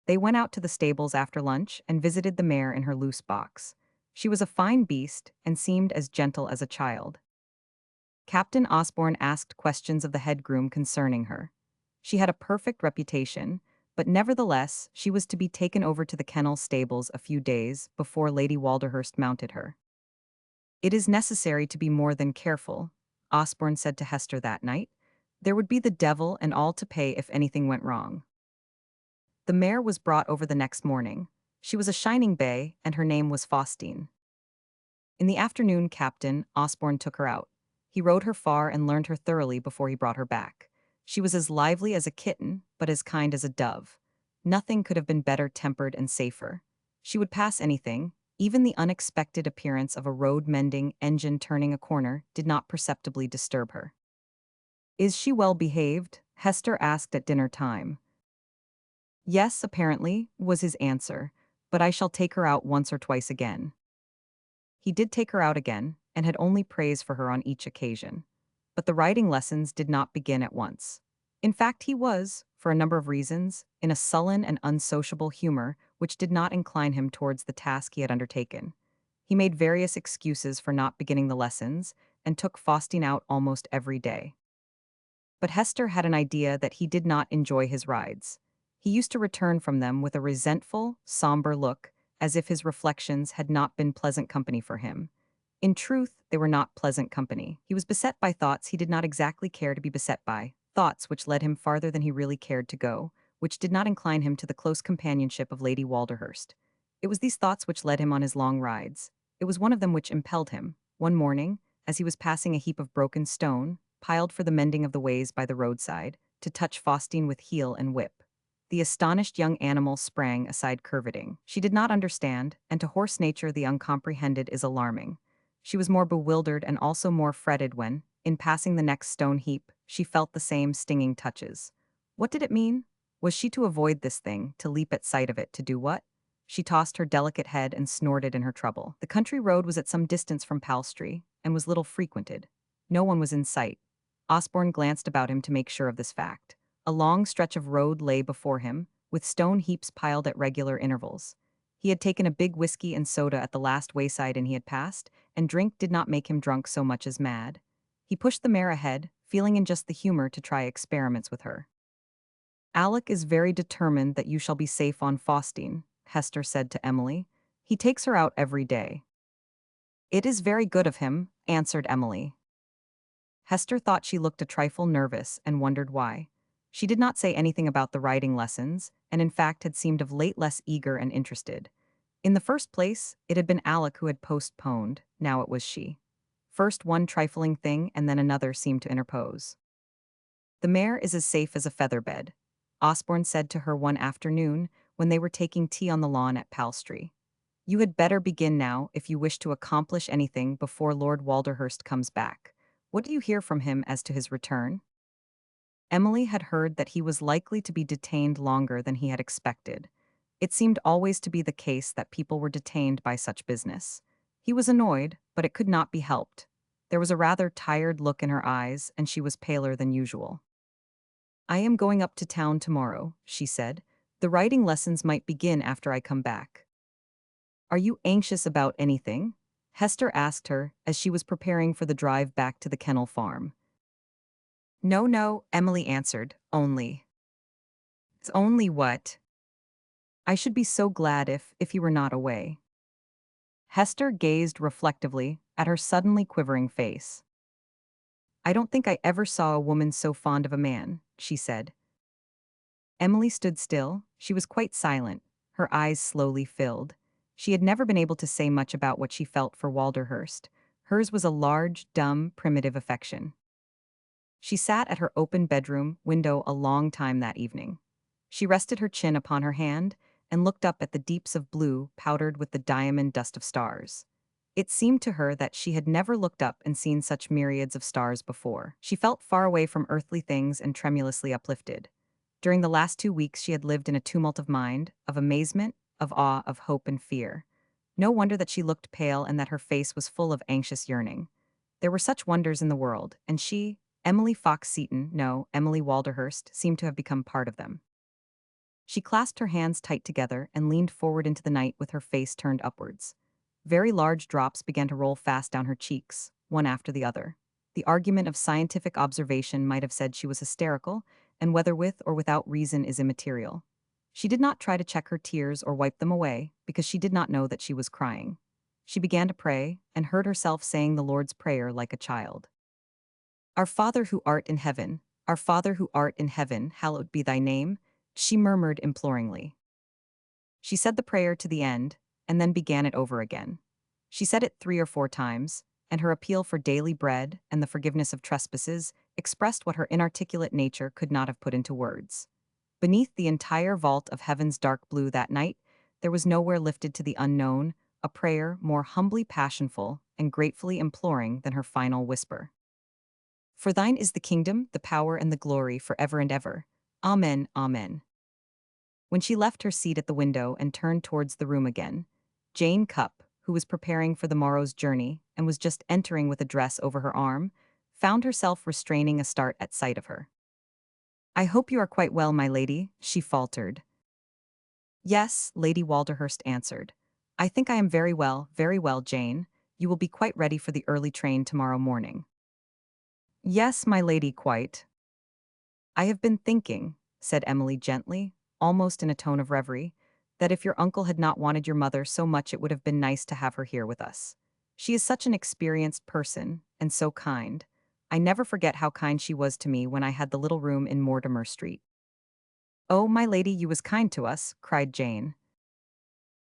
Speaker 1: They went out to the stables after lunch and visited the mare in her loose box. She was a fine beast and seemed as gentle as a child. Captain Osborne asked questions of the head groom concerning her. She had a perfect reputation, but nevertheless she was to be taken over to the kennel stables a few days before Lady Walderhurst mounted her. "It is necessary to be more than careful," Osborne said to Hester that night. "There would be the devil and all to pay if anything went wrong." The mare was brought over the next morning. She was a shining bay, and her name was Faustine. In the afternoon, Captain Osborne took her out. He rode her far and learned her thoroughly before he brought her back. She was as lively as a kitten, but as kind as a dove. Nothing could have been better tempered and safer. She would pass anything. Even the unexpected appearance of a road-mending engine turning a corner did not perceptibly disturb her. "Is she well behaved?" Hester asked at dinner time. "Yes, apparently," was his answer, "but I shall take her out once or twice again." He did take her out again, and had only praise for her on each occasion. But the riding lessons did not begin at once. In fact, he was, for a number of reasons, in a sullen and unsociable humor which did not incline him towards the task he had undertaken. He made various excuses for not beginning the lessons, and took Faustine out almost every day. But Hester had an idea that he did not enjoy his rides. He used to return from them with a resentful, somber look, as if his reflections had not been pleasant company for him. In truth, they were not pleasant company. He was beset by thoughts he did not exactly care to be beset by, thoughts which led him farther than he really cared to go, which did not incline him to the close companionship of Lady Walderhurst. It was these thoughts which led him on his long rides. It was one of them which impelled him, one morning, as he was passing a heap of broken stone, piled for the mending of the ways by the roadside, to touch Faustine with heel and whip. The astonished young animal sprang aside curveting. She did not understand, and to horse nature the uncomprehended is alarming. She was more bewildered and also more fretted when, in passing the next stone heap, she felt the same stinging touches. What did it mean? Was she to avoid this thing, to leap at sight of it, to do what? She tossed her delicate head and snorted in her trouble. The country road was at some distance from Palstrey, and was little frequented. No one was in sight. Osborne glanced about him to make sure of this fact. A long stretch of road lay before him, with stone heaps piled at regular intervals. He had taken a big whiskey and soda at the last wayside inn he had passed, and drink did not make him drunk so much as mad. He pushed the mare ahead, feeling in just the humor to try experiments with her. "Alec is very determined that you shall be safe on Faustine," Hester said to Emily. "He takes her out every day." "It is very good of him," answered Emily. Hester thought she looked a trifle nervous and wondered why. She did not say anything about the riding lessons, and in fact had seemed of late less eager and interested. In the first place, it had been Alec who had postponed, now it was she. First one trifling thing and then another seemed to interpose. "The mare is as safe as a feather bed," Osborne said to her one afternoon when they were taking tea on the lawn at Palstrey. You had better begin now if you wish to accomplish anything before Lord Walderhurst comes back. What do you hear from him as to his return? Emily had heard that he was likely to be detained longer than he had expected. It seemed always to be the case that people were detained by such business. He was annoyed, but it could not be helped. There was a rather tired look in her eyes, and she was paler than usual. I am going up to town tomorrow, she said. The writing lessons might begin after I come back. Are you anxious about anything? Hester asked her as she was preparing for the drive back to the kennel farm. No, no, Emily answered, only. It's only what? I should be so glad if you were not away. Hester gazed reflectively at her suddenly quivering face. I don't think I ever saw a woman so fond of a man, she said. Emily stood still. She was quite silent. Her eyes slowly filled. She had never been able to say much about what she felt for Walderhurst. Hers was a large, dumb, primitive affection. She sat at her open bedroom window a long time that evening. She rested her chin upon her hand and looked up at the deeps of blue powdered with the diamond dust of stars. It seemed to her that she had never looked up and seen such myriads of stars before. She felt far away from earthly things and tremulously uplifted. During the last 2 weeks she had lived in a tumult of mind, of amazement, of awe, of hope and fear. No wonder that she looked pale and that her face was full of anxious yearning. There were such wonders in the world, and she, Emily Fox-Seton, no, Emily Walderhurst, seemed to have become part of them. She clasped her hands tight together and leaned forward into the night with her face turned upwards. Very large drops began to roll fast down her cheeks, one after the other. The argument of scientific observation might have said she was hysterical, and whether with or without reason is immaterial. She did not try to check her tears or wipe them away, because she did not know that she was crying. She began to pray, and heard herself saying the Lord's Prayer like a child. Our Father who art in heaven, our Father who art in heaven, hallowed be thy name, she murmured imploringly. She said the prayer to the end, and then began it over again. She said it 3 or 4 times, and her appeal for daily bread and the forgiveness of trespasses expressed what her inarticulate nature could not have put into words. Beneath the entire vault of heaven's dark blue that night, there was nowhere lifted to the unknown a prayer more humbly passionful and gratefully imploring than her final whisper. For thine is the kingdom, the power, and the glory forever and ever. Amen, amen. When she left her seat at the window and turned towards the room again, Jane Cupp, who was preparing for the morrow's journey and was just entering with a dress over her arm, found herself restraining a start at sight of her. I hope you are quite well, my lady, she faltered. Yes, Lady Walderhurst answered. I think I am very well, Jane. You will be quite ready for the early train tomorrow morning. Yes, my lady, quite. I have been thinking, said Emily gently, almost in a tone of reverie, that if your uncle had not wanted your mother so much it would have been nice to have her here with us. She is such an experienced person, and so kind. I never forget how kind she was to me when I had the little room in Mortimer Street. Oh, my lady, you was kind to us, cried Jane.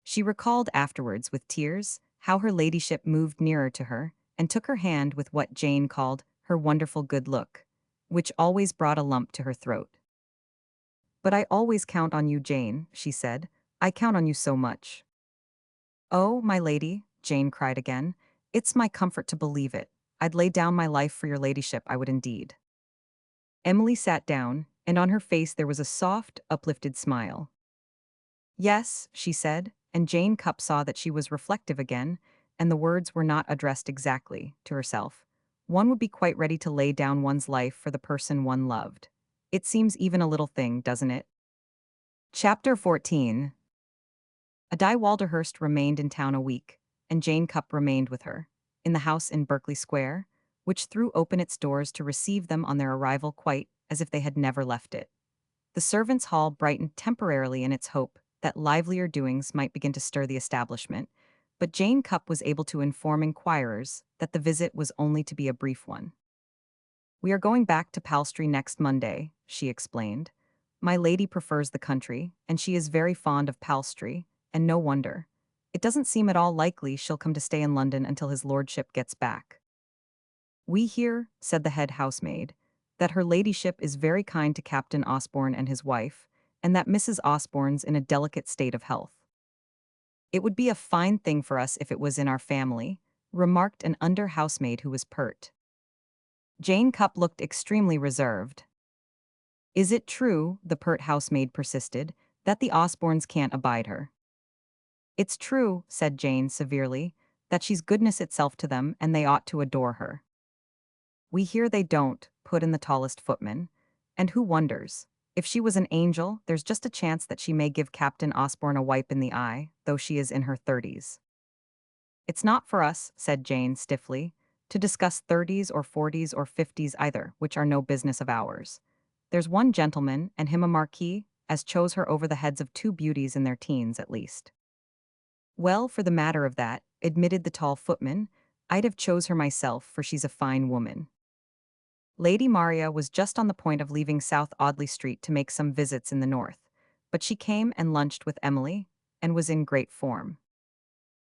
Speaker 1: She recalled afterwards with tears how her ladyship moved nearer to her and took her hand with what Jane called her wonderful good look, which always brought a lump to her throat. But I always count on you, Jane, she said. I count on you so much. Oh, my lady, Jane cried again. It's my comfort to believe it. I'd lay down my life for your ladyship, I would indeed. Emily sat down, and on her face there was a soft, uplifted smile. Yes, she said, and Jane Cupp saw that she was reflective again, and the words were not addressed exactly to herself. One would be quite ready to lay down one's life for the person one loved. It seems even a little thing, doesn't it? Chapter 14. Di Walderhurst remained in town a week, and Jane Cupp remained with her, in the house in Berkeley Square, which threw open its doors to receive them on their arrival quite as if they had never left it. The servants' hall brightened temporarily in its hope that livelier doings might begin to stir the establishment, but Jane Cupp was able to inform inquirers that the visit was only to be a brief one. We are going back to Palstrey next Monday, she explained. My lady prefers the country, and she is very fond of Palstrey, and no wonder. It doesn't seem at all likely she'll come to stay in London until his lordship gets back. We hear, said the head housemaid, that her ladyship is very kind to Captain Osborne and his wife, and that Mrs. Osborne's in a delicate state of health. It would be a fine thing for us if it was in our family, remarked an under housemaid who was pert. Jane Cupp looked extremely reserved. Is it true, the pert housemaid persisted, that the Osbornes can't abide her? It's true, said Jane severely, that she's goodness itself to them and they ought to adore her. We hear they don't, put in the tallest footman. And who wonders? If she was an angel, there's just a chance that she may give Captain Osborne a wipe in the eye, though she is in her 30s. It's not for us, said Jane stiffly, to discuss 30s or 40s or 50s either, which are no business of ours. There's one gentleman, and him a marquis, as chose her over the heads of two beauties in their teens at least. Well, for the matter of that, admitted the tall footman, I'd have chose her myself, for she's a fine woman. Lady Maria was just on the point of leaving South Audley Street to make some visits in the north, but she came and lunched with Emily, and was in great form.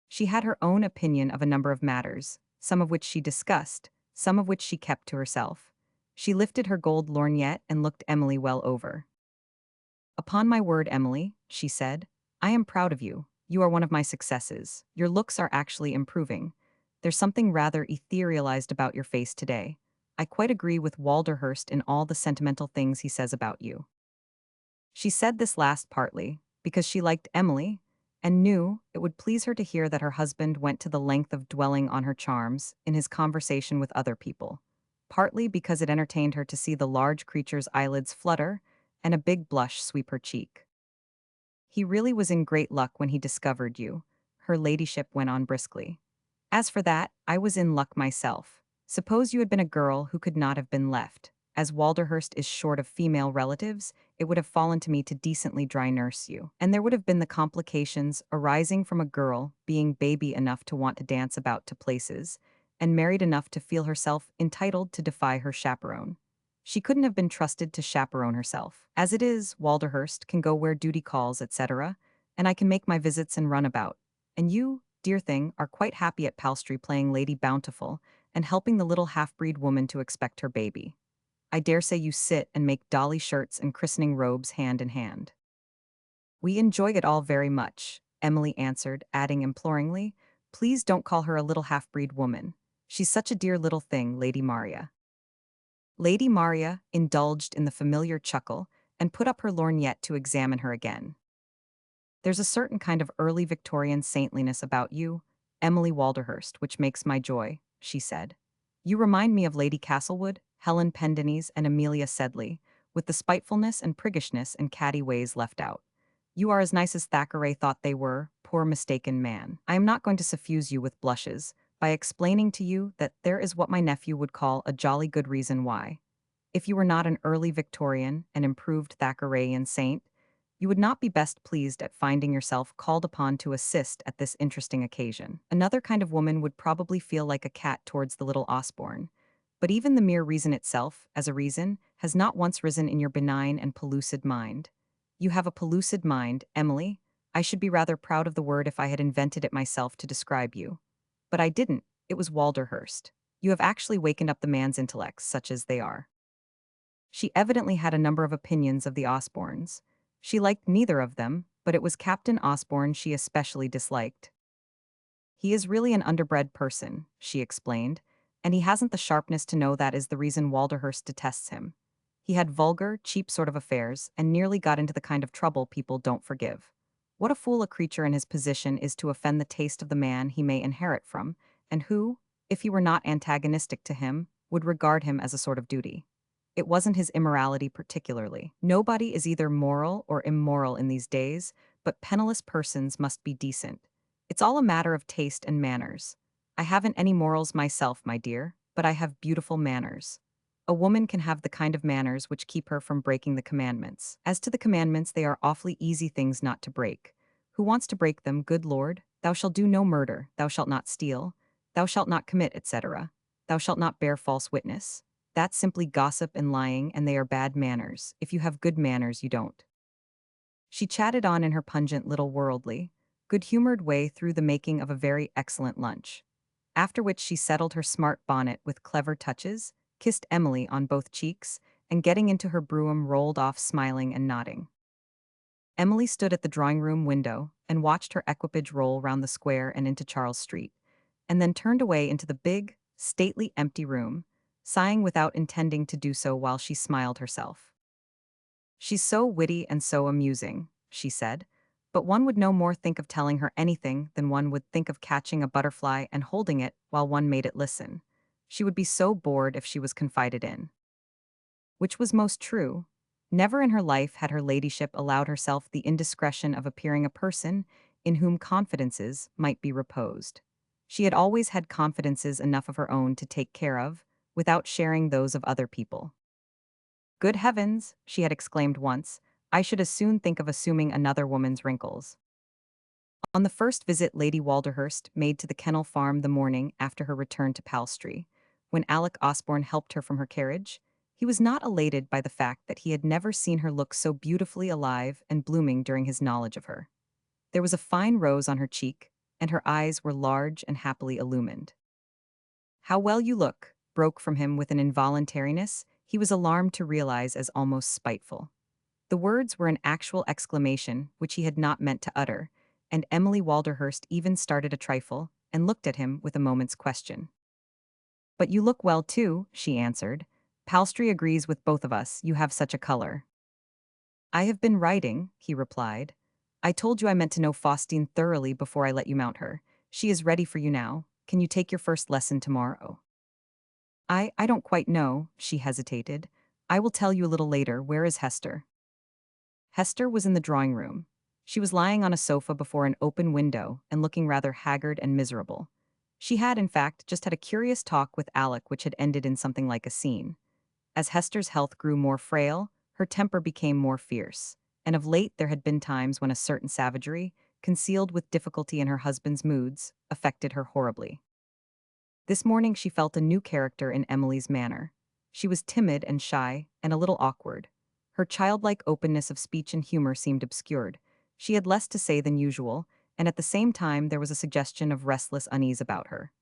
Speaker 1: She had her own opinion of a number of matters, some of which she discussed, some of which she kept to herself. She lifted her gold lorgnette and looked Emily well over. Upon my word, Emily, she said, I am proud of you. You are one of my successes. Your looks are actually improving. There's something rather etherealized about your face today. I quite agree with Walderhurst in all the sentimental things he says about you. She said this last partly because she liked Emily and knew it would please her to hear that her husband went to the length of dwelling on her charms in his conversation with other people, partly because it entertained her to see the large creature's eyelids flutter and a big blush sweep her cheek. He really was in great luck when he discovered you, her ladyship went on briskly. As for that, I was in luck myself. Suppose you had been a girl who could not have been left. As Walderhurst is short of female relatives, it would have fallen to me to decently dry nurse you. And there would have been the complications arising from a girl being baby enough to want to dance about to places, and married enough to feel herself entitled to defy her chaperone. She couldn't have been trusted to chaperone herself. As it is, Walderhurst can go where duty calls, etc., and I can make my visits and run about. And you, dear thing, are quite happy at Palstrey playing Lady Bountiful and helping the little half-breed woman to expect her baby. I dare say you sit and make dolly shirts and christening robes hand in hand. We enjoy it all very much, Emily answered, adding imploringly, please don't call her a little half-breed woman. She's such a dear little thing, Lady Maria. Lady Maria indulged in the familiar chuckle and put up her lorgnette to examine her again. There's a certain kind of early Victorian saintliness about you, Emily Walderhurst, which makes my joy, she said. You remind me of Lady Castlewood, Helen Pendennis, and Amelia Sedley, with the spitefulness and priggishness and catty ways left out. You are as nice as Thackeray thought they were, poor mistaken man. I am not going to suffuse you with blushes by explaining to you that there is what my nephew would call a jolly good reason why. If you were not an early Victorian and improved Thackerayan saint, you would not be best pleased at finding yourself called upon to assist at this interesting occasion. Another kind of woman would probably feel like a cat towards the little Osborne. But even the mere reason itself, as a reason, has not once risen in your benign and pellucid mind. You have a pellucid mind, Emily. I should be rather proud of the word if I had invented it myself to describe you. But I didn't. It was Walderhurst. You have actually wakened up the man's intellects, such as they are. She evidently had a number of opinions of the Osbornes. She liked neither of them, but it was Captain Osborne she especially disliked. He is really an underbred person, she explained, and he hasn't the sharpness to know that is the reason Walderhurst detests him. He had vulgar, cheap sort of affairs, and nearly got into the kind of trouble people don't forgive. What a fool a creature in his position is to offend the taste of the man he may inherit from, and who, if he were not antagonistic to him, would regard him as a sort of duty. It wasn't his immorality particularly. Nobody is either moral or immoral in these days, but penniless persons must be decent. It's all a matter of taste and manners. I haven't any morals myself, my dear, but I have beautiful manners. A woman can have the kind of manners which keep her from breaking the commandments. As to the commandments, they are awfully easy things not to break. Who wants to break them, good Lord? Thou shalt do no murder, thou shalt not steal, thou shalt not commit, etc. Thou shalt not bear false witness. That's simply gossip and lying, and they are bad manners. If you have good manners, you don't. She chatted on in her pungent little worldly, good-humored way through the making of a very excellent lunch, after which she settled her smart bonnet with clever touches, kissed Emily on both cheeks, and getting into her brougham rolled off smiling and nodding. Emily stood at the drawing room window and watched her equipage roll round the square and into Charles Street, and then turned away into the big, stately empty room, sighing without intending to do so while she smiled herself. "She's so witty and so amusing," she said, but one would no more think of telling her anything than one would think of catching a butterfly and holding it while one made it listen. She would be so bored if she was confided in. Which was most true. Never in her life had her ladyship allowed herself the indiscretion of appearing a person in whom confidences might be reposed. She had always had confidences enough of her own to take care of, without sharing those of other people. "Good heavens," she had exclaimed once, "I should as soon think of assuming another woman's wrinkles." On the first visit Lady Walderhurst made to the Kennel Farm the morning after her return to Palstrey, when Alec Osborne helped her from her carriage, he was not elated by the fact that he had never seen her look so beautifully alive and blooming during his knowledge of her. There was a fine rose on her cheek, and her eyes were large and happily illumined. "How well you look," broke from him with an involuntariness he was alarmed to realize as almost spiteful. The words were an actual exclamation which he had not meant to utter, and Emily Walderhurst even started a trifle and looked at him with a moment's question. "But you look well too," she answered. "Palstrey agrees with both of us, you have such a color." "I have been writing," he replied. "I told you I meant to know Faustine thoroughly before I let you mount her. She is ready for you now. Can you take your first lesson tomorrow?" I don't quite know," she hesitated. "I will tell you a little later. Where is Hester?" Hester was in the drawing room. She was lying on a sofa before an open window and looking rather haggard and miserable. She had, in fact, just had a curious talk with Alec which had ended in something like a scene. As Hester's health grew more frail, her temper became more fierce, and of late there had been times when a certain savagery, concealed with difficulty in her husband's moods, affected her horribly. This morning she felt a new character in Emily's manner. She was timid and shy, and a little awkward. Her childlike openness of speech and humor seemed obscured. She had less to say than usual, and at the same time there was a suggestion of restless unease about her.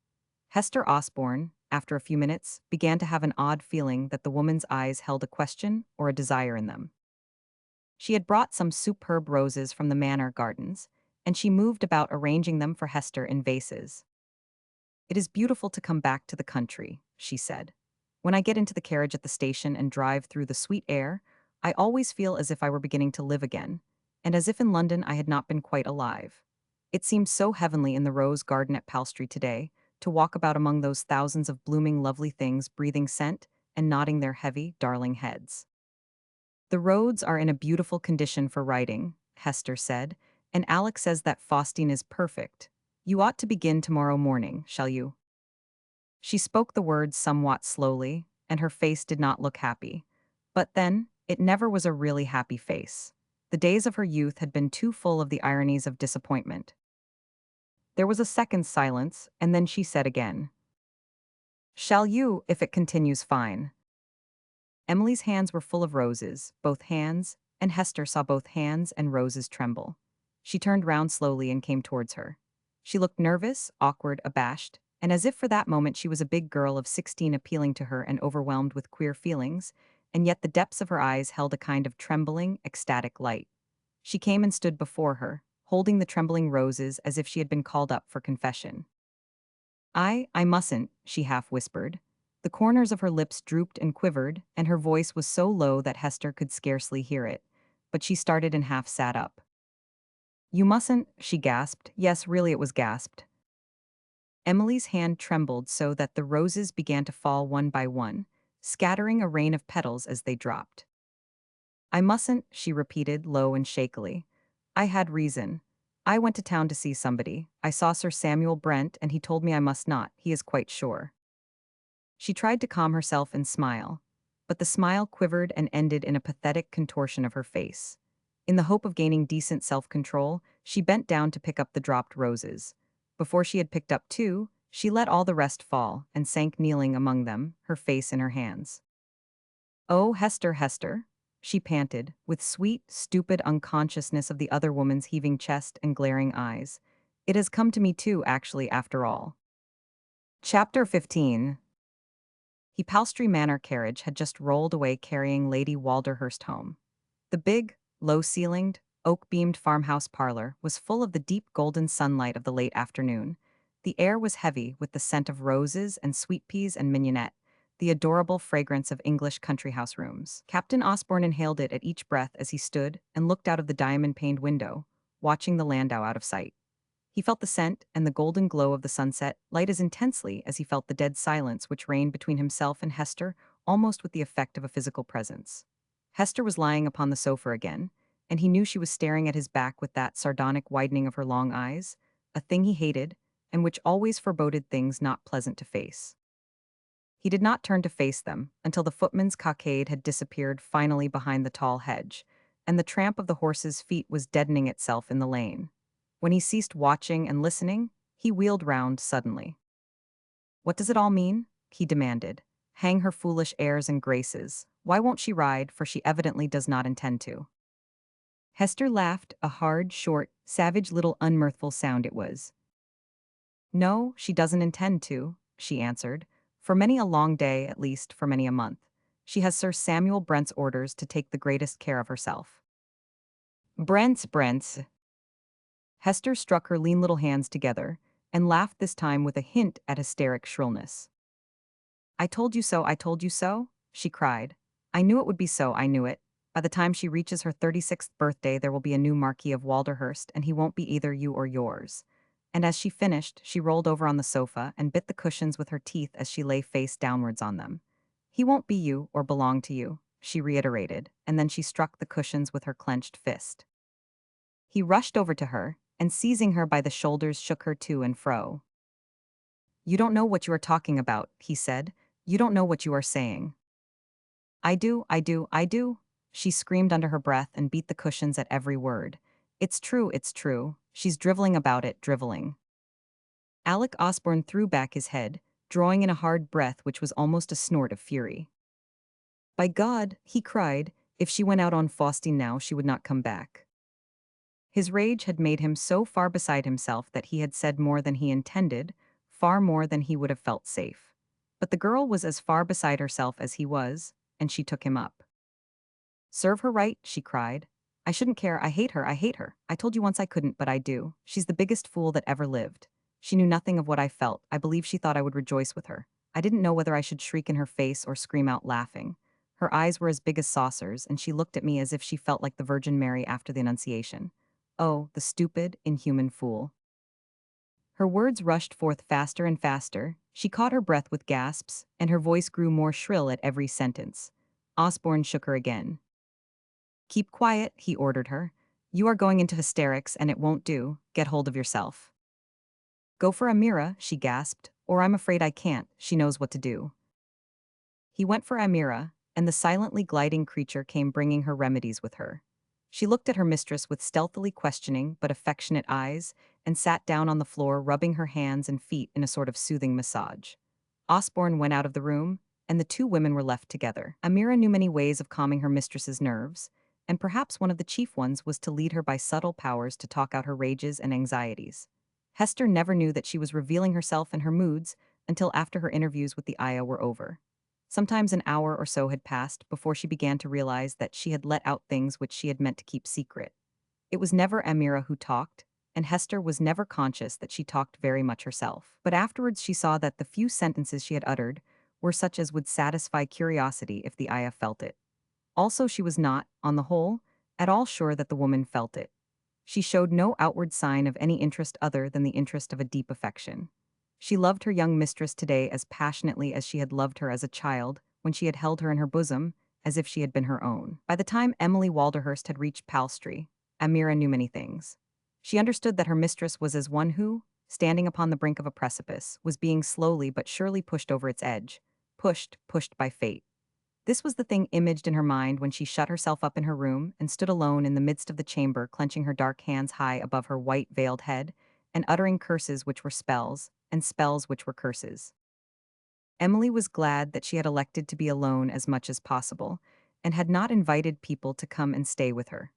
Speaker 1: Hester Osborne, after a few minutes, began to have an odd feeling that the woman's eyes held a question or a desire in them. She had brought some superb roses from the manor gardens, and she moved about arranging them for Hester in vases. "It is beautiful to come back to the country," she said. "When I get into the carriage at the station and drive through the sweet air, I always feel as if I were beginning to live again, and as if in London I had not been quite alive. It seemed so heavenly in the rose garden at Palstrey today, to walk about among those thousands of blooming lovely things breathing scent and nodding their heavy, darling heads." "The roads are in a beautiful condition for riding," Hester said, "and Alex says that Faustine is perfect. You ought to begin tomorrow morning, shall you?" She spoke the words somewhat slowly, and her face did not look happy. But then, it never was a really happy face. The days of her youth had been too full of the ironies of disappointment. There was a second's silence, and then she said again, "Shall you, if it continues fine?" Emily's hands were full of roses, both hands, and Hester saw both hands and roses tremble. She turned round slowly and came towards her. She looked nervous, awkward, abashed, and as if for that moment she was a big girl of 16 appealing to her and overwhelmed with queer feelings, and yet the depths of her eyes held a kind of trembling, ecstatic light. She came and stood before her, holding the trembling roses as if she had been called up for confession. I mustn't," she half whispered. The corners of her lips drooped and quivered, and her voice was so low that Hester could scarcely hear it, but she started and half sat up. "You mustn't," she gasped. Yes, really it was gasped. Emily's hand trembled so that the roses began to fall one by one, scattering a rain of petals as they dropped. "I mustn't," she repeated, low and shakily. "I had reason. I went to town to see somebody. I saw Sir Samuel Brent, and he told me I must not. He is quite sure." She tried to calm herself and smile, but the smile quivered and ended in a pathetic contortion of her face. In the hope of gaining decent self-control, she bent down to pick up the dropped roses. Before she had picked up two, she let all the rest fall and sank kneeling among them, her face in her hands. "Oh, Hester, Hester," she panted, with sweet, stupid unconsciousness of the other woman's heaving chest and glaring eyes. "It has come to me too, actually, after all." Chapter 15. The Palstrey Manor carriage had just rolled away carrying Lady Walderhurst home. The big, low-ceilinged, oak-beamed farmhouse parlor was full of the deep golden sunlight of the late afternoon. The air was heavy with the scent of roses and sweet peas and mignonette, the adorable fragrance of English country house rooms. Captain Osborne inhaled it at each breath as he stood and looked out of the diamond-paned window, watching the landau out of sight. He felt the scent and the golden glow of the sunset light as intensely as he felt the dead silence which reigned between himself and Hester, almost with the effect of a physical presence. Hester was lying upon the sofa again, and he knew she was staring at his back with that sardonic widening of her long eyes, a thing he hated, and which always foreboded things not pleasant to face. He did not turn to face them until the footman's cockade had disappeared finally behind the tall hedge, and the tramp of the horse's feet was deadening itself in the lane. When he ceased watching and listening, he wheeled round suddenly. "What does it all mean?" he demanded. "Hang her foolish airs and graces. Why won't she ride, for she evidently does not intend to?" Hester laughed, a hard, short, savage little unmirthful sound it was. "No, she doesn't intend to," she answered. "For many a long day, at least for many a month. She has Sir Samuel Brent's orders to take the greatest care of herself." Brent's. Hester struck her lean little hands together, and laughed this time with a hint at hysteric shrillness. I told you so," she cried. "I knew it would be so, I knew it. By the time she reaches her 36th birthday there will be a new Marquis of Walderhurst, and he won't be either you or yours." And as she finished, she rolled over on the sofa and bit the cushions with her teeth as she lay face downwards on them. "He won't be you or belong to you," she reiterated, and then she struck the cushions with her clenched fist. He rushed over to her, and seizing her by the shoulders shook her to and fro. "You don't know what you are talking about," he said. "You don't know what you are saying." I do," she screamed under her breath and beat the cushions at every word. It's true. She's driveling about it, driveling." Alec Osborne threw back his head, drawing in a hard breath which was almost a snort of fury. "By God," he cried, "if she went out on Faustine now she would not come back." His rage had made him so far beside himself that he had said more than he intended, far more than he would have felt safe. But the girl was as far beside herself as he was, and she took him up. "Serve her right," she cried. "I shouldn't care, I hate her. I told you once I couldn't, but I do. She's the biggest fool that ever lived. She knew nothing of what I felt. I believe she thought I would rejoice with her. I didn't know whether I should shriek in her face or scream out laughing. Her eyes were as big as saucers, and she looked at me as if she felt like the Virgin Mary after the Annunciation. Oh, the stupid, inhuman fool." Her words rushed forth faster and faster. She caught her breath with gasps, and her voice grew more shrill at every sentence. Osborne shook her again. "Keep quiet," he ordered her. "You are going into hysterics, and it won't do. Get hold of yourself." "Go for Amira," she gasped, "or I'm afraid I can't. She knows what to do." He went for Amira, and the silently gliding creature came bringing her remedies with her. She looked at her mistress with stealthily questioning but affectionate eyes, and sat down on the floor rubbing her hands and feet in a sort of soothing massage. Osborne went out of the room, and the two women were left together. Amira knew many ways of calming her mistress's nerves, and perhaps one of the chief ones was to lead her by subtle powers to talk out her rages and anxieties. Hester never knew that she was revealing herself and her moods until after her interviews with the Ayah were over. Sometimes an hour or so had passed before she began to realize that she had let out things which she had meant to keep secret. It was never Amira who talked, and Hester was never conscious that she talked very much herself. But afterwards she saw that the few sentences she had uttered were such as would satisfy curiosity if the Ayah felt it. Also she was not, on the whole, at all sure that the woman felt it. She showed no outward sign of any interest other than the interest of a deep affection. She loved her young mistress today as passionately as she had loved her as a child, when she had held her in her bosom, as if she had been her own. By the time Emily Walderhurst had reached Palstrey, Amira knew many things. She understood that her mistress was as one who, standing upon the brink of a precipice, was being slowly but surely pushed over its edge, pushed by fate. This was the thing imaged in her mind when she shut herself up in her room and stood alone in the midst of the chamber, clenching her dark hands high above her white veiled head, and uttering curses which were spells, and spells which were curses. Emily was glad that she had elected to be alone as much as possible, and had not invited people to come and stay with her.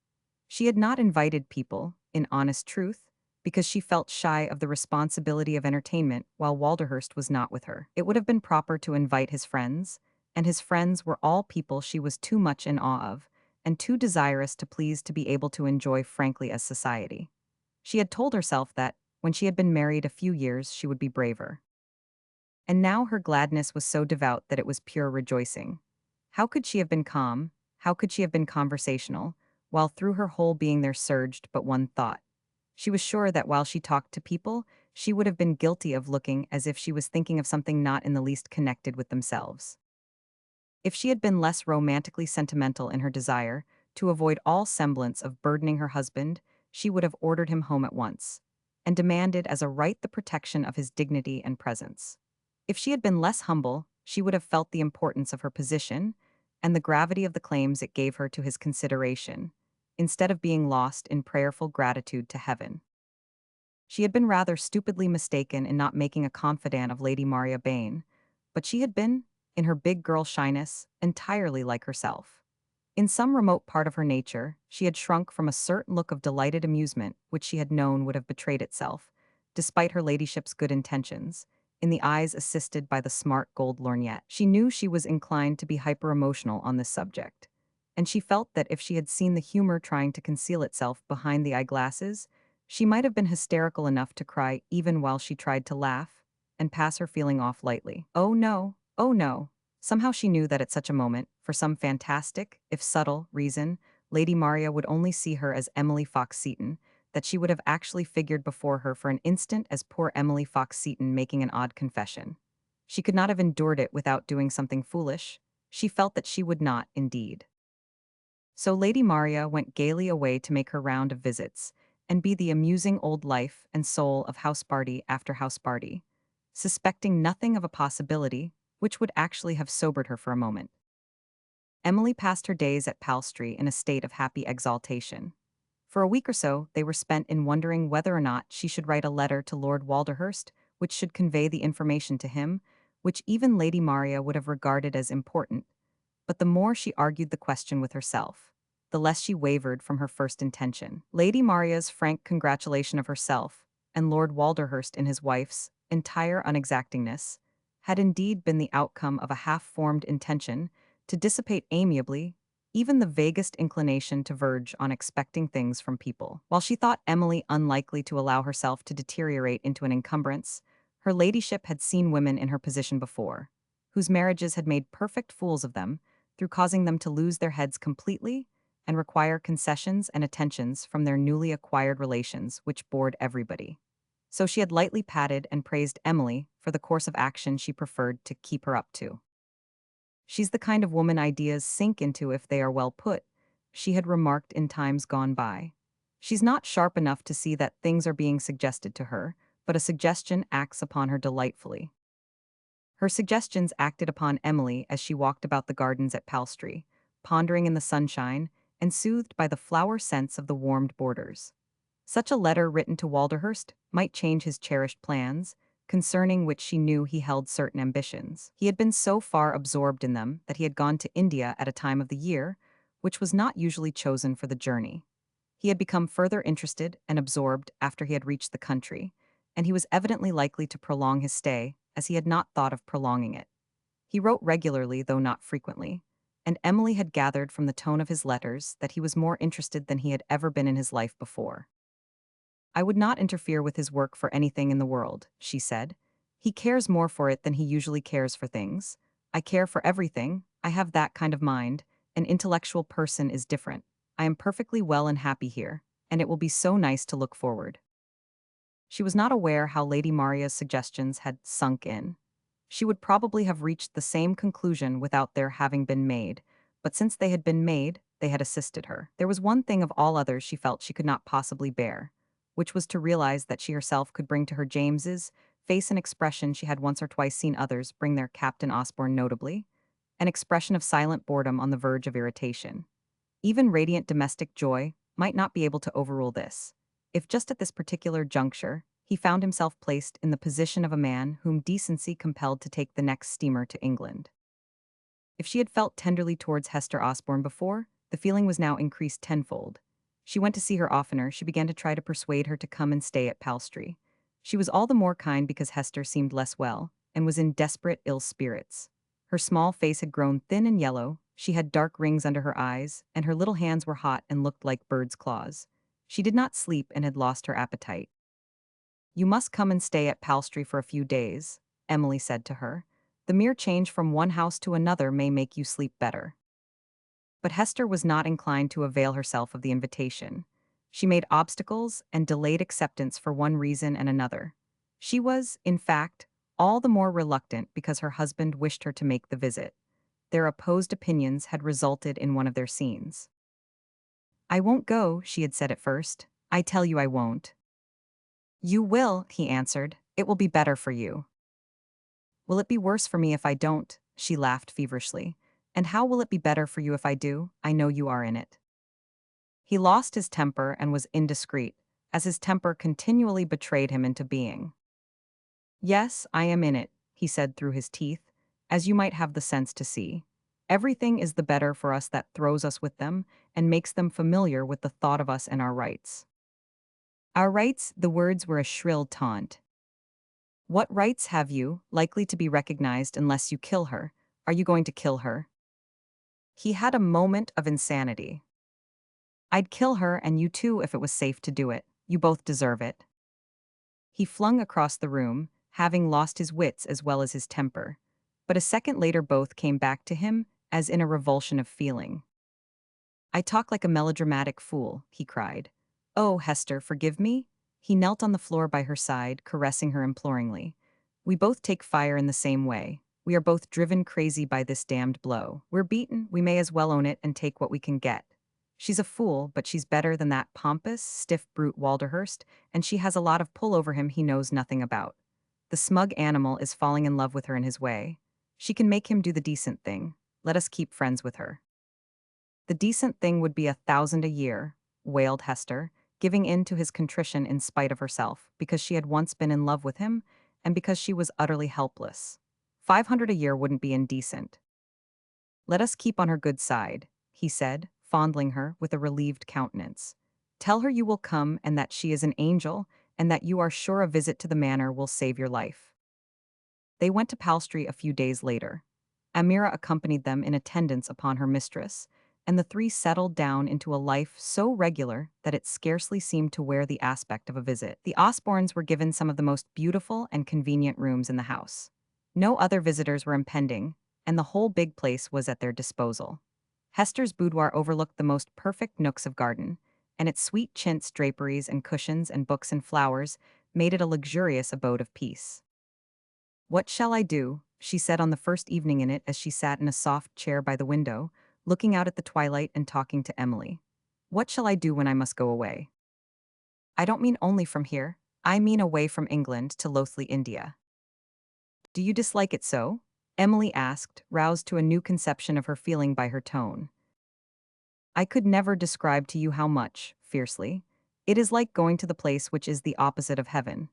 Speaker 1: She had not invited people, in honest truth, because she felt shy of the responsibility of entertainment while Walderhurst was not with her. It would have been proper to invite his friends, and his friends were all people she was too much in awe of, and too desirous to please to be able to enjoy frankly as society. She had told herself that, when she had been married a few years, she would be braver. And now her gladness was so devout that it was pure rejoicing. How could she have been calm? How could she have been conversational, while through her whole being there surged but one thought? She was sure that while she talked to people, she would have been guilty of looking as if she was thinking of something not in the least connected with themselves. If she had been less romantically sentimental in her desire to avoid all semblance of burdening her husband, she would have ordered him home at once, and demanded as a right the protection of his dignity and presence. If she had been less humble, she would have felt the importance of her position and the gravity of the claims it gave her to his consideration, instead of being lost in prayerful gratitude to heaven. She had been rather stupidly mistaken in not making a confidant of Lady Maria Bain, but she had been, in her big girl shyness, entirely like herself. In some remote part of her nature, she had shrunk from a certain look of delighted amusement which she had known would have betrayed itself, despite her ladyship's good intentions, in the eyes assisted by the smart gold lorgnette. She knew she was inclined to be hyper-emotional on this subject, and she felt that if she had seen the humor trying to conceal itself behind the eyeglasses, she might have been hysterical enough to cry even while she tried to laugh, and pass her feeling off lightly. Oh no, oh no. Somehow she knew that at such a moment, for some fantastic, if subtle, reason, Lady Maria would only see her as Emily Fox-Seton, that she would have actually figured before her for an instant as poor Emily Fox-Seton making an odd confession. She could not have endured it without doing something foolish. She felt that she would not, indeed. So Lady Maria went gaily away to make her round of visits, and be the amusing old life and soul of house party after house party, suspecting nothing of a possibility which would actually have sobered her for a moment. Emily passed her days at Palstrey in a state of happy exaltation. For a week or so, they were spent in wondering whether or not she should write a letter to Lord Walderhurst, which should convey the information to him, which even Lady Maria would have regarded as important. But the more she argued the question with herself, the less she wavered from her first intention. Lady Maria's frank congratulation of herself, and Lord Walderhurst in his wife's entire unexactingness, had indeed been the outcome of a half-formed intention to dissipate amiably even the vaguest inclination to verge on expecting things from people. While she thought Emily unlikely to allow herself to deteriorate into an encumbrance, her ladyship had seen women in her position before, whose marriages had made perfect fools of them, through causing them to lose their heads completely and require concessions and attentions from their newly acquired relations which bored everybody. So she had lightly patted and praised Emily for the course of action she preferred to keep her up to. She's the kind of woman ideas sink into if they are well put, she had remarked in times gone by. She's not sharp enough to see that things are being suggested to her, but a suggestion acts upon her delightfully. Her suggestions acted upon Emily as she walked about the gardens at Palstrey, pondering in the sunshine, and soothed by the flower scents of the warmed borders. Such a letter written to Walderhurst might change his cherished plans, concerning which she knew he held certain ambitions. He had been so far absorbed in them that he had gone to India at a time of the year which was not usually chosen for the journey. He had become further interested and absorbed after he had reached the country, and he was evidently likely to prolong his stay, as he had not thought of prolonging it. He wrote regularly, though not frequently, and Emily had gathered from the tone of his letters that he was more interested than he had ever been in his life before. I would not interfere with his work for anything in the world, she said. He cares more for it than he usually cares for things. I care for everything, I have that kind of mind. An intellectual person is different. I am perfectly well and happy here, and it will be so nice to look forward. She was not aware how Lady Maria's suggestions had sunk in. She would probably have reached the same conclusion without their having been made, but since they had been made, they had assisted her. There was one thing of all others she felt she could not possibly bear, which was to realize that she herself could bring to her James's face an expression she had once or twice seen others bring their Captain Osborne notably, an expression of silent boredom on the verge of irritation. Even radiant domestic joy might not be able to overrule this, if just at this particular juncture he found himself placed in the position of a man whom decency compelled to take the next steamer to England. If she had felt tenderly towards Hester Osborne before, the feeling was now increased tenfold. She went to see her oftener, she began to try to persuade her to come and stay at Palstrey. She was all the more kind because Hester seemed less well, and was in desperate ill spirits. Her small face had grown thin and yellow, She had dark rings under her eyes, and her little hands were hot and looked like birds' claws. She did not sleep and had lost her appetite. You must come and stay at Palstrey for a few days, Emily said to her. The mere change from one house to another may make you sleep better. But Hester was not inclined to avail herself of the invitation. She made obstacles and delayed acceptance for one reason and another. She was, in fact, all the more reluctant because her husband wished her to make the visit. Their opposed opinions had resulted in one of their scenes. I won't go, she had said at first. I tell you I won't. You will, he answered. It will be better for you. Will it be worse for me if I don't? She laughed feverishly. And how will it be better for you if I do? I know you are in it. He lost his temper and was indiscreet, as his temper continually betrayed him into being. Yes, I am in it, he said through his teeth, as you might have the sense to see. Everything is the better for us that throws us with them and makes them familiar with the thought of us and our rights. Our rights, the words were a shrill taunt. What rights have you, likely to be recognized unless you kill her? Are you going to kill her? He had a moment of insanity. I'd kill her and you too if it was safe to do it. You both deserve it. He flung across the room, having lost his wits as well as his temper. But a second later both came back to him, as in a revulsion of feeling. I talk like a melodramatic fool, he cried. Oh, Hester, forgive me? He knelt on the floor by her side, caressing her imploringly. We both take fire in the same way. We are both driven crazy by this damned blow. We're beaten, we may as well own it and take what we can get. She's a fool, but she's better than that pompous, stiff brute Walderhurst, and she has a lot of pull over him he knows nothing about. The smug animal is falling in love with her in his way. She can make him do the decent thing. Let us keep friends with her. The decent thing would be 1,000 a year, wailed Hester, giving in to his contrition in spite of herself, because she had once been in love with him, and because she was utterly helpless. 500 a year wouldn't be indecent. Let us keep on her good side, he said, fondling her with a relieved countenance. Tell her you will come and that she is an angel, and that you are sure a visit to the manor will save your life. They went to Palstrey a few days later. Amira accompanied them in attendance upon her mistress, and the three settled down into a life so regular that it scarcely seemed to wear the aspect of a visit. The Osbornes were given some of the most beautiful and convenient rooms in the house. No other visitors were impending, and the whole big place was at their disposal. Hester's boudoir overlooked the most perfect nooks of garden, and its sweet chintz draperies and cushions and books and flowers made it a luxurious abode of peace. What shall I do? She said on the first evening in it as she sat in a soft chair by the window, looking out at the twilight and talking to Emily. What shall I do when I must go away? I don't mean only from here, I mean away from England to loathly India. Do you dislike it so? Emily asked, roused to a new conception of her feeling by her tone. I could never describe to you how much, fiercely. It is like going to the place which is the opposite of heaven.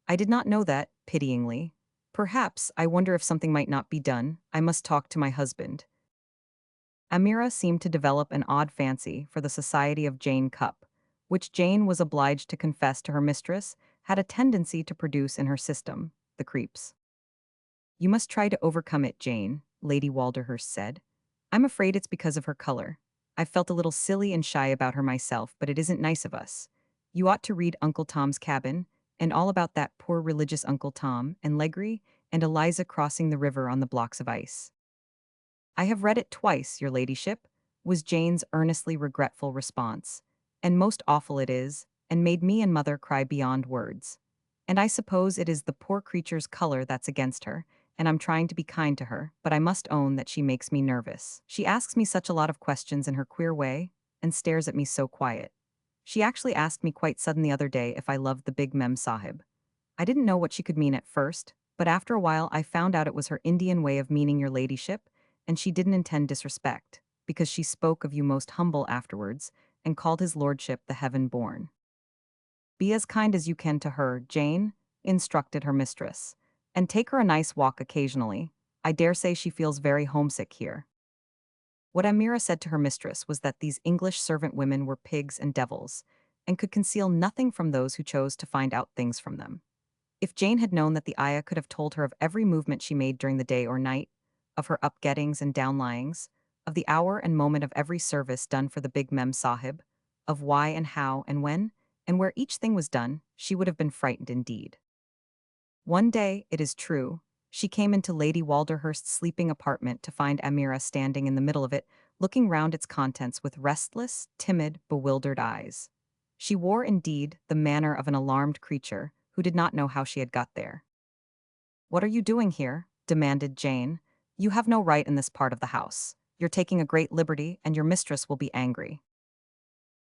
Speaker 1: I did not know that, pityingly. Perhaps, I wonder if something might not be done. I must talk to my husband. Amira seemed to develop an odd fancy for the society of Jane Cupp, which Jane was obliged to confess to her mistress had a tendency to produce in her system, the creeps. You must try to overcome it, Jane, Lady Walderhurst said. I'm afraid it's because of her color. I've felt a little silly and shy about her myself, but it isn't nice of us. You ought to read Uncle Tom's Cabin, and all about that poor religious Uncle Tom, and Legree, and Eliza crossing the river on the blocks of ice. I have read it twice, your ladyship, was Jane's earnestly regretful response. And most awful it is, and made me and mother cry beyond words. And I suppose it is the poor creature's color that's against her, and I'm trying to be kind to her, but I must own that she makes me nervous. She asks me such a lot of questions in her queer way, and stares at me so quiet. She actually asked me quite sudden the other day if I loved the big Mem Sahib. I didn't know what she could mean at first, but after a while I found out it was her Indian way of meaning your ladyship, and she didn't intend disrespect, because she spoke of you most humble afterwards, and called his lordship the heaven-born. Be as kind as you can to her, Jane, instructed her mistress, and take her a nice walk occasionally. I dare say she feels very homesick here. What Amira said to her mistress was that these English servant women were pigs and devils, and could conceal nothing from those who chose to find out things from them. If Jane had known that the ayah could have told her of every movement she made during the day or night, of her upgettings and downlyings, of the hour and moment of every service done for the big Mem Sahib, of why and how and when, and where each thing was done, she would have been frightened indeed. One day, it is true, she came into Lady Walderhurst's sleeping apartment to find Amira standing in the middle of it, looking round its contents with restless, timid, bewildered eyes. She wore indeed the manner of an alarmed creature who did not know how she had got there. "What are you doing here?" demanded Jane. "You have no right in this part of the house. You're taking a great liberty, and your mistress will be angry."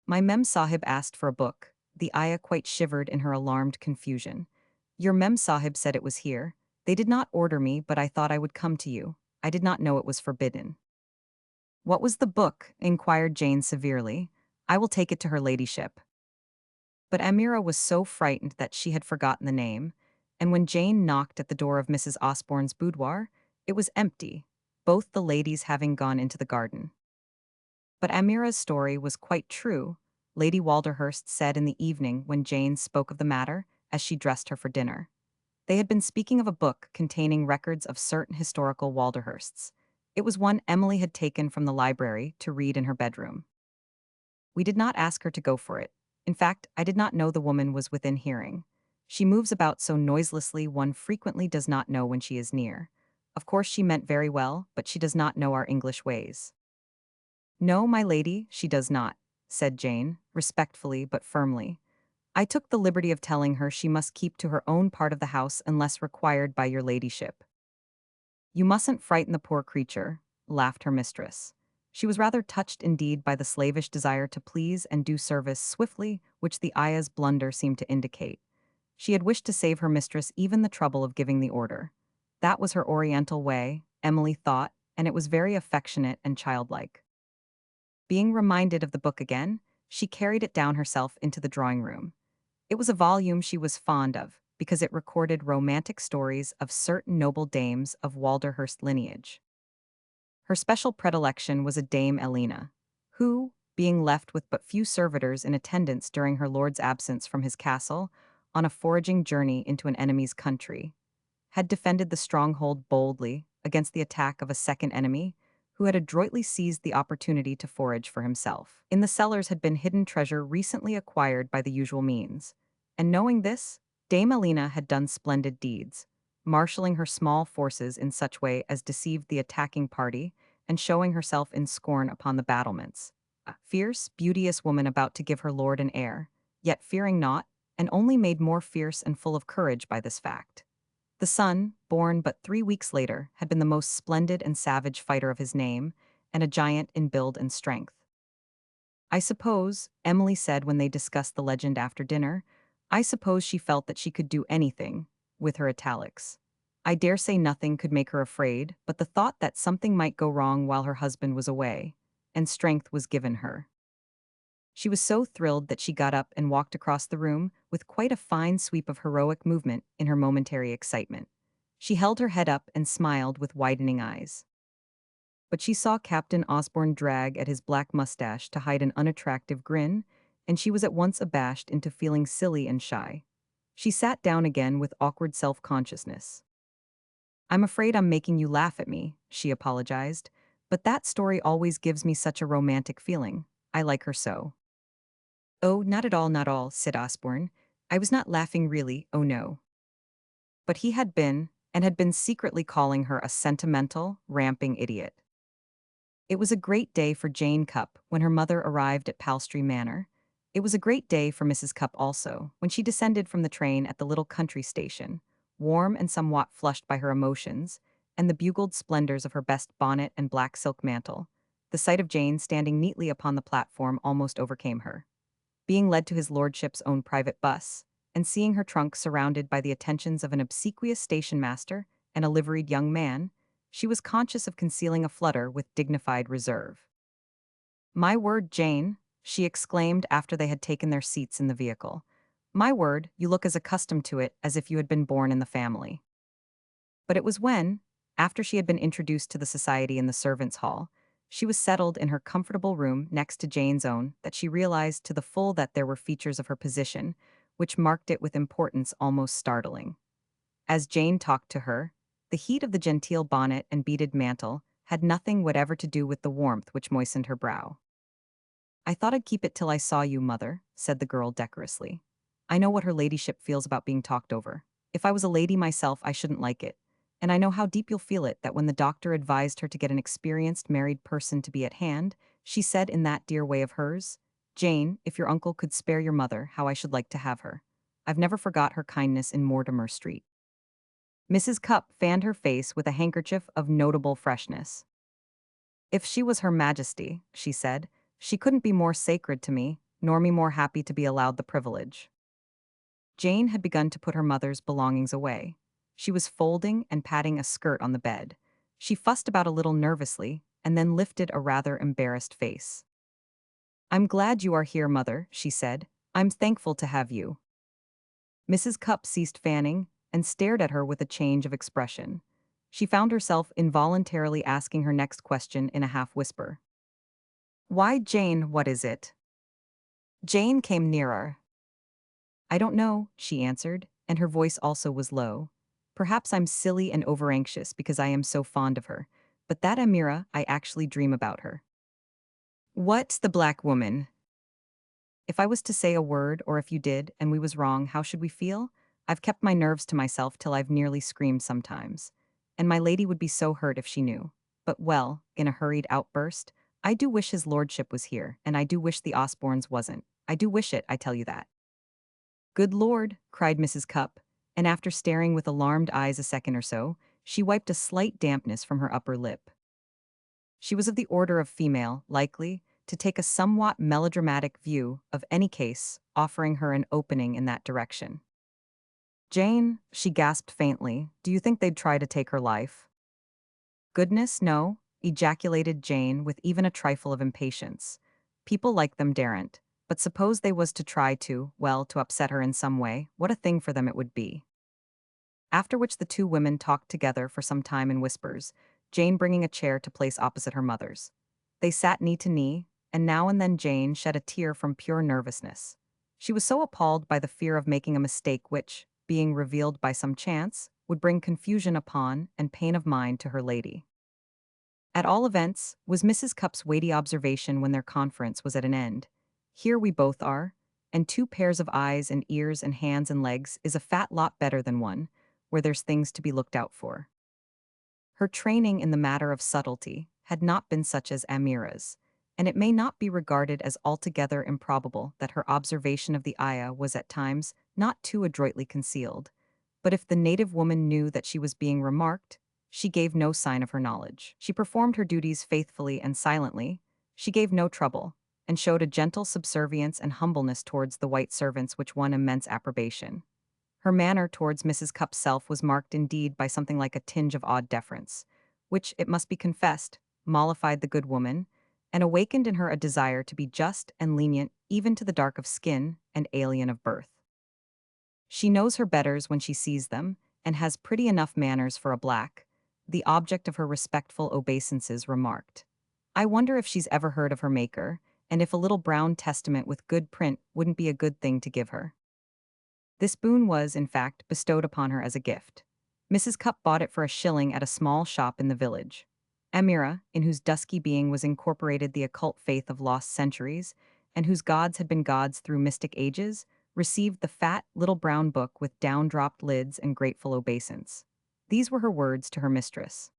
Speaker 1: My Mem Sahib asked for a book. The ayah quite shivered in her alarmed confusion. "Your Mem Sahib said it was here. They did not order me, but I thought I would come to you. I did not know it was forbidden." "What was the book?" inquired Jane severely. "I will take it to her ladyship." But Amira was so frightened that she had forgotten the name, and when Jane knocked at the door of Mrs. Osborne's boudoir, it was empty, both the ladies having gone into the garden. But Amira's story was quite true, Lady Walderhurst said in the evening when Jane spoke of the matter as she dressed her for dinner. They had been speaking of a book containing records of certain historical Walderhursts. It was one Emily had taken from the library to read in her bedroom. We did not ask her to go for it. In fact, I did not know the woman was within hearing. She moves about so noiselessly one frequently does not know when she is near. Of course she meant very well, but she does not know our English ways. "No, my lady, she does not," said Jane, respectfully but firmly. "I took the liberty of telling her she must keep to her own part of the house unless required by your ladyship." "You mustn't frighten the poor creature," laughed her mistress. She was rather touched indeed by the slavish desire to please and do service swiftly which the ayah's blunder seemed to indicate. She had wished to save her mistress even the trouble of giving the order. That was her oriental way, Emily thought, and it was very affectionate and childlike. Being reminded of the book again, she carried it down herself into the drawing room. It was a volume she was fond of, because it recorded romantic stories of certain noble dames of Walderhurst lineage. Her special predilection was a Dame Elena, who, being left with but few servitors in attendance during her lord's absence from his castle, on a foraging journey into an enemy's country, had defended the stronghold boldly against the attack of a second enemy, who had adroitly seized the opportunity to forage for himself. In the cellars had been hidden treasure recently acquired by the usual means, and knowing this, Dame Elena had done splendid deeds, marshalling her small forces in such way as deceived the attacking party, and showing herself in scorn upon the battlements. A fierce, beauteous woman about to give her lord an heir, yet fearing naught, and only made more fierce and full of courage by this fact. The son, born but 3 weeks later, had been the most splendid and savage fighter of his name, and a giant in build and strength. "I suppose," Emily said when they discussed the legend after dinner, "I suppose she felt that she could do anything," with her italics. "I dare say nothing could make her afraid, but the thought that something might go wrong while her husband was away, and strength was given her." She was so thrilled that she got up and walked across the room with quite a fine sweep of heroic movement in her momentary excitement. She held her head up and smiled with widening eyes. But she saw Captain Osborne drag at his black mustache to hide an unattractive grin, and she was at once abashed into feeling silly and shy. She sat down again with awkward self-consciousness. "I'm afraid I'm making you laugh at me," she apologized, "but that story always gives me such a romantic feeling. I like her so." "Oh, not all," said Osborne. "I was not laughing really, oh no." But he had been, and had been secretly calling her a sentimental, ramping idiot. It was a great day for Jane Cupp when her mother arrived at Palstrey Manor. It was a great day for Mrs. Cupp also, when she descended from the train at the little country station, warm and somewhat flushed by her emotions, and the bugled splendors of her best bonnet and black silk mantle. The sight of Jane standing neatly upon the platform almost overcame her. Being led to his lordship's own private bus, and seeing her trunk surrounded by the attentions of an obsequious station master and a liveried young man, she was conscious of concealing a flutter with dignified reserve. "My word, Jane," she exclaimed after they had taken their seats in the vehicle. "My word, you look as accustomed to it as if you had been born in the family." But it was when, after she had been introduced to the society in the servants' hall, she was settled in her comfortable room next to Jane's own, that she realized to the full that there were features of her position which marked it with importance almost startling. As Jane talked to her, The heat of the genteel bonnet and beaded mantle had nothing whatever to do with the warmth which moistened her brow. "I thought I'd keep it till I saw you, mother," said the girl decorously. "I know what her ladyship feels about being talked over. If I was a lady myself, I shouldn't like it. And I know how deep you'll feel it that when the doctor advised her to get an experienced married person to be at hand, she said in that dear way of hers, 'Jane, if your uncle could spare your mother, how I should like to have her.' I've never forgot her kindness in Mortimer Street." Mrs. Cupp fanned her face with a handkerchief of notable freshness. "If she was Her Majesty," she said, "she couldn't be more sacred to me, nor me more happy to be allowed the privilege." Jane had begun to put her mother's belongings away. She was folding and patting a skirt on the bed. She fussed about a little nervously, and then lifted a rather embarrassed face. "I'm glad you are here, mother," she said. "I'm thankful to have you." Mrs. Cupp ceased fanning and stared at her with a change of expression. She found herself involuntarily asking her next question in a half-whisper. "Why, Jane, what is it?" Jane came nearer. "I don't know," she answered, and her voice also was low. "Perhaps I'm silly and overanxious because I am so fond of her, but that Amira, I actually dream about her." "What's the black woman?" "If I was to say a word, or if you did, and we was wrong, how should we feel? I've kept my nerves to myself till I've nearly screamed sometimes. And my lady would be so hurt if she knew. But well," in a hurried outburst, "I do wish his lordship was here, and I do wish the Osbornes wasn't. I do wish it, I tell you that." "Good Lord," cried Mrs. Cupp, and after staring with alarmed eyes a second or so, she wiped a slight dampness from her upper lip. She was of the order of female, likely, to take a somewhat melodramatic view of any case offering her an opening in that direction. "Jane," she gasped faintly, "do you think they'd try to take her life?" "Goodness, no," ejaculated Jane with even a trifle of impatience. "People like them daren't. But suppose they was to try to, well, to upset her in some way, what a thing for them it would be." After which the two women talked together for some time in whispers, Jane bringing a chair to place opposite her mother's. They sat knee to knee, and now and then Jane shed a tear from pure nervousness. She was so appalled by the fear of making a mistake which, being revealed by some chance, would bring confusion upon and pain of mind to her lady. At all events, was Mrs. Cupp's weighty observation when their conference was at an end. "Here we both are, and two pairs of eyes and ears and hands and legs is a fat lot better than one, where there's things to be looked out for." Her training in the matter of subtlety had not been such as Amira's, and it may not be regarded as altogether improbable that her observation of the ayah was at times not too adroitly concealed. But if the native woman knew that she was being remarked, she gave no sign of her knowledge. She performed her duties faithfully and silently. She gave no trouble, and showed a gentle subservience and humbleness towards the white servants which won immense approbation. Her manner towards Mrs. Cupp's self was marked indeed by something like a tinge of odd deference, which, it must be confessed, mollified the good woman, and awakened in her a desire to be just and lenient even to the dark of skin and alien of birth. She knows her betters when she sees them, and has pretty enough manners for a black, the object of her respectful obeisances remarked. "I wonder if she's ever heard of her Maker, and if a little brown testament with good print wouldn't be a good thing to give her." This boon was, in fact, bestowed upon her as a gift. Mrs. Cupp bought it for a shilling at a small shop in the village. Amira, in whose dusky being was incorporated the occult faith of lost centuries, and whose gods had been gods through mystic ages, received the fat, little brown book with down-dropped lids and grateful obeisance. These were her words to her mistress.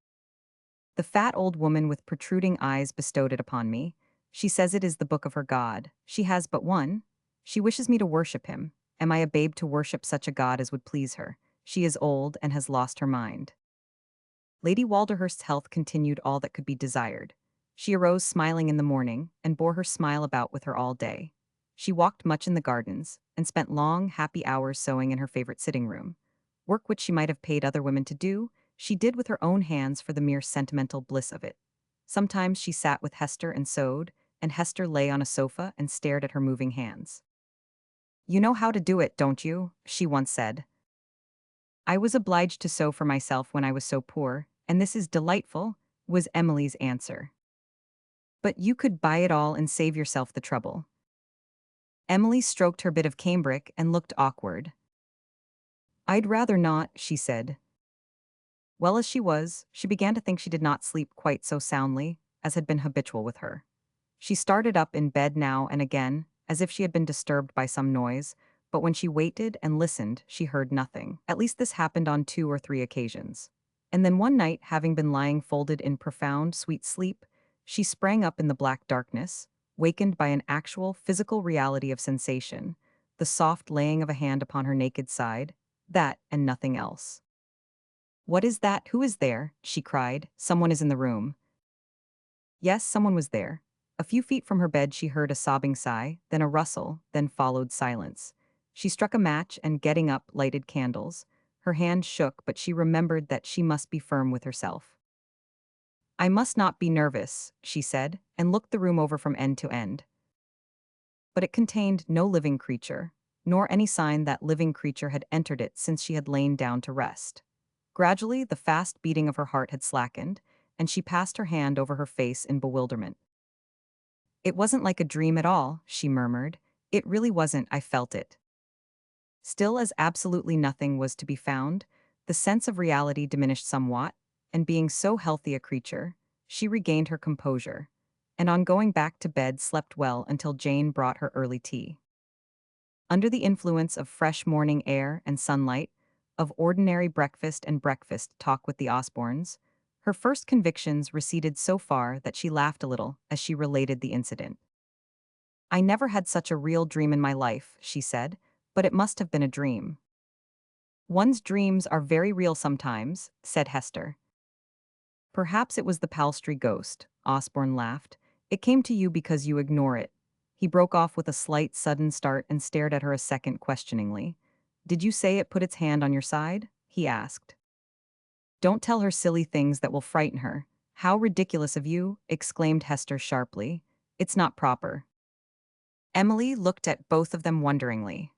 Speaker 1: "The fat old woman with protruding eyes bestowed it upon me. She says it is the book of her God. She has but one. She wishes me to worship him. Am I a babe to worship such a God as would please her? She is old and has lost her mind." Lady Walderhurst's health continued all that could be desired. She arose smiling in the morning, and bore her smile about with her all day. She walked much in the gardens, and spent long, happy hours sewing in her favorite sitting room. Work which she might have paid other women to do, she did with her own hands for the mere sentimental bliss of it. Sometimes she sat with Hester and sewed, and Hester lay on a sofa and stared at her moving hands. "You know how to do it, don't you?" she once said. "I was obliged to sew for myself when I was so poor, and this is delightful," was Emily's answer. "But you could buy it all and save yourself the trouble." Emily stroked her bit of cambric and looked awkward. "I'd rather not," she said. Well as she was, she began to think she did not sleep quite so soundly as had been habitual with her. She started up in bed now and again, as if she had been disturbed by some noise, but when she waited and listened, she heard nothing. At least this happened on 2 or 3 occasions. And then one night, having been lying folded in profound, sweet sleep, she sprang up in the black darkness, wakened by an actual physical reality of sensation, the soft laying of a hand upon her naked side, that and nothing else. "What is that? Who is there?" she cried. "Someone is in the room." Yes, someone was there. A few feet from her bed she heard a sobbing sigh, then a rustle, then followed silence. She struck a match and, getting up, lighted candles. Her hand shook, but she remembered that she must be firm with herself. "I must not be nervous," she said, and looked the room over from end to end. But it contained no living creature, nor any sign that living creature had entered it since she had lain down to rest. Gradually, the fast beating of her heart had slackened, and she passed her hand over her face in bewilderment. "It wasn't like a dream at all," she murmured. "It really wasn't, I felt it." Still as absolutely nothing was to be found, the sense of reality diminished somewhat, and being so healthy a creature, she regained her composure, and on going back to bed slept well until Jane brought her early tea. Under the influence of fresh morning air and sunlight, of ordinary breakfast and breakfast talk with the Osbornes, her first convictions receded so far that she laughed a little as she related the incident. "I never had such a real dream in my life," she said, "but it must have been a dream." "One's dreams are very real sometimes," said Hester. "Perhaps it was the Palstrey ghost," Osborne laughed. "It came to you because you ignore it." He broke off with a slight sudden start and stared at her a second questioningly. "Did you say it put its hand on your side?" he asked. "Don't tell her silly things that will frighten her." "How ridiculous of you!" exclaimed Hester sharply. "It's not proper." Emily looked at both of them wonderingly.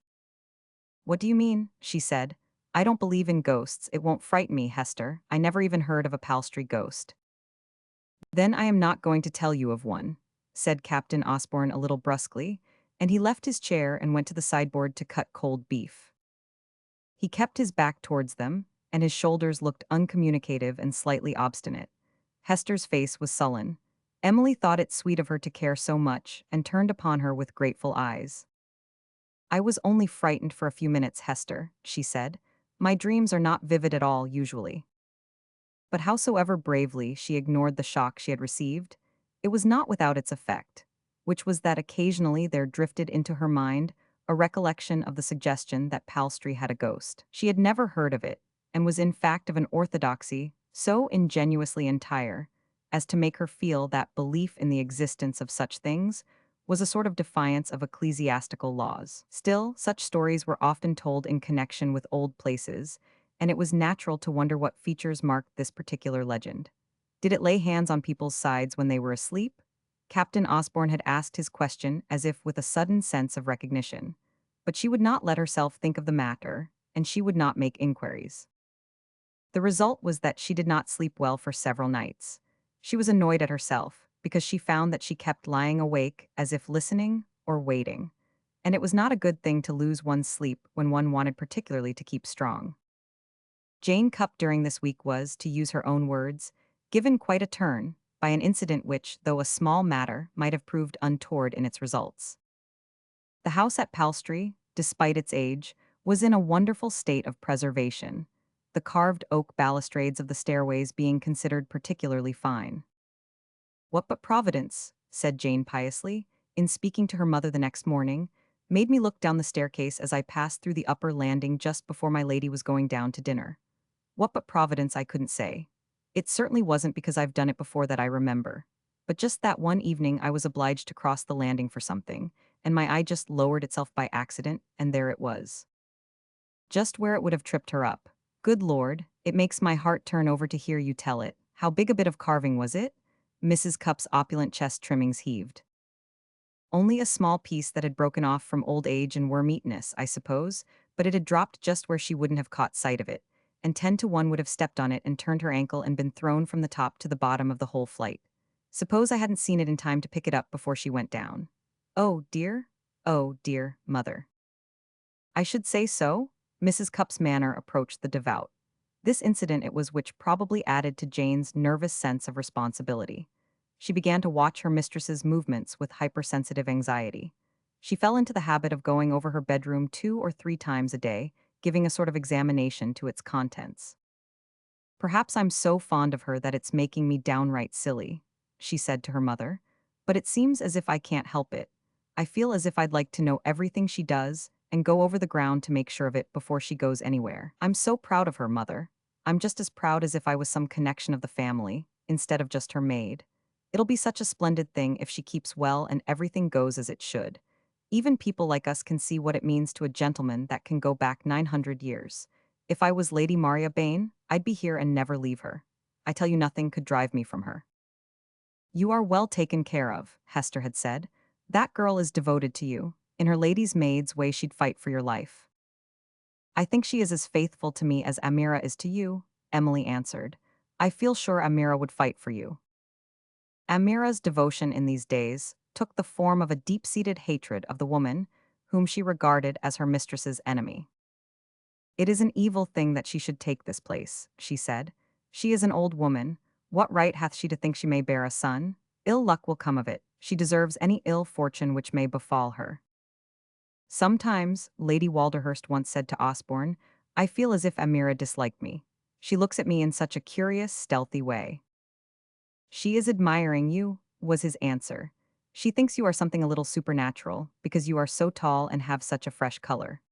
Speaker 1: "What do you mean?" she said. "I don't believe in ghosts. It won't frighten me, Hester. I never even heard of a Palstrey ghost." "Then I am not going to tell you of one," said Captain Osborne a little brusquely, and he left his chair and went to the sideboard to cut cold beef. He kept his back towards them, and his shoulders looked uncommunicative and slightly obstinate. Hester's face was sullen. Emily thought it sweet of her to care so much, and turned upon her with grateful eyes. "I was only frightened for a few minutes, Hester," she said. "My dreams are not vivid at all, usually." But howsoever bravely she ignored the shock she had received, it was not without its effect, which was that occasionally there drifted into her mind a recollection of the suggestion that Palstrey had a ghost. She had never heard of it, and was in fact of an orthodoxy so ingenuously entire as to make her feel that belief in the existence of such things was a sort of defiance of ecclesiastical laws. Still, such stories were often told in connection with old places, and it was natural to wonder what features marked this particular legend. Did it lay hands on people's sides when they were asleep? Captain Osborne had asked his question as if with a sudden sense of recognition, but she would not let herself think of the matter, and she would not make inquiries. The result was that she did not sleep well for several nights. She was annoyed at herself, because she found that she kept lying awake as if listening or waiting, and it was not a good thing to lose one's sleep when one wanted particularly to keep strong. Jane Cupp during this week was, to use her own words, given quite a turn by an incident which, though a small matter, might have proved untoward in its results. The house at Palstrey, despite its age, was in a wonderful state of preservation, the carved oak balustrades of the stairways being considered particularly fine. "What but Providence," said Jane piously, in speaking to her mother the next morning, "made me look down the staircase as I passed through the upper landing just before my lady was going down to dinner. What but Providence I couldn't say. It certainly wasn't because I've done it before that I remember. But just that one evening I was obliged to cross the landing for something, and my eye just lowered itself by accident, and there it was. Just where it would have tripped her up. Good Lord, it makes my heart turn over to hear you tell it. How big a bit of carving was it?" Mrs. Cupp's opulent chest trimmings heaved. "Only a small piece that had broken off from old age and worm-eatenness, I suppose, but it had dropped just where she wouldn't have caught sight of it, and 10 to 1 would have stepped on it and turned her ankle and been thrown from the top to the bottom of the whole flight. Suppose I hadn't seen it in time to pick it up before she went down. Oh, dear? Oh, dear, mother." "I should say so?" Mrs. Cupp's manner approached the devout. This incident it was which probably added to Jane's nervous sense of responsibility. She began to watch her mistress's movements with hypersensitive anxiety. She fell into the habit of going over her bedroom 2 or 3 times a day, giving a sort of examination to its contents. "Perhaps I'm so fond of her that it's making me downright silly," she said to her mother. "But it seems as if I can't help it. I feel as if I'd like to know everything she does and go over the ground to make sure of it before she goes anywhere. I'm so proud of her, mother. I'm just as proud as if I was some connection of the family, instead of just her maid. It'll be such a splendid thing if she keeps well and everything goes as it should. Even people like us can see what it means to a gentleman that can go back 900 years. If I was Lady Maria Bain, I'd be here and never leave her. I tell you nothing could drive me from her." "You are well taken care of," Hester had said. "That girl is devoted to you. In her lady's maid's way she'd fight for your life." "I think she is as faithful to me as Amira is to you," Emily answered. "I feel sure Amira would fight for you." Amira's devotion in these days took the form of a deep-seated hatred of the woman whom she regarded as her mistress's enemy. "It is an evil thing that she should take this place," she said. "She is an old woman. What right hath she to think she may bear a son? Ill luck will come of it. She deserves any ill fortune which may befall her." Sometimes, Lady Walderhurst once said to Osborne, "I feel as if Amira disliked me. She looks at me in such a curious, stealthy way." "She is admiring you," was his answer. "She thinks you are something a little supernatural, because you are so tall and have such a fresh color."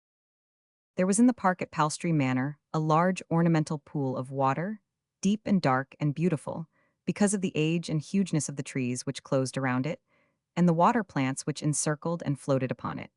Speaker 1: There was in the park at Palstrey Manor a large ornamental pool of water, deep and dark and beautiful, because of the age and hugeness of the trees which closed around it, and the water plants which encircled and floated upon it.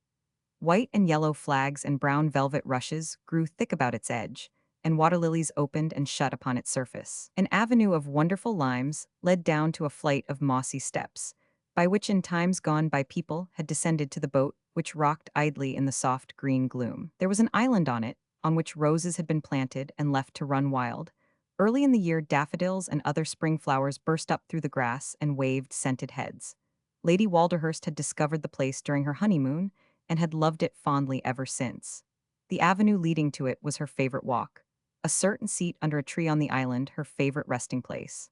Speaker 1: White and yellow flags and brown velvet rushes grew thick about its edge, and water lilies opened and shut upon its surface. An avenue of wonderful limes led down to a flight of mossy steps, by which in times gone by people had descended to the boat which rocked idly in the soft green gloom. There was an island on it, on which roses had been planted and left to run wild. Early in the year daffodils and other spring flowers burst up through the grass and waved scented heads. Lady Walderhurst had discovered the place during her honeymoon, and had loved it fondly ever since. The avenue leading to it was her favorite walk, a certain seat under a tree on the island her favorite resting place.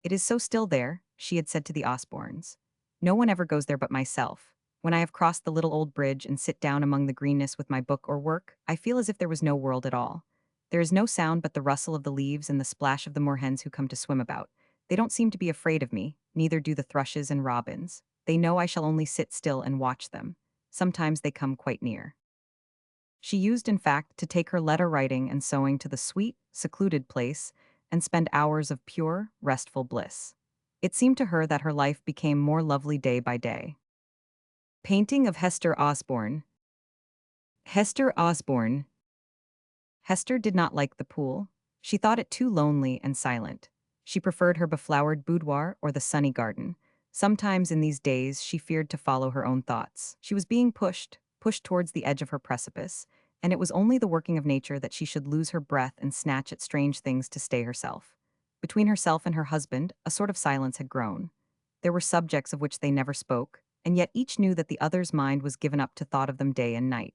Speaker 1: "It is so still there," she had said to the Osbornes. "No one ever goes there but myself. When I have crossed the little old bridge and sit down among the greenness with my book or work, I feel as if there was no world at all. There is no sound but the rustle of the leaves and the splash of the moorhens who come to swim about. They don't seem to be afraid of me, neither do the thrushes and robins. They know I shall only sit still and watch them. Sometimes they come quite near." She used, in fact, to take her letter-writing and sewing to the sweet, secluded place and spend hours of pure, restful bliss. It seemed to her that her life became more lovely day by day. Painting of Hester Osborne. Hester Osborne. Hester did not like the pool. She thought it too lonely and silent. She preferred her beflowered boudoir or the sunny garden. Sometimes in these days she feared to follow her own thoughts. She was being pushed towards the edge of her precipice, and it was only the working of nature that she should lose her breath and snatch at strange things to stay herself. Between herself and her husband, a sort of silence had grown. There were subjects of which they never spoke, and yet each knew that the other's mind was given up to thought of them day and night.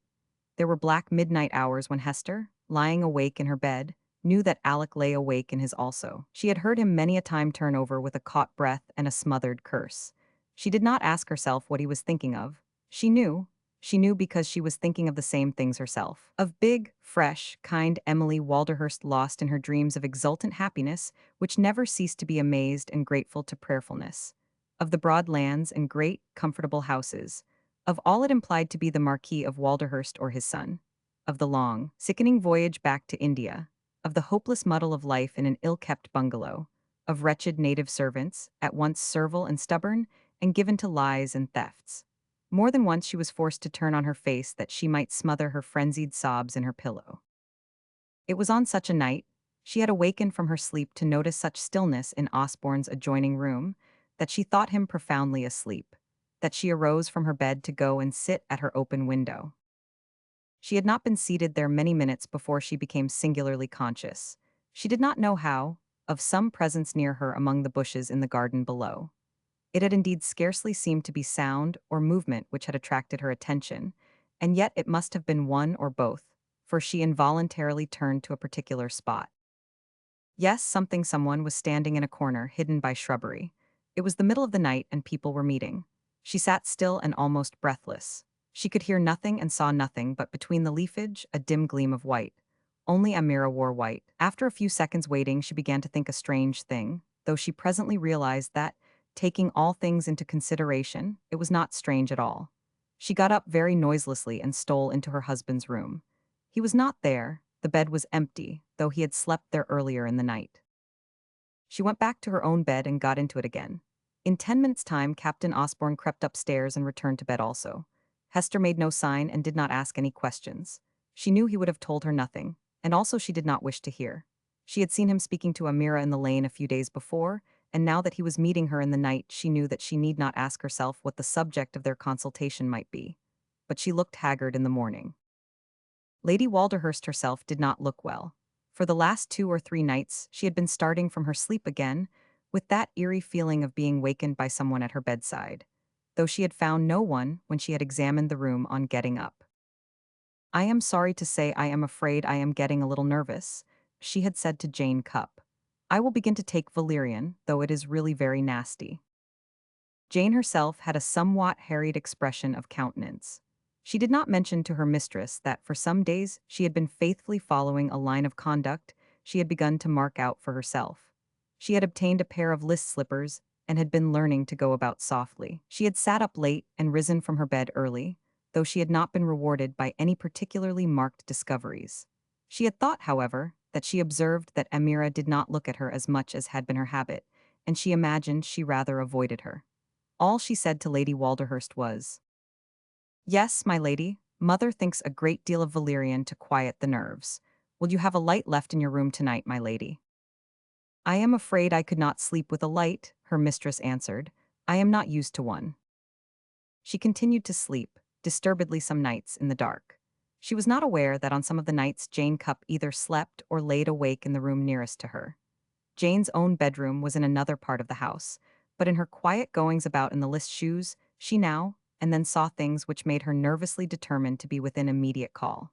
Speaker 1: There were black midnight hours when Hester, lying awake in her bed, knew that Alec lay awake in his also. She had heard him many a time turn over with a caught breath and a smothered curse. She did not ask herself what he was thinking of. She knew. She knew because she was thinking of the same things herself. Of big, fresh, kind Emily Walderhurst lost in her dreams of exultant happiness, which never ceased to be amazed and grateful to prayerfulness. Of the broad lands and great, comfortable houses. Of all it implied to be the Marquis of Walderhurst or his son. Of the long, sickening voyage back to India. Of the hopeless muddle of life in an ill-kept bungalow. Of wretched native servants, at once servile and stubborn, and given to lies and thefts. More than once she was forced to turn on her face that she might smother her frenzied sobs in her pillow. It was on such a night, she had awakened from her sleep to notice such stillness in Osborne's adjoining room, that she thought him profoundly asleep, that she arose from her bed to go and sit at her open window. She had not been seated there many minutes before she became singularly conscious. She did not know how, of some presence near her among the bushes in the garden below. It had indeed scarcely seemed to be sound or movement which had attracted her attention, and yet it must have been one or both, for she involuntarily turned to a particular spot. Yes, someone was standing in a corner, hidden by shrubbery. It was the middle of the night and people were meeting. She sat still and almost breathless. She could hear nothing and saw nothing but between the leafage, a dim gleam of white. Only Amira wore white. After a few seconds waiting, she began to think a strange thing, though she presently realized that, taking all things into consideration, it was not strange at all. She got up very noiselessly and stole into her husband's room. He was not there, the bed was empty, though he had slept there earlier in the night. She went back to her own bed and got into it again. In 10 minutes' time, Captain Osborne crept upstairs and returned to bed also. Hester made no sign and did not ask any questions. She knew he would have told her nothing, and also she did not wish to hear. She had seen him speaking to Amira in the lane a few days before, and now that he was meeting her in the night, she knew that she need not ask herself what the subject of their consultation might be. But she looked haggard in the morning. Lady Walderhurst herself did not look well. For the last 2 or 3 nights, she had been starting from her sleep again, with that eerie feeling of being wakened by someone at her bedside, though she had found no one when she had examined the room on getting up. "I am sorry to say I am afraid I am getting a little nervous," she had said to Jane Cupp. "I will begin to take valerian, though it is really very nasty." Jane herself had a somewhat harried expression of countenance. She did not mention to her mistress that for some days she had been faithfully following a line of conduct she had begun to mark out for herself. She had obtained a pair of list slippers and had been learning to go about softly. She had sat up late and risen from her bed early, though she had not been rewarded by any particularly marked discoveries. She had thought, however, that she observed that Amira did not look at her as much as had been her habit, and she imagined she rather avoided her. All she said to Lady Walderhurst was, "Yes, my lady, mother thinks a great deal of valerian to quiet the nerves. Will you have a light left in your room tonight, my lady?" "I am afraid I could not sleep with a light," her mistress answered. "I am not used to one." She continued to sleep, disturbedly some nights, in the dark. She was not aware that on some of the nights Jane Cupp either slept or laid awake in the room nearest to her. Jane's own bedroom was in another part of the house, but in her quiet goings about in the list shoes, she now and then saw things which made her nervously determined to be within immediate call.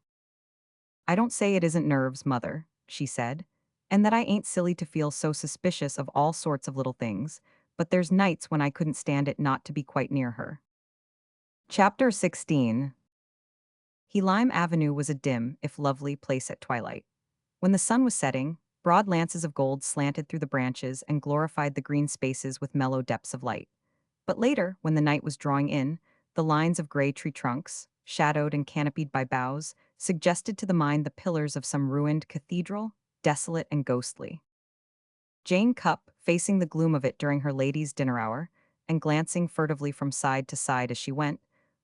Speaker 1: "I don't say it isn't nerves, mother," she said, "and that I ain't silly to feel so suspicious of all sorts of little things, but there's nights when I couldn't stand it not to be quite near her." Chapter 16. Lime Avenue was a dim, if lovely, place at twilight. When the sun was setting, broad lances of gold slanted through the branches and glorified the green spaces with mellow depths of light. But later, when the night was drawing in, the lines of gray tree trunks, shadowed and canopied by boughs, suggested to the mind the pillars of some ruined cathedral, desolate and ghostly. Jane Cupp, facing the gloom of it during her lady's dinner hour, and glancing furtively from side to side as she went,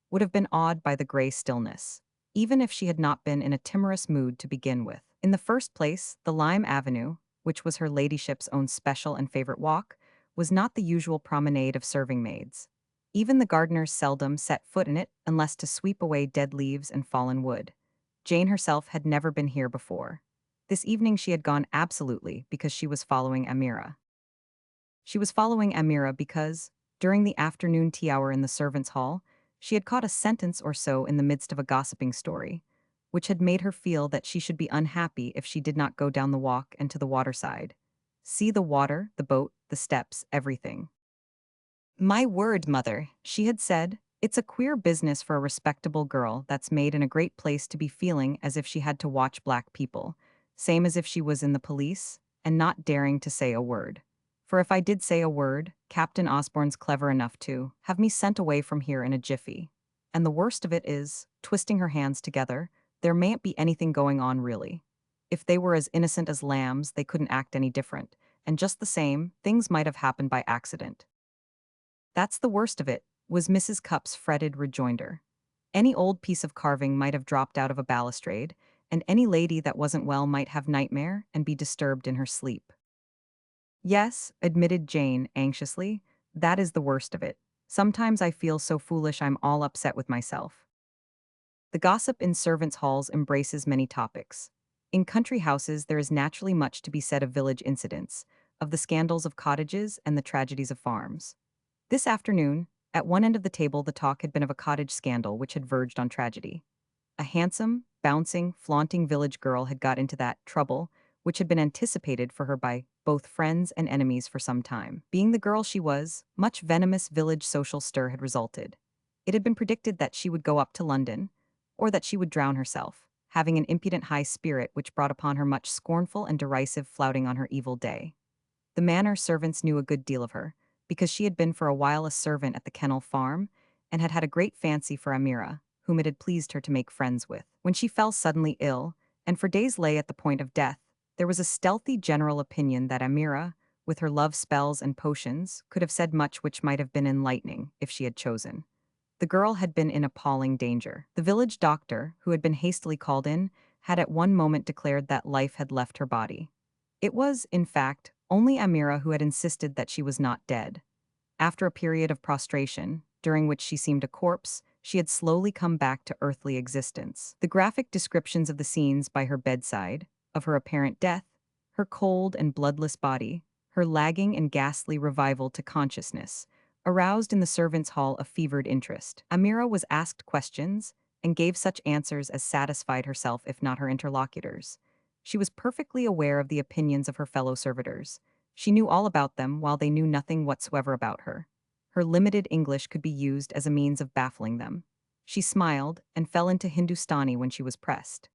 Speaker 1: would have been awed by the gray stillness, even if she had not been in a timorous mood to begin with. In the first place, the Lime Avenue, which was her ladyship's own special and favorite walk, was not the usual promenade of serving maids. Even the gardeners seldom set foot in it unless to sweep away dead leaves and fallen wood. Jane herself had never been here before. This evening she had gone absolutely because she was following Amira. She was following Amira because, during the afternoon tea hour in the servants' hall, she had caught a sentence or so in the midst of a gossiping story, which had made her feel that she should be unhappy if she did not go down the walk and to the waterside. See the water, the boat, the steps, everything. "My word, mother," she had said, "it's a queer business for a respectable girl that's made in a great place to be feeling as if she had to watch black people, same as if she was in the police, and not daring to say a word. For if I did say a word, Captain Osborne's clever enough to have me sent away from here in a jiffy. And the worst of it is," twisting her hands together, "there mayn't be anything going on really. If they were as innocent as lambs, they couldn't act any different, and just the same, things might have happened by accident." "That's the worst of it," was Mrs. Cupp's fretted rejoinder. "Any old piece of carving might have dropped out of a balustrade, and any lady that wasn't well might have nightmare and be disturbed in her sleep." "Yes," admitted Jane anxiously, "that is the worst of it. Sometimes I feel so foolish I'm all upset with myself." The gossip in servants' halls embraces many topics. In country houses there is naturally much to be said of village incidents, of the scandals of cottages and the tragedies of farms. This afternoon, at one end of the table the talk had been of a cottage scandal which had verged on tragedy. A handsome, bouncing, flaunting village girl had got into that trouble, which had been anticipated for her by both friends and enemies for some time. Being the girl she was, much venomous village social stir had resulted. It had been predicted that she would go up to London, or that she would drown herself, having an impudent high spirit which brought upon her much scornful and derisive flouting on her evil day. The manor servants knew a good deal of her, because she had been for a while a servant at the kennel farm, and had had a great fancy for Amira, whom it had pleased her to make friends with. When she fell suddenly ill, and for days lay at the point of death, there was a stealthy general opinion that Amira, with her love spells and potions, could have said much which might have been enlightening, if she had chosen. The girl had been in appalling danger. The village doctor, who had been hastily called in, had at one moment declared that life had left her body. It was, in fact, only Amira who had insisted that she was not dead. After a period of prostration, during which she seemed a corpse, she had slowly come back to earthly existence. The graphic descriptions of the scenes by her bedside, of her apparent death, her cold and bloodless body, her lagging and ghastly revival to consciousness, aroused in the servants' hall a fevered interest. Amira was asked questions, and gave such answers as satisfied herself if not her interlocutors. She was perfectly aware of the opinions of her fellow servitors. She knew all about them while they knew nothing whatsoever about her. Her limited English could be used as a means of baffling them. She smiled and fell into Hindustani when she was pressed.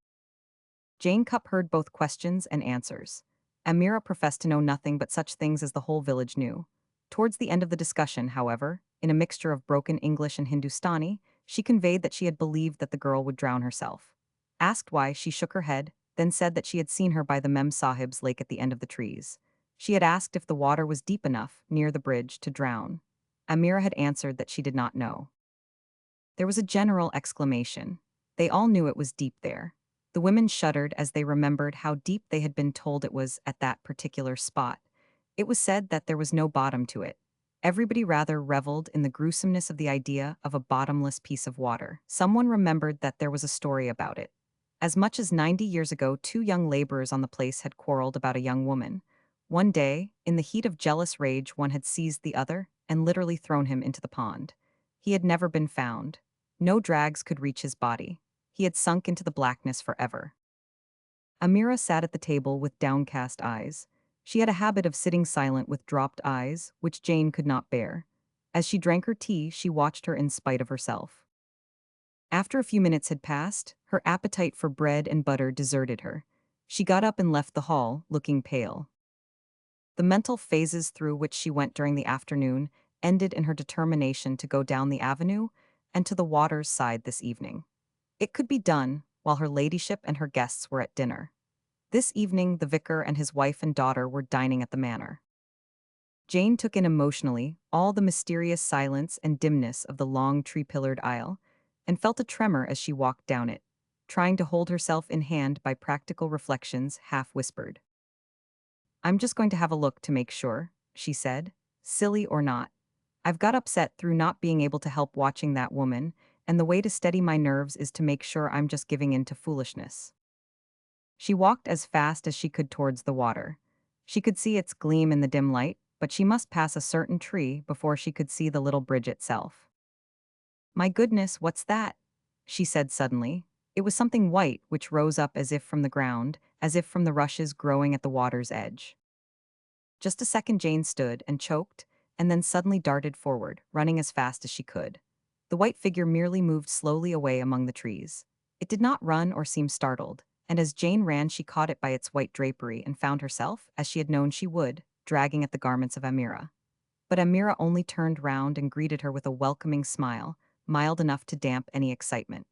Speaker 1: Jane Cupp heard both questions and answers. Amira professed to know nothing but such things as the whole village knew. Towards the end of the discussion, however, in a mixture of broken English and Hindustani, she conveyed that she had believed that the girl would drown herself. Asked why, she shook her head, then said that she had seen her by the Mem Sahib's lake at the end of the trees. She had asked if the water was deep enough, near the bridge, to drown. Amira had answered that she did not know. There was a general exclamation. They all knew it was deep there. The women shuddered as they remembered how deep they had been told it was at that particular spot. It was said that there was no bottom to it. Everybody rather reveled in the gruesomeness of the idea of a bottomless piece of water. Someone remembered that there was a story about it. As much as 90 years ago, two young laborers on the place had quarreled about a young woman. One day, in the heat of jealous rage, one had seized the other and literally thrown him into the pond. He had never been found. No drags could reach his body. He had sunk into the blackness forever. Amira sat at the table with downcast eyes. She had a habit of sitting silent with dropped eyes, which Jane could not bear. As she drank her tea, she watched her in spite of herself. After a few minutes had passed, her appetite for bread and butter deserted her. She got up and left the hall, looking pale. The mental phases through which she went during the afternoon ended in her determination to go down the avenue and to the water's side this evening. It could be done while her ladyship and her guests were at dinner. This evening the vicar and his wife and daughter were dining at the manor. Jane took in emotionally all the mysterious silence and dimness of the long tree-pillared aisle, and felt a tremor as she walked down it, trying to hold herself in hand by practical reflections half-whispered. "I'm just going to have a look to make sure," she said, "silly or not. I've got upset through not being able to help watching that woman, and the way to steady my nerves is to make sure I'm just giving in to foolishness." She walked as fast as she could towards the water. She could see its gleam in the dim light, but she must pass a certain tree before she could see the little bridge itself. "My goodness, what's that?" she said suddenly. It was something white which rose up as if from the ground, as if from the rushes growing at the water's edge. Just a second Jane stood and choked, and then suddenly darted forward, running as fast as she could. The white figure merely moved slowly away among the trees. It did not run or seem startled, and as Jane ran she caught it by its white drapery and found herself, as she had known she would, dragging at the garments of Amira. But Amira only turned round and greeted her with a welcoming smile, mild enough to damp any excitement.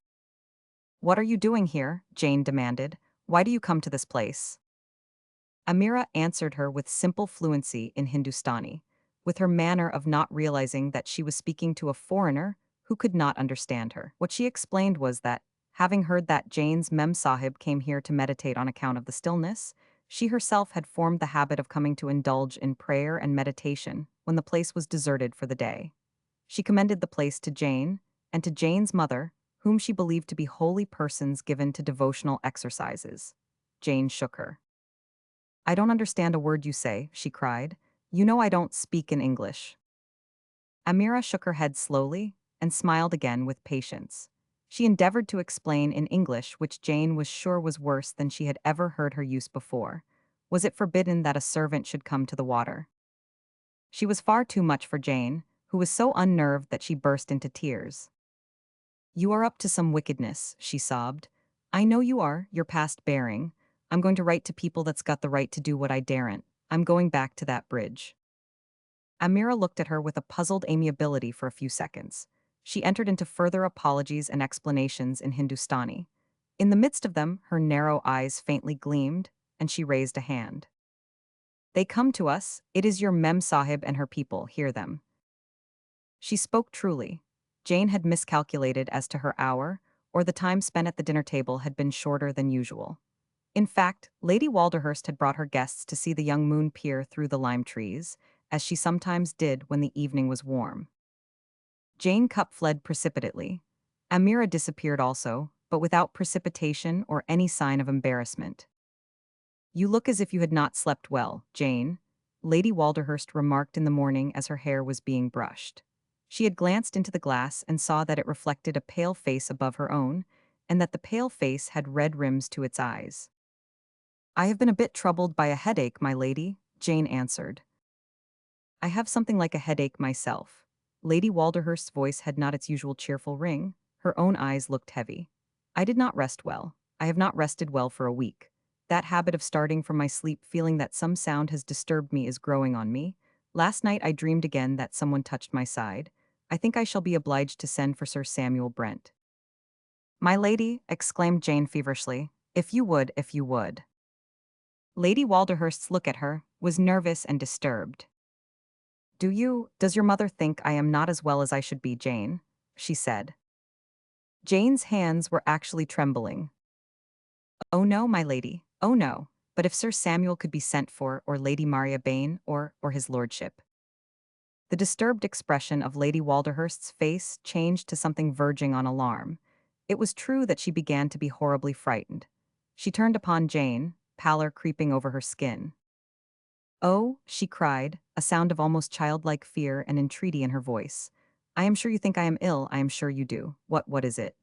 Speaker 1: "What are you doing here?" Jane demanded. "Why do you come to this place?" Amira answered her with simple fluency in Hindustani, with her manner of not realizing that she was speaking to a foreigner who could not understand her. What she explained was that, having heard that Jane's Mem Sahib came here to meditate on account of the stillness, she herself had formed the habit of coming to indulge in prayer and meditation when the place was deserted for the day. She commended the place to Jane, and to Jane's mother, whom she believed to be holy persons given to devotional exercises. Jane shook her. "I don't understand a word you say," she cried. "You know I don't speak in English." Amira shook her head slowly and smiled again with patience. She endeavored to explain in English, which Jane was sure was worse than she had ever heard her use before. Was it forbidden that a servant should come to the water? She was far too much for Jane, who was so unnerved that she burst into tears. "You are up to some wickedness," she sobbed. "I know you are, you're past bearing. I'm going to write to people that's got the right to do what I daren't. I'm going back to that bridge." Amira looked at her with a puzzled amiability for a few seconds. She entered into further apologies and explanations in Hindustani. In the midst of them, her narrow eyes faintly gleamed, and she raised a hand. "They come to us, it is your Mem Sahib and her people, hear them." She spoke truly. Jane had miscalculated as to her hour, or the time spent at the dinner table had been shorter than usual. In fact, Lady Walderhurst had brought her guests to see the young moon peer through the lime trees, as she sometimes did when the evening was warm. Jane Cupp fled precipitately. Amira disappeared also, but without precipitation or any sign of embarrassment. "You look as if you had not slept well, Jane," Lady Walderhurst remarked in the morning as her hair was being brushed. She had glanced into the glass and saw that it reflected a pale face above her own, and that the pale face had red rims to its eyes. "I have been a bit troubled by a headache, my lady," Jane answered. "I have something like a headache myself." Lady Walderhurst's voice had not its usual cheerful ring. Her own eyes looked heavy. "I did not rest well. I have not rested well for a week. That habit of starting from my sleep feeling that some sound has disturbed me is growing on me. Last night I dreamed again that someone touched my side. I think I shall be obliged to send for Sir Samuel Brent." "My lady," exclaimed Jane feverishly, if you would, if you would." Lady Walderhurst's look at her was nervous and disturbed. Does your mother think I am not as well as I should be, Jane?" she said. Jane's hands were actually trembling. "Oh no, my lady, oh no, but if Sir Samuel could be sent for, or Lady Maria Bain, or his lordship." The disturbed expression of Lady Walderhurst's face changed to something verging on alarm. It was true that she began to be horribly frightened. She turned upon Jane, pallor creeping over her skin. "Oh," she cried, a sound of almost childlike fear and entreaty in her voice. "I am sure you think I am ill, I am sure you do. What is it?"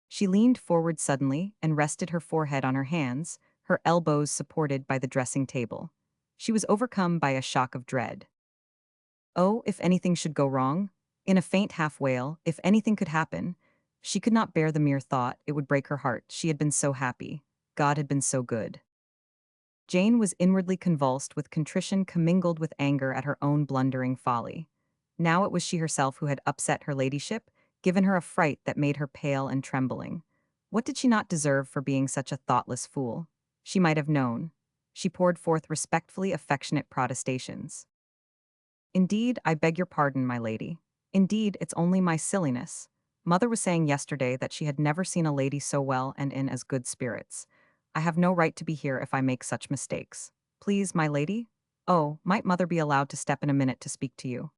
Speaker 1: She leaned forward suddenly and rested her forehead on her hands, her elbows supported by the dressing table. She was overcome by a shock of dread. Oh, if anything should go wrong? In a faint half-wail, if anything could happen. She could not bear the mere thought, it would break her heart. She had been so happy. God had been so good. Jane was inwardly convulsed with contrition commingled with anger at her own blundering folly. Now it was she herself who had upset her ladyship, given her a fright that made her pale and trembling. What did she not deserve for being such a thoughtless fool? She might have known. She poured forth respectfully affectionate protestations. "Indeed, I beg your pardon, my lady. Indeed, it's only my silliness. Mother was saying yesterday that she had never seen a lady so well and in as good spirits. I have no right to be here if I make such mistakes. Please, my lady? Oh, might mother be allowed to step in a minute to speak to you?"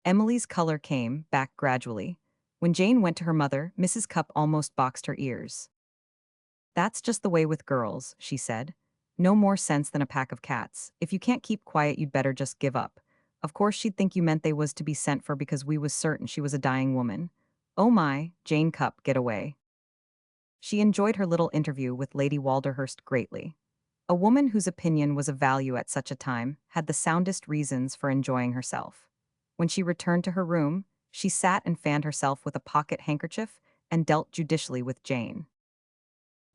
Speaker 1: Emily's color came back gradually. When Jane went to her mother, Mrs. Cupp almost boxed her ears. "That's just the way with girls," she said. "No more sense than a pack of cats. If you can't keep quiet, you'd better just give up. Of course she'd think you meant they was to be sent for because we was certain she was a dying woman. Oh my, Jane Cupp, get away." She enjoyed her little interview with Lady Walderhurst greatly. A woman whose opinion was of value at such a time had the soundest reasons for enjoying herself. When she returned to her room, she sat and fanned herself with a pocket handkerchief and dealt judicially with Jane.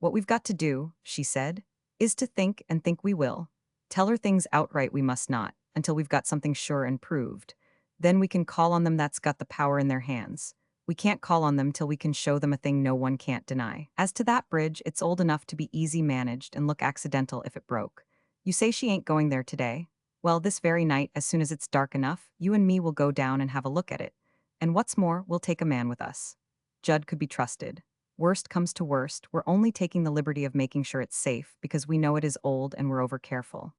Speaker 1: "What we've got to do," she said, "is to think and think we will. Tell her things outright we must not, until we've got something sure and proved. Then we can call on them that's got the power in their hands. We can't call on them till we can show them a thing no one can't deny. As to that bridge, it's old enough to be easy managed and look accidental if it broke. You say she ain't going there today? Well, this very night, as soon as it's dark enough, you and me will go down and have a look at it. And what's more, we'll take a man with us. Judd could be trusted. Worst comes to worst, we're only taking the liberty of making sure it's safe because we know it is old and we're over careful."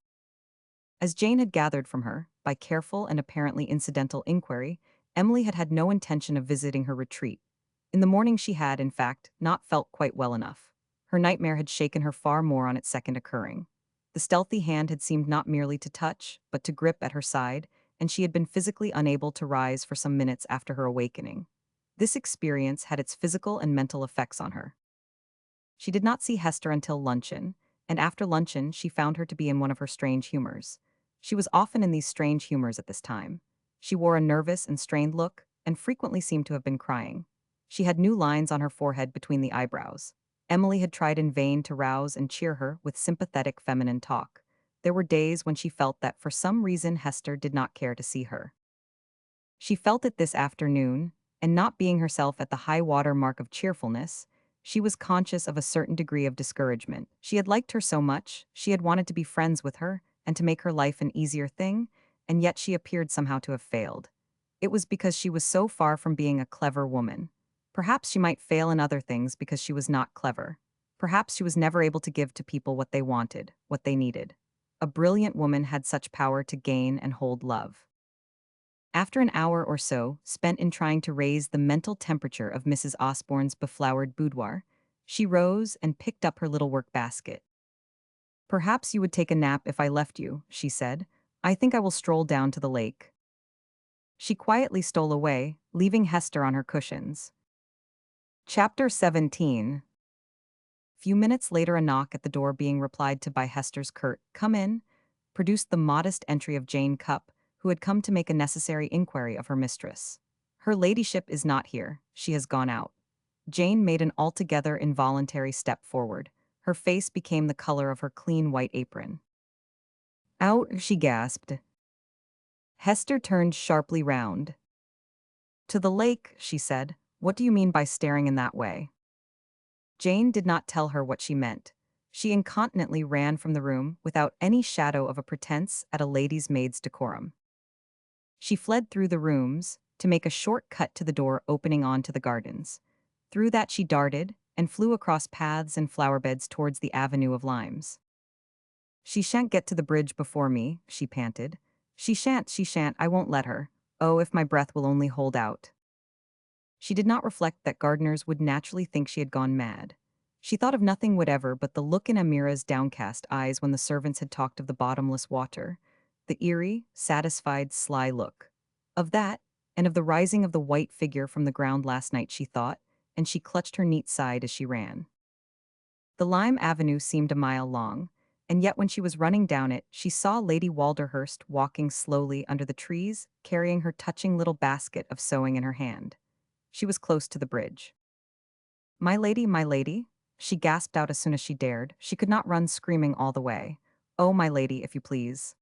Speaker 1: As Jane had gathered from her, by careful and apparently incidental inquiry, Emily had had no intention of visiting her retreat. In the morning she had, in fact, not felt quite well enough. Her nightmare had shaken her far more on its second occurring. The stealthy hand had seemed not merely to touch, but to grip at her side, and she had been physically unable to rise for some minutes after her awakening. This experience had its physical and mental effects on her. She did not see Hester until luncheon, and after luncheon she found her to be in one of her strange humors. She was often in these strange humors at this time. She wore a nervous and strained look, and frequently seemed to have been crying. She had new lines on her forehead between the eyebrows. Emily had tried in vain to rouse and cheer her with sympathetic feminine talk. There were days when she felt that for some reason Hester did not care to see her. She felt it this afternoon, and not being herself at the high water mark of cheerfulness, she was conscious of a certain degree of discouragement. She had liked her so much, she had wanted to be friends with her, and to make her life an easier thing, and yet she appeared somehow to have failed. It was because she was so far from being a clever woman. Perhaps she might fail in other things because she was not clever. Perhaps she was never able to give to people what they wanted, what they needed. A brilliant woman had such power to gain and hold love. After an hour or so spent in trying to raise the mental temperature of Mrs. Osborne's beflowered boudoir, she rose and picked up her little work basket. "Perhaps you would take a nap if I left you," she said. "I think I will stroll down to the lake." She quietly stole away, leaving Hester on her cushions. Chapter 17. Few minutes later, a knock at the door being replied to by Hester's curt "Come in," produced the modest entry of Jane Cupp, who had come to make a necessary inquiry of her mistress. "Her ladyship is not here, she has gone out." Jane made an altogether involuntary step forward. Her face became the color of her clean white apron. "Out," she gasped. Hester turned sharply round. "To the lake," she said. "What do you mean by staring in that way?" Jane did not tell her what she meant. She incontinently ran from the room without any shadow of a pretense at a lady's maid's decorum. She fled through the rooms to make a short cut to the door opening onto the gardens. Through that she darted and flew across paths and flower beds towards the avenue of limes. "She shan't get to the bridge before me," she panted. She shan't, I won't let her. Oh, if my breath will only hold out." She did not reflect that gardeners would naturally think she had gone mad. She thought of nothing whatever but the look in Amira's downcast eyes when the servants had talked of the bottomless water, the eerie, satisfied, sly look. Of that, and of the rising of the white figure from the ground last night she thought, and she clutched her neat side as she ran. The lime avenue seemed a mile long, and yet when she was running down it, she saw Lady Walderhurst walking slowly under the trees, carrying her touching little basket of sewing in her hand. She was close to the bridge. My lady," she gasped out as soon as she dared. She could not run screaming all the way. "Oh, my lady, if you please."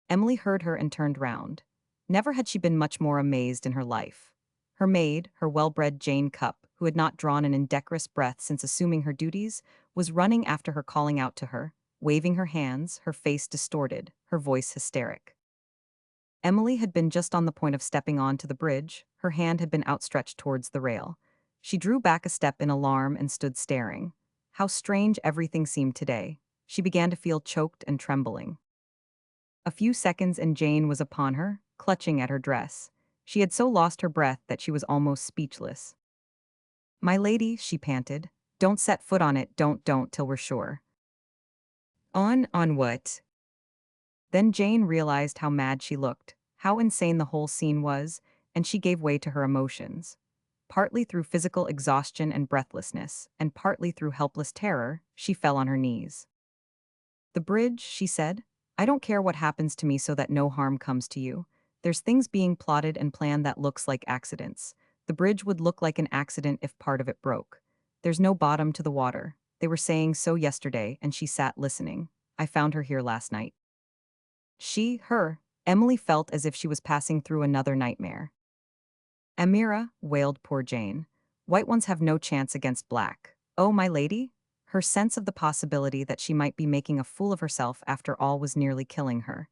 Speaker 1: Emily heard her and turned round. Never had she been much more amazed in her life. Her maid, her well-bred Jane Cupp, who had not drawn an indecorous breath since assuming her duties, was running after her, calling out to her, waving her hands, her face distorted, her voice hysteric. Emily had been just on the point of stepping on to the bridge. Her hand had been outstretched towards the rail. She drew back a step in alarm and stood staring. How strange everything seemed today. She began to feel choked and trembling. A few seconds and Jane was upon her, clutching at her dress. She had so lost her breath that she was almost speechless. "My lady," she panted, "don't set foot on it, don't till we're sure." On what?" Then Jane realized how mad she looked, how insane the whole scene was, and she gave way to her emotions. Partly through physical exhaustion and breathlessness, and partly through helpless terror, she fell on her knees. "The bridge," she said. "I don't care what happens to me so that no harm comes to you. There's things being plotted and planned that looks like accidents. The bridge would look like an accident if part of it broke. There's no bottom to the water. They were saying so yesterday, and she sat listening. I found her here last night." Her, Emily felt as if she was passing through another nightmare. "Amira," wailed poor Jane. "White ones have no chance against black. Oh, my lady?" Her sense of the possibility that she might be making a fool of herself after all was nearly killing her.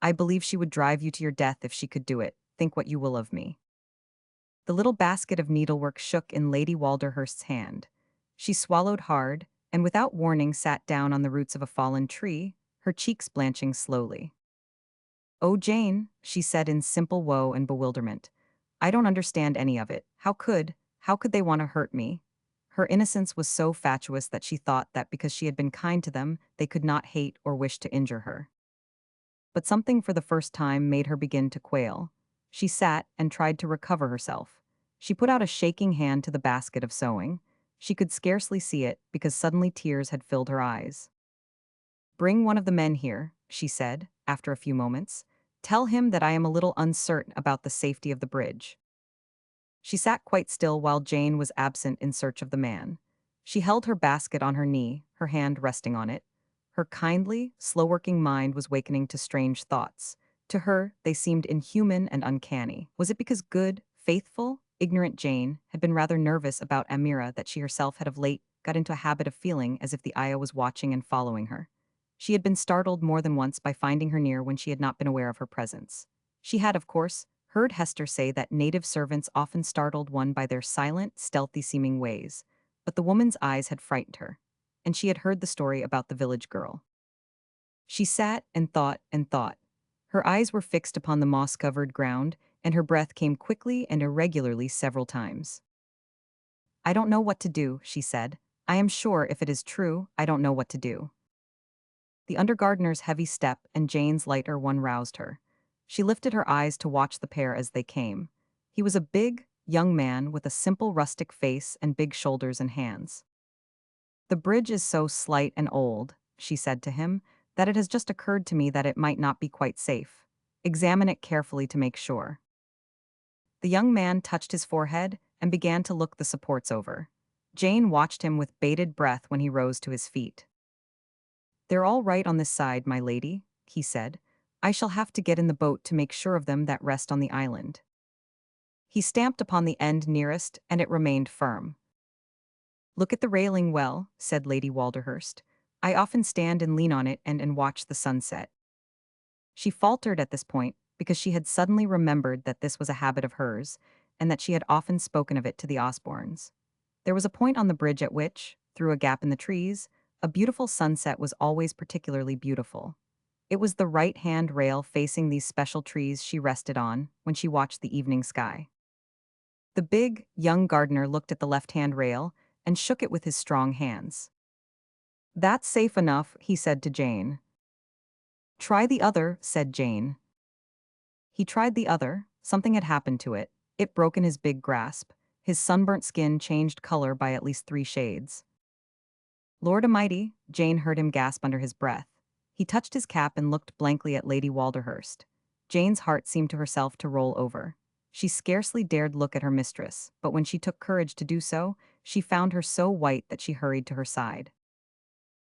Speaker 1: "I believe she would drive you to your death if she could do it. Think what you will of me." The little basket of needlework shook in Lady Walderhurst's hand. She swallowed hard, and without warning sat down on the roots of a fallen tree, her cheeks blanching slowly. "Oh, Jane," she said in simple woe and bewilderment. "I don't understand any of it. How could they want to hurt me?" Her innocence was so fatuous that she thought that because she had been kind to them, they could not hate or wish to injure her. But something for the first time made her begin to quail. She sat and tried to recover herself. She put out a shaking hand to the basket of sewing. She could scarcely see it because suddenly tears had filled her eyes. "Bring one of the men here," she said, after a few moments. "Tell him that I am a little uncertain about the safety of the bridge." She sat quite still while Jane was absent in search of the man. She held her basket on her knee, her hand resting on it. Her kindly, slow-working mind was wakening to strange thoughts. To her, they seemed inhuman and uncanny. Was it because good, faithful, ignorant Jane had been rather nervous about Amira that she herself had of late got into a habit of feeling as if the Aya was watching and following her? She had been startled more than once by finding her near when she had not been aware of her presence. She had, of course, heard Hester say that native servants often startled one by their silent, stealthy-seeming ways, but the woman's eyes had frightened her, and she had heard the story about the village girl. She sat and thought and thought. Her eyes were fixed upon the moss-covered ground, and her breath came quickly and irregularly several times. "I don't know what to do," she said. "I am sure if it is true, I don't know what to do." The undergardener's heavy step and Jane's lighter one roused her. She lifted her eyes to watch the pair as they came. He was a big, young man with a simple rustic face and big shoulders and hands. "The bridge is so slight and old," she said to him, "that it has just occurred to me that it might not be quite safe. Examine it carefully to make sure." The young man touched his forehead and began to look the supports over. Jane watched him with bated breath when he rose to his feet. "They're all right on this side, my lady," he said. "I shall have to get in the boat to make sure of them that rest on the island." He stamped upon the end nearest, and it remained firm. "Look at the railing well," said Lady Walderhurst. "I often stand and lean on it and watch the sunset." She faltered at this point because she had suddenly remembered that this was a habit of hers, and that she had often spoken of it to the Osbornes. There was a point on the bridge at which, through a gap in the trees, a beautiful sunset was always particularly beautiful. It was the right-hand rail facing these special trees she rested on when she watched the evening sky. The big, young gardener looked at the left-hand rail and shook it with his strong hands. "That's safe enough," he said to Jane. "Try the other," said Jane. He tried the other. Something had happened to it. It broke in his big grasp. His sunburnt skin changed color by at least 3 shades. "Lord A'mighty," Jane heard him gasp under his breath. He touched his cap and looked blankly at Lady Walderhurst. Jane's heart seemed to herself to roll over. She scarcely dared look at her mistress, but when she took courage to do so, she found her so white that she hurried to her side.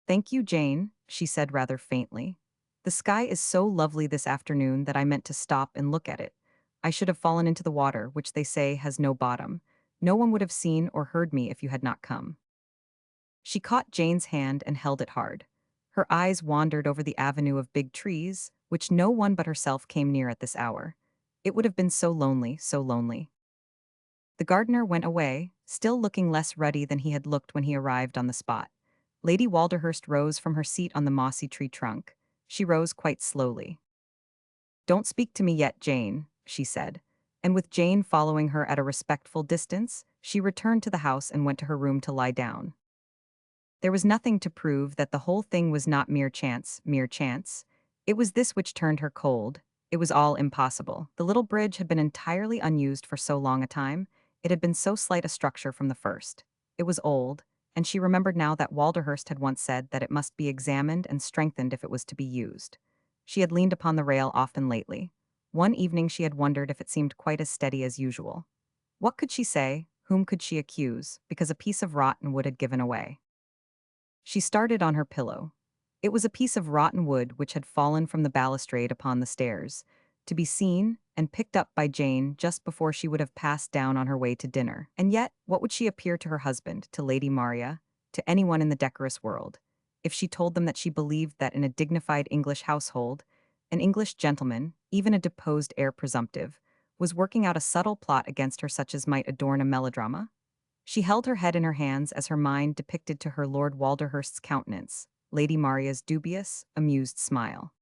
Speaker 1: "Thank you, Jane," she said rather faintly. "The sky is so lovely this afternoon that I meant to stop and look at it. I should have fallen into the water, which they say has no bottom. No one would have seen or heard me if you had not come." She caught Jane's hand and held it hard. Her eyes wandered over the avenue of big trees, which no one but herself came near at this hour. It would have been so lonely, so lonely. The gardener went away, still looking less ruddy than he had looked when he arrived on the spot. Lady Walderhurst rose from her seat on the mossy tree trunk. She rose quite slowly. "Don't speak to me yet, Jane," she said. And with Jane following her at a respectful distance, she returned to the house and went to her room to lie down. There was nothing to prove that the whole thing was not mere chance, mere chance. It was this which turned her cold. It was all impossible. The little bridge had been entirely unused for so long a time. It had been so slight a structure from the first. It was old, and she remembered now that Walderhurst had once said that it must be examined and strengthened if it was to be used. She had leaned upon the rail often lately. One evening she had wondered if it seemed quite as steady as usual. What could she say? Whom could she accuse? Because a piece of rotten wood had given away. She started on her pillow. It was a piece of rotten wood which had fallen from the balustrade upon the stairs, to be seen and picked up by Jane just before she would have passed down on her way to dinner. And yet, what would she appear to her husband, to Lady Maria, to anyone in the decorous world, if she told them that she believed that in a dignified English household, an English gentleman, even a deposed heir presumptive, was working out a subtle plot against her such as might adorn a melodrama? She held her head in her hands as her mind depicted to her Lord Walderhurst's countenance, Lady Maria's dubious, amused smile.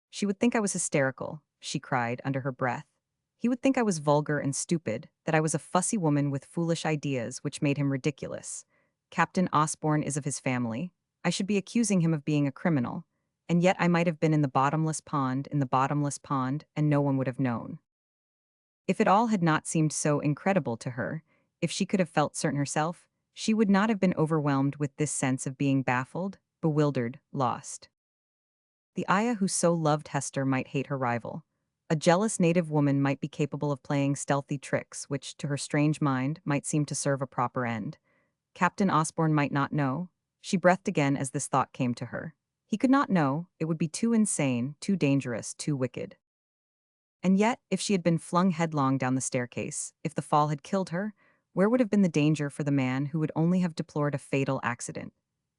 Speaker 1: "She would think I was hysterical," she cried under her breath. "He would think I was vulgar and stupid, that I was a fussy woman with foolish ideas which made him ridiculous. Captain Osborne is of his family. I should be accusing him of being a criminal, and yet I might have been in the bottomless pond, and no one would have known." If it all had not seemed so incredible to her, if she could have felt certain herself, she would not have been overwhelmed with this sense of being baffled, bewildered, lost. The Aya who so loved Hester might hate her rival. A jealous native woman might be capable of playing stealthy tricks, which, to her strange mind, might seem to serve a proper end. Captain Osborne might not know. She breathed again as this thought came to her. He could not know, it would be too insane, too dangerous, too wicked. And yet, if she had been flung headlong down the staircase, if the fall had killed her, where would have been the danger for the man who would only have deplored a fatal accident?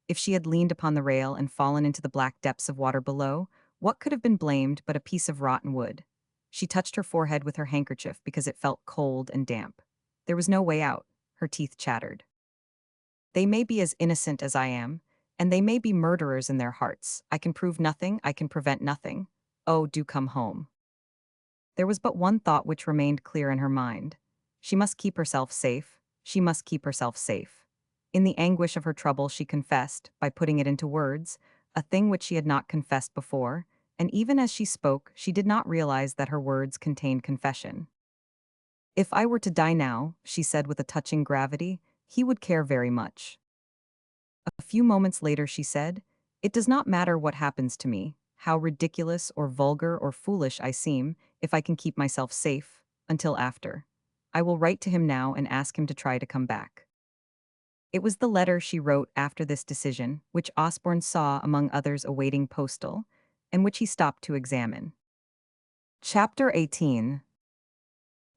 Speaker 1: If she had leaned upon the rail and fallen into the black depths of water below, what could have been blamed but a piece of rotten wood? She touched her forehead with her handkerchief because it felt cold and damp. There was no way out. Her teeth chattered. They may be as innocent as I am, and they may be murderers in their hearts. I can prove nothing, I can prevent nothing. Oh, do come home. There was but one thought which remained clear in her mind. She must keep herself safe. She must keep herself safe. In the anguish of her trouble she confessed, by putting it into words, a thing which she had not confessed before, and even as she spoke she did not realize that her words contained confession. If I were to die now, she said with a touching gravity, he would care very much. A few moments later she said, it does not matter what happens to me, how ridiculous or vulgar or foolish I seem, if I can keep myself safe, until after. I will write to him now and ask him to try to come back. It was the letter she wrote after this decision, which Osborne saw among others awaiting postal, and which he stopped to examine. Chapter 18.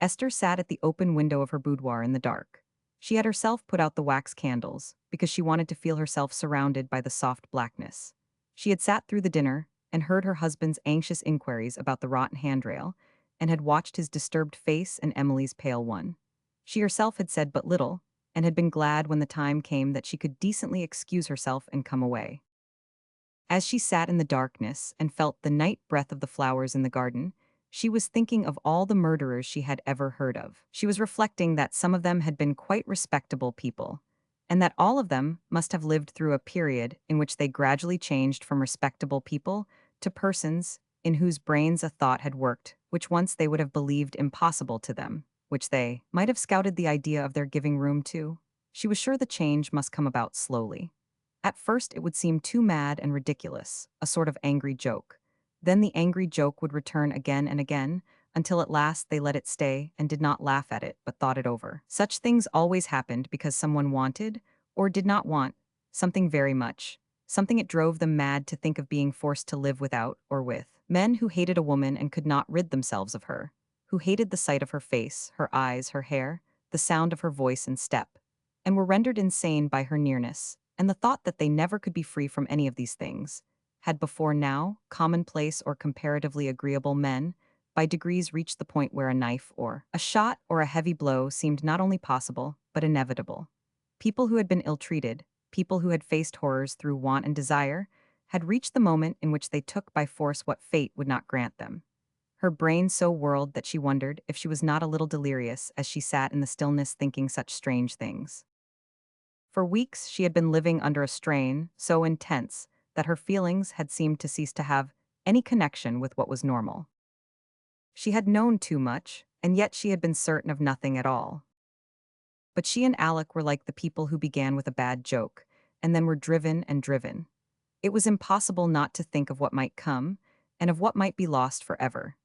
Speaker 1: Esther sat at the open window of her boudoir in the dark. She had herself put out the wax candles, because she wanted to feel herself surrounded by the soft blackness. She had sat through the dinner, and heard her husband's anxious inquiries about the rotten handrail, and had watched his disturbed face and Emily's pale one. She herself had said but little, and had been glad when the time came that she could decently excuse herself and come away. As she sat in the darkness and felt the night breath of the flowers in the garden, she was thinking of all the murderers she had ever heard of. She was reflecting that some of them had been quite respectable people, and that all of them must have lived through a period in which they gradually changed from respectable people to persons in whose brains a thought had worked which once they would have believed impossible to them, which they might have scouted the idea of their giving room to. She was sure the change must come about slowly. At first it would seem too mad and ridiculous, a sort of angry joke. Then the angry joke would return again and again, until at last they let it stay and did not laugh at it but thought it over. Such things always happened because someone wanted, or did not want, something very much, something it drove them mad to think of being forced to live without or with. Men who hated a woman and could not rid themselves of her, who hated the sight of her face, her eyes, her hair, the sound of her voice and step, and were rendered insane by her nearness, and the thought that they never could be free from any of these things, had before now commonplace or comparatively agreeable men by degrees reached the point where a knife or a shot or a heavy blow seemed not only possible, but inevitable. People who had been ill-treated, people who had faced horrors through want and desire, had reached the moment in which they took by force what fate would not grant them. Her brain so whirled that she wondered if she was not a little delirious as she sat in the stillness thinking such strange things. For weeks she had been living under a strain so intense that her feelings had seemed to cease to have any connection with what was normal. She had known too much, and yet she had been certain of nothing at all. But she and Alec were like the people who began with a bad joke, and then were driven and driven. It was impossible not to think of what might come, and of what might be lost forever.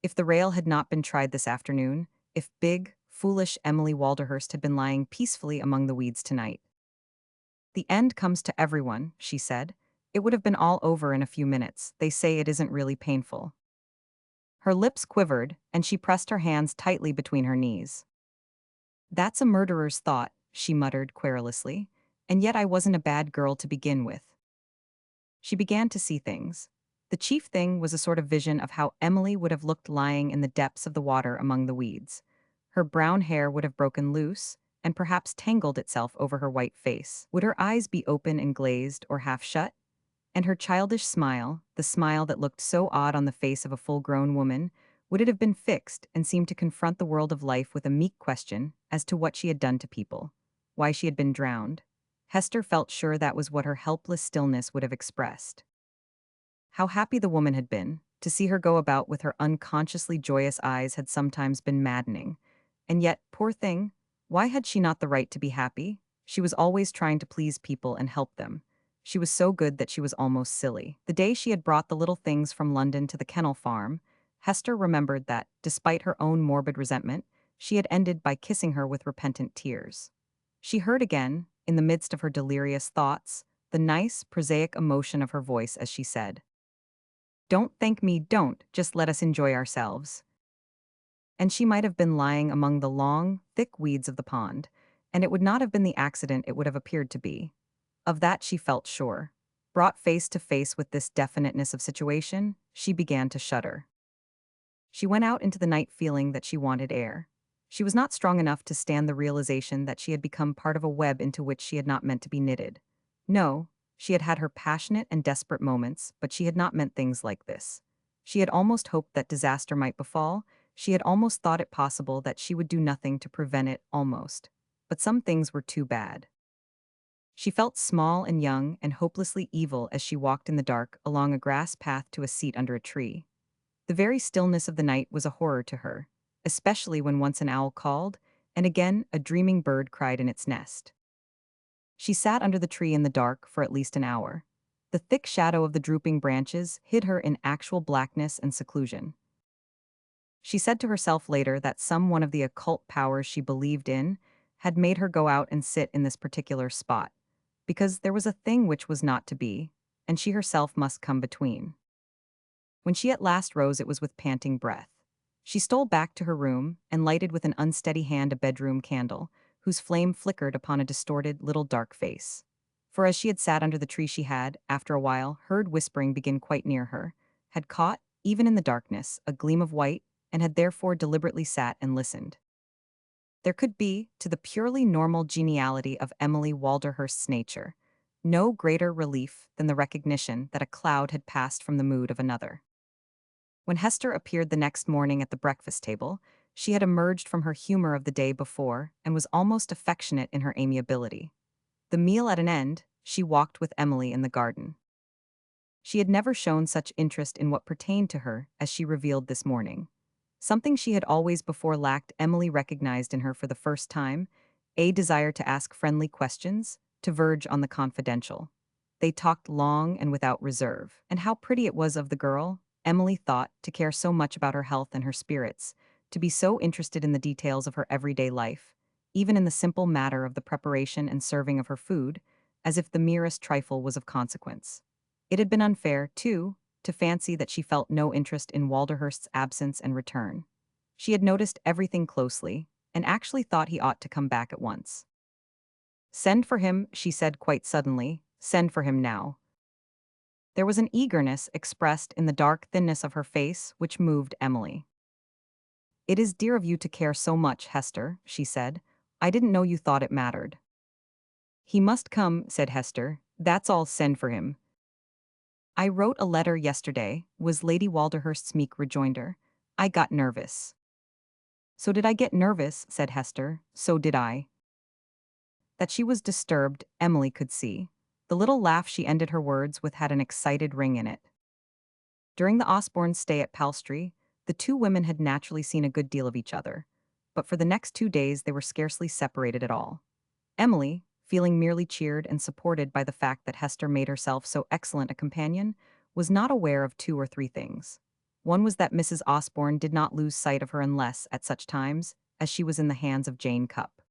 Speaker 1: If the rail had not been tried this afternoon, if big, foolish Emily Walderhurst had been lying peacefully among the weeds tonight. The end comes to everyone, she said. It would have been all over in a few minutes. They say it isn't really painful. Her lips quivered, and she pressed her hands tightly between her knees. That's a murderer's thought, she muttered querulously, and yet I wasn't a bad girl to begin with. She began to see things. The chief thing was a sort of vision of how Emily would have looked lying in the depths of the water among the weeds. Her brown hair would have broken loose, and perhaps tangled itself over her white face. Would her eyes be open and glazed or half shut? And her childish smile, the smile that looked so odd on the face of a full-grown woman, would it have been fixed and seemed to confront the world of life with a meek question as to what she had done to people, why she had been drowned? Hester felt sure that was what her helpless stillness would have expressed. How happy the woman had been, To see her go about with her unconsciously joyous eyes had sometimes been maddening. And yet, poor thing, why had she not the right to be happy? She was always trying to please people and help them. She was so good that she was almost silly. The day she had brought the little things from London to the kennel farm, Hester remembered that, despite her own morbid resentment, she had ended by kissing her with repentant tears. She heard again, in the midst of her delirious thoughts, the nice, prosaic emotion of her voice as she said, "Don't thank me, don't, just let us enjoy ourselves." And she might have been lying among the long, thick weeds of the pond, and it would not have been the accident it would have appeared to be. Of that she felt sure. Brought face to face with this definiteness of situation, she began to shudder. She went out into the night feeling that she wanted air. She was not strong enough to stand the realization that she had become part of a web into which she had not meant to be knitted. No, she had had her passionate and desperate moments, but she had not meant things like this. She had almost hoped that disaster might befall, she had almost thought it possible that she would do nothing to prevent it, almost. But some things were too bad. She felt small and young and hopelessly evil as she walked in the dark along a grass path to a seat under a tree. The very stillness of the night was a horror to her, especially when once an owl called, and again a dreaming bird cried in its nest. She sat under the tree in the dark for at least an hour. The thick shadow of the drooping branches hid her in actual blackness and seclusion. She said to herself later that some one of the occult powers she believed in had made her go out and sit in this particular spot, because there was a thing which was not to be, and she herself must come between. When she at last rose, it was with panting breath. She stole back to her room and lighted with an unsteady hand a bedroom candle, whose flame flickered upon a distorted, little dark face. For as she had sat under the tree she had, after a while, heard whispering begin quite near her, had caught, even in the darkness, a gleam of white, and had therefore deliberately sat and listened. There could be, to the purely normal geniality of Emily Walderhurst's nature, no greater relief than the recognition that a cloud had passed from the mood of another. When Hester appeared the next morning at the breakfast table, she had emerged from her humor of the day before and was almost affectionate in her amiability. The meal at an end, she walked with Emily in the garden. She had never shown such interest in what pertained to her as she revealed this morning. Something she had always before lacked, Emily recognized in her for the first time, a desire to ask friendly questions, to verge on the confidential. They talked long and without reserve, and how pretty it was of the girl, Emily thought, to care so much about her health and her spirits, to be so interested in the details of her everyday life, even in the simple matter of the preparation and serving of her food, as if the merest trifle was of consequence. It had been unfair, too, to fancy that she felt no interest in Walderhurst's absence and return. She had noticed everything closely, and actually thought he ought to come back at once. "Send for him," she said quite suddenly. "Send for him now." There was an eagerness expressed in the dark thinness of her face which moved Emily. "It is dear of you to care so much, Hester," she said. "I didn't know you thought it mattered." "He must come," said Hester. "That's all, send for him." "I wrote a letter yesterday," was Lady Walderhurst's meek rejoinder. "I got nervous." "So did I get nervous," said Hester. "So did I." That she was disturbed, Emily could see. The little laugh she ended her words with had an excited ring in it. During the Osbornes' stay at Palstrey, the two women had naturally seen a good deal of each other, but for the next 2 days they were scarcely separated at all. Emily, feeling merely cheered and supported by the fact that Hester made herself so excellent a companion, was not aware of 2 or 3 things. One was that Mrs. Osborne did not lose sight of her unless, at such times, as she was in the hands of Jane Cupp.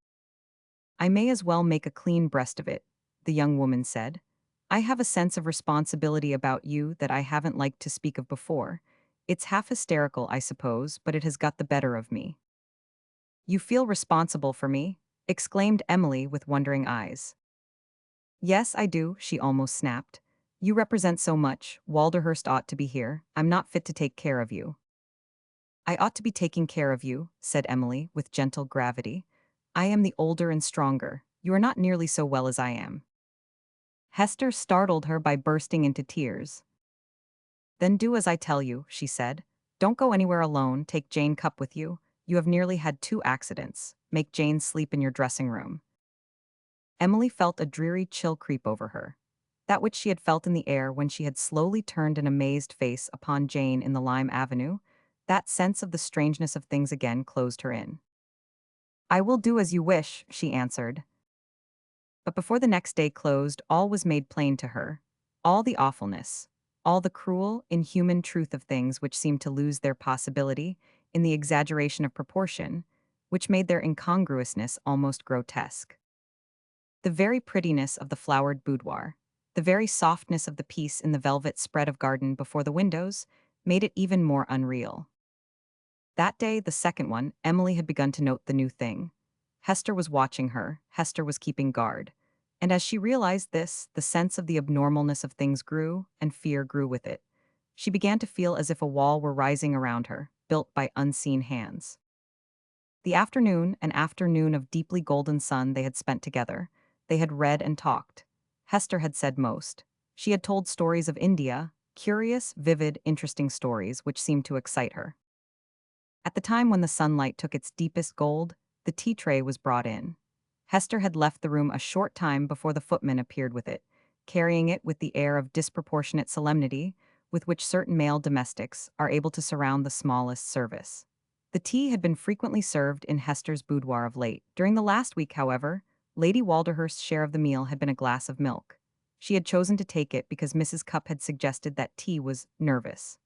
Speaker 1: "I may as well make a clean breast of it," the young woman said. "I have a sense of responsibility about you that I haven't liked to speak of before. It's half hysterical, I suppose, but it has got the better of me." "You feel responsible for me?" exclaimed Emily with wondering eyes. "Yes, I do," she almost snapped. "You represent so much. Walderhurst ought to be here. I'm not fit to take care of you." "I ought to be taking care of you," said Emily, with gentle gravity. "I am the older and stronger. You are not nearly so well as I am." Hester startled her by bursting into tears. "Then do as I tell you," she said. "Don't go anywhere alone, take Jane Cupp with you. You have nearly had 2 accidents. Make Jane sleep in your dressing room." Emily felt a dreary chill creep over her. that which she had felt in the air when she had slowly turned an amazed face upon Jane in the Lime Avenue, that sense of the strangeness of things again closed her in. "I will do as you wish," she answered. But before the next day closed, all was made plain to her. All the awfulness, all the cruel, inhuman truth of things which seemed to lose their possibility in the exaggeration of proportion, which made their incongruousness almost grotesque. The very prettiness of the flowered boudoir, the very softness of the piece in the velvet spread of garden before the windows, made it even more unreal. That day, the second one, Emily had begun to note the new thing. Hester was watching her, Hester was keeping guard. And as she realized this, the sense of the abnormalness of things grew, and fear grew with it. She began to feel as if a wall were rising around her, built by unseen hands. The afternoon, an afternoon of deeply golden sun they had spent together. They had read and talked. Hester had said most. She had told stories of India, curious, vivid, interesting stories which seemed to excite her. At the time when the sunlight took its deepest gold, the tea tray was brought in. Hester had left the room a short time before the footman appeared with it, carrying it with the air of disproportionate solemnity with which certain male domestics are able to surround the smallest service. The tea had been frequently served in Hester's boudoir of late. During the last week, however, Lady Walderhurst's share of the meal had been a glass of milk. She had chosen to take it because Mrs. Cupp had suggested that tea was nervous.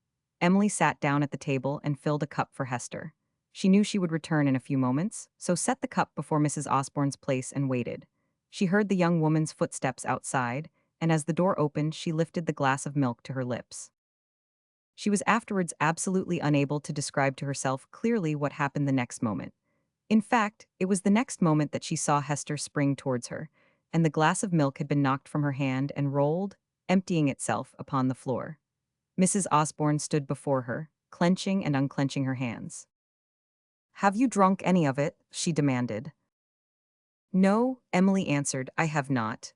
Speaker 1: Emily sat down at the table and filled a cup for Hester. She knew she would return in a few moments, so set the cup before Mrs. Osborne's place and waited. She heard the young woman's footsteps outside, and as the door opened, she lifted the glass of milk to her lips. She was afterwards absolutely unable to describe to herself clearly what happened the next moment. In fact, it was the next moment that she saw Hester spring towards her, and the glass of milk had been knocked from her hand and rolled, emptying itself upon the floor. Mrs. Osborne stood before her, clenching and unclenching her hands. "Have you drunk any of it?" she demanded. "No," Emily answered, "I have not."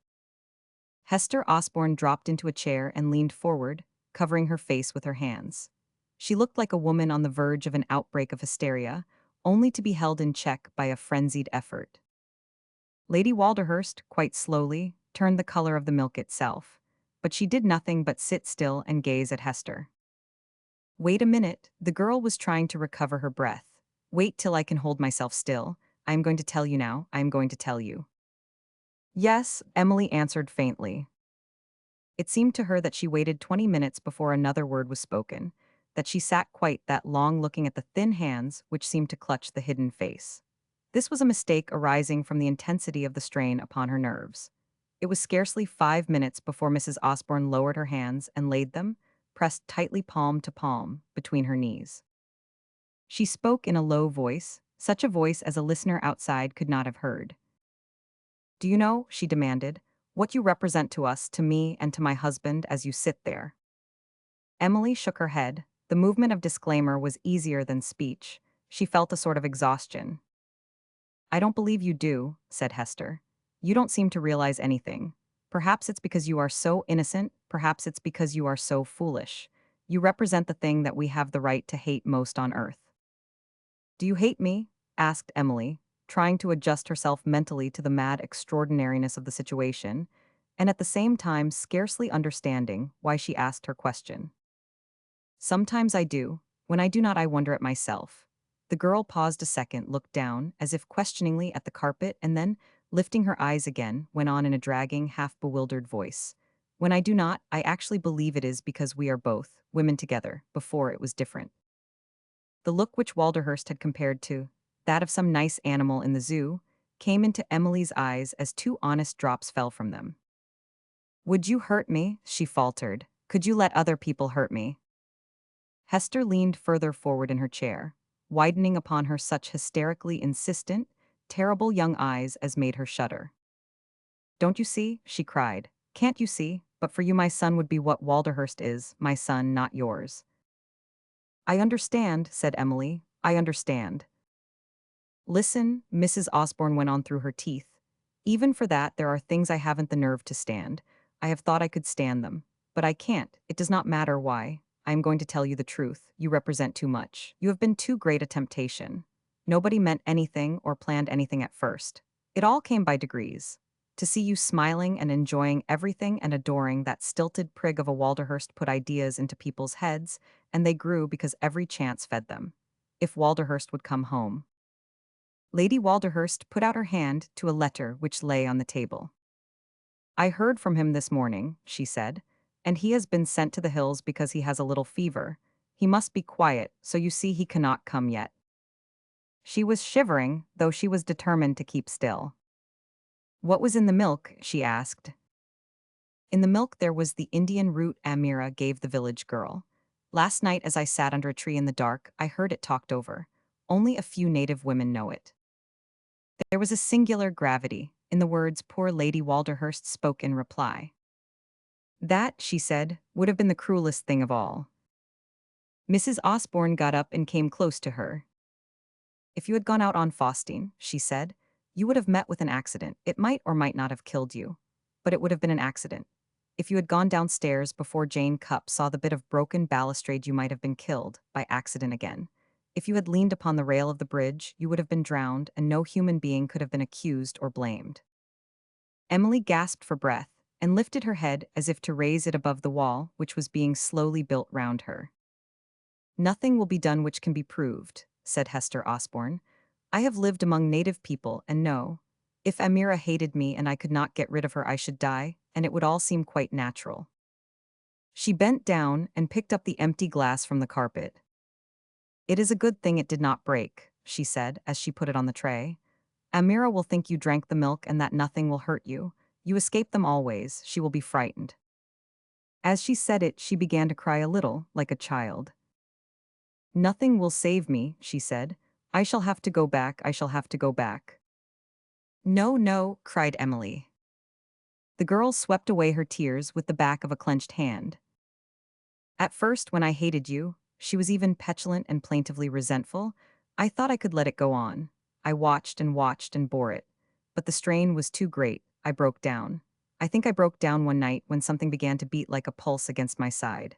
Speaker 1: Hester Osborne dropped into a chair and leaned forward, covering her face with her hands. She looked like a woman on the verge of an outbreak of hysteria, only to be held in check by a frenzied effort. Lady Walderhurst, quite slowly, turned the color of the milk itself, but she did nothing but sit still and gaze at Hester. "Wait a minute," the girl was trying to recover her breath. "Wait till I can hold myself still. I am going to tell you now, I am going to tell you." "Yes," Emily answered faintly. It seemed to her that she waited 20 minutes before another word was spoken, that she sat quite that long looking at the thin hands which seemed to clutch the hidden face. This was a mistake arising from the intensity of the strain upon her nerves. It was scarcely 5 minutes before Mrs. Osborne lowered her hands and laid them, pressed tightly palm to palm, between her knees. She spoke in a low voice, such a voice as a listener outside could not have heard. "Do you know," she demanded, "what you represent to us, to me, and to my husband as you sit there?" Emily shook her head. The movement of disclaimer was easier than speech. She felt a sort of exhaustion. "I don't believe you do," said Hester. "You don't seem to realize anything. Perhaps it's because you are so innocent, perhaps it's because you are so foolish. You represent the thing that we have the right to hate most on earth." "Do you hate me?" asked Emily, trying to adjust herself mentally to the mad extraordinariness of the situation, and at the same time scarcely understanding why she asked her question. "Sometimes I do. When I do not, I wonder at myself." The girl paused a second, looked down, as if questioningly at the carpet, and then, lifting her eyes again, went on in a dragging, half-bewildered voice. "When I do not, I actually believe it is because we are both women together. Before it was different." The look which Walderhurst had compared to that of some nice animal in the zoo came into Emily's eyes as two honest drops fell from them. "Would you hurt me?" she faltered. "Could you let other people hurt me?" Hester leaned further forward in her chair, widening upon her such hysterically insistent, terrible young eyes as made her shudder. "Don't you see?" she cried. "Can't you see? But for you my son would be what Walderhurst is, my son, not yours." "I understand," said Emily. "I understand." "Listen," Mrs. Osborne went on through her teeth. "Even for that there are things I haven't the nerve to stand. I have thought I could stand them. But I can't. It does not matter why. I am going to tell you the truth. You represent too much. You have been too great a temptation. Nobody meant anything or planned anything at first. It all came by degrees. To see you smiling and enjoying everything and adoring that stilted prig of a Walderhurst put ideas into people's heads, and they grew because every chance fed them. If Walderhurst would come home. Lady Walderhurst put out her hand to a letter which lay on the table. I heard from him this morning, she said, and he has been sent to the hills because he has a little fever. He must be quiet, so you see he cannot come yet. She was shivering, though she was determined to keep still. What was in the milk? She asked. In the milk there was the Indian root Amira gave the village girl. Last night as I sat under a tree in the dark, I heard it talked over. Only a few native women know it. There was a singular gravity in the words poor Lady Walderhurst spoke in reply. That, she said, would have been the cruelest thing of all. Mrs. Osborne got up and came close to her. If you had gone out on Fox-Seton, she said, you would have met with an accident. It might or might not have killed you, but it would have been an accident. If you had gone downstairs before Jane Cupp saw the bit of broken balustrade, you might have been killed, by accident again. If you had leaned upon the rail of the bridge, you would have been drowned, and no human being could have been accused or blamed. Emily gasped for breath, and lifted her head as if to raise it above the wall, which was being slowly built round her. Nothing will be done which can be proved, said Hester Osborne. I have lived among native people and know. If Amira hated me and I could not get rid of her, I should die, and it would all seem quite natural. She bent down and picked up the empty glass from the carpet. It is a good thing it did not break, she said as she put it on the tray. Amira will think you drank the milk and that nothing will hurt you. You escape them always, she will be frightened. As she said it, she began to cry a little, like a child. Nothing will save me, she said. I shall have to go back, I shall have to go back. No, no, cried Emily. The girl swept away her tears with the back of a clenched hand. At first, when I hated you, she was even petulant and plaintively resentful, I thought I could let it go on. I watched and bore it. But the strain was too great, I broke down. I think I broke down one night when something began to beat like a pulse against my side.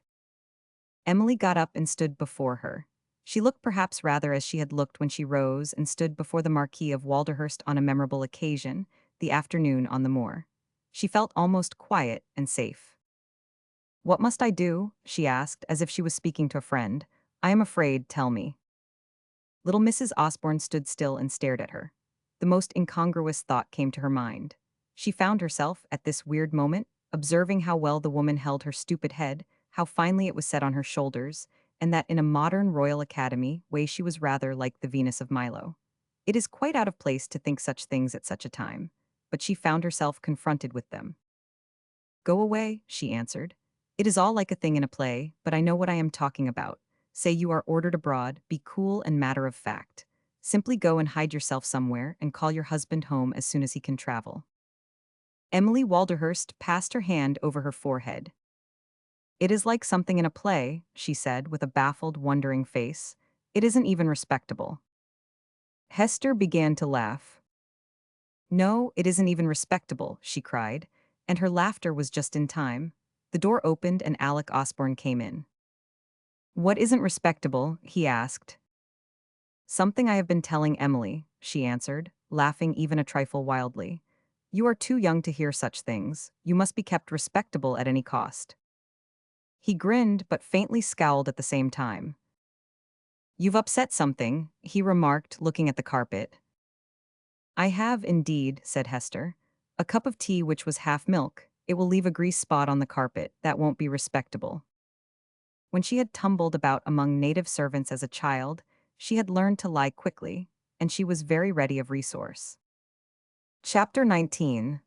Speaker 1: Emily got up and stood before her. She looked perhaps rather as she had looked when she rose and stood before the Marquis of Walderhurst on a memorable occasion, the afternoon on the moor. She felt almost quiet and safe. What must I do? She asked, as if she was speaking to a friend. I am afraid, tell me. Little Mrs. Osborne stood still and stared at her. The most incongruous thought came to her mind. She found herself, at this weird moment, observing how well the woman held her stupid head, how finely it was set on her shoulders, and that in a modern Royal Academy way she was rather like the Venus of Milo. It is quite out of place to think such things at such a time, but she found herself confronted with them. Go away, she answered. It is all like a thing in a play, but I know what I am talking about. Say you are ordered abroad, be cool and matter of fact. Simply go and hide yourself somewhere and call your husband home as soon as he can travel. Emily Walderhurst passed her hand over her forehead. It is like something in a play, she said with a baffled, wondering face. It isn't even respectable. Hester began to laugh. No, it isn't even respectable, she cried, and her laughter was just in time. The door opened and Alec Osborne came in. What isn't respectable? He asked. Something I have been telling Emily, she answered, laughing even a trifle wildly. You are too young to hear such things. You must be kept respectable at any cost. He grinned but faintly scowled at the same time. You've upset something, he remarked, looking at the carpet. I have indeed, said Hester. A cup of tea which was half milk. It will leave a grease spot on the carpet. That won't be respectable. When she had tumbled about among native servants as a child, she had learned to lie quickly, and she was very ready of resource. Chapter 19.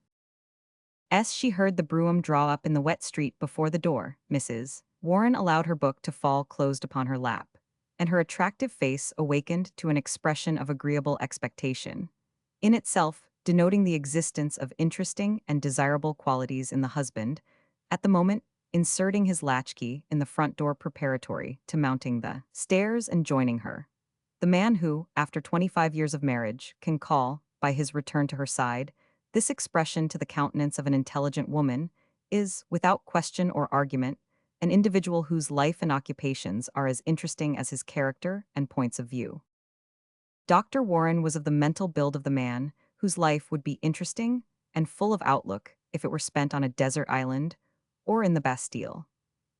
Speaker 1: As she heard the brougham draw up in the wet street before the door, Mrs. Warren allowed her book to fall closed upon her lap, and her attractive face awakened to an expression of agreeable expectation, in itself denoting the existence of interesting and desirable qualities in the husband, at the moment inserting his latchkey in the front door preparatory to mounting the stairs and joining her. The man who, after 25 years of marriage, can call, by his return to her side, this expression to the countenance of an intelligent woman, is, without question or argument, an individual whose life and occupations are as interesting as his character and points of view. Dr. Warren was of the mental build of the man whose life would be interesting and full of outlook if it were spent on a desert island or in the Bastille.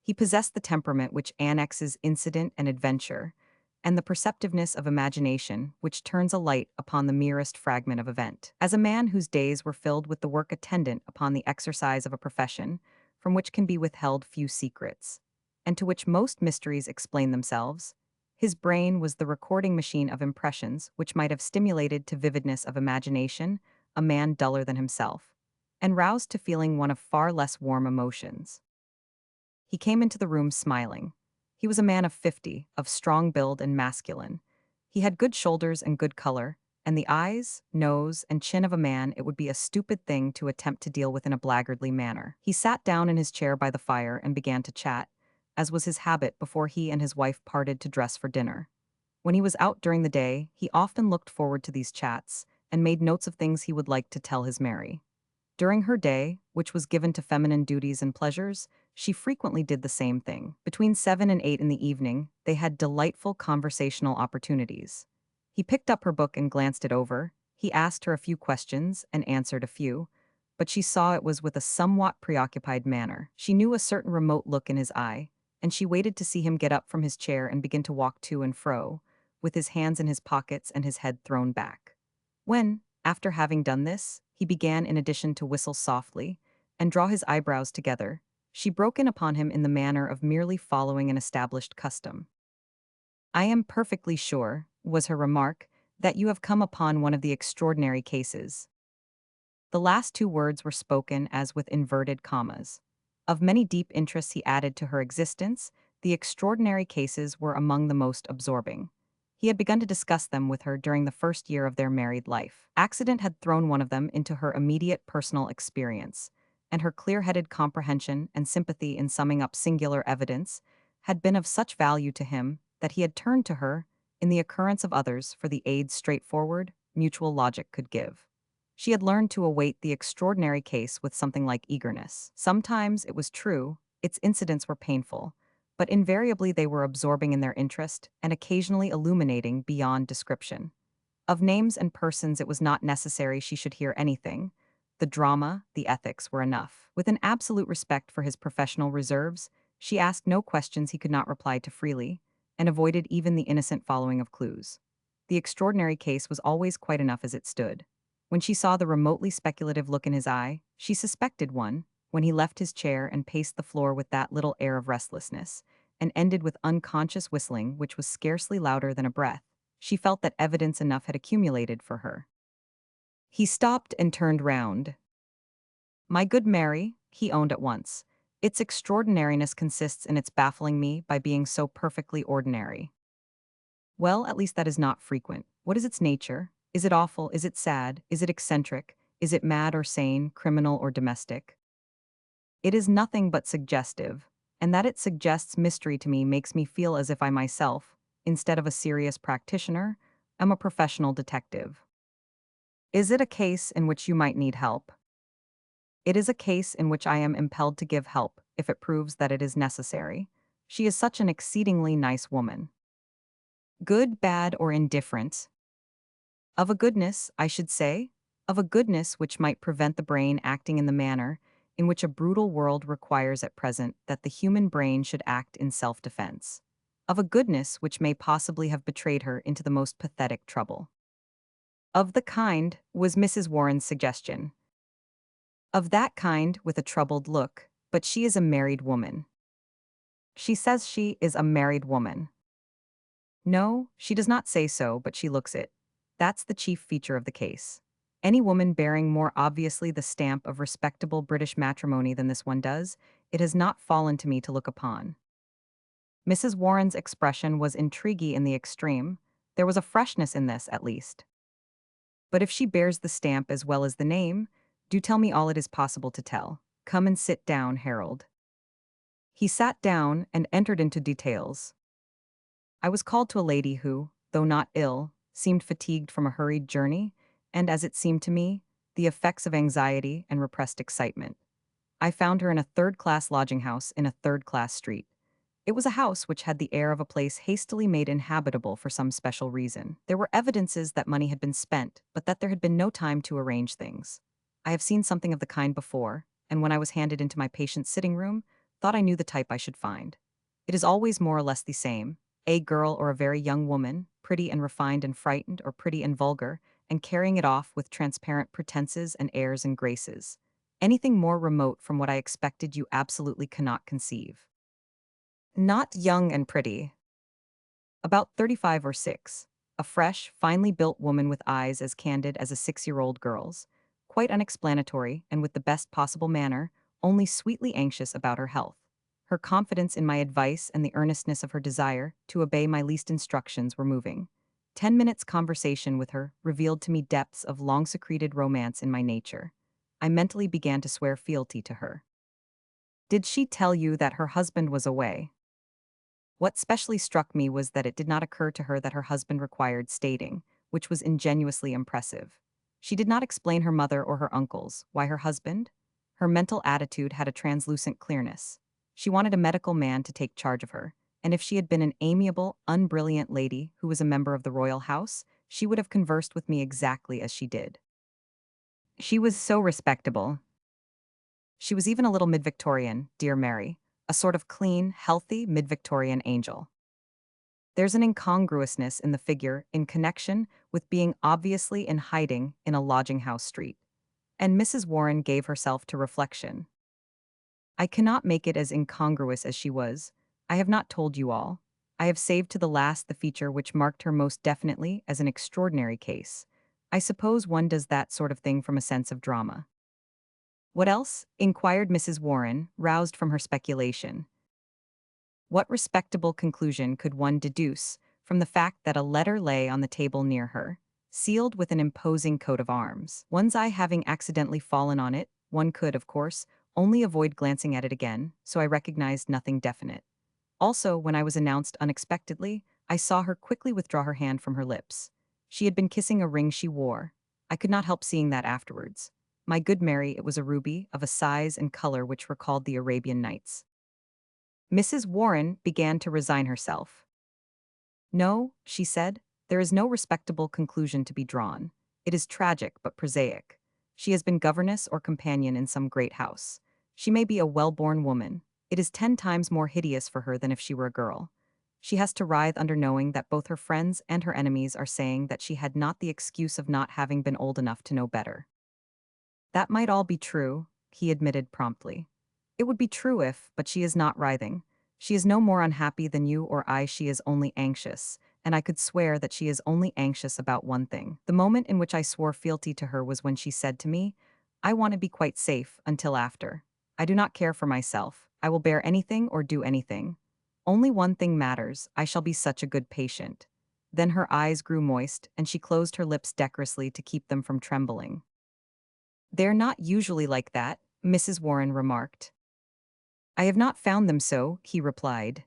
Speaker 1: He possessed the temperament which annexes incident and adventure, and the perceptiveness of imagination which turns a light upon the merest fragment of event. As a man whose days were filled with the work attendant upon the exercise of a profession from which can be withheld few secrets, and to which most mysteries explain themselves, his brain was the recording machine of impressions which might have stimulated to vividness of imagination a man duller than himself, and roused to feeling one of far less warm emotions. He came into the room smiling. He was a man of 50, of strong build and masculine. He had good shoulders and good color, and the eyes, nose, and chin of a man it would be a stupid thing to attempt to deal with in a blackguardly manner. He sat down in his chair by the fire and began to chat, as was his habit before he and his wife parted to dress for dinner. When he was out during the day, he often looked forward to these chats and made notes of things he would like to tell his Mary. During her day, which was given to feminine duties and pleasures, she frequently did the same thing. Between 7 and 8 in the evening, they had delightful conversational opportunities. He picked up her book and glanced it over. He asked her a few questions and answered a few, but she saw it was with a somewhat preoccupied manner. She knew a certain remote look in his eye, and she waited to see him get up from his chair and begin to walk to and fro, with his hands in his pockets and his head thrown back. When, after having done this, he began in addition to whistle softly and draw his eyebrows together, she broke in upon him in the manner of merely following an established custom. "I am perfectly sure," was her remark, "that you have come upon one of the extraordinary cases." The last two words were spoken as with inverted commas. Of many deep interests he added to her existence, the extraordinary cases were among the most absorbing. He had begun to discuss them with her during the first year of their married life. Accident had thrown one of them into her immediate personal experience, and her clear-headed comprehension and sympathy in summing up singular evidence had been of such value to him that he had turned to her, in the occurrence of others, for the aid straightforward, mutual logic could give. She had learned to await the extraordinary case with something like eagerness. Sometimes, it was true, its incidents were painful, but invariably they were absorbing in their interest and occasionally illuminating beyond description. Of names and persons it was not necessary she should hear anything. The drama, the ethics were enough. With an absolute respect for his professional reserves, she asked no questions he could not reply to freely, and avoided even the innocent following of clues. The extraordinary case was always quite enough as it stood. When she saw the remotely speculative look in his eye, she suspected one, when he left his chair and paced the floor with that little air of restlessness, and ended with unconscious whistling which was scarcely louder than a breath. She felt that evidence enough had accumulated for her. He stopped and turned round. "My good Mary," he owned at once, "its extraordinariness consists in its baffling me by being so perfectly ordinary." "Well, at least that is not frequent. What is its nature? Is it awful? Is it sad? Is it eccentric? Is it mad or sane, criminal or domestic?" "It is nothing but suggestive, and that it suggests mystery to me makes me feel as if I myself, instead of a serious practitioner, am a professional detective." "Is it a case in which you might need help?" "It is a case in which I am impelled to give help, if it proves that it is necessary. She is such an exceedingly nice woman." "Good, bad, or indifferent?" "Of a goodness, I should say. Of a goodness which might prevent the brain acting in the manner in which a brutal world requires at present that the human brain should act in self-defense. Of a goodness which may possibly have betrayed her into the most pathetic trouble." "Of the kind," was Mrs. Warren's suggestion. "Of that kind, with a troubled look, but she is a married woman." "She says she is a married woman." "No, she does not say so, but she looks it. That's the chief feature of the case. Any woman bearing more obviously the stamp of respectable British matrimony than this one does, it has not fallen to me to look upon." Mrs. Warren's expression was intriguey in the extreme. There was a freshness in this, at least. "But if she bears the stamp as well as the name, do tell me all it is possible to tell. Come and sit down, Harold." He sat down and entered into details. "I was called to a lady who, though not ill, seemed fatigued from a hurried journey, and, as it seemed to me, the effects of anxiety and repressed excitement. I found her in a third-class lodging-house in a third-class street. It was a house which had the air of a place hastily made inhabitable for some special reason. There were evidences that money had been spent, but that there had been no time to arrange things. I have seen something of the kind before, and when I was handed into my patient's sitting room, thought I knew the type I should find. It is always more or less the same, a girl or a very young woman, pretty and refined and frightened, or pretty and vulgar, and carrying it off with transparent pretenses and airs and graces. Anything more remote from what I expected you absolutely cannot conceive. Not young and pretty. About 35 or 6. A fresh, finely built woman with eyes as candid as a 6-year-old girl's. Quite unexplanatory and with the best possible manner, only sweetly anxious about her health. Her confidence in my advice and the earnestness of her desire to obey my least instructions were moving. 10 minutes' conversation with her revealed to me depths of long-secreted romance in my nature. I mentally began to swear fealty to her. Did she tell you that her husband was away? What specially struck me was that it did not occur to her that her husband required stating, which was ingenuously impressive. She did not explain her mother or her uncles. Why her husband? Her mental attitude had a translucent clearness. She wanted a medical man to take charge of her, and if she had been an amiable, unbrilliant lady who was a member of the royal house, she would have conversed with me exactly as she did. She was so respectable. She was even a little mid-Victorian, dear Mary, a sort of clean, healthy mid-Victorian angel. There's an incongruousness in the figure in connection with being obviously in hiding in a lodging house street. And Mrs. Warren gave herself to reflection. I cannot make it as incongruous as she was. I have not told you all. I have saved to the last the feature which marked her most definitely as an extraordinary case. I suppose one does that sort of thing from a sense of drama. What else? Inquired Mrs. Warren, roused from her speculation. What respectable conclusion could one deduce from the fact that a letter lay on the table near her, sealed with an imposing coat of arms? One's eye having accidentally fallen on it, one could, of course, only avoid glancing at it again, so I recognized nothing definite. Also, when I was announced unexpectedly, I saw her quickly withdraw her hand from her lips. She had been kissing a ring she wore. I could not help seeing that afterwards. My good Mary, it was a ruby, of a size and color which recalled the Arabian Nights. Mrs. Warren began to resign herself. No, she said, there is no respectable conclusion to be drawn. It is tragic but prosaic. She has been governess or companion in some great house. She may be a well-born woman. It is 10 times more hideous for her than if she were a girl. She has to writhe under knowing that both her friends and her enemies are saying that she had not the excuse of not having been old enough to know better. That might all be true, he admitted promptly. It would be true if, but she is not writhing. She is no more unhappy than you or I, she is only anxious, and I could swear that she is only anxious about one thing. The moment in which I swore fealty to her was when she said to me, I want to be quite safe until after. I do not care for myself. I will bear anything or do anything. Only one thing matters, I shall be such a good patient. Then her eyes grew moist, and she closed her lips decorously to keep them from trembling. They're not usually like that, Mrs. Warren remarked. I have not found them so, he replied.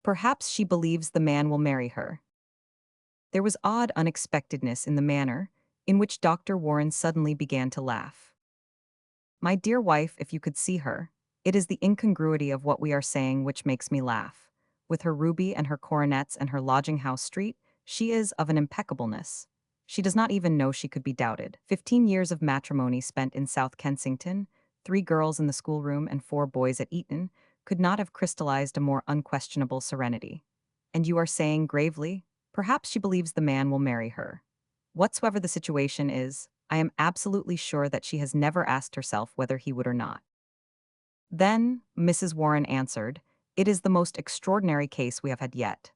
Speaker 1: Perhaps she believes the man will marry her. There was odd unexpectedness in the manner in which Dr. Warren suddenly began to laugh. My dear wife, if you could see her, it is the incongruity of what we are saying which makes me laugh. With her ruby and her coronets and her lodging-house street, she is of an impeccableness. She does not even know she could be doubted. 15 years of matrimony spent in South Kensington, 3 girls in the schoolroom and 4 boys at Eton, could not have crystallized a more unquestionable serenity. And you are saying gravely, perhaps she believes the man will marry her. Whatsoever the situation is, I am absolutely sure that she has never asked herself whether he would or not. Then, Mrs. Warren answered, it is the most extraordinary case we have had yet.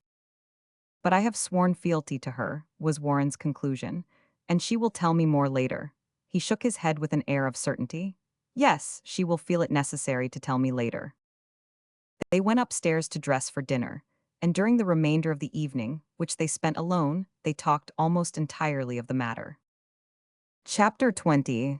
Speaker 1: But I have sworn fealty to her, was Warren's conclusion, and she will tell me more later. He shook his head with an air of certainty. Yes, she will feel it necessary to tell me later. They went upstairs to dress for dinner, and during the remainder of the evening, which they spent alone, they talked almost entirely of the matter. Chapter 20.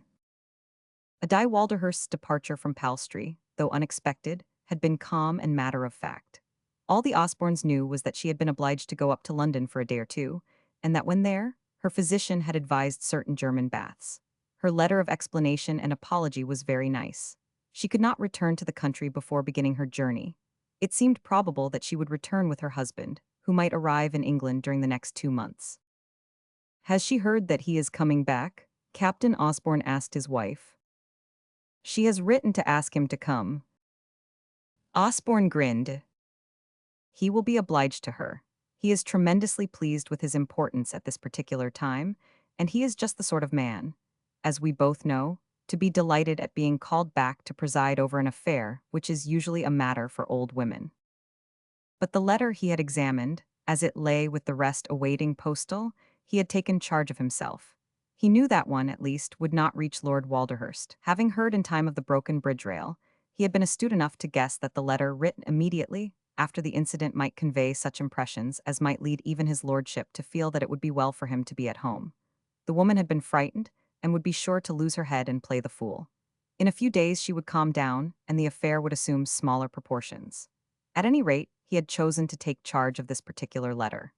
Speaker 1: Di Walderhurst's departure from Palstrey, though unexpected, had been calm and matter-of-fact. All the Osbornes knew was that she had been obliged to go up to London for a day or two, and that when there, her physician had advised certain German baths. Her letter of explanation and apology was very nice. She could not return to the country before beginning her journey. It seemed probable that she would return with her husband, who might arrive in England during the next 2 months. Has she heard that he is coming back? Captain Osborne asked his wife. She has written to ask him to come. Osborne grinned. He will be obliged to her. He is tremendously pleased with his importance at this particular time, and he is just the sort of man, as we both know, to be delighted at being called back to preside over an affair which is usually a matter for old women. But the letter he had examined, as it lay with the rest awaiting postal, he had taken charge of himself. He knew that one, at least, would not reach Lord Walderhurst. Having heard in time of the broken bridge rail, he had been astute enough to guess that the letter written immediately after the incident might convey such impressions as might lead even his lordship to feel that it would be well for him to be at home. The woman had been frightened and would be sure to lose her head and play the fool. In a few days she would calm down, and the affair would assume smaller proportions. At any rate, he had chosen to take charge of this particular letter.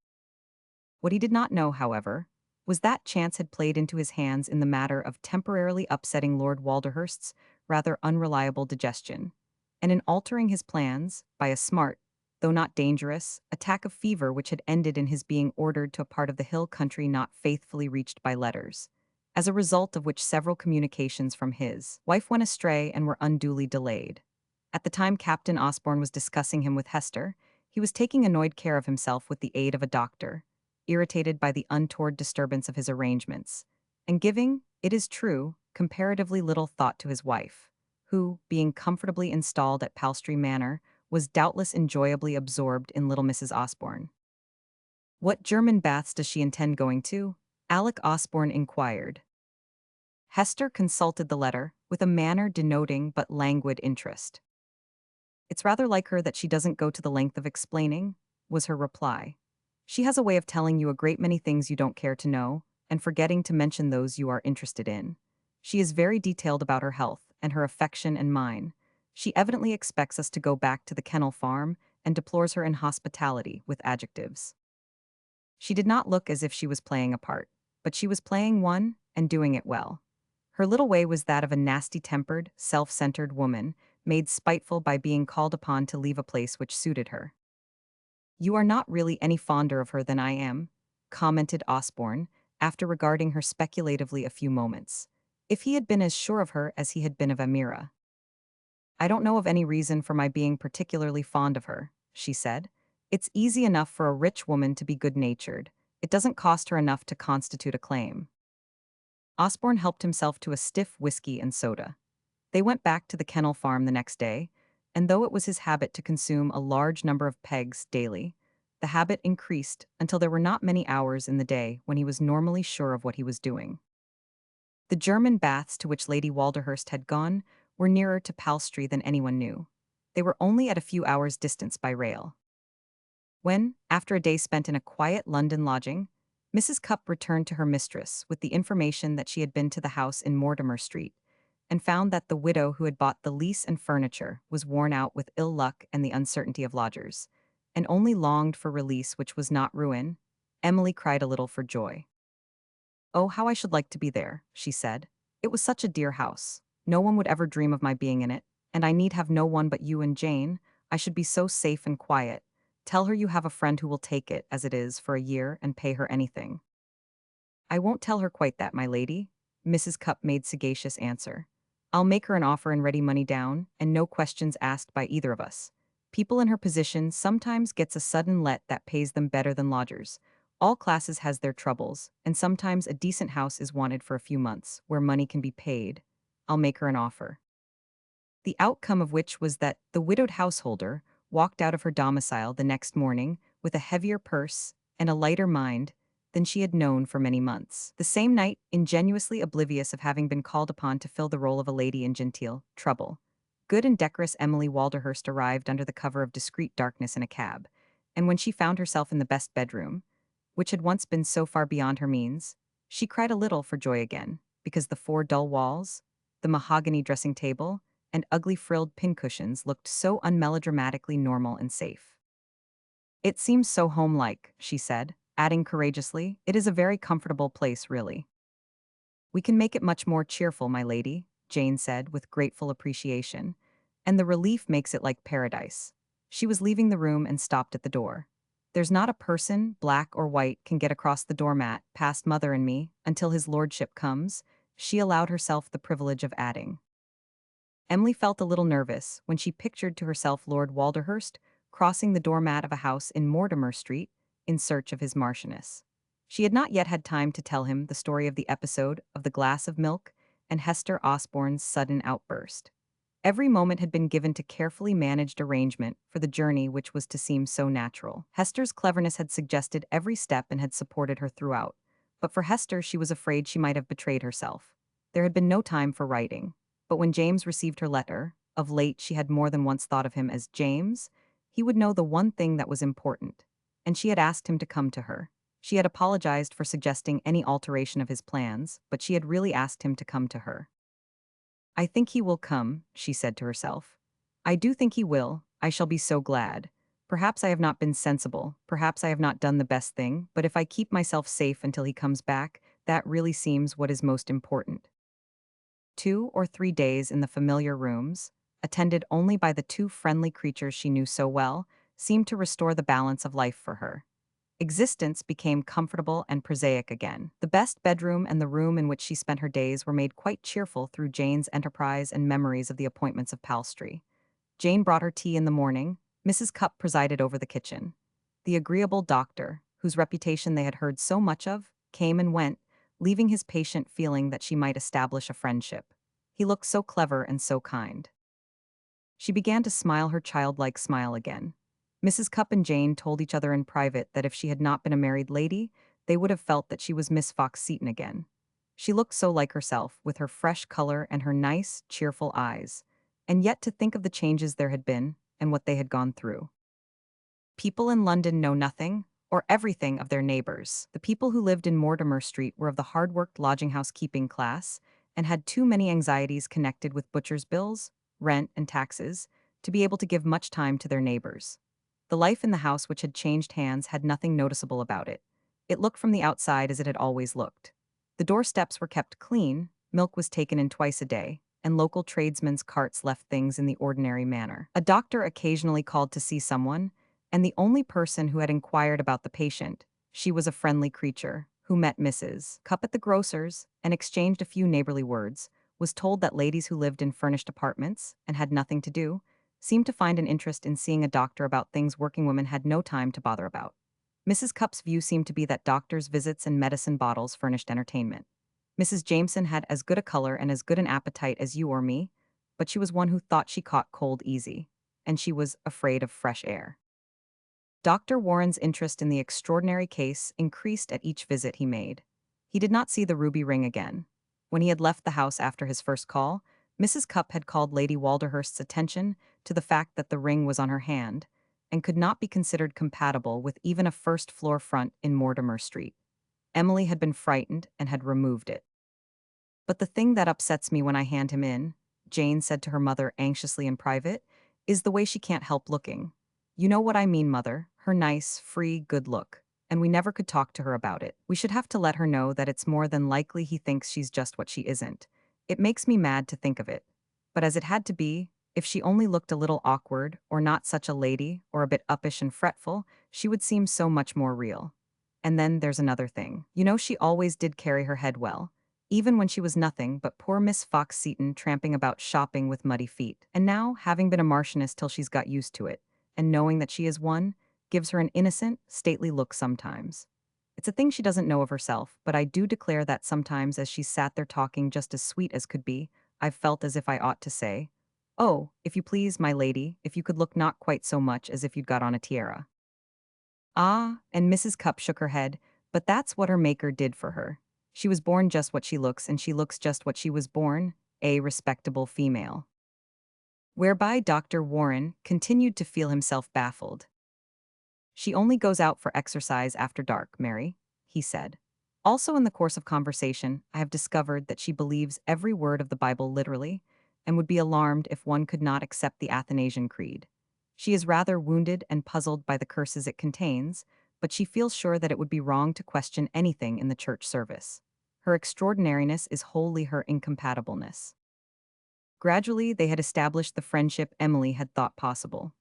Speaker 1: What he did not know, however, was that chance had played into his hands in the matter of temporarily upsetting Lord Walderhurst's rather unreliable digestion, and in altering his plans by a smart, though not dangerous, attack of fever which had ended in his being ordered to a part of the hill country not faithfully reached by letters, as a result of which several communications from his wife went astray and were unduly delayed. At the time Captain Osborne was discussing him with Hester, he was taking annoyed care of himself with the aid of a doctor, irritated by the untoward disturbance of his arrangements, and giving, it is true, comparatively little thought to his wife, who, being comfortably installed at Palstrey Manor, was doubtless enjoyably absorbed in little Mrs. Osborne. "What German baths does she intend going to?" Alec Osborne inquired. Hester consulted the letter, with a manner denoting but languid interest. "It's rather like her that she doesn't go to the length of explaining," was her reply. "She has a way of telling you a great many things you don't care to know, and forgetting to mention those you are interested in. She is very detailed about her health, and her affection and mine. She evidently expects us to go back to the kennel farm, and deplores her inhospitality with adjectives." She did not look as if she was playing a part, but she was playing one, and doing it well. Her little way was that of a nasty-tempered, self-centered woman, made spiteful by being called upon to leave a place which suited her. "You are not really any fonder of her than I am," commented Osborne, after regarding her speculatively a few moments. If he had been as sure of her as he had been of Amira. "I don't know of any reason for my being particularly fond of her," she said. "It's easy enough for a rich woman to be good-natured. It doesn't cost her enough to constitute a claim." Osborne helped himself to a stiff whiskey and soda. They went back to the kennel farm the next day, and though it was his habit to consume a large number of pegs daily, the habit increased until there were not many hours in the day when he was normally sure of what he was doing. The German baths to which Lady Walderhurst had gone were nearer to Palstrey than anyone knew. They were only at a few hours' distance by rail. When, after a day spent in a quiet London lodging, Mrs. Cupp returned to her mistress with the information that she had been to the house in Mortimer Street, and found that the widow who had bought the lease and furniture was worn out with ill luck and the uncertainty of lodgers, and only longed for release which was not ruin, Emily cried a little for joy. "Oh, how I should like to be there," she said. "It was such a dear house. No one would ever dream of my being in it, and I need have no one but you and Jane. I should be so safe and quiet. Tell her you have a friend who will take it, as it is, for a year and pay her anything." "I won't tell her quite that, my lady," Mrs. Cupp made sagacious answer. "I'll make her an offer in ready money down, and no questions asked by either of us. People in her position sometimes gets a sudden let that pays them better than lodgers. All classes has their troubles, and sometimes a decent house is wanted for a few months, where money can be paid. I'll make her an offer." The outcome of which was that the widowed householder walked out of her domicile the next morning with a heavier purse and a lighter mind than she had known for many months. The same night, ingenuously oblivious of having been called upon to fill the role of a lady in genteel trouble, good and decorous Emily Walderhurst arrived under the cover of discreet darkness in a cab, and when she found herself in the best bedroom, which had once been so far beyond her means, she cried a little for joy again, because the four dull walls, the mahogany dressing table, and ugly frilled pincushions looked so unmelodramatically normal and safe. "It seems so home-like," she said, adding courageously, "it is a very comfortable place, really." "We can make it much more cheerful, my lady," Jane said with grateful appreciation, "and the relief makes it like paradise." She was leaving the room and stopped at the door. "There's not a person, black or white, can get across the doormat, past mother and me, until his lordship comes," she allowed herself the privilege of adding. Emily felt a little nervous when she pictured to herself Lord Walderhurst crossing the doormat of a house in Mortimer Street in search of his marchioness. She had not yet had time to tell him the story of the episode of the glass of milk and Hester Osborne's sudden outburst. Every moment had been given to carefully managed arrangement for the journey which was to seem so natural. Hester's cleverness had suggested every step and had supported her throughout, but for Hester she was afraid she might have betrayed herself. There had been no time for writing, but when James received her letter, of late she had more than once thought of him as James, he would know the one thing that was important, and she had asked him to come to her. She had apologized for suggesting any alteration of his plans, but she had really asked him to come to her. I think he will come, she said to herself. I do think he will. I shall be so glad. Perhaps I have not been sensible, perhaps I have not done the best thing, but if I keep myself safe until he comes back, that really seems what is most important. 2 or 3 days in the familiar rooms, attended only by the two friendly creatures she knew so well, seemed to restore the balance of life for her. Existence became comfortable and prosaic again. The best bedroom and the room in which she spent her days were made quite cheerful through Jane's enterprise and memories of the appointments of Palstrey. Jane brought her tea in the morning. Mrs. Cupp presided over the kitchen. The agreeable doctor, whose reputation they had heard so much of, came and went, leaving his patient feeling that she might establish a friendship. He looked so clever and so kind. She began to smile her childlike smile again. Mrs. Cupp and Jane told each other in private that if she had not been a married lady, they would have felt that she was Miss Fox-Seton again. She looked so like herself, with her fresh color and her nice, cheerful eyes. And yet to think of the changes there had been, and what they had gone through. People in London know nothing, or everything of their neighbors. The people who lived in Mortimer Street were of the hard-worked lodging-house keeping class, and had too many anxieties connected with butcher's bills, rent, and taxes, to be able to give much time to their neighbors. The life in the house which had changed hands had nothing noticeable about it. It looked from the outside as it had always looked. The doorsteps were kept clean, milk was taken in twice a day, and local tradesmen's carts left things in the ordinary manner. A doctor occasionally called to see someone, and the only person who had inquired about the patient, she was a friendly creature, who met Mrs. Cupp at the grocer's and exchanged a few neighborly words, was told that ladies who lived in furnished apartments and had nothing to do seemed to find an interest in seeing a doctor about things working women had no time to bother about. Mrs. Cupp's view seemed to be that doctors' visits and medicine bottles furnished entertainment. Mrs. Jameson had as good a color and as good an appetite as you or me, but she was one who thought she caught cold easy, and she was afraid of fresh air. Dr. Warren's interest in the extraordinary case increased at each visit he made. He did not see the ruby ring again. When he had left the house after his first call, Mrs. Cupp had called Lady Walderhurst's attention to the fact that the ring was on her hand, and could not be considered compatible with even a first-floor front in Mortimer Street. Emily had been frightened and had removed it. But the thing that upsets me when I hand him in, Jane said to her mother anxiously in private, is the way she can't help looking. You know what I mean, mother, her nice, free, good look. And we never could talk to her about it. We should have to let her know that it's more than likely he thinks she's just what she isn't. It makes me mad to think of it. But as it had to be, if she only looked a little awkward, or not such a lady, or a bit uppish and fretful, she would seem so much more real. And then there's another thing. You know, she always did carry her head well, even when she was nothing but poor Miss Fox-Seton tramping about shopping with muddy feet. And now, having been a marchioness till she's got used to it, and knowing that she is one, gives her an innocent, stately look sometimes. It's a thing she doesn't know of herself, but I do declare that sometimes as she sat there talking just as sweet as could be, I've felt as if I ought to say, "Oh, if you please, my lady, if you could look not quite so much as if you'd got on a tiara." Ah, and Mrs. Cupp shook her head, but that's what her Maker did for her. She was born just what she looks, and she looks just what she was born, a respectable female. Whereby Dr. Warren continued to feel himself baffled. She only goes out for exercise after dark, Mary, he said. Also in the course of conversation, I have discovered that she believes every word of the Bible literally, and would be alarmed if one could not accept the Athanasian Creed. She is rather wounded and puzzled by the curses it contains, but she feels sure that it would be wrong to question anything in the church service. Her extraordinariness is wholly her incompatibleness. Gradually, they had established the friendship Emily had thought possible.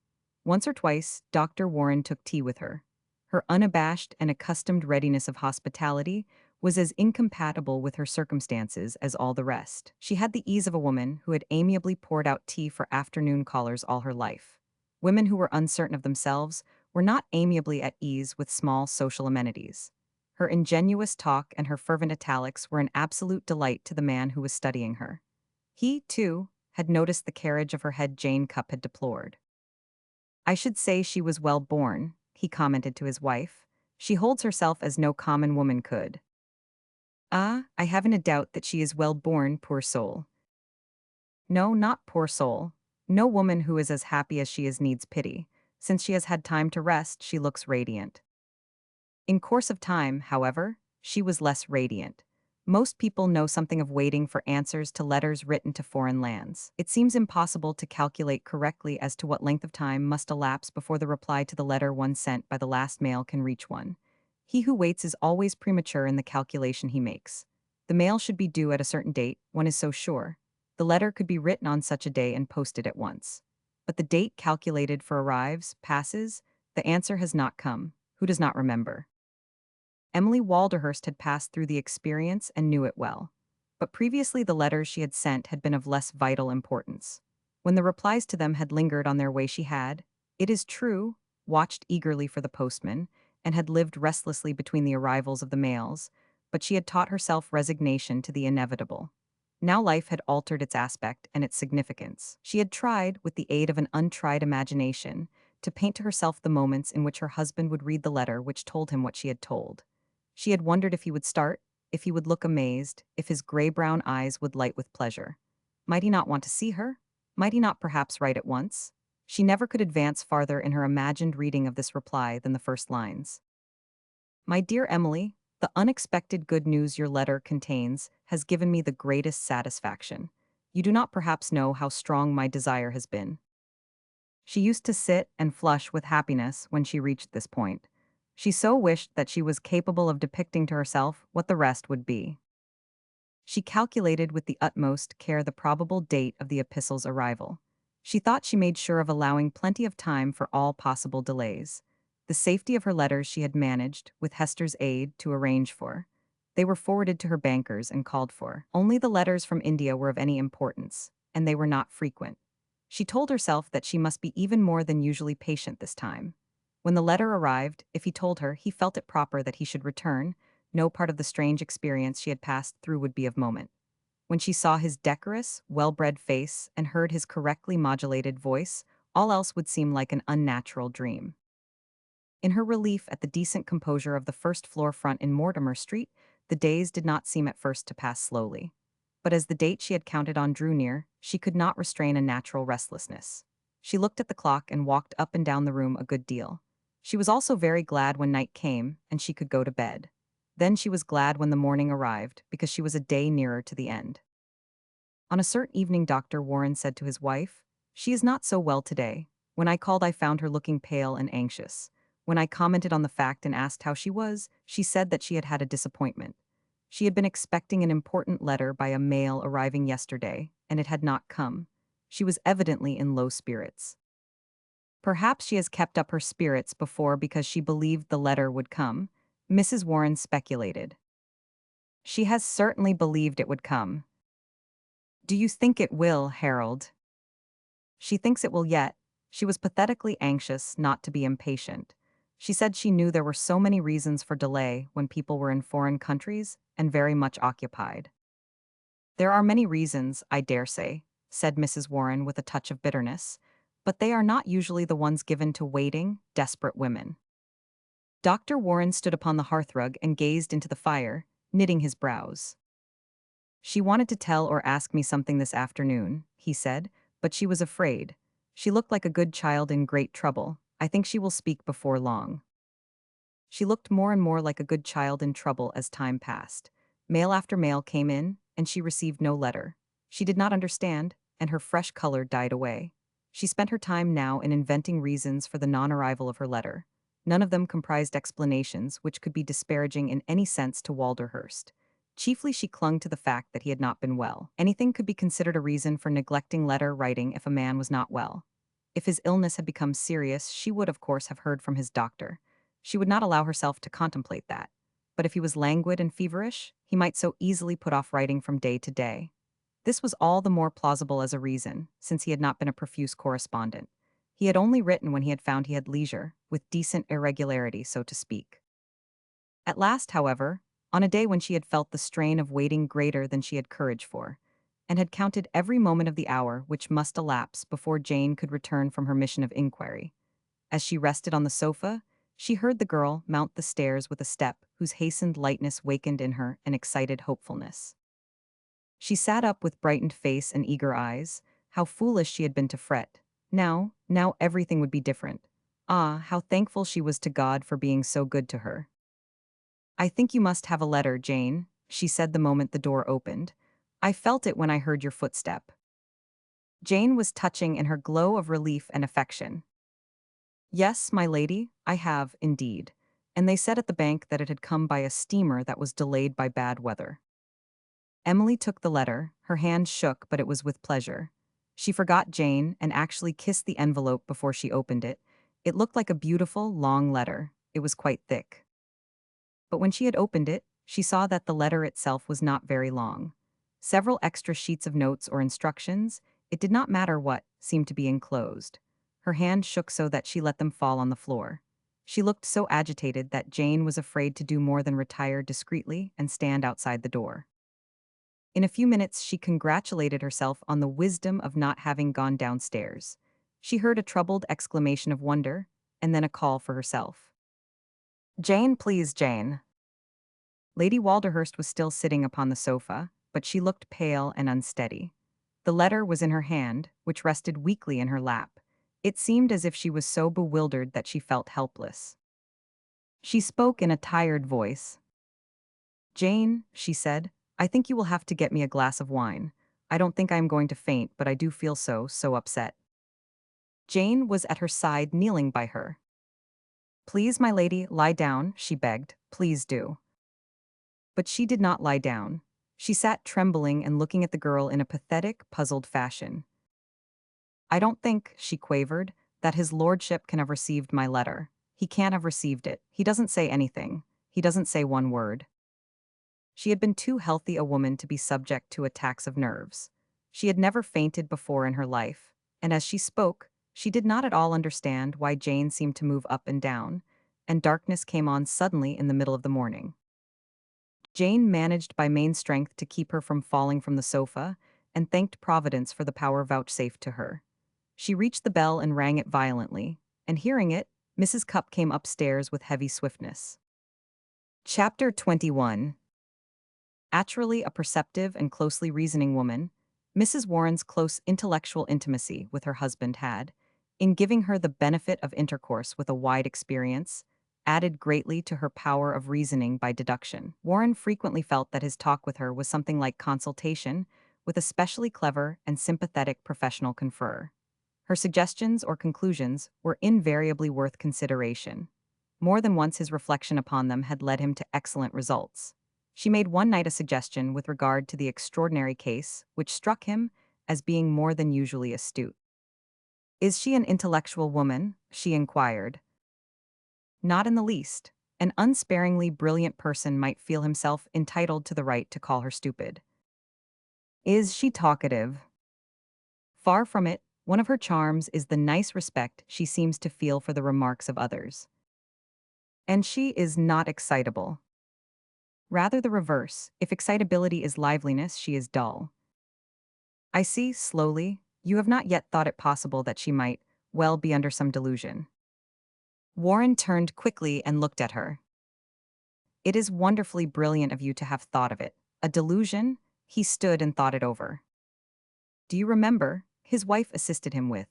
Speaker 1: Once or twice, Dr. Warren took tea with her. Her unabashed and accustomed readiness of hospitality was as incompatible with her circumstances as all the rest. She had the ease of a woman who had amiably poured out tea for afternoon callers all her life. Women who were uncertain of themselves were not amiably at ease with small social amenities. Her ingenuous talk and her fervent italics were an absolute delight to the man who was studying her. He, too, had noticed the carriage of her head Jane Cupp had deplored. "I should say she was well born," he commented to his wife. "She holds herself as no common woman could." "Ah, I haven't a doubt that she is well born, poor soul." "No, not poor soul. No woman who is as happy as she is needs pity. Since she has had time to rest, she looks radiant." In course of time, however, she was less radiant. Most people know something of waiting for answers to letters written to foreign lands. It seems impossible to calculate correctly as to what length of time must elapse before the reply to the letter one sent by the last mail can reach one. He who waits is always premature in the calculation he makes. The mail should be due at a certain date, one is so sure. The letter could be written on such a day and posted at once. But the date calculated for arrives, passes, the answer has not come. Who does not remember? Emily Walderhurst had passed through the experience and knew it well. But previously the letters she had sent had been of less vital importance. When the replies to them had lingered on their way she had, it is true, watched eagerly for the postman, and had lived restlessly between the arrivals of the mails, but she had taught herself resignation to the inevitable. Now life had altered its aspect and its significance. She had tried, with the aid of an untried imagination, to paint to herself the moments in which her husband would read the letter which told him what she had told. She had wondered if he would start, if he would look amazed, if his gray-brown eyes would light with pleasure. Might he not want to see her? Might he not perhaps write at once? She never could advance farther in her imagined reading of this reply than the first lines. "My dear Emily, the unexpected good news your letter contains has given me the greatest satisfaction. You do not perhaps know how strong my desire has been." She used to sit and flush with happiness when she reached this point. She so wished that she was capable of depicting to herself what the rest would be. She calculated with the utmost care the probable date of the epistle's arrival. She thought she made sure of allowing plenty of time for all possible delays. The safety of her letters she had managed, with Hester's aid, to arrange for. They were forwarded to her bankers and called for. Only the letters from India were of any importance, and they were not frequent. She told herself that she must be even more than usually patient this time. When the letter arrived, if he told her he felt it proper that he should return, no part of the strange experience she had passed through would be of moment. When she saw his decorous, well-bred face and heard his correctly modulated voice, all else would seem like an unnatural dream. In her relief at the decent composure of the first-floor front in Mortimer Street, the days did not seem at first to pass slowly. But as the date she had counted on drew near, she could not restrain a natural restlessness. She looked at the clock and walked up and down the room a good deal. She was also very glad when night came and she could go to bed. Then she was glad when the morning arrived, because she was a day nearer to the end. On a certain evening Dr. Warren said to his wife, "She is not so well today. When I called I found her looking pale and anxious. When I commented on the fact and asked how she was, she said that she had had a disappointment. She had been expecting an important letter by a mail arriving yesterday, and it had not come. She was evidently in low spirits. Perhaps she has kept up her spirits before because she believed the letter would come," Mrs. Warren speculated. "She has certainly believed it would come." "Do you think it will, Harold?" "She thinks it will yet." She was pathetically anxious, not to be impatient. She said she knew there were so many reasons for delay when people were in foreign countries and very much occupied. "There are many reasons, I dare say," said Mrs. Warren with a touch of bitterness, "but they are not usually the ones given to waiting, desperate women." Dr. Warren stood upon the hearthrug and gazed into the fire, knitting his brows. "She wanted to tell or ask me something this afternoon," he said, "but she was afraid. She looked like a good child in great trouble. I think she will speak before long." She looked more and more like a good child in trouble as time passed. Mail after mail came in, and she received no letter. She did not understand, and her fresh color died away. She spent her time now in inventing reasons for the non-arrival of her letter. None of them comprised explanations which could be disparaging in any sense to Walderhurst. Chiefly she clung to the fact that he had not been well. Anything could be considered a reason for neglecting letter writing if a man was not well. If his illness had become serious, she would, of course, have heard from his doctor. She would not allow herself to contemplate that. but if he was languid and feverish, he might so easily put off writing from day to day. This was all the more plausible as a reason, since he had not been a profuse correspondent. He had only written when he had found he had leisure, with decent irregularity, so to speak. At last, however, on a day when she had felt the strain of waiting greater than she had courage for, and had counted every moment of the hour which must elapse before Jane could return from her mission of inquiry, as she rested on the sofa, she heard the girl mount the stairs with a step whose hastened lightness wakened in her an excited hopefulness. She sat up with brightened face and eager eyes. How foolish she had been to fret. Now everything would be different. Ah, how thankful she was to God for being so good to her. "I think you must have a letter, Jane," she said the moment the door opened. "I felt it when I heard your footstep." Jane was touching in her glow of relief and affection. "Yes, my lady, I have, indeed." And they said at the bank that it had come by a steamer that was delayed by bad weather. Emily took the letter, her hand shook, but it was with pleasure. She forgot Jane and actually kissed the envelope before she opened it. It looked like a beautiful, long letter. It was quite thick. But when she had opened it, she saw that the letter itself was not very long. Several extra sheets of notes or instructions, it did not matter what, seemed to be enclosed. Her hand shook so that she let them fall on the floor. She looked so agitated that Jane was afraid to do more than retire discreetly and stand outside the door. In a few minutes, she congratulated herself on the wisdom of not having gone downstairs. She heard a troubled exclamation of wonder, and then a call for herself. "Jane, please, Jane." Lady Walderhurst was still sitting upon the sofa, but she looked pale and unsteady. The letter was in her hand, which rested weakly in her lap. It seemed as if she was so bewildered that she felt helpless. She spoke in a tired voice. "Jane," she said, "I think you will have to get me a glass of wine. I don't think I am going to faint, but I do feel so upset." Jane was at her side, kneeling by her. "Please, my lady, lie down," she begged. "Please do." But she did not lie down. She sat trembling and looking at the girl in a pathetic, puzzled fashion. "I don't think," she quavered, "that his lordship can have received my letter. He can't have received it. He doesn't say anything. He doesn't say one word." She had been too healthy a woman to be subject to attacks of nerves. She had never fainted before in her life, and as she spoke, she did not at all understand why Jane seemed to move up and down, and darkness came on suddenly in the middle of the morning. Jane managed by main strength to keep her from falling from the sofa, and thanked Providence for the power vouchsafed to her. She reached the bell and rang it violently, and hearing it, Mrs. Cupp came upstairs with heavy swiftness. Chapter 21. Naturally a perceptive and closely reasoning woman, Mrs. Warren's close intellectual intimacy with her husband had, in giving her the benefit of intercourse with a wide experience, added greatly to her power of reasoning by deduction. Warren frequently felt that his talk with her was something like consultation with a specially clever and sympathetic professional conferrer. Her suggestions or conclusions were invariably worth consideration. More than once his reflection upon them had led him to excellent results. She made one night a suggestion with regard to the extraordinary case, which struck him as being more than usually astute. "Is she an intellectual woman?" she inquired. "Not in the least. An unsparingly brilliant person might feel himself entitled to the right to call her stupid." "Is she talkative?" "Far from it. One of her charms is the nice respect she seems to feel for the remarks of others." "And she is not excitable?" "Rather the reverse. If excitability is liveliness, she is dull." "I see, slowly. You have not yet thought it possible that she might, well, be under some delusion." Warren turned quickly and looked at her. "It is wonderfully brilliant of you to have thought of it. A delusion?" He stood and thought it over. "Do you remember," his wife assisted him with,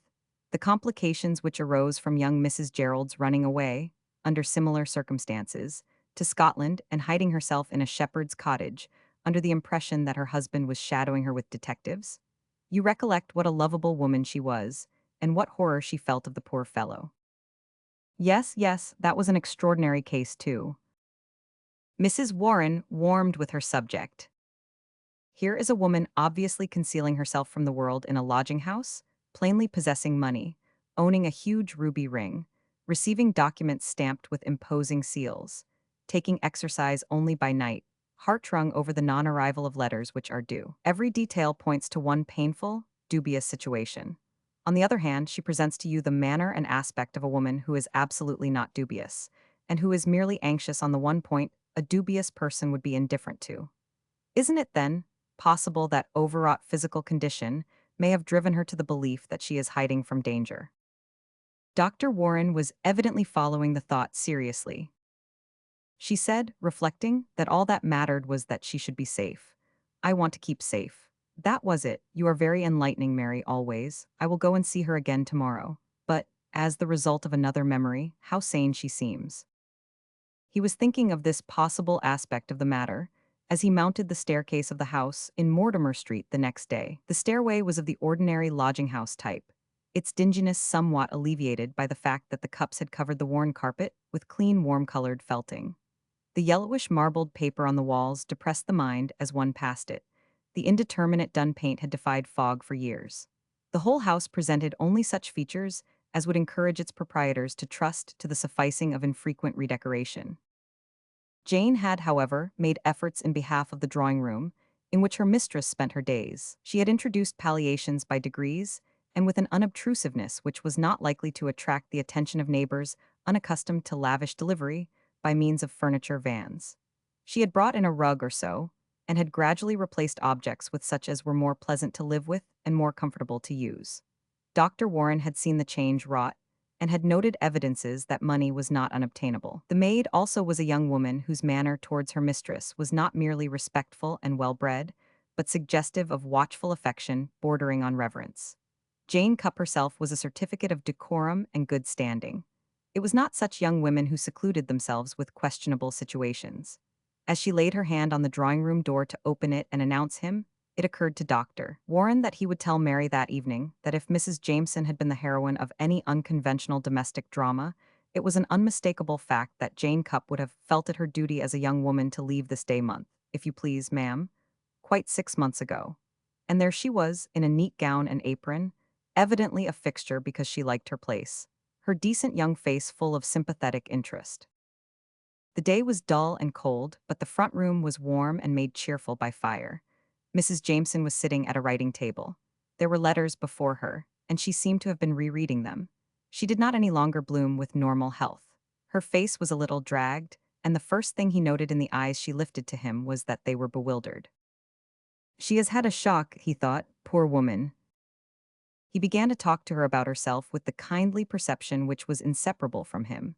Speaker 1: "the complications which arose from young Mrs. Gerald's running away, under similar circumstances, to Scotland and hiding herself in a shepherd's cottage, under the impression that her husband was shadowing her with detectives? You recollect what a lovable woman she was, and what horror she felt of the poor fellow." Yes, that was an extraordinary case, too." Mrs. Warren warmed with her subject. "Here is a woman obviously concealing herself from the world in a lodging-house, plainly possessing money, owning a huge ruby ring, receiving documents stamped with imposing seals. taking exercise only by night, heart-wrung over the non-arrival of letters which are due. Every detail points to one painful, dubious situation. On the other hand, she presents to you the manner and aspect of a woman who is absolutely not dubious, and who is merely anxious on the one point a dubious person would be indifferent to. Isn't it, then, possible that overwrought physical condition may have driven her to the belief that she is hiding from danger? Dr. Warren was evidently following the thought seriously. She said, reflecting, that all that mattered was that she should be safe. I want to keep safe. That was it. You are very enlightening, Mary, always. I will go and see her again tomorrow. But, as the result of another memory, how sane she seems. He was thinking of this possible aspect of the matter as he mounted the staircase of the house in Mortimer Street the next day. The stairway was of the ordinary lodging-house type, its dinginess somewhat alleviated by the fact that the cups had covered the worn carpet with clean, warm-colored felting. The yellowish marbled paper on the walls depressed the mind as one passed it. The indeterminate dun paint had defied fog for years. The whole house presented only such features as would encourage its proprietors to trust to the sufficing of infrequent redecoration. Jane had, however, made efforts in behalf of the drawing-room, in which her mistress spent her days. She had introduced palliations by degrees, and with an unobtrusiveness which was not likely to attract the attention of neighbors unaccustomed to lavish delivery by means of furniture vans. She had brought in a rug or so, and had gradually replaced objects with such as were more pleasant to live with and more comfortable to use. Dr. Warren had seen the change wrought, and had noted evidences that money was not unobtainable. The maid also was a young woman whose manner towards her mistress was not merely respectful and well-bred, but suggestive of watchful affection bordering on reverence. Jane Cupp herself was a certificate of decorum and good standing. It was not such young women who secluded themselves with questionable situations. As she laid her hand on the drawing-room door to open it and announce him, it occurred to Dr. Warren that he would tell Mary that evening that if Mrs. Jameson had been the heroine of any unconventional domestic drama, it was an unmistakable fact that Jane Cupp would have felt it her duty as a young woman to leave this day month, if you please, ma'am, quite 6 months ago. And there she was, in a neat gown and apron, evidently a fixture because she liked her place, her decent young face full of sympathetic interest. The day was dull and cold, but the front room was warm and made cheerful by fire. Mrs. Jameson was sitting at a writing table. There were letters before her, and she seemed to have been rereading them. She did not any longer bloom with normal health. Her face was a little dragged, and the first thing he noted in the eyes she lifted to him was that they were bewildered. She has had a shock, he thought, poor woman. He began to talk to her about herself with the kindly perception which was inseparable from him.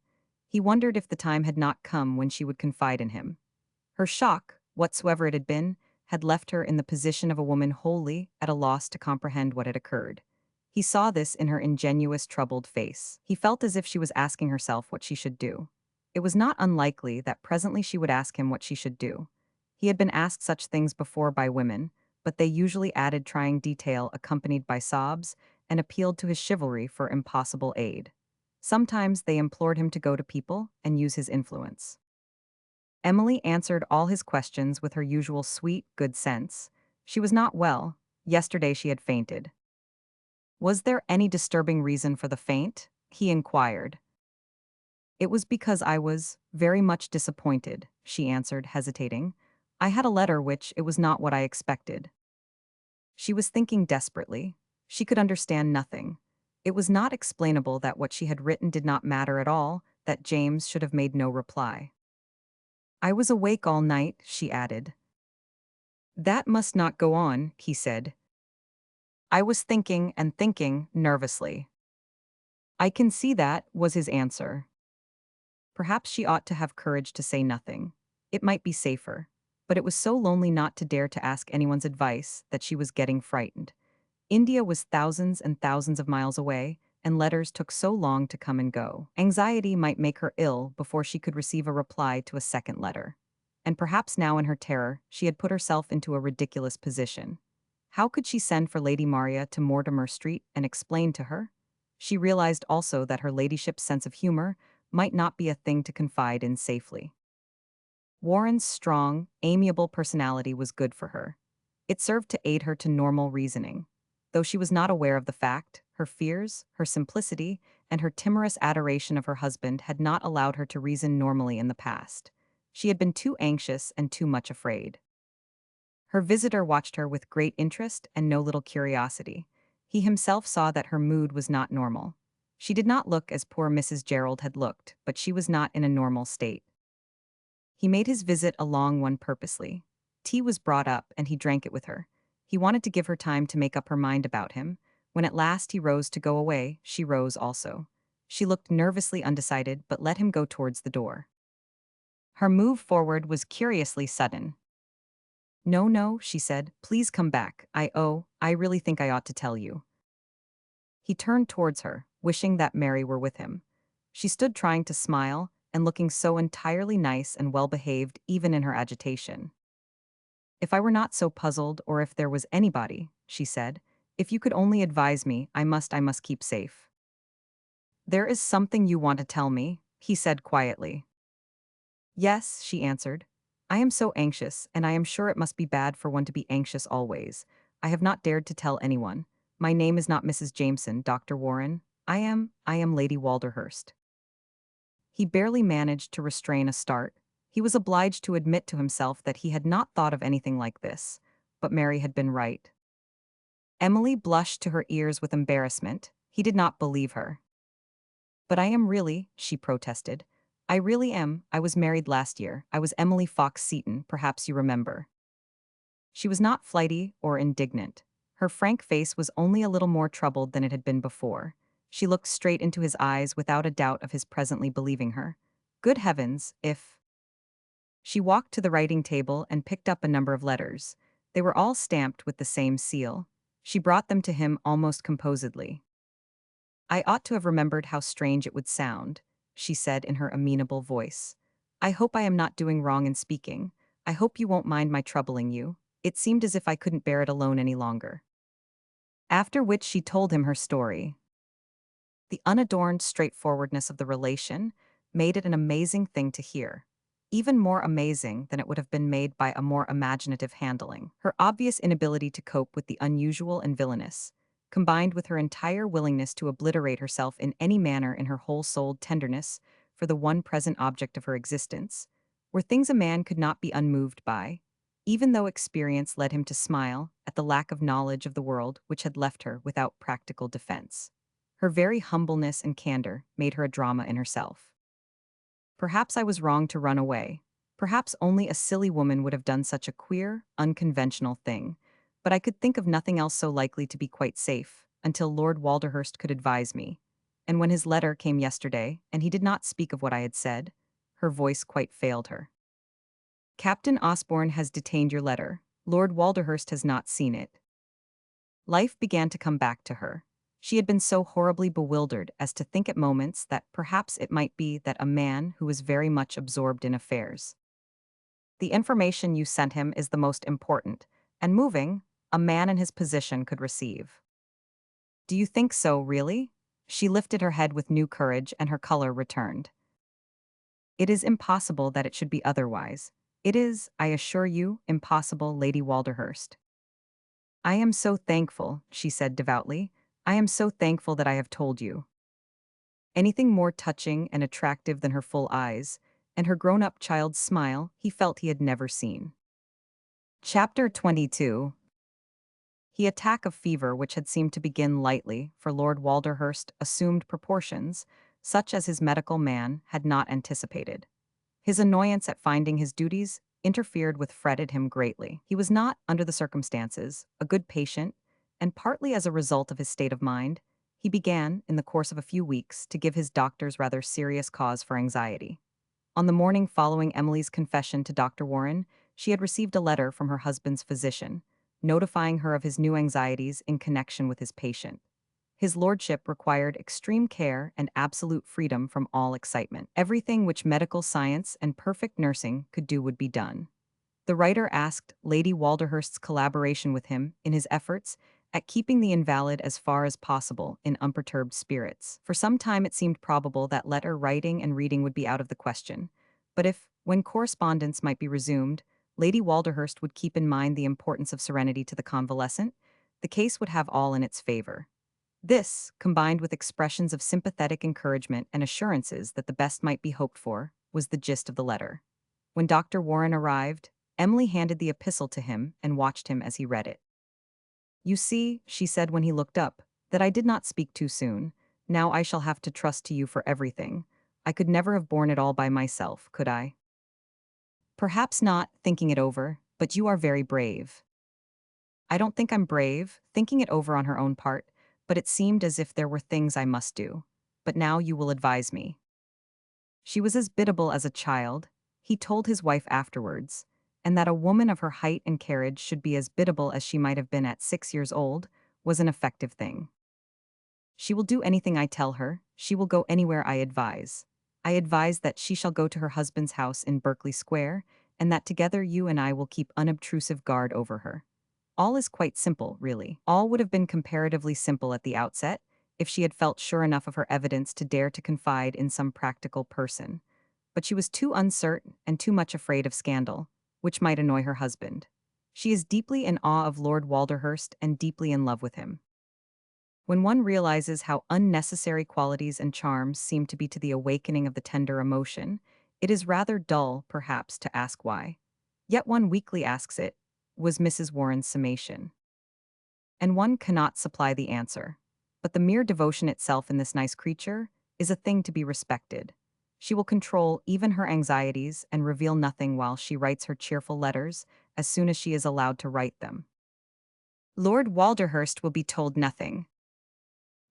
Speaker 1: He wondered if the time had not come when she would confide in him. Her shock, whatsoever it had been, had left her in the position of a woman wholly at a loss to comprehend what had occurred. He saw this in her ingenuous, troubled face. He felt as if she was asking herself what she should do. It was not unlikely that presently she would ask him what she should do. He had been asked such things before by women, but they usually added trying detail accompanied by sobs and appealed to his chivalry for impossible aid. Sometimes they implored him to go to people and use his influence. Emily answered all his questions with her usual sweet, good sense. She was not well. Yesterday she had fainted. Was there any disturbing reason for the faint? He inquired. It was because I was very much disappointed, she answered, hesitating. I had a letter which it was not what I expected. She was thinking desperately. She could understand nothing. It was not explainable that what she had written did not matter at all, that James should have made no reply. I was awake all night, she added. That must not go on, he said. I was thinking and thinking, nervously. I can see that, was his answer. Perhaps she ought to have courage to say nothing. It might be safer. But it was so lonely not to dare to ask anyone's advice that she was getting frightened. India was thousands and thousands of miles away, and letters took so long to come and go. Anxiety might make her ill before she could receive a reply to a second letter. And perhaps now in her terror, she had put herself into a ridiculous position. How could she send for Lady Maria to Mortimer Street and explain to her? She realized also that her ladyship's sense of humor might not be a thing to confide in safely. Warren's strong, amiable personality was good for her. It served to aid her to normal reasoning. Though she was not aware of the fact, her fears, her simplicity, and her timorous adoration of her husband had not allowed her to reason normally in the past. She had been too anxious and too much afraid. Her visitor watched her with great interest and no little curiosity. He himself saw that her mood was not normal. She did not look as poor Mrs. Gerald had looked, but she was not in a normal state. He made his visit a long one purposely. Tea was brought up, and he drank it with her. He wanted to give her time to make up her mind about him. When at last he rose to go away, she rose also. She looked nervously undecided, but let him go towards the door. Her move forward was curiously sudden. "No, no," she said, "please come back. I really think I ought to tell you." He turned towards her, wishing that Mary were with him. She stood trying to smile, and looking so entirely nice and well-behaved even in her agitation. "If I were not so puzzled, or if there was anybody," she said, "if you could only advise me, I must keep safe." "There is something you want to tell me," he said quietly. "Yes," she answered. "I am so anxious, and I am sure it must be bad for one to be anxious always. I have not dared to tell anyone. My name is not Mrs. Jameson, Dr. Warren. I am Lady Walderhurst." He barely managed to restrain a start. He was obliged to admit to himself that he had not thought of anything like this, but Mary had been right. Emily blushed to her ears with embarrassment. He did not believe her. "But I am really," she protested. "I really am. I was married last year. I was Emily Fox-Seton, perhaps you remember." She was not flighty or indignant. Her frank face was only a little more troubled than it had been before. She looked straight into his eyes without a doubt of his presently believing her. Good heavens, if... She walked to the writing table and picked up a number of letters. They were all stamped with the same seal. She brought them to him almost composedly. "I ought to have remembered how strange it would sound," she said in her amenable voice. "I hope I am not doing wrong in speaking. I hope you won't mind my troubling you. It seemed as if I couldn't bear it alone any longer." After which she told him her story. The unadorned straightforwardness of the relation made it an amazing thing to hear. Even more amazing than it would have been made by a more imaginative handling. Her obvious inability to cope with the unusual and villainous, combined with her entire willingness to obliterate herself in any manner in her whole-souled tenderness for the one present object of her existence, were things a man could not be unmoved by, even though experience led him to smile at the lack of knowledge of the world which had left her without practical defense. Her very humbleness and candor made her a drama in herself. Perhaps I was wrong to run away. Perhaps only a silly woman would have done such a queer, unconventional thing, but I could think of nothing else so likely to be quite safe, until Lord Walderhurst could advise me. And when his letter came yesterday, and he did not speak of what I had said, her voice quite failed her. "Captain Osborne has detained your letter. Lord Walderhurst has not seen it." Life began to come back to her. She had been so horribly bewildered as to think at moments that perhaps it might be that a man who was very much absorbed in affairs. "The information you sent him is the most important, and moving, a man in his position could receive." "Do you think so, really?" She lifted her head with new courage, and her color returned. "It is impossible that it should be otherwise. It is, I assure you, impossible, Lady Walderhurst." "I am so thankful," she said devoutly. "I am so thankful that I have told you." Anything more touching and attractive than her full eyes, and her grown-up child's smile, he felt he had never seen. Chapter 22. The attack of fever which had seemed to begin lightly for Lord Walderhurst assumed proportions, such as his medical man had not anticipated. His annoyance at finding his duties interfered with fretted him greatly. He was not, under the circumstances, a good patient, and partly as a result of his state of mind, he began, in the course of a few weeks, to give his doctors rather serious cause for anxiety. On the morning following Emily's confession to Dr. Warren, she had received a letter from her husband's physician, notifying her of his new anxieties in connection with his patient. His lordship required extreme care and absolute freedom from all excitement. Everything which medical science and perfect nursing could do would be done. The writer asked Lady Walderhurst's collaboration with him in his efforts at keeping the invalid as far as possible in unperturbed spirits. For some time it seemed probable that letter writing and reading would be out of the question, but if, when correspondence might be resumed, Lady Walderhurst would keep in mind the importance of serenity to the convalescent, the case would have all in its favor. This, combined with expressions of sympathetic encouragement and assurances that the best might be hoped for, was the gist of the letter. When Dr. Warren arrived, Emily handed the epistle to him and watched him as he read it. "You see," she said when he looked up, "that I did not speak too soon. Now I shall have to trust to you for everything. I could never have borne it all by myself, could I?" "Perhaps not, thinking it over, but you are very brave." "I don't think I'm brave," thinking it over on her own part, "but it seemed as if there were things I must do. But now you will advise me." She was as biddable as a child, he told his wife afterwards, and that a woman of her height and carriage should be as biddable as she might have been at 6 years old was an effective thing. "She will do anything I tell her, she will go anywhere I advise. I advise that she shall go to her husband's house in Berkeley Square, and that together you and I will keep unobtrusive guard over her. All is quite simple, really. All would have been comparatively simple at the outset, if she had felt sure enough of her evidence to dare to confide in some practical person. But she was too uncertain and too much afraid of scandal, which might annoy her husband. She is deeply in awe of Lord Walderhurst and deeply in love with him. When one realizes how unnecessary qualities and charms seem to be to the awakening of the tender emotion, it is rather dull, perhaps, to ask why. Yet one weakly asks it, was Mrs. Warren's summation. And one cannot supply the answer. But the mere devotion itself in this nice creature is a thing to be respected. She will control even her anxieties and reveal nothing while she writes her cheerful letters as soon as she is allowed to write them. Lord Walderhurst will be told nothing.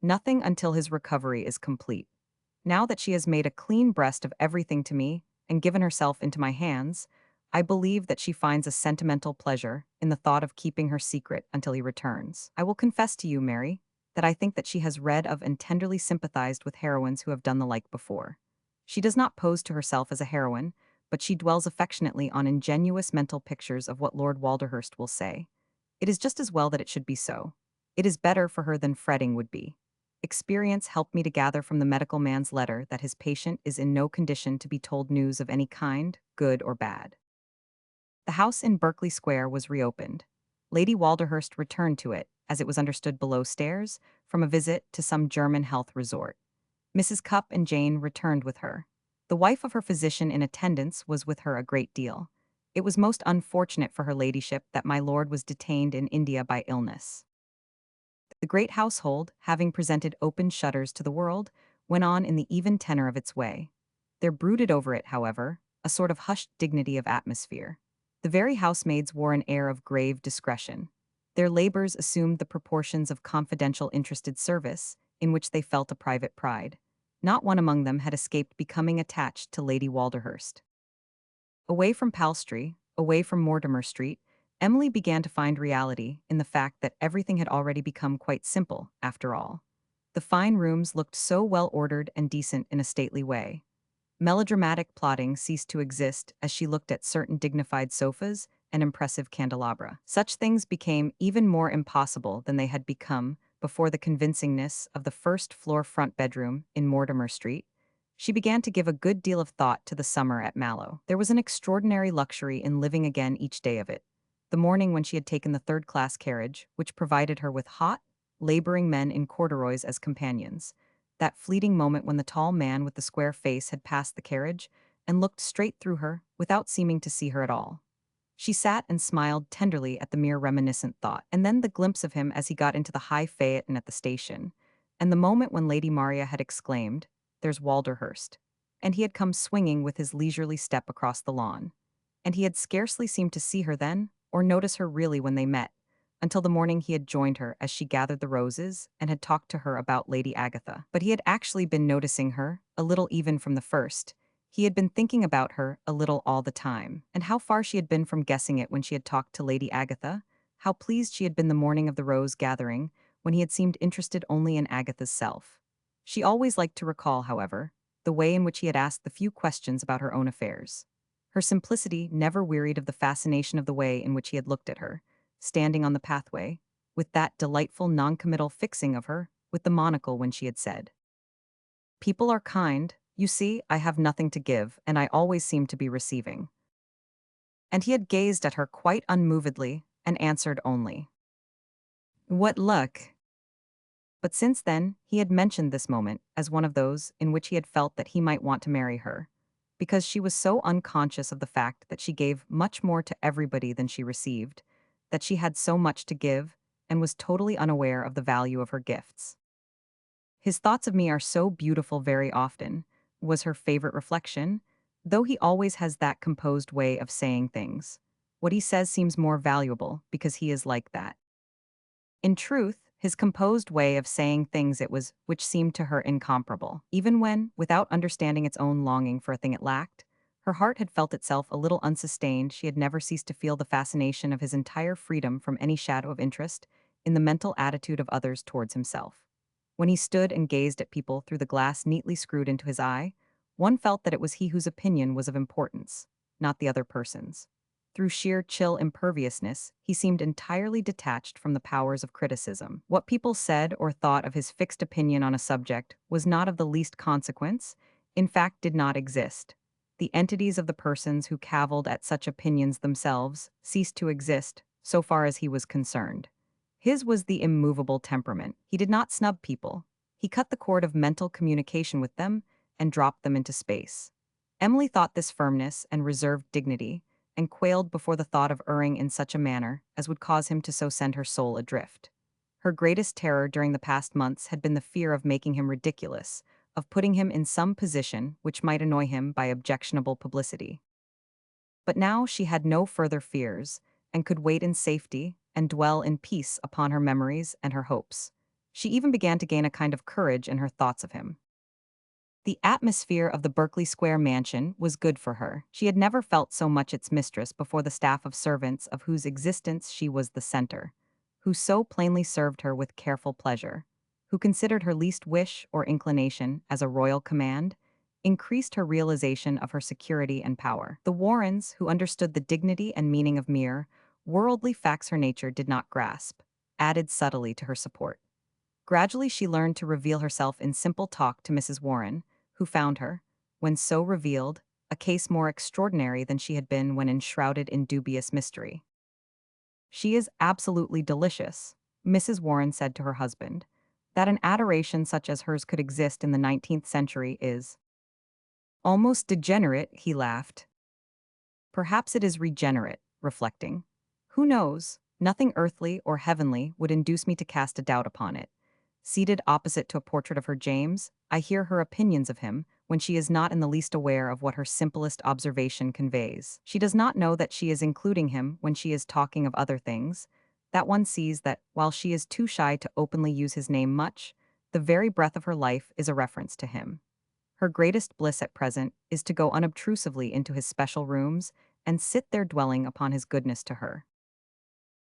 Speaker 1: Nothing until his recovery is complete. Now that she has made a clean breast of everything to me and given herself into my hands, I believe that she finds a sentimental pleasure in the thought of keeping her secret until he returns. I will confess to you, Mary, that I think that she has read of and tenderly sympathized with heroines who have done the like before. She does not pose to herself as a heroine, but she dwells affectionately on ingenuous mental pictures of what Lord Walderhurst will say. It is just as well that it should be so. It is better for her than fretting would be. Experience helped me to gather from the medical man's letter that his patient is in no condition to be told news of any kind, good or bad. The house in Berkeley Square was reopened. Lady Walderhurst returned to it, as it was understood below stairs, from a visit to some German health resort. Mrs. Cupp and Jane returned with her. The wife of her physician in attendance was with her a great deal. It was most unfortunate for her ladyship that my lord was detained in India by illness. The great household, having presented open shutters to the world, went on in the even tenor of its way. There brooded over it, however, a sort of hushed dignity of atmosphere. The very housemaids wore an air of grave discretion. Their labors assumed the proportions of confidential interested service, in which they felt a private pride. Not one among them had escaped becoming attached to Lady Walderhurst. Away from Palstrey, away from Mortimer Street, Emily began to find reality in the fact that everything had already become quite simple, after all. The fine rooms looked so well ordered and decent in a stately way. Melodramatic plotting ceased to exist as she looked at certain dignified sofas and impressive candelabra. Such things became even more impossible than they had become before the convincingness of the first-floor front bedroom in Mortimer Street. She began to give a good deal of thought to the summer at Mallow. There was an extraordinary luxury in living again each day of it. The morning when she had taken the third-class carriage, which provided her with hot, laboring men in corduroys as companions. That fleeting moment when the tall man with the square face had passed the carriage and looked straight through her without seeming to see her at all. She sat and smiled tenderly at the mere reminiscent thought, and then the glimpse of him as he got into the high phaeton at the station, and the moment when Lady Maria had exclaimed, "There's Walderhurst," and he had come swinging with his leisurely step across the lawn. And he had scarcely seemed to see her then, or notice her really when they met, until the morning he had joined her as she gathered the roses and had talked to her about Lady Agatha. But he had actually been noticing her, a little even from the first. He had been thinking about her a little all the time, and how far she had been from guessing it when she had talked to Lady Agatha, how pleased she had been the morning of the rose gathering, when he had seemed interested only in Agatha's self. She always liked to recall, however, the way in which he had asked the few questions about her own affairs. Her simplicity never wearied of the fascination of the way in which he had looked at her, standing on the pathway, with that delightful non-committal fixing of her, with the monocle when she had said, "People are kind, you see, I have nothing to give, and I always seem to be receiving." And he had gazed at her quite unmovedly, and answered only, "What luck!" But since then, he had mentioned this moment as one of those in which he had felt that he might want to marry her. because she was so unconscious of the fact that she gave much more to everybody than she received, that she had so much to give, and was totally unaware of the value of her gifts. His thoughts of me are so beautiful very often, was her favorite reflection, though he always has that composed way of saying things. What he says seems more valuable because he is like that. In truth, his composed way of saying things it was which seemed to her incomparable, even when, without understanding its own longing for a thing it lacked, her heart had felt itself a little unsustained. She had never ceased to feel the fascination of his entire freedom from any shadow of interest in the mental attitude of others towards himself. When he stood and gazed at people through the glass neatly screwed into his eye, one felt that it was he whose opinion was of importance, not the other person's. Through sheer chill imperviousness, he seemed entirely detached from the powers of criticism. What people said or thought of his fixed opinion on a subject was not of the least consequence, in fact did not exist. The entities of the persons who cavilled at such opinions themselves ceased to exist, so far as he was concerned. His was the immovable temperament. He did not snub people. He cut the cord of mental communication with them and dropped them into space. Emily thought this firmness and reserved dignity, and quailed before the thought of erring in such a manner as would cause him to so send her soul adrift. Her greatest terror during the past months had been the fear of making him ridiculous, of putting him in some position which might annoy him by objectionable publicity. But now she had no further fears, and could wait in safety and dwell in peace upon her memories and her hopes. She even began to gain a kind of courage in her thoughts of him. The atmosphere of the Berkeley Square mansion was good for her. She had never felt so much its mistress before the staff of servants of whose existence she was the center, who so plainly served her with careful pleasure, who considered her least wish or inclination as a royal command, increased her realization of her security and power. The Warrens, who understood the dignity and meaning of mere, worldly facts her nature did not grasp, added subtly to her support. Gradually she learned to reveal herself in simple talk to Mrs. Warren, who found her, when so revealed, a case more extraordinary than she had been when enshrouded in dubious mystery. "She is absolutely delicious," Mrs. Warren said to her husband. "That an adoration such as hers could exist in the 19th century is almost degenerate," he laughed. "Perhaps it is regenerate," reflecting. "Who knows? Nothing earthly or heavenly would induce me to cast a doubt upon it. Seated opposite to a portrait of her James, I hear her opinions of him when she is not in the least aware of what her simplest observation conveys. She does not know that she is including him when she is talking of other things, that one sees that, while she is too shy to openly use his name much, the very breath of her life is a reference to him. Her greatest bliss at present is to go unobtrusively into his special rooms and sit there dwelling upon his goodness to her."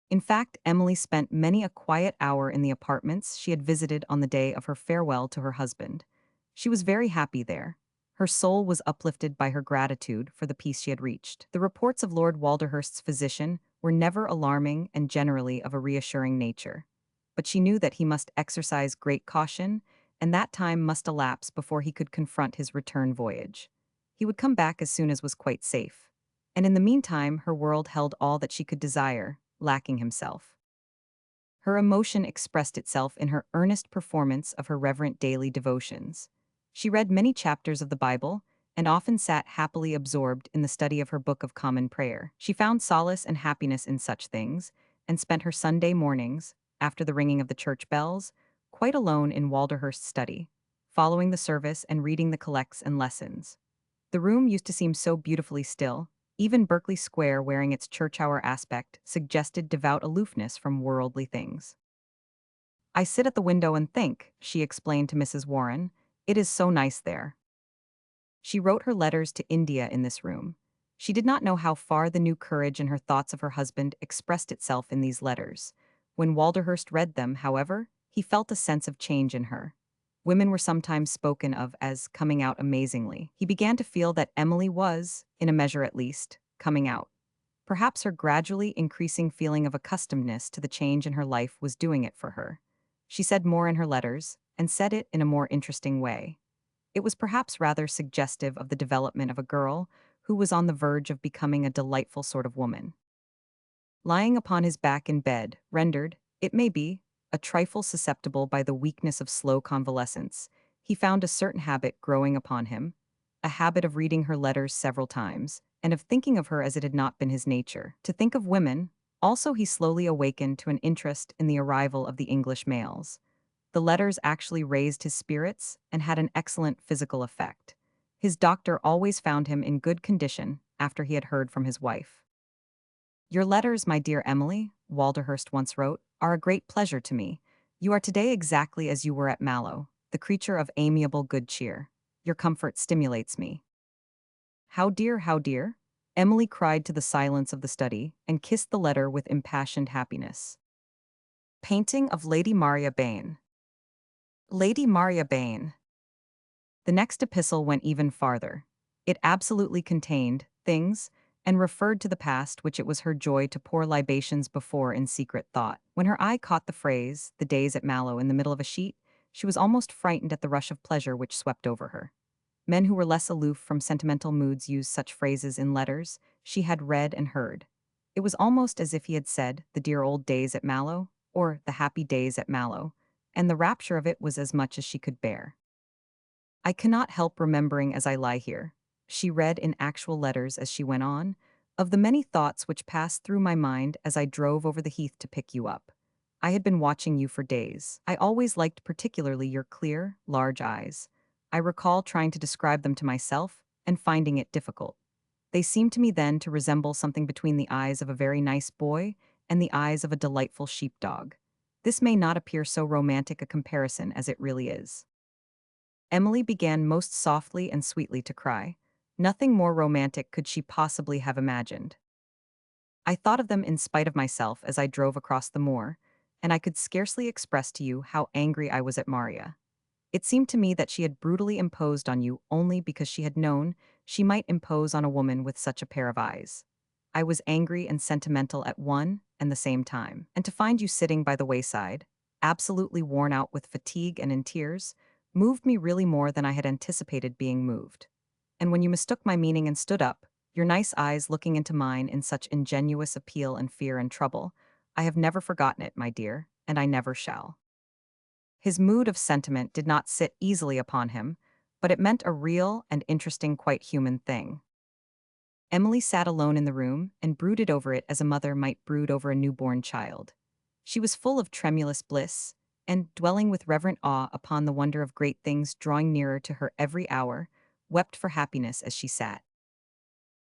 Speaker 1: In fact, Emily spent many a quiet hour in the apartments she had visited on the day of her farewell to her husband. She was very happy there. Her soul was uplifted by her gratitude for the peace she had reached. The reports of Lord Walderhurst's physician were never alarming and generally of a reassuring nature. But she knew that he must exercise great caution, and that time must elapse before he could confront his return voyage. He would come back as soon as was quite safe. And in the meantime, her world held all that she could desire, lacking himself. Her emotion expressed itself in her earnest performance of her reverent daily devotions. She read many chapters of the Bible, and often sat happily absorbed in the study of her Book of Common Prayer. She found solace and happiness in such things, and spent her Sunday mornings, after the ringing of the church bells, quite alone in Walderhurst's study, following the service and reading the collects and lessons. The room used to seem so beautifully still. Even Berkeley Square, wearing its church-hour aspect, suggested devout aloofness from worldly things. "I sit at the window and think," she explained to Mrs. Warren. "It is so nice there." She wrote her letters to India in this room. She did not know how far the new courage in her thoughts of her husband expressed itself in these letters. When Walderhurst read them, however, he felt a sense of change in her. Women were sometimes spoken of as coming out amazingly. He began to feel that Emily was, in a measure at least, coming out. Perhaps her gradually increasing feeling of accustomedness to the change in her life was doing it for her. She said more in her letters, and said it in a more interesting way. It was perhaps rather suggestive of the development of a girl who was on the verge of becoming a delightful sort of woman. Lying upon his back in bed, rendered, it may be, a trifle susceptible by the weakness of slow convalescence, he found a certain habit growing upon him, a habit of reading her letters several times, and of thinking of her as it had not been his nature to think of women. Also, he slowly awakened to an interest in the arrival of the English mails. The letters actually raised his spirits and had an excellent physical effect. His doctor always found him in good condition after he had heard from his wife. Your letters, my dear Emily, Walderhurst once wrote, are a great pleasure to me. You are today exactly as you were at Mallow, the creature of amiable good cheer. Your comfort stimulates me. How dear, how dear? Emily cried to the silence of the study and kissed the letter with impassioned happiness. Painting of Lady Maria Bain. Lady Maria Bain. The next epistle went even farther. It absolutely contained things and referred to the past which it was her joy to pour libations before in secret thought. When her eye caught the phrase, "the days at Mallow," in the middle of a sheet, she was almost frightened at the rush of pleasure which swept over her. Men who were less aloof from sentimental moods used such phrases in letters she had read and heard. It was almost as if he had said, "the dear old days at Mallow," or "the happy days at Mallow," and the rapture of it was as much as she could bear. I cannot help remembering as I lie here, she read in actual letters as she went on, of the many thoughts which passed through my mind as I drove over the heath to pick you up. I had been watching you for days. I always liked particularly your clear, large eyes. I recall trying to describe them to myself and finding it difficult. They seemed to me then to resemble something between the eyes of a very nice boy and the eyes of a delightful sheepdog. This may not appear so romantic a comparison as it really is. Emily began most softly and sweetly to cry. Nothing more romantic could she possibly have imagined. I thought of them in spite of myself as I drove across the moor, and I could scarcely express to you how angry I was at Maria. It seemed to me that she had brutally imposed on you only because she had known she might impose on a woman with such a pair of eyes. I was angry and sentimental at one and the same time, and to find you sitting by the wayside, absolutely worn out with fatigue and in tears, moved me really more than I had anticipated being moved. And when you mistook my meaning and stood up, your nice eyes looking into mine in such ingenuous appeal and fear and trouble, I have never forgotten it, my dear, and I never shall. His mood of sentiment did not sit easily upon him, but it meant a real and interesting, quite human thing. Emily sat alone in the room and brooded over it as a mother might brood over a newborn child. She was full of tremulous bliss, and, dwelling with reverent awe upon the wonder of great things drawing nearer to her every hour, wept for happiness as she sat.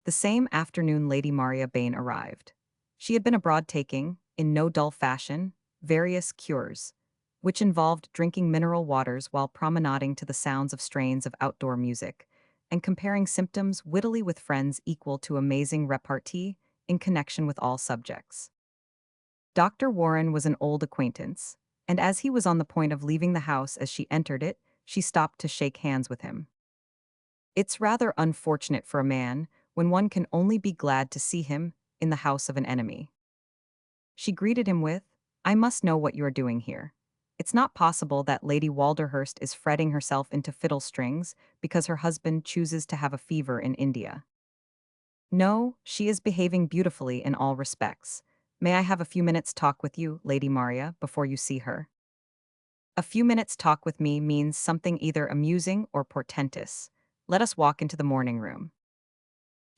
Speaker 1: The same afternoon Lady Maria Bain arrived. She had been abroad taking, in no dull fashion, various cures, which involved drinking mineral waters while promenading to the sounds of strains of outdoor music, and comparing symptoms wittily with friends equal to amazing repartee in connection with all subjects. Dr. Warren was an old acquaintance, and as he was on the point of leaving the house as she entered it, she stopped to shake hands with him. It's rather unfortunate for a man when one can only be glad to see him in the house of an enemy. She greeted him with, "I must know what you are doing here. It's not possible that Lady Walderhurst is fretting herself into fiddle strings because her husband chooses to have a fever in India. No, she is behaving beautifully in all respects. May I have a few minutes' talk with you, Lady Maria, before you see her?" A few minutes' talk with me means something either amusing or portentous. Let us walk into the morning room.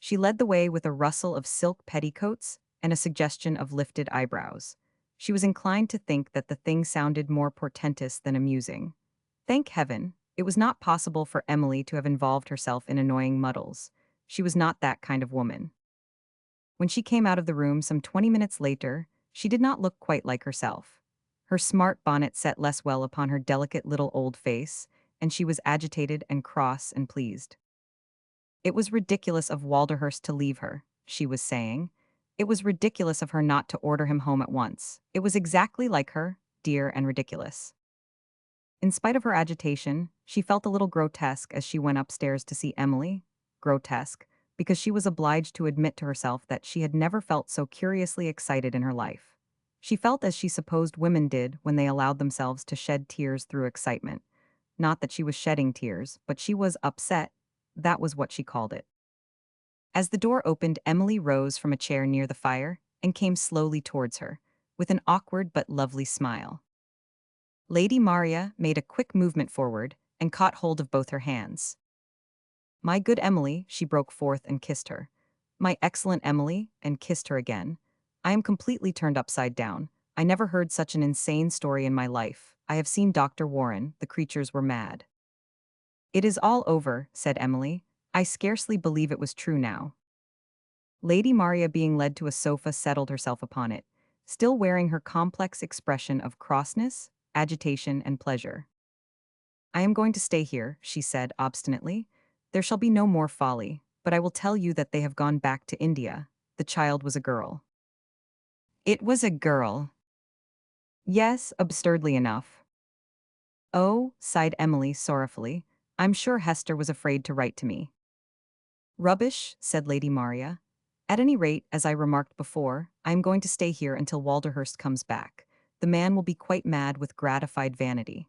Speaker 1: She led the way with a rustle of silk petticoats and a suggestion of lifted eyebrows. She was inclined to think that the thing sounded more portentous than amusing. Thank heaven, it was not possible for Emily to have involved herself in annoying muddles. She was not that kind of woman. When she came out of the room some 20 minutes later, she did not look quite like herself. Her smart bonnet set less well upon her delicate little old face, and she was agitated and cross and pleased. It was ridiculous of Walderhurst to leave her, she was saying. It was ridiculous of her not to order him home at once. It was exactly like her, dear and ridiculous. In spite of her agitation, she felt a little grotesque as she went upstairs to see Emily. Grotesque, because she was obliged to admit to herself that she had never felt so curiously excited in her life. She felt as she supposed women did when they allowed themselves to shed tears through excitement. Not that she was shedding tears, but she was upset. That was what she called it. As the door opened, Emily rose from a chair near the fire and came slowly towards her, with an awkward but lovely smile. Lady Maria made a quick movement forward and caught hold of both her hands. My good Emily, she broke forth and kissed her. My excellent Emily, and kissed her again. I am completely turned upside down. I never heard such an insane story in my life. I have seen Dr. Warren, the creatures were mad. It is all over, said Emily. I scarcely believe it was true now. Lady Maria, being led to a sofa, settled herself upon it, still wearing her complex expression of crossness, agitation, and pleasure. I am going to stay here, she said obstinately. There shall be no more folly, but I will tell you that they have gone back to India. The child was a girl. It was a girl. Yes, absurdly enough. Oh, sighed Emily sorrowfully, I'm sure Hester was afraid to write to me. Rubbish, said Lady Maria. At any rate, as I remarked before, I am going to stay here until Walderhurst comes back. The man will be quite mad with gratified vanity.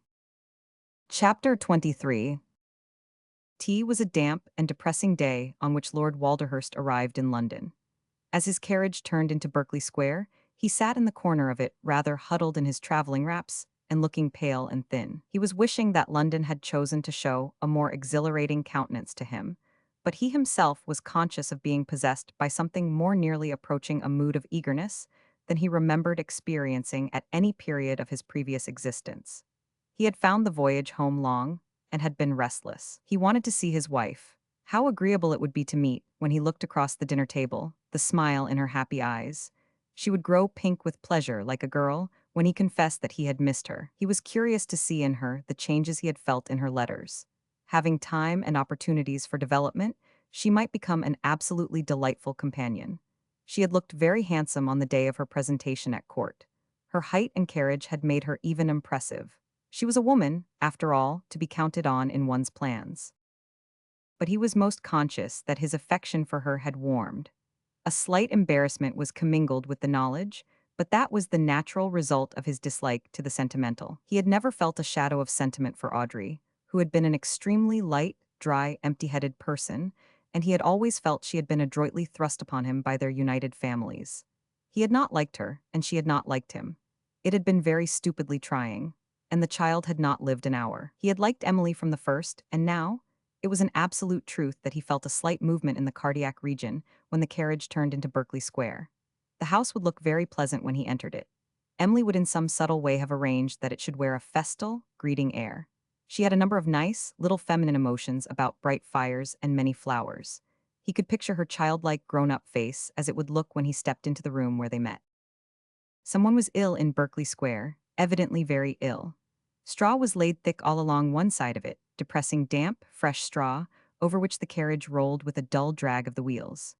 Speaker 1: Chapter 23. Tea was a damp and depressing day on which Lord Walderhurst arrived in London. As his carriage turned into Berkeley Square, he sat in the corner of it, rather huddled in his travelling wraps, and looking pale and thin. He was wishing that London had chosen to show a more exhilarating countenance to him, but he himself was conscious of being possessed by something more nearly approaching a mood of eagerness than he remembered experiencing at any period of his previous existence. He had found the voyage home long, and had been restless. He wanted to see his wife. How agreeable it would be to meet, when he looked across the dinner table, the smile in her happy eyes. She would grow pink with pleasure like a girl when he confessed that he had missed her. He was curious to see in her the changes he had felt in her letters. Having time and opportunities for development, she might become an absolutely delightful companion. She had looked very handsome on the day of her presentation at court. Her height and carriage had made her even impressive. She was a woman, after all, to be counted on in one's plans. But he was most conscious that his affection for her had warmed. A slight embarrassment was commingled with the knowledge, but that was the natural result of his dislike to the sentimental. He had never felt a shadow of sentiment for Audrey, who had been an extremely light, dry, empty-headed person, and he had always felt she had been adroitly thrust upon him by their united families. He had not liked her, and she had not liked him. It had been very stupidly trying, and the child had not lived an hour. He had liked Emily from the first, and now, it was an absolute truth that he felt a slight movement in the cardiac region when the carriage turned into Berkeley Square. The house would look very pleasant when he entered it. Emily would in some subtle way have arranged that it should wear a festal, greeting air. She had a number of nice, little feminine emotions about bright fires and many flowers. He could picture her childlike, grown-up face as it would look when he stepped into the room where they met. Someone was ill in Berkeley Square, evidently very ill. Straw was laid thick all along one side of it, depressing damp, fresh straw, over which the carriage rolled with a dull drag of the wheels.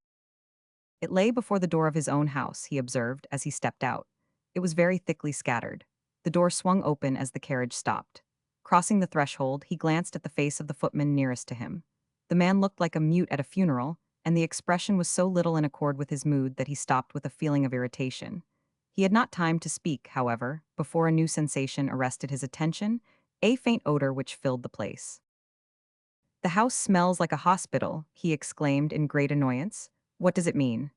Speaker 1: It lay before the door of his own house, he observed as he stepped out. It was very thickly scattered. The door swung open as the carriage stopped. Crossing the threshold, he glanced at the face of the footman nearest to him. The man looked like a mute at a funeral, and the expression was so little in accord with his mood that he stopped with a feeling of irritation. He had not time to speak, however, before a new sensation arrested his attention, a faint odor which filled the place. "The house smells like a hospital," he exclaimed in great annoyance. "What does it mean?"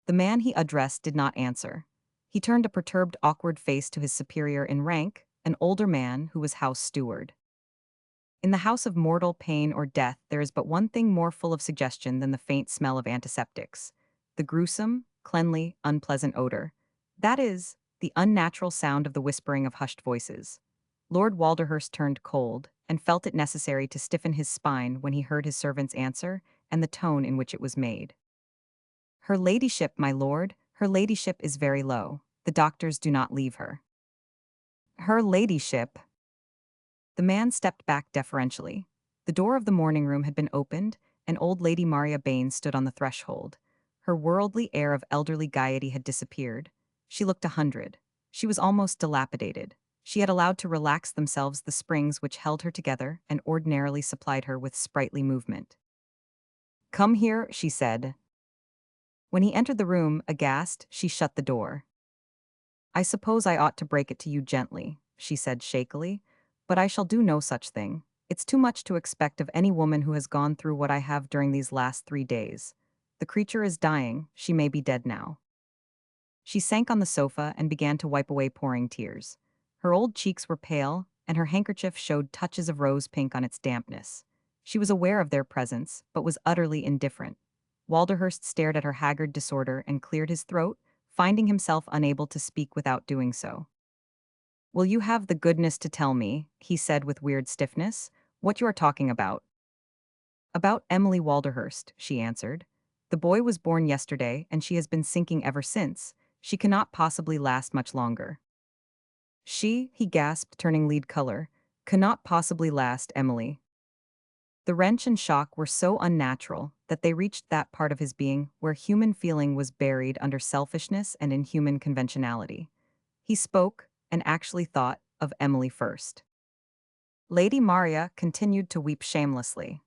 Speaker 1: The man he addressed did not answer. He turned a perturbed, awkward face to his superior in rank, an older man who was house steward. In the house of mortal pain or death there is but one thing more full of suggestion than the faint smell of antiseptics: the gruesome, cleanly, unpleasant odor. That is, the unnatural sound of the whispering of hushed voices. Lord Walderhurst turned cold, and felt it necessary to stiffen his spine when he heard his servant's answer, and the tone in which it was made. "Her ladyship, my lord, her ladyship is very low. The doctors do not leave her." "Her ladyship." The man stepped back deferentially. The door of the morning room had been opened, and old Lady Maria Baines stood on the threshold. Her worldly air of elderly gaiety had disappeared. She looked 100. She was almost dilapidated. She had allowed to relax themselves the springs which held her together and ordinarily supplied her with sprightly movement. "Come here," she said. When he entered the room, aghast, she shut the door. "I suppose I ought to break it to you gently," she said shakily, "but I shall do no such thing. It's too much to expect of any woman who has gone through what I have during these last 3 days. The creature is dying, she may be dead now." She sank on the sofa and began to wipe away pouring tears. Her old cheeks were pale, and her handkerchief showed touches of rose pink on its dampness. She was aware of their presence, but was utterly indifferent. Walderhurst stared at her haggard disorder and cleared his throat, finding himself unable to speak without doing so. "Will you have the goodness to tell me," he said with weird stiffness, "what you are talking about?" "About Emily Walderhurst," she answered. "The boy was born yesterday, and she has been sinking ever since. She cannot possibly last much longer." He gasped, turning lead color. "Cannot possibly last, Emily." The wrench and shock were so unnatural that they reached that part of his being where human feeling was buried under selfishness and inhuman conventionality. He spoke, and actually thought, of Emily first. Lady Maria continued to weep shamelessly.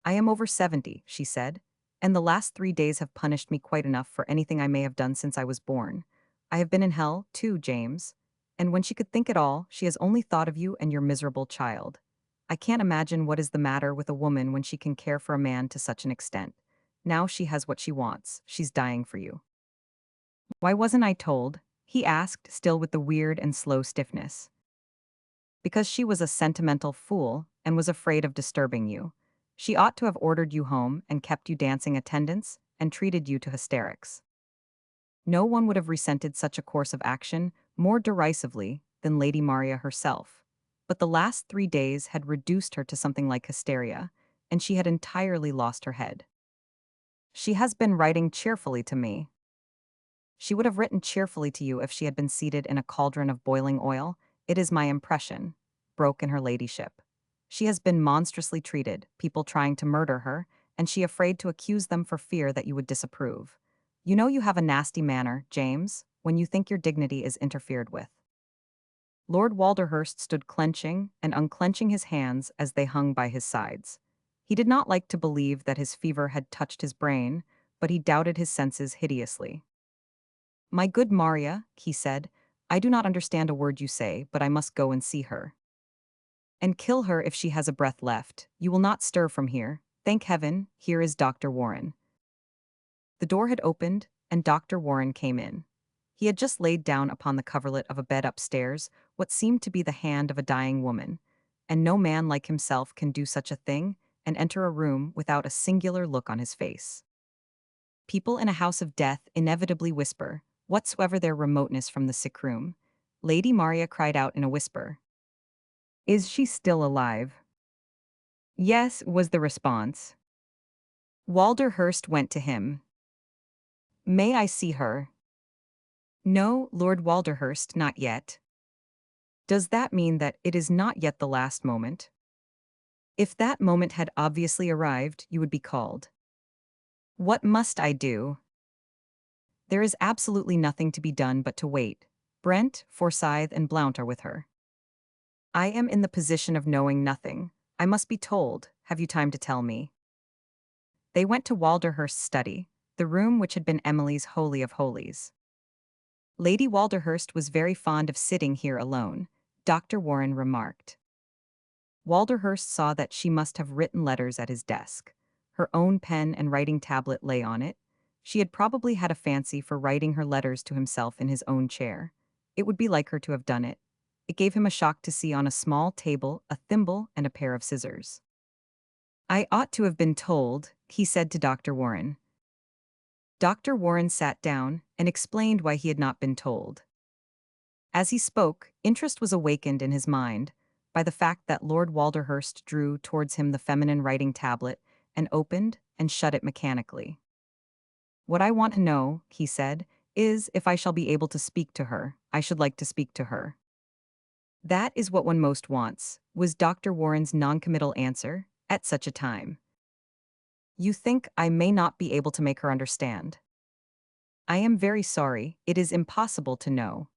Speaker 1: "I am over 70, she said, "and the last 3 days have punished me quite enough for anything I may have done since I was born. I have been in hell, too, James. And when she could think at all, she has only thought of you and your miserable child. I can't imagine what is the matter with a woman when she can care for a man to such an extent. Now she has what she wants. She's dying for you." "Why wasn't I told?" he asked, still with the weird and slow stiffness. "Because she was a sentimental fool and was afraid of disturbing you. She ought to have ordered you home and kept you dancing attendance and treated you to hysterics. No one would have resented such a course of action more derisively than Lady Maria herself. But the last 3 days had reduced her to something like hysteria, and she had entirely lost her head. She has been writing cheerfully to me." "She would have written cheerfully to you if she had been seated in a cauldron of boiling oil, it is my impression," broke in her ladyship. "She has been monstrously treated, people trying to murder her, and she afraid to accuse them for fear that you would disapprove. You know you have a nasty manner, James, when you think your dignity is interfered with." Lord Walderhurst stood clenching and unclenching his hands as they hung by his sides. He did not like to believe that his fever had touched his brain, but he doubted his senses hideously. "My good Maria," he said, "I do not understand a word you say, but I must go and see her. And kill her if she has a breath left. You will not stir from here. Thank heaven, here is Dr. Warren." The door had opened, and Dr. Warren came in. He had just laid down upon the coverlet of a bed upstairs what seemed to be the hand of a dying woman, and no man like himself can do such a thing and enter a room without a singular look on his face. People in a house of death inevitably whisper, whatsoever their remoteness from the sick room. Lady Maria cried out in a whisper, "Is she still alive?" "Yes," was the response. Walderhurst went to him. "May I see her?" "No, Lord Walderhurst, not yet." "Does that mean that it is not yet the last moment?" "If that moment had obviously arrived, you would be called." "What must I do?" "There is absolutely nothing to be done but to wait. Brent, Forsyth, and Blount are with her." "I am in the position of knowing nothing. I must be told. Have you time to tell me?" They went to Walderhurst's study, the room which had been Emily's holy of holies. "Lady Walderhurst was very fond of sitting here alone," Dr. Warren remarked. Walderhurst saw that she must have written letters at his desk. Her own pen and writing tablet lay on it. She had probably had a fancy for writing her letters to himself in his own chair. It would be like her to have done it. It gave him a shock to see on a small table a thimble and a pair of scissors. "I ought to have been told," he said to Dr. Warren. Dr. Warren sat down and explained why he had not been told. As he spoke, interest was awakened in his mind by the fact that Lord Walderhurst drew towards him the feminine writing tablet and opened and shut it mechanically. "What I want to know," he said, "is if I shall be able to speak to her. I should like to speak to her." "That is what one most wants," was Dr. Warren's noncommittal answer, at such a time. "You think I may not be able to make her understand?" "I am very sorry, it is impossible to know.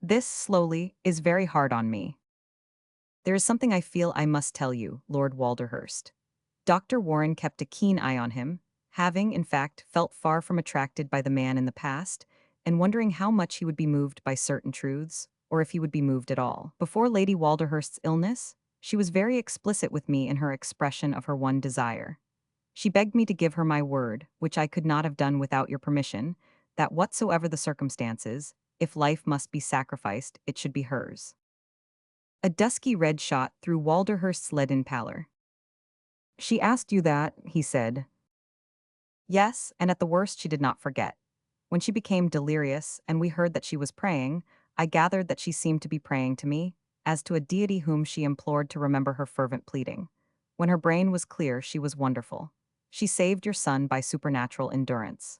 Speaker 1: This, slowly, is very hard on me. There is something I feel I must tell you, Lord Walderhurst." Dr. Warren kept a keen eye on him, having, in fact, felt far from attracted by the man in the past, and wondering how much he would be moved by certain truths, or if he would be moved at all. "Before Lady Walderhurst's illness, she was very explicit with me in her expression of her one desire. She begged me to give her my word, which I could not have done without your permission, that whatsoever the circumstances, if life must be sacrificed, it should be hers." A dusky red shot through Walderhurst's leaden pallor. She asked you that, he said. Yes, and at the worst she did not forget. When she became delirious and we heard that she was praying, I gathered that she seemed to be praying to me, as to a deity whom she implored to remember her fervent pleading. When her brain was clear, she was wonderful. She saved your son by supernatural endurance.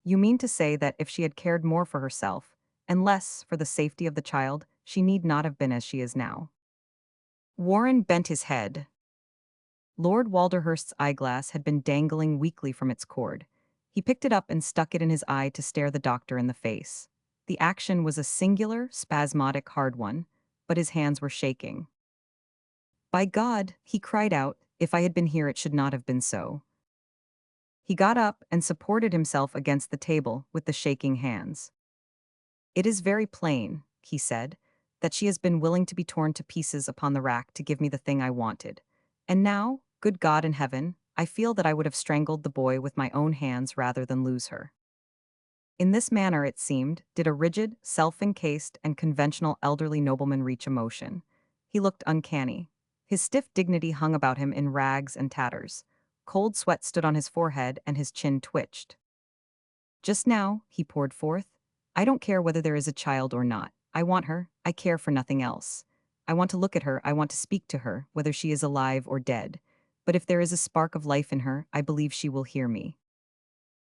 Speaker 1: You mean to say that if she had cared more for herself, and less for the safety of the child, she need not have been as she is now? Warren bent his head. Lord Walderhurst's eyeglass had been dangling weakly from its cord. He picked it up and stuck it in his eye to stare the doctor in the face. The action was a singular, spasmodic, hard one, but his hands were shaking. By God, he cried out, if I had been here it should not have been so. He got up and supported himself against the table with the shaking hands. It is very plain, he said, that she has been willing to be torn to pieces upon the rack to give me the thing I wanted. And now, good God in heaven, I feel that I would have strangled the boy with my own hands rather than lose her. In this manner, it seemed, did a rigid, self-encased, and conventional elderly nobleman reach emotion. He looked uncanny. His stiff dignity hung about him in rags and tatters. Cold sweat stood on his forehead and his chin twitched. Just now, he poured forth, I don't care whether there is a child or not. I want her, I care for nothing else. I want to look at her, I want to speak to her, whether she is alive or dead. But if there is a spark of life in her, I believe she will hear me.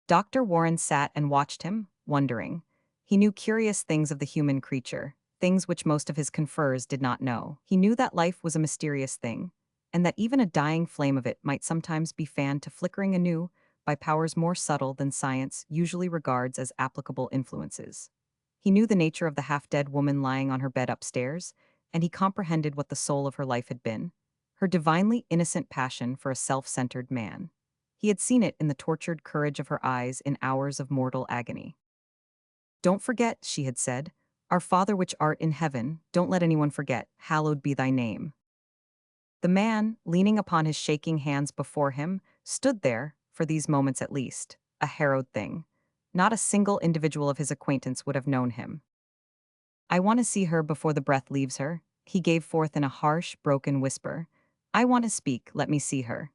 Speaker 1: Dr. Warren sat and watched him, wondering. He knew curious things of the human creature, things which most of his confreres did not know. He knew that life was a mysterious thing, and that even a dying flame of it might sometimes be fanned to flickering anew by powers more subtle than science usually regards as applicable influences. He knew the nature of the half-dead woman lying on her bed upstairs, and he comprehended what the soul of her life had been, her divinely innocent passion for a self-centered man. He had seen it in the tortured courage of her eyes in hours of mortal agony. Don't forget, she had said, our Father which art in heaven, don't let anyone forget, hallowed be thy name. The man, leaning upon his shaking hands before him, stood there, for these moments at least, a harrowed thing. Not a single individual of his acquaintance would have known him. I want to see her before the breath leaves her, he gave forth in a harsh, broken whisper. I want to speak, let me see her.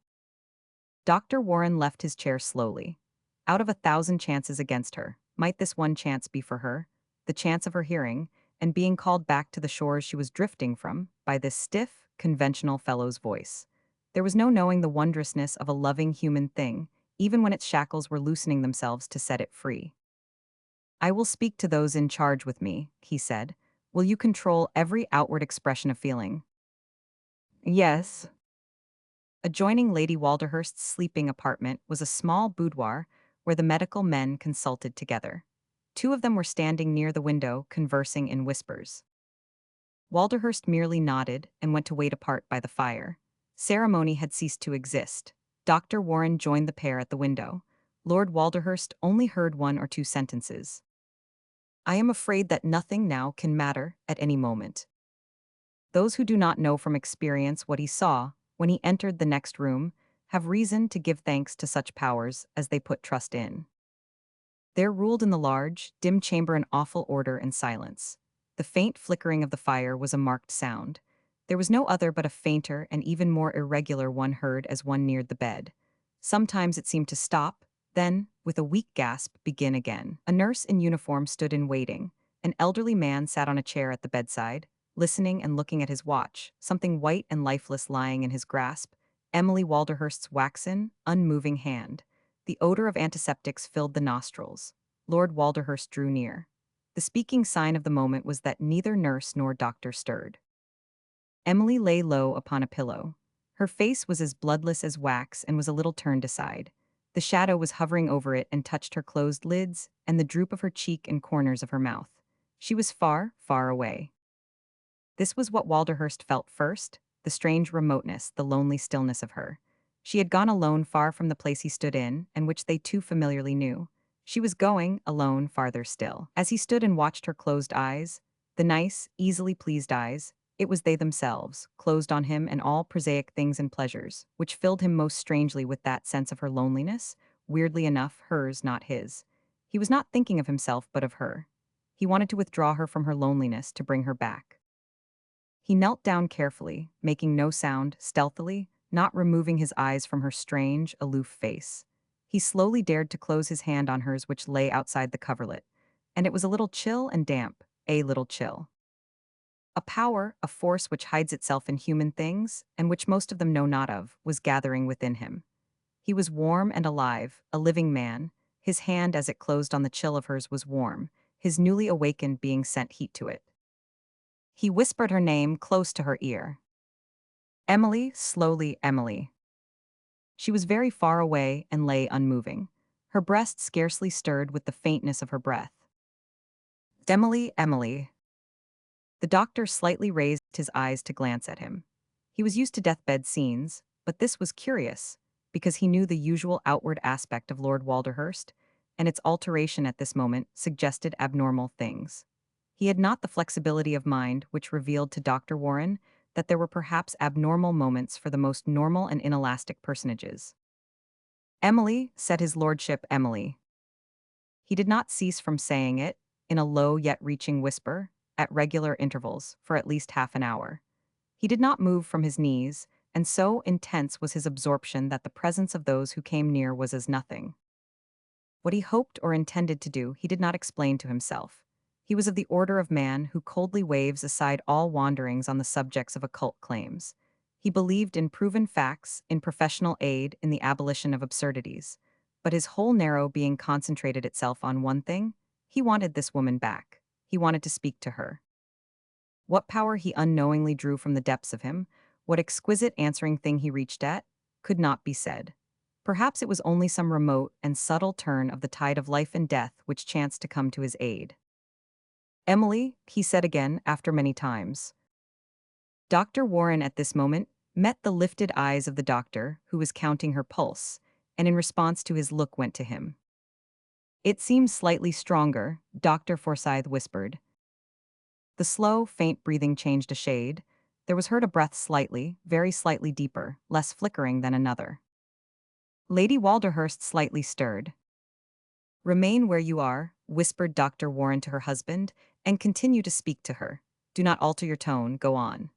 Speaker 1: Dr. Warren left his chair slowly. Out of 1,000 chances against her, might this one chance be for her, the chance of her hearing, and being called back to the shores she was drifting from, by this stiff, conventional fellow's voice. There was no knowing the wondrousness of a loving human thing, even when its shackles were loosening themselves to set it free. I will speak to those in charge with me, he said. Will you control every outward expression of feeling? Yes. Adjoining Lady Walderhurst's sleeping apartment was a small boudoir where the medical men consulted together. Two of them were standing near the window, conversing in whispers. Walderhurst merely nodded and went to wait apart by the fire. Ceremony had ceased to exist. Dr. Warren joined the pair at the window. Lord Walderhurst only heard one or two sentences. I am afraid that nothing now can matter at any moment. Those who do not know from experience what he saw when he entered the next room have reason to give thanks to such powers as they put trust in. There ruled in the large, dim chamber an awful order and silence. The faint flickering of the fire was a marked sound. There was no other but a fainter and even more irregular one heard as one neared the bed. Sometimes it seemed to stop, then, with a weak gasp, begin again. A nurse in uniform stood in waiting. An elderly man sat on a chair at the bedside, listening and looking at his watch, something white and lifeless lying in his grasp, Emily Walderhurst's waxen, unmoving hand. The odor of antiseptics filled the nostrils. Lord Walderhurst drew near. The speaking sign of the moment was that neither nurse nor doctor stirred. Emily lay low upon a pillow. Her face was as bloodless as wax and was a little turned aside. The shadow was hovering over it and touched her closed lids and the droop of her cheek and corners of her mouth. She was far, far away. This was what Walderhurst felt first, the strange remoteness, the lonely stillness of her. She had gone alone far from the place he stood in, and which they too familiarly knew. She was going, alone, farther still. As he stood and watched her closed eyes, the nice, easily pleased eyes, it was they themselves, closed on him and all prosaic things and pleasures, which filled him most strangely with that sense of her loneliness, weirdly enough, hers, not his. He was not thinking of himself, but of her. He wanted to withdraw her from her loneliness, to bring her back. He knelt down carefully, making no sound, stealthily, not removing his eyes from her strange, aloof face. He slowly dared to close his hand on hers which lay outside the coverlet, and it was a little chill and damp, a little chill. A power, a force which hides itself in human things, and which most of them know not of, was gathering within him. He was warm and alive, a living man. His hand as it closed on the chill of hers was warm, his newly awakened being sent heat to it. He whispered her name close to her ear. Emily, slowly, Emily. She was very far away and lay unmoving. Her breast scarcely stirred with the faintness of her breath. Emily, Emily. The doctor slightly raised his eyes to glance at him. He was used to deathbed scenes, but this was curious, because he knew the usual outward aspect of Lord Walderhurst, and its alteration at this moment suggested abnormal things. He had not the flexibility of mind which revealed to Dr. Warren that there were perhaps abnormal moments for the most normal and inelastic personages. Emily, said his lordship, Emily. He did not cease from saying it, in a low yet reaching whisper, at regular intervals, for at least half an hour. He did not move from his knees, and so intense was his absorption that the presence of those who came near was as nothing. What he hoped or intended to do he did not explain to himself. He was of the order of man who coldly waves aside all wanderings on the subjects of occult claims. He believed in proven facts, in professional aid, in the abolition of absurdities. But his whole narrow being concentrated itself on one thing. He wanted this woman back. He wanted to speak to her. What power he unknowingly drew from the depths of him, what exquisite answering thing he reached at, could not be said. Perhaps it was only some remote and subtle turn of the tide of life and death which chanced to come to his aid. Emily, he said again after many times. Dr. Warren at this moment met the lifted eyes of the doctor, who was counting her pulse, and in response to his look went to him. It seems slightly stronger, Dr. Forsyth whispered. The slow, faint breathing changed a shade. There was heard a breath slightly, very slightly deeper, less flickering than another. Lady Walderhurst slightly stirred. Remain where you are, whispered Dr. Warren to her husband, and continue to speak to her. Do not alter your tone, go on.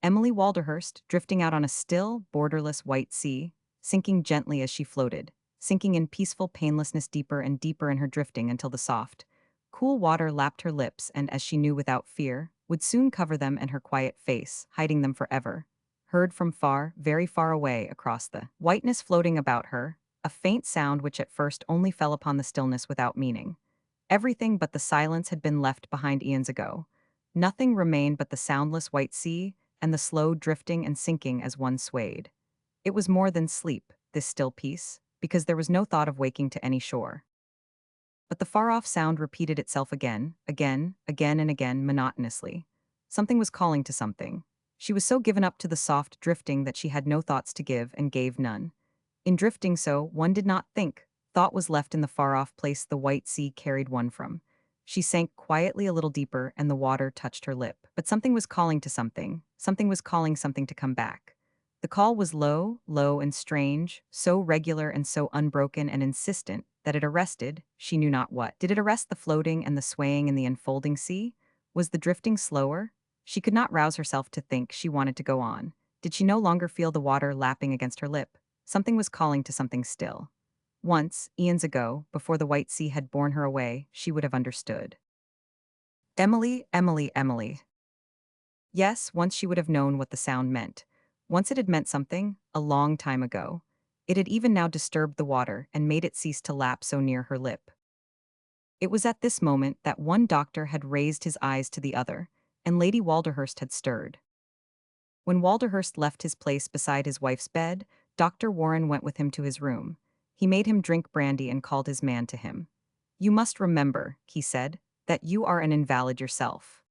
Speaker 1: Emily Walderhurst, drifting out on a still, borderless white sea, sinking gently as she floated, sinking in peaceful painlessness deeper and deeper in her drifting until the soft, cool water lapped her lips and, as she knew without fear, would soon cover them and her quiet face, hiding them forever. Heard from far, very far away across the whiteness floating about her, a faint sound which at first only fell upon the stillness without meaning. Everything but the silence had been left behind eons ago. Nothing remained but the soundless white sea and the slow drifting and sinking as one swayed. It was more than sleep, this still peace, because there was no thought of waking to any shore. But the far-off sound repeated itself again, again, again and again monotonously. Something was calling to something. She was so given up to the soft drifting that she had no thoughts to give and gave none. In drifting so, one did not think. Thought was left in the far-off place the white sea carried one from. She sank quietly a little deeper and the water touched her lip. But something was calling to something. Something was calling something to come back. The call was low, low and strange, so regular and so unbroken and insistent that it arrested, she knew not what. Did it arrest the floating and the swaying in the enfolding sea? Was the drifting slower? She could not rouse herself to think she wanted to go on. Did she no longer feel the water lapping against her lip? Something was calling to something still. Once, eons ago, before the white sea had borne her away, she would have understood. Emily, Emily, Emily. Yes, once she would have known what the sound meant. Once it had meant something, a long time ago. It had even now disturbed the water and made it cease to lap so near her lip. It was at this moment that one doctor had raised his eyes to the other, and Lady Walderhurst had stirred. When Walderhurst left his place beside his wife's bed, Dr. Warren went with him to his room. He made him drink brandy and called his man to him. You must remember, he said, that you are an invalid yourself.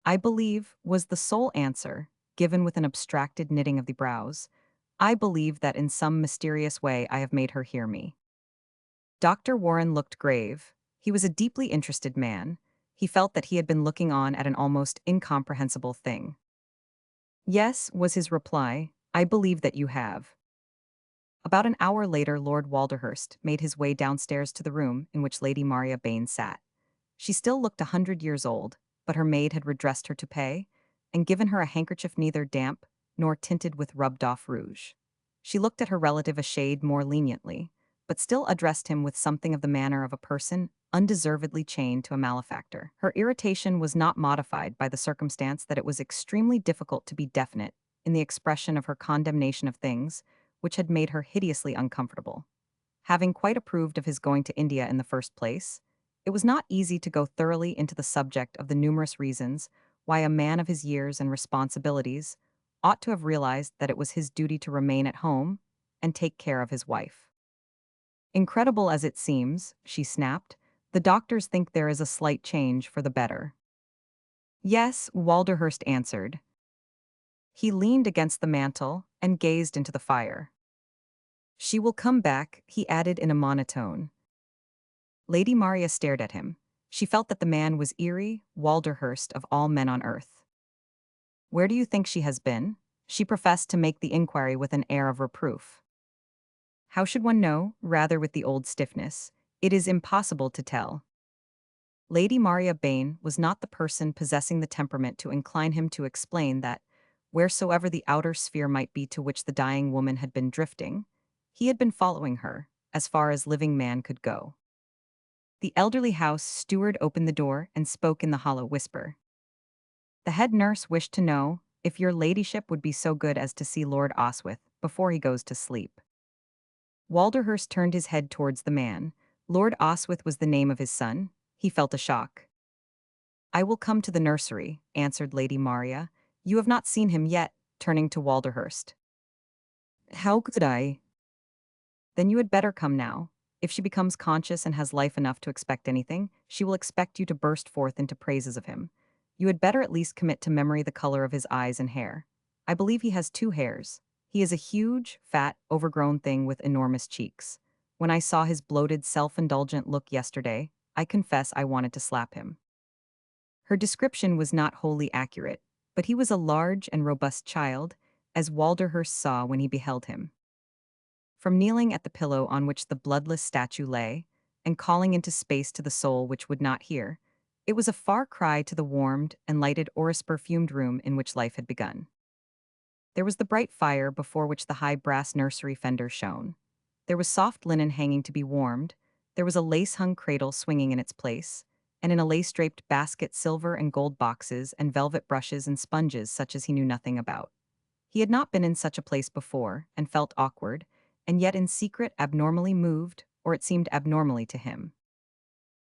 Speaker 1: I believe, was the sole answer, given with an abstracted knitting of the brows. I believe that in some mysterious way I have made her hear me. Dr. Warren looked grave. He was a deeply interested man. He felt that he had been looking on at an almost incomprehensible thing. Yes, was his reply, I believe that you have. About an hour later Lord Walderhurst made his way downstairs to the room in which Lady Maria Baines sat. She still looked 100 years old, but her maid had redressed her toupee, and given her a handkerchief neither damp nor tinted with rubbed-off rouge. She looked at her relative a shade more leniently, but still addressed him with something of the manner of a person undeservedly chained to a malefactor. Her irritation was not modified by the circumstance that it was extremely difficult to be definite in the expression of her condemnation of things, which had made her hideously uncomfortable. Having quite approved of his going to India in the first place, it was not easy to go thoroughly into the subject of the numerous reasons why a man of his years and responsibilities ought to have realized that it was his duty to remain at home and take care of his wife. Incredible as it seems, she snapped, the doctors think there is a slight change for the better. Yes, Walderhurst answered. He leaned against the mantel and gazed into the fire. She will come back, he added in a monotone. Lady Maria stared at him. She felt that the man was eerie, Walderhurst of all men on earth. Where do you think she has been? She professed to make the inquiry with an air of reproof. How should one know, rather with the old stiffness? It is impossible to tell. Lady Maria Bain was not the person possessing the temperament to incline him to explain that, wheresoever the outer sphere might be to which the dying woman had been drifting, he had been following her, as far as living man could go. The elderly house steward opened the door and spoke in the hollow whisper. The head nurse wished to know if your ladyship would be so good as to see Lord Oswyth before he goes to sleep. Walderhurst turned his head towards the man. Lord Oswyth was the name of his son. He felt a shock. I will come to the nursery, answered Lady Maria. You have not seen him yet, turning to Walderhurst. How could I? Then you had better come now. If she becomes conscious and has life enough to expect anything, she will expect you to burst forth into praises of him. You had better at least commit to memory the color of his eyes and hair. I believe he has 2 hairs. He is a huge, fat, overgrown thing with enormous cheeks. When I saw his bloated, self-indulgent look yesterday, I confess I wanted to slap him. Her description was not wholly accurate, but he was a large and robust child, as Walderhurst saw when he beheld him. From kneeling at the pillow on which the bloodless statue lay, and calling into space to the soul which would not hear, it was a far cry to the warmed and lighted orris-perfumed room in which life had begun. There was the bright fire before which the high brass nursery fender shone. There was soft linen hanging to be warmed, there was a lace-hung cradle swinging in its place, and in a lace-draped basket silver and gold boxes and velvet brushes and sponges such as he knew nothing about. He had not been in such a place before, and felt awkward, and yet in secret abnormally moved, or it seemed abnormally to him.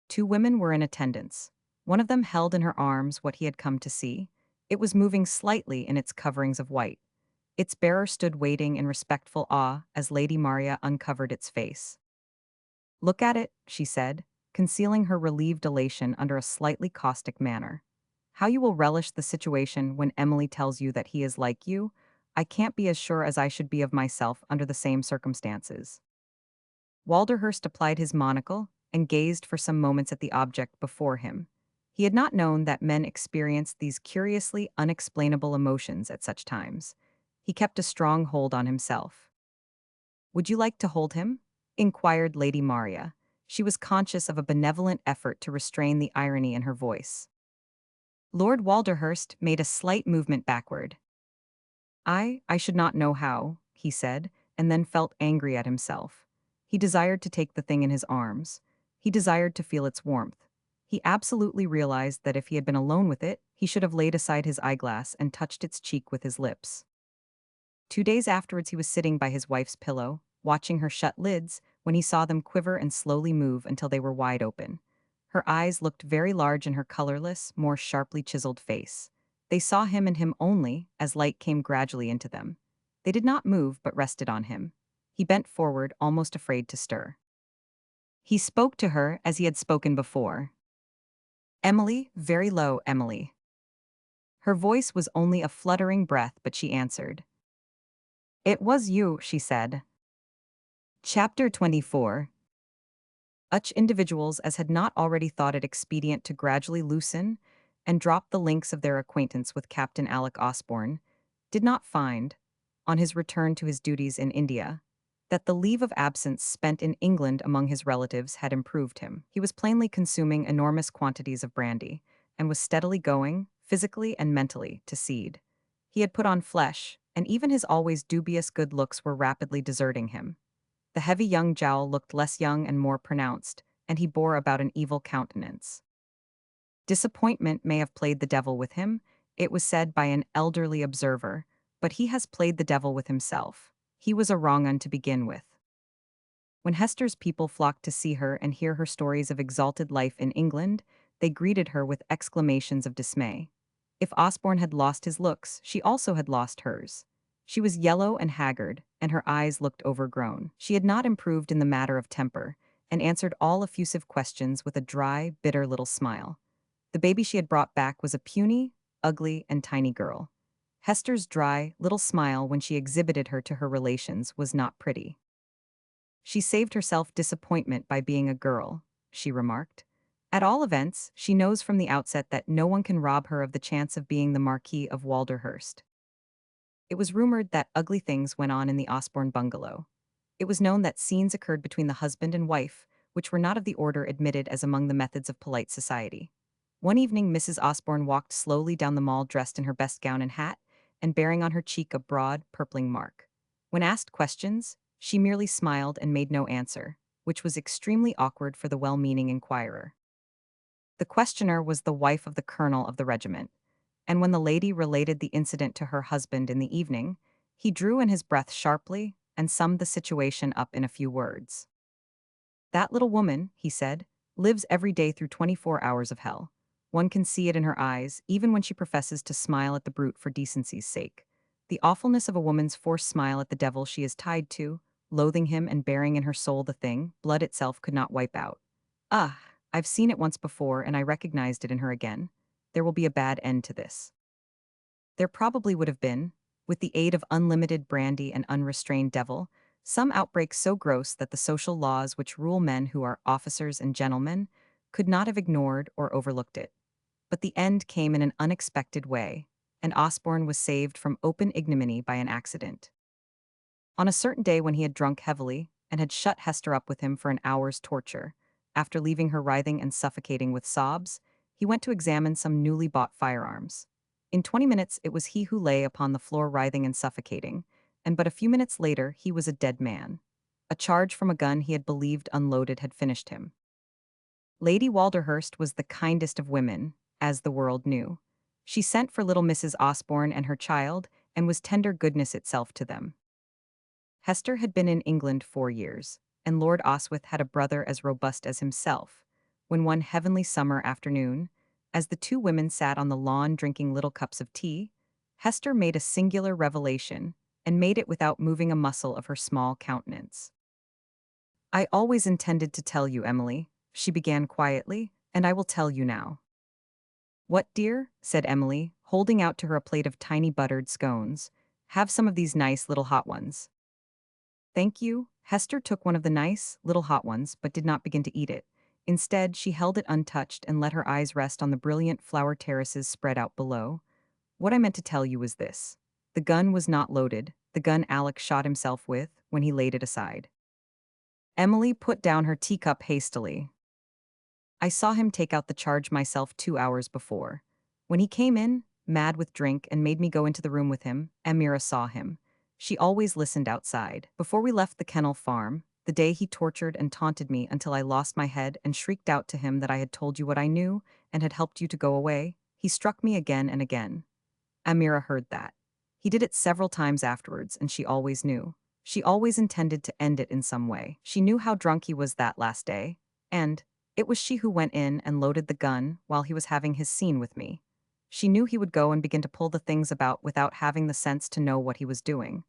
Speaker 1: 2 women were in attendance. One of them held in her arms what he had come to see. It was moving slightly in its coverings of white. Its bearer stood waiting in respectful awe as Lady Maria uncovered its face. Look at it, she said, concealing her relieved elation under a slightly caustic manner. How you will relish the situation when Emily tells you that he is like you, I can't be as sure as I should be of myself under the same circumstances. Walderhurst applied his monocle and gazed for some moments at the object before him. He had not known that men experienced these curiously unexplainable emotions at such times. He kept a strong hold on himself. Would you like to hold him? Inquired Lady Maria. She was conscious of a benevolent effort to restrain the irony in her voice. Lord Walderhurst made a slight movement backward. I should not know how, he said, and then felt angry at himself. He desired to take the thing in his arms. He desired to feel its warmth. He absolutely realized that if he had been alone with it, he should have laid aside his eyeglass and touched its cheek with his lips. 2 days afterwards he was sitting by his wife's pillow, watching her shut lids, when he saw them quiver and slowly move until they were wide open. Her eyes looked very large in her colorless, more sharply chiseled face. They saw him and him only, as light came gradually into them. They did not move but rested on him. He bent forward, almost afraid to stir. He spoke to her as he had spoken before. Emily, very low, Emily. Her voice was only a fluttering breath, but she answered. It was you, she said. Chapter 24. Such individuals as had not already thought it expedient to gradually loosen and drop the links of their acquaintance with Captain Alec Osborne, did not find, on his return to his duties in India, that the leave of absence spent in England among his relatives had improved him. He was plainly consuming enormous quantities of brandy, and was steadily going, physically and mentally, to seed. He had put on flesh, and even his always dubious good looks were rapidly deserting him. The heavy young jowl looked less young and more pronounced, and he bore about an evil countenance. Disappointment may have played the devil with him, it was said by an elderly observer, but he has played the devil with himself. He was a wrong un to begin with. When Hester's people flocked to see her and hear her stories of exalted life in England, they greeted her with exclamations of dismay. If Osborne had lost his looks, she also had lost hers. She was yellow and haggard, and her eyes looked overgrown. She had not improved in the matter of temper, and answered all effusive questions with a dry, bitter little smile. The baby she had brought back was a puny, ugly, and tiny girl. Hester's dry, little smile when she exhibited her to her relations was not pretty. She saved herself disappointment by being a girl, she remarked. At all events, she knows from the outset that no one can rob her of the chance of being the Marquis of Walderhurst. It was rumored that ugly things went on in the Osborne bungalow. It was known that scenes occurred between the husband and wife, which were not of the order admitted as among the methods of polite society. One evening, Mrs. Osborne walked slowly down the mall dressed in her best gown and hat, and bearing on her cheek a broad, purpling mark. When asked questions, she merely smiled and made no answer, which was extremely awkward for the well-meaning inquirer. The questioner was the wife of the colonel of the regiment, and when the lady related the incident to her husband in the evening, he drew in his breath sharply and summed the situation up in a few words. "That little woman," he said, "lives every day through 24 hours of hell. One can see it in her eyes, even when she professes to smile at the brute for decency's sake. The awfulness of a woman's forced smile at the devil she is tied to, loathing him and bearing in her soul the thing blood itself could not wipe out. Ah, I've seen it once before and I recognized it in her again. There will be a bad end to this." There probably would have been, with the aid of unlimited brandy and unrestrained devil, some outbreak so gross that the social laws which rule men who are officers and gentlemen could not have ignored or overlooked it. But the end came in an unexpected way, and Osborne was saved from open ignominy by an accident. On a certain day when he had drunk heavily, and had shut Hester up with him for an hour's torture, after leaving her writhing and suffocating with sobs, he went to examine some newly bought firearms. In 20 minutes it was he who lay upon the floor writhing and suffocating, and but a few minutes later he was a dead man. A charge from a gun he had believed unloaded had finished him. Lady Walderhurst was the kindest of women, as the world knew. She sent for little Mrs. Osborne and her child, and was tender goodness itself to them. Hester had been in England 4 years, and Lord Oswyth had a brother as robust as himself, when one heavenly summer afternoon, as the two women sat on the lawn drinking little cups of tea, Hester made a singular revelation, and made it without moving a muscle of her small countenance. "I always intended to tell you, Emily," she began quietly, "and I will tell you now." "What, dear?" said Emily, holding out to her a plate of tiny buttered scones. "Have some of these nice little hot ones." "Thank you." Hester took one of the nice, little hot ones, but did not begin to eat it. Instead, she held it untouched and let her eyes rest on the brilliant flower terraces spread out below. "What I meant to tell you was this. The gun was not loaded, the gun Alec shot himself with, when he laid it aside." Emily put down her teacup hastily. "I saw him take out the charge myself 2 hours before. When he came in, mad with drink, and made me go into the room with him, Amira saw him. She always listened outside. Before we left the kennel farm, the day he tortured and taunted me until I lost my head and shrieked out to him that I had told you what I knew and had helped you to go away, he struck me again and again. Amira heard that. He did it several times afterwards, and she always knew. She always intended to end it in some way. She knew how drunk he was that last day, and it was she who went in and loaded the gun while he was having his scene with me. She knew he would go and begin to pull the things about without having the sense to know what he was doing.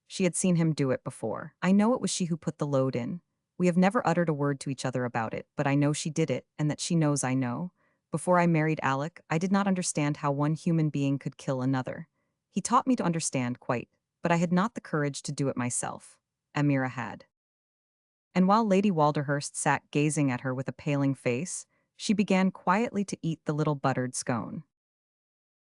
Speaker 1: She had seen him do it before. I know it was she who put the load in. We have never uttered a word to each other about it, but I know she did it, and that she knows I know. Before I married Alec, I did not understand how one human being could kill another. He taught me to understand quite, but I had not the courage to do it myself. Amira had. And while Lady Walderhurst sat gazing at her with a paling face, she began quietly to eat the little buttered scone.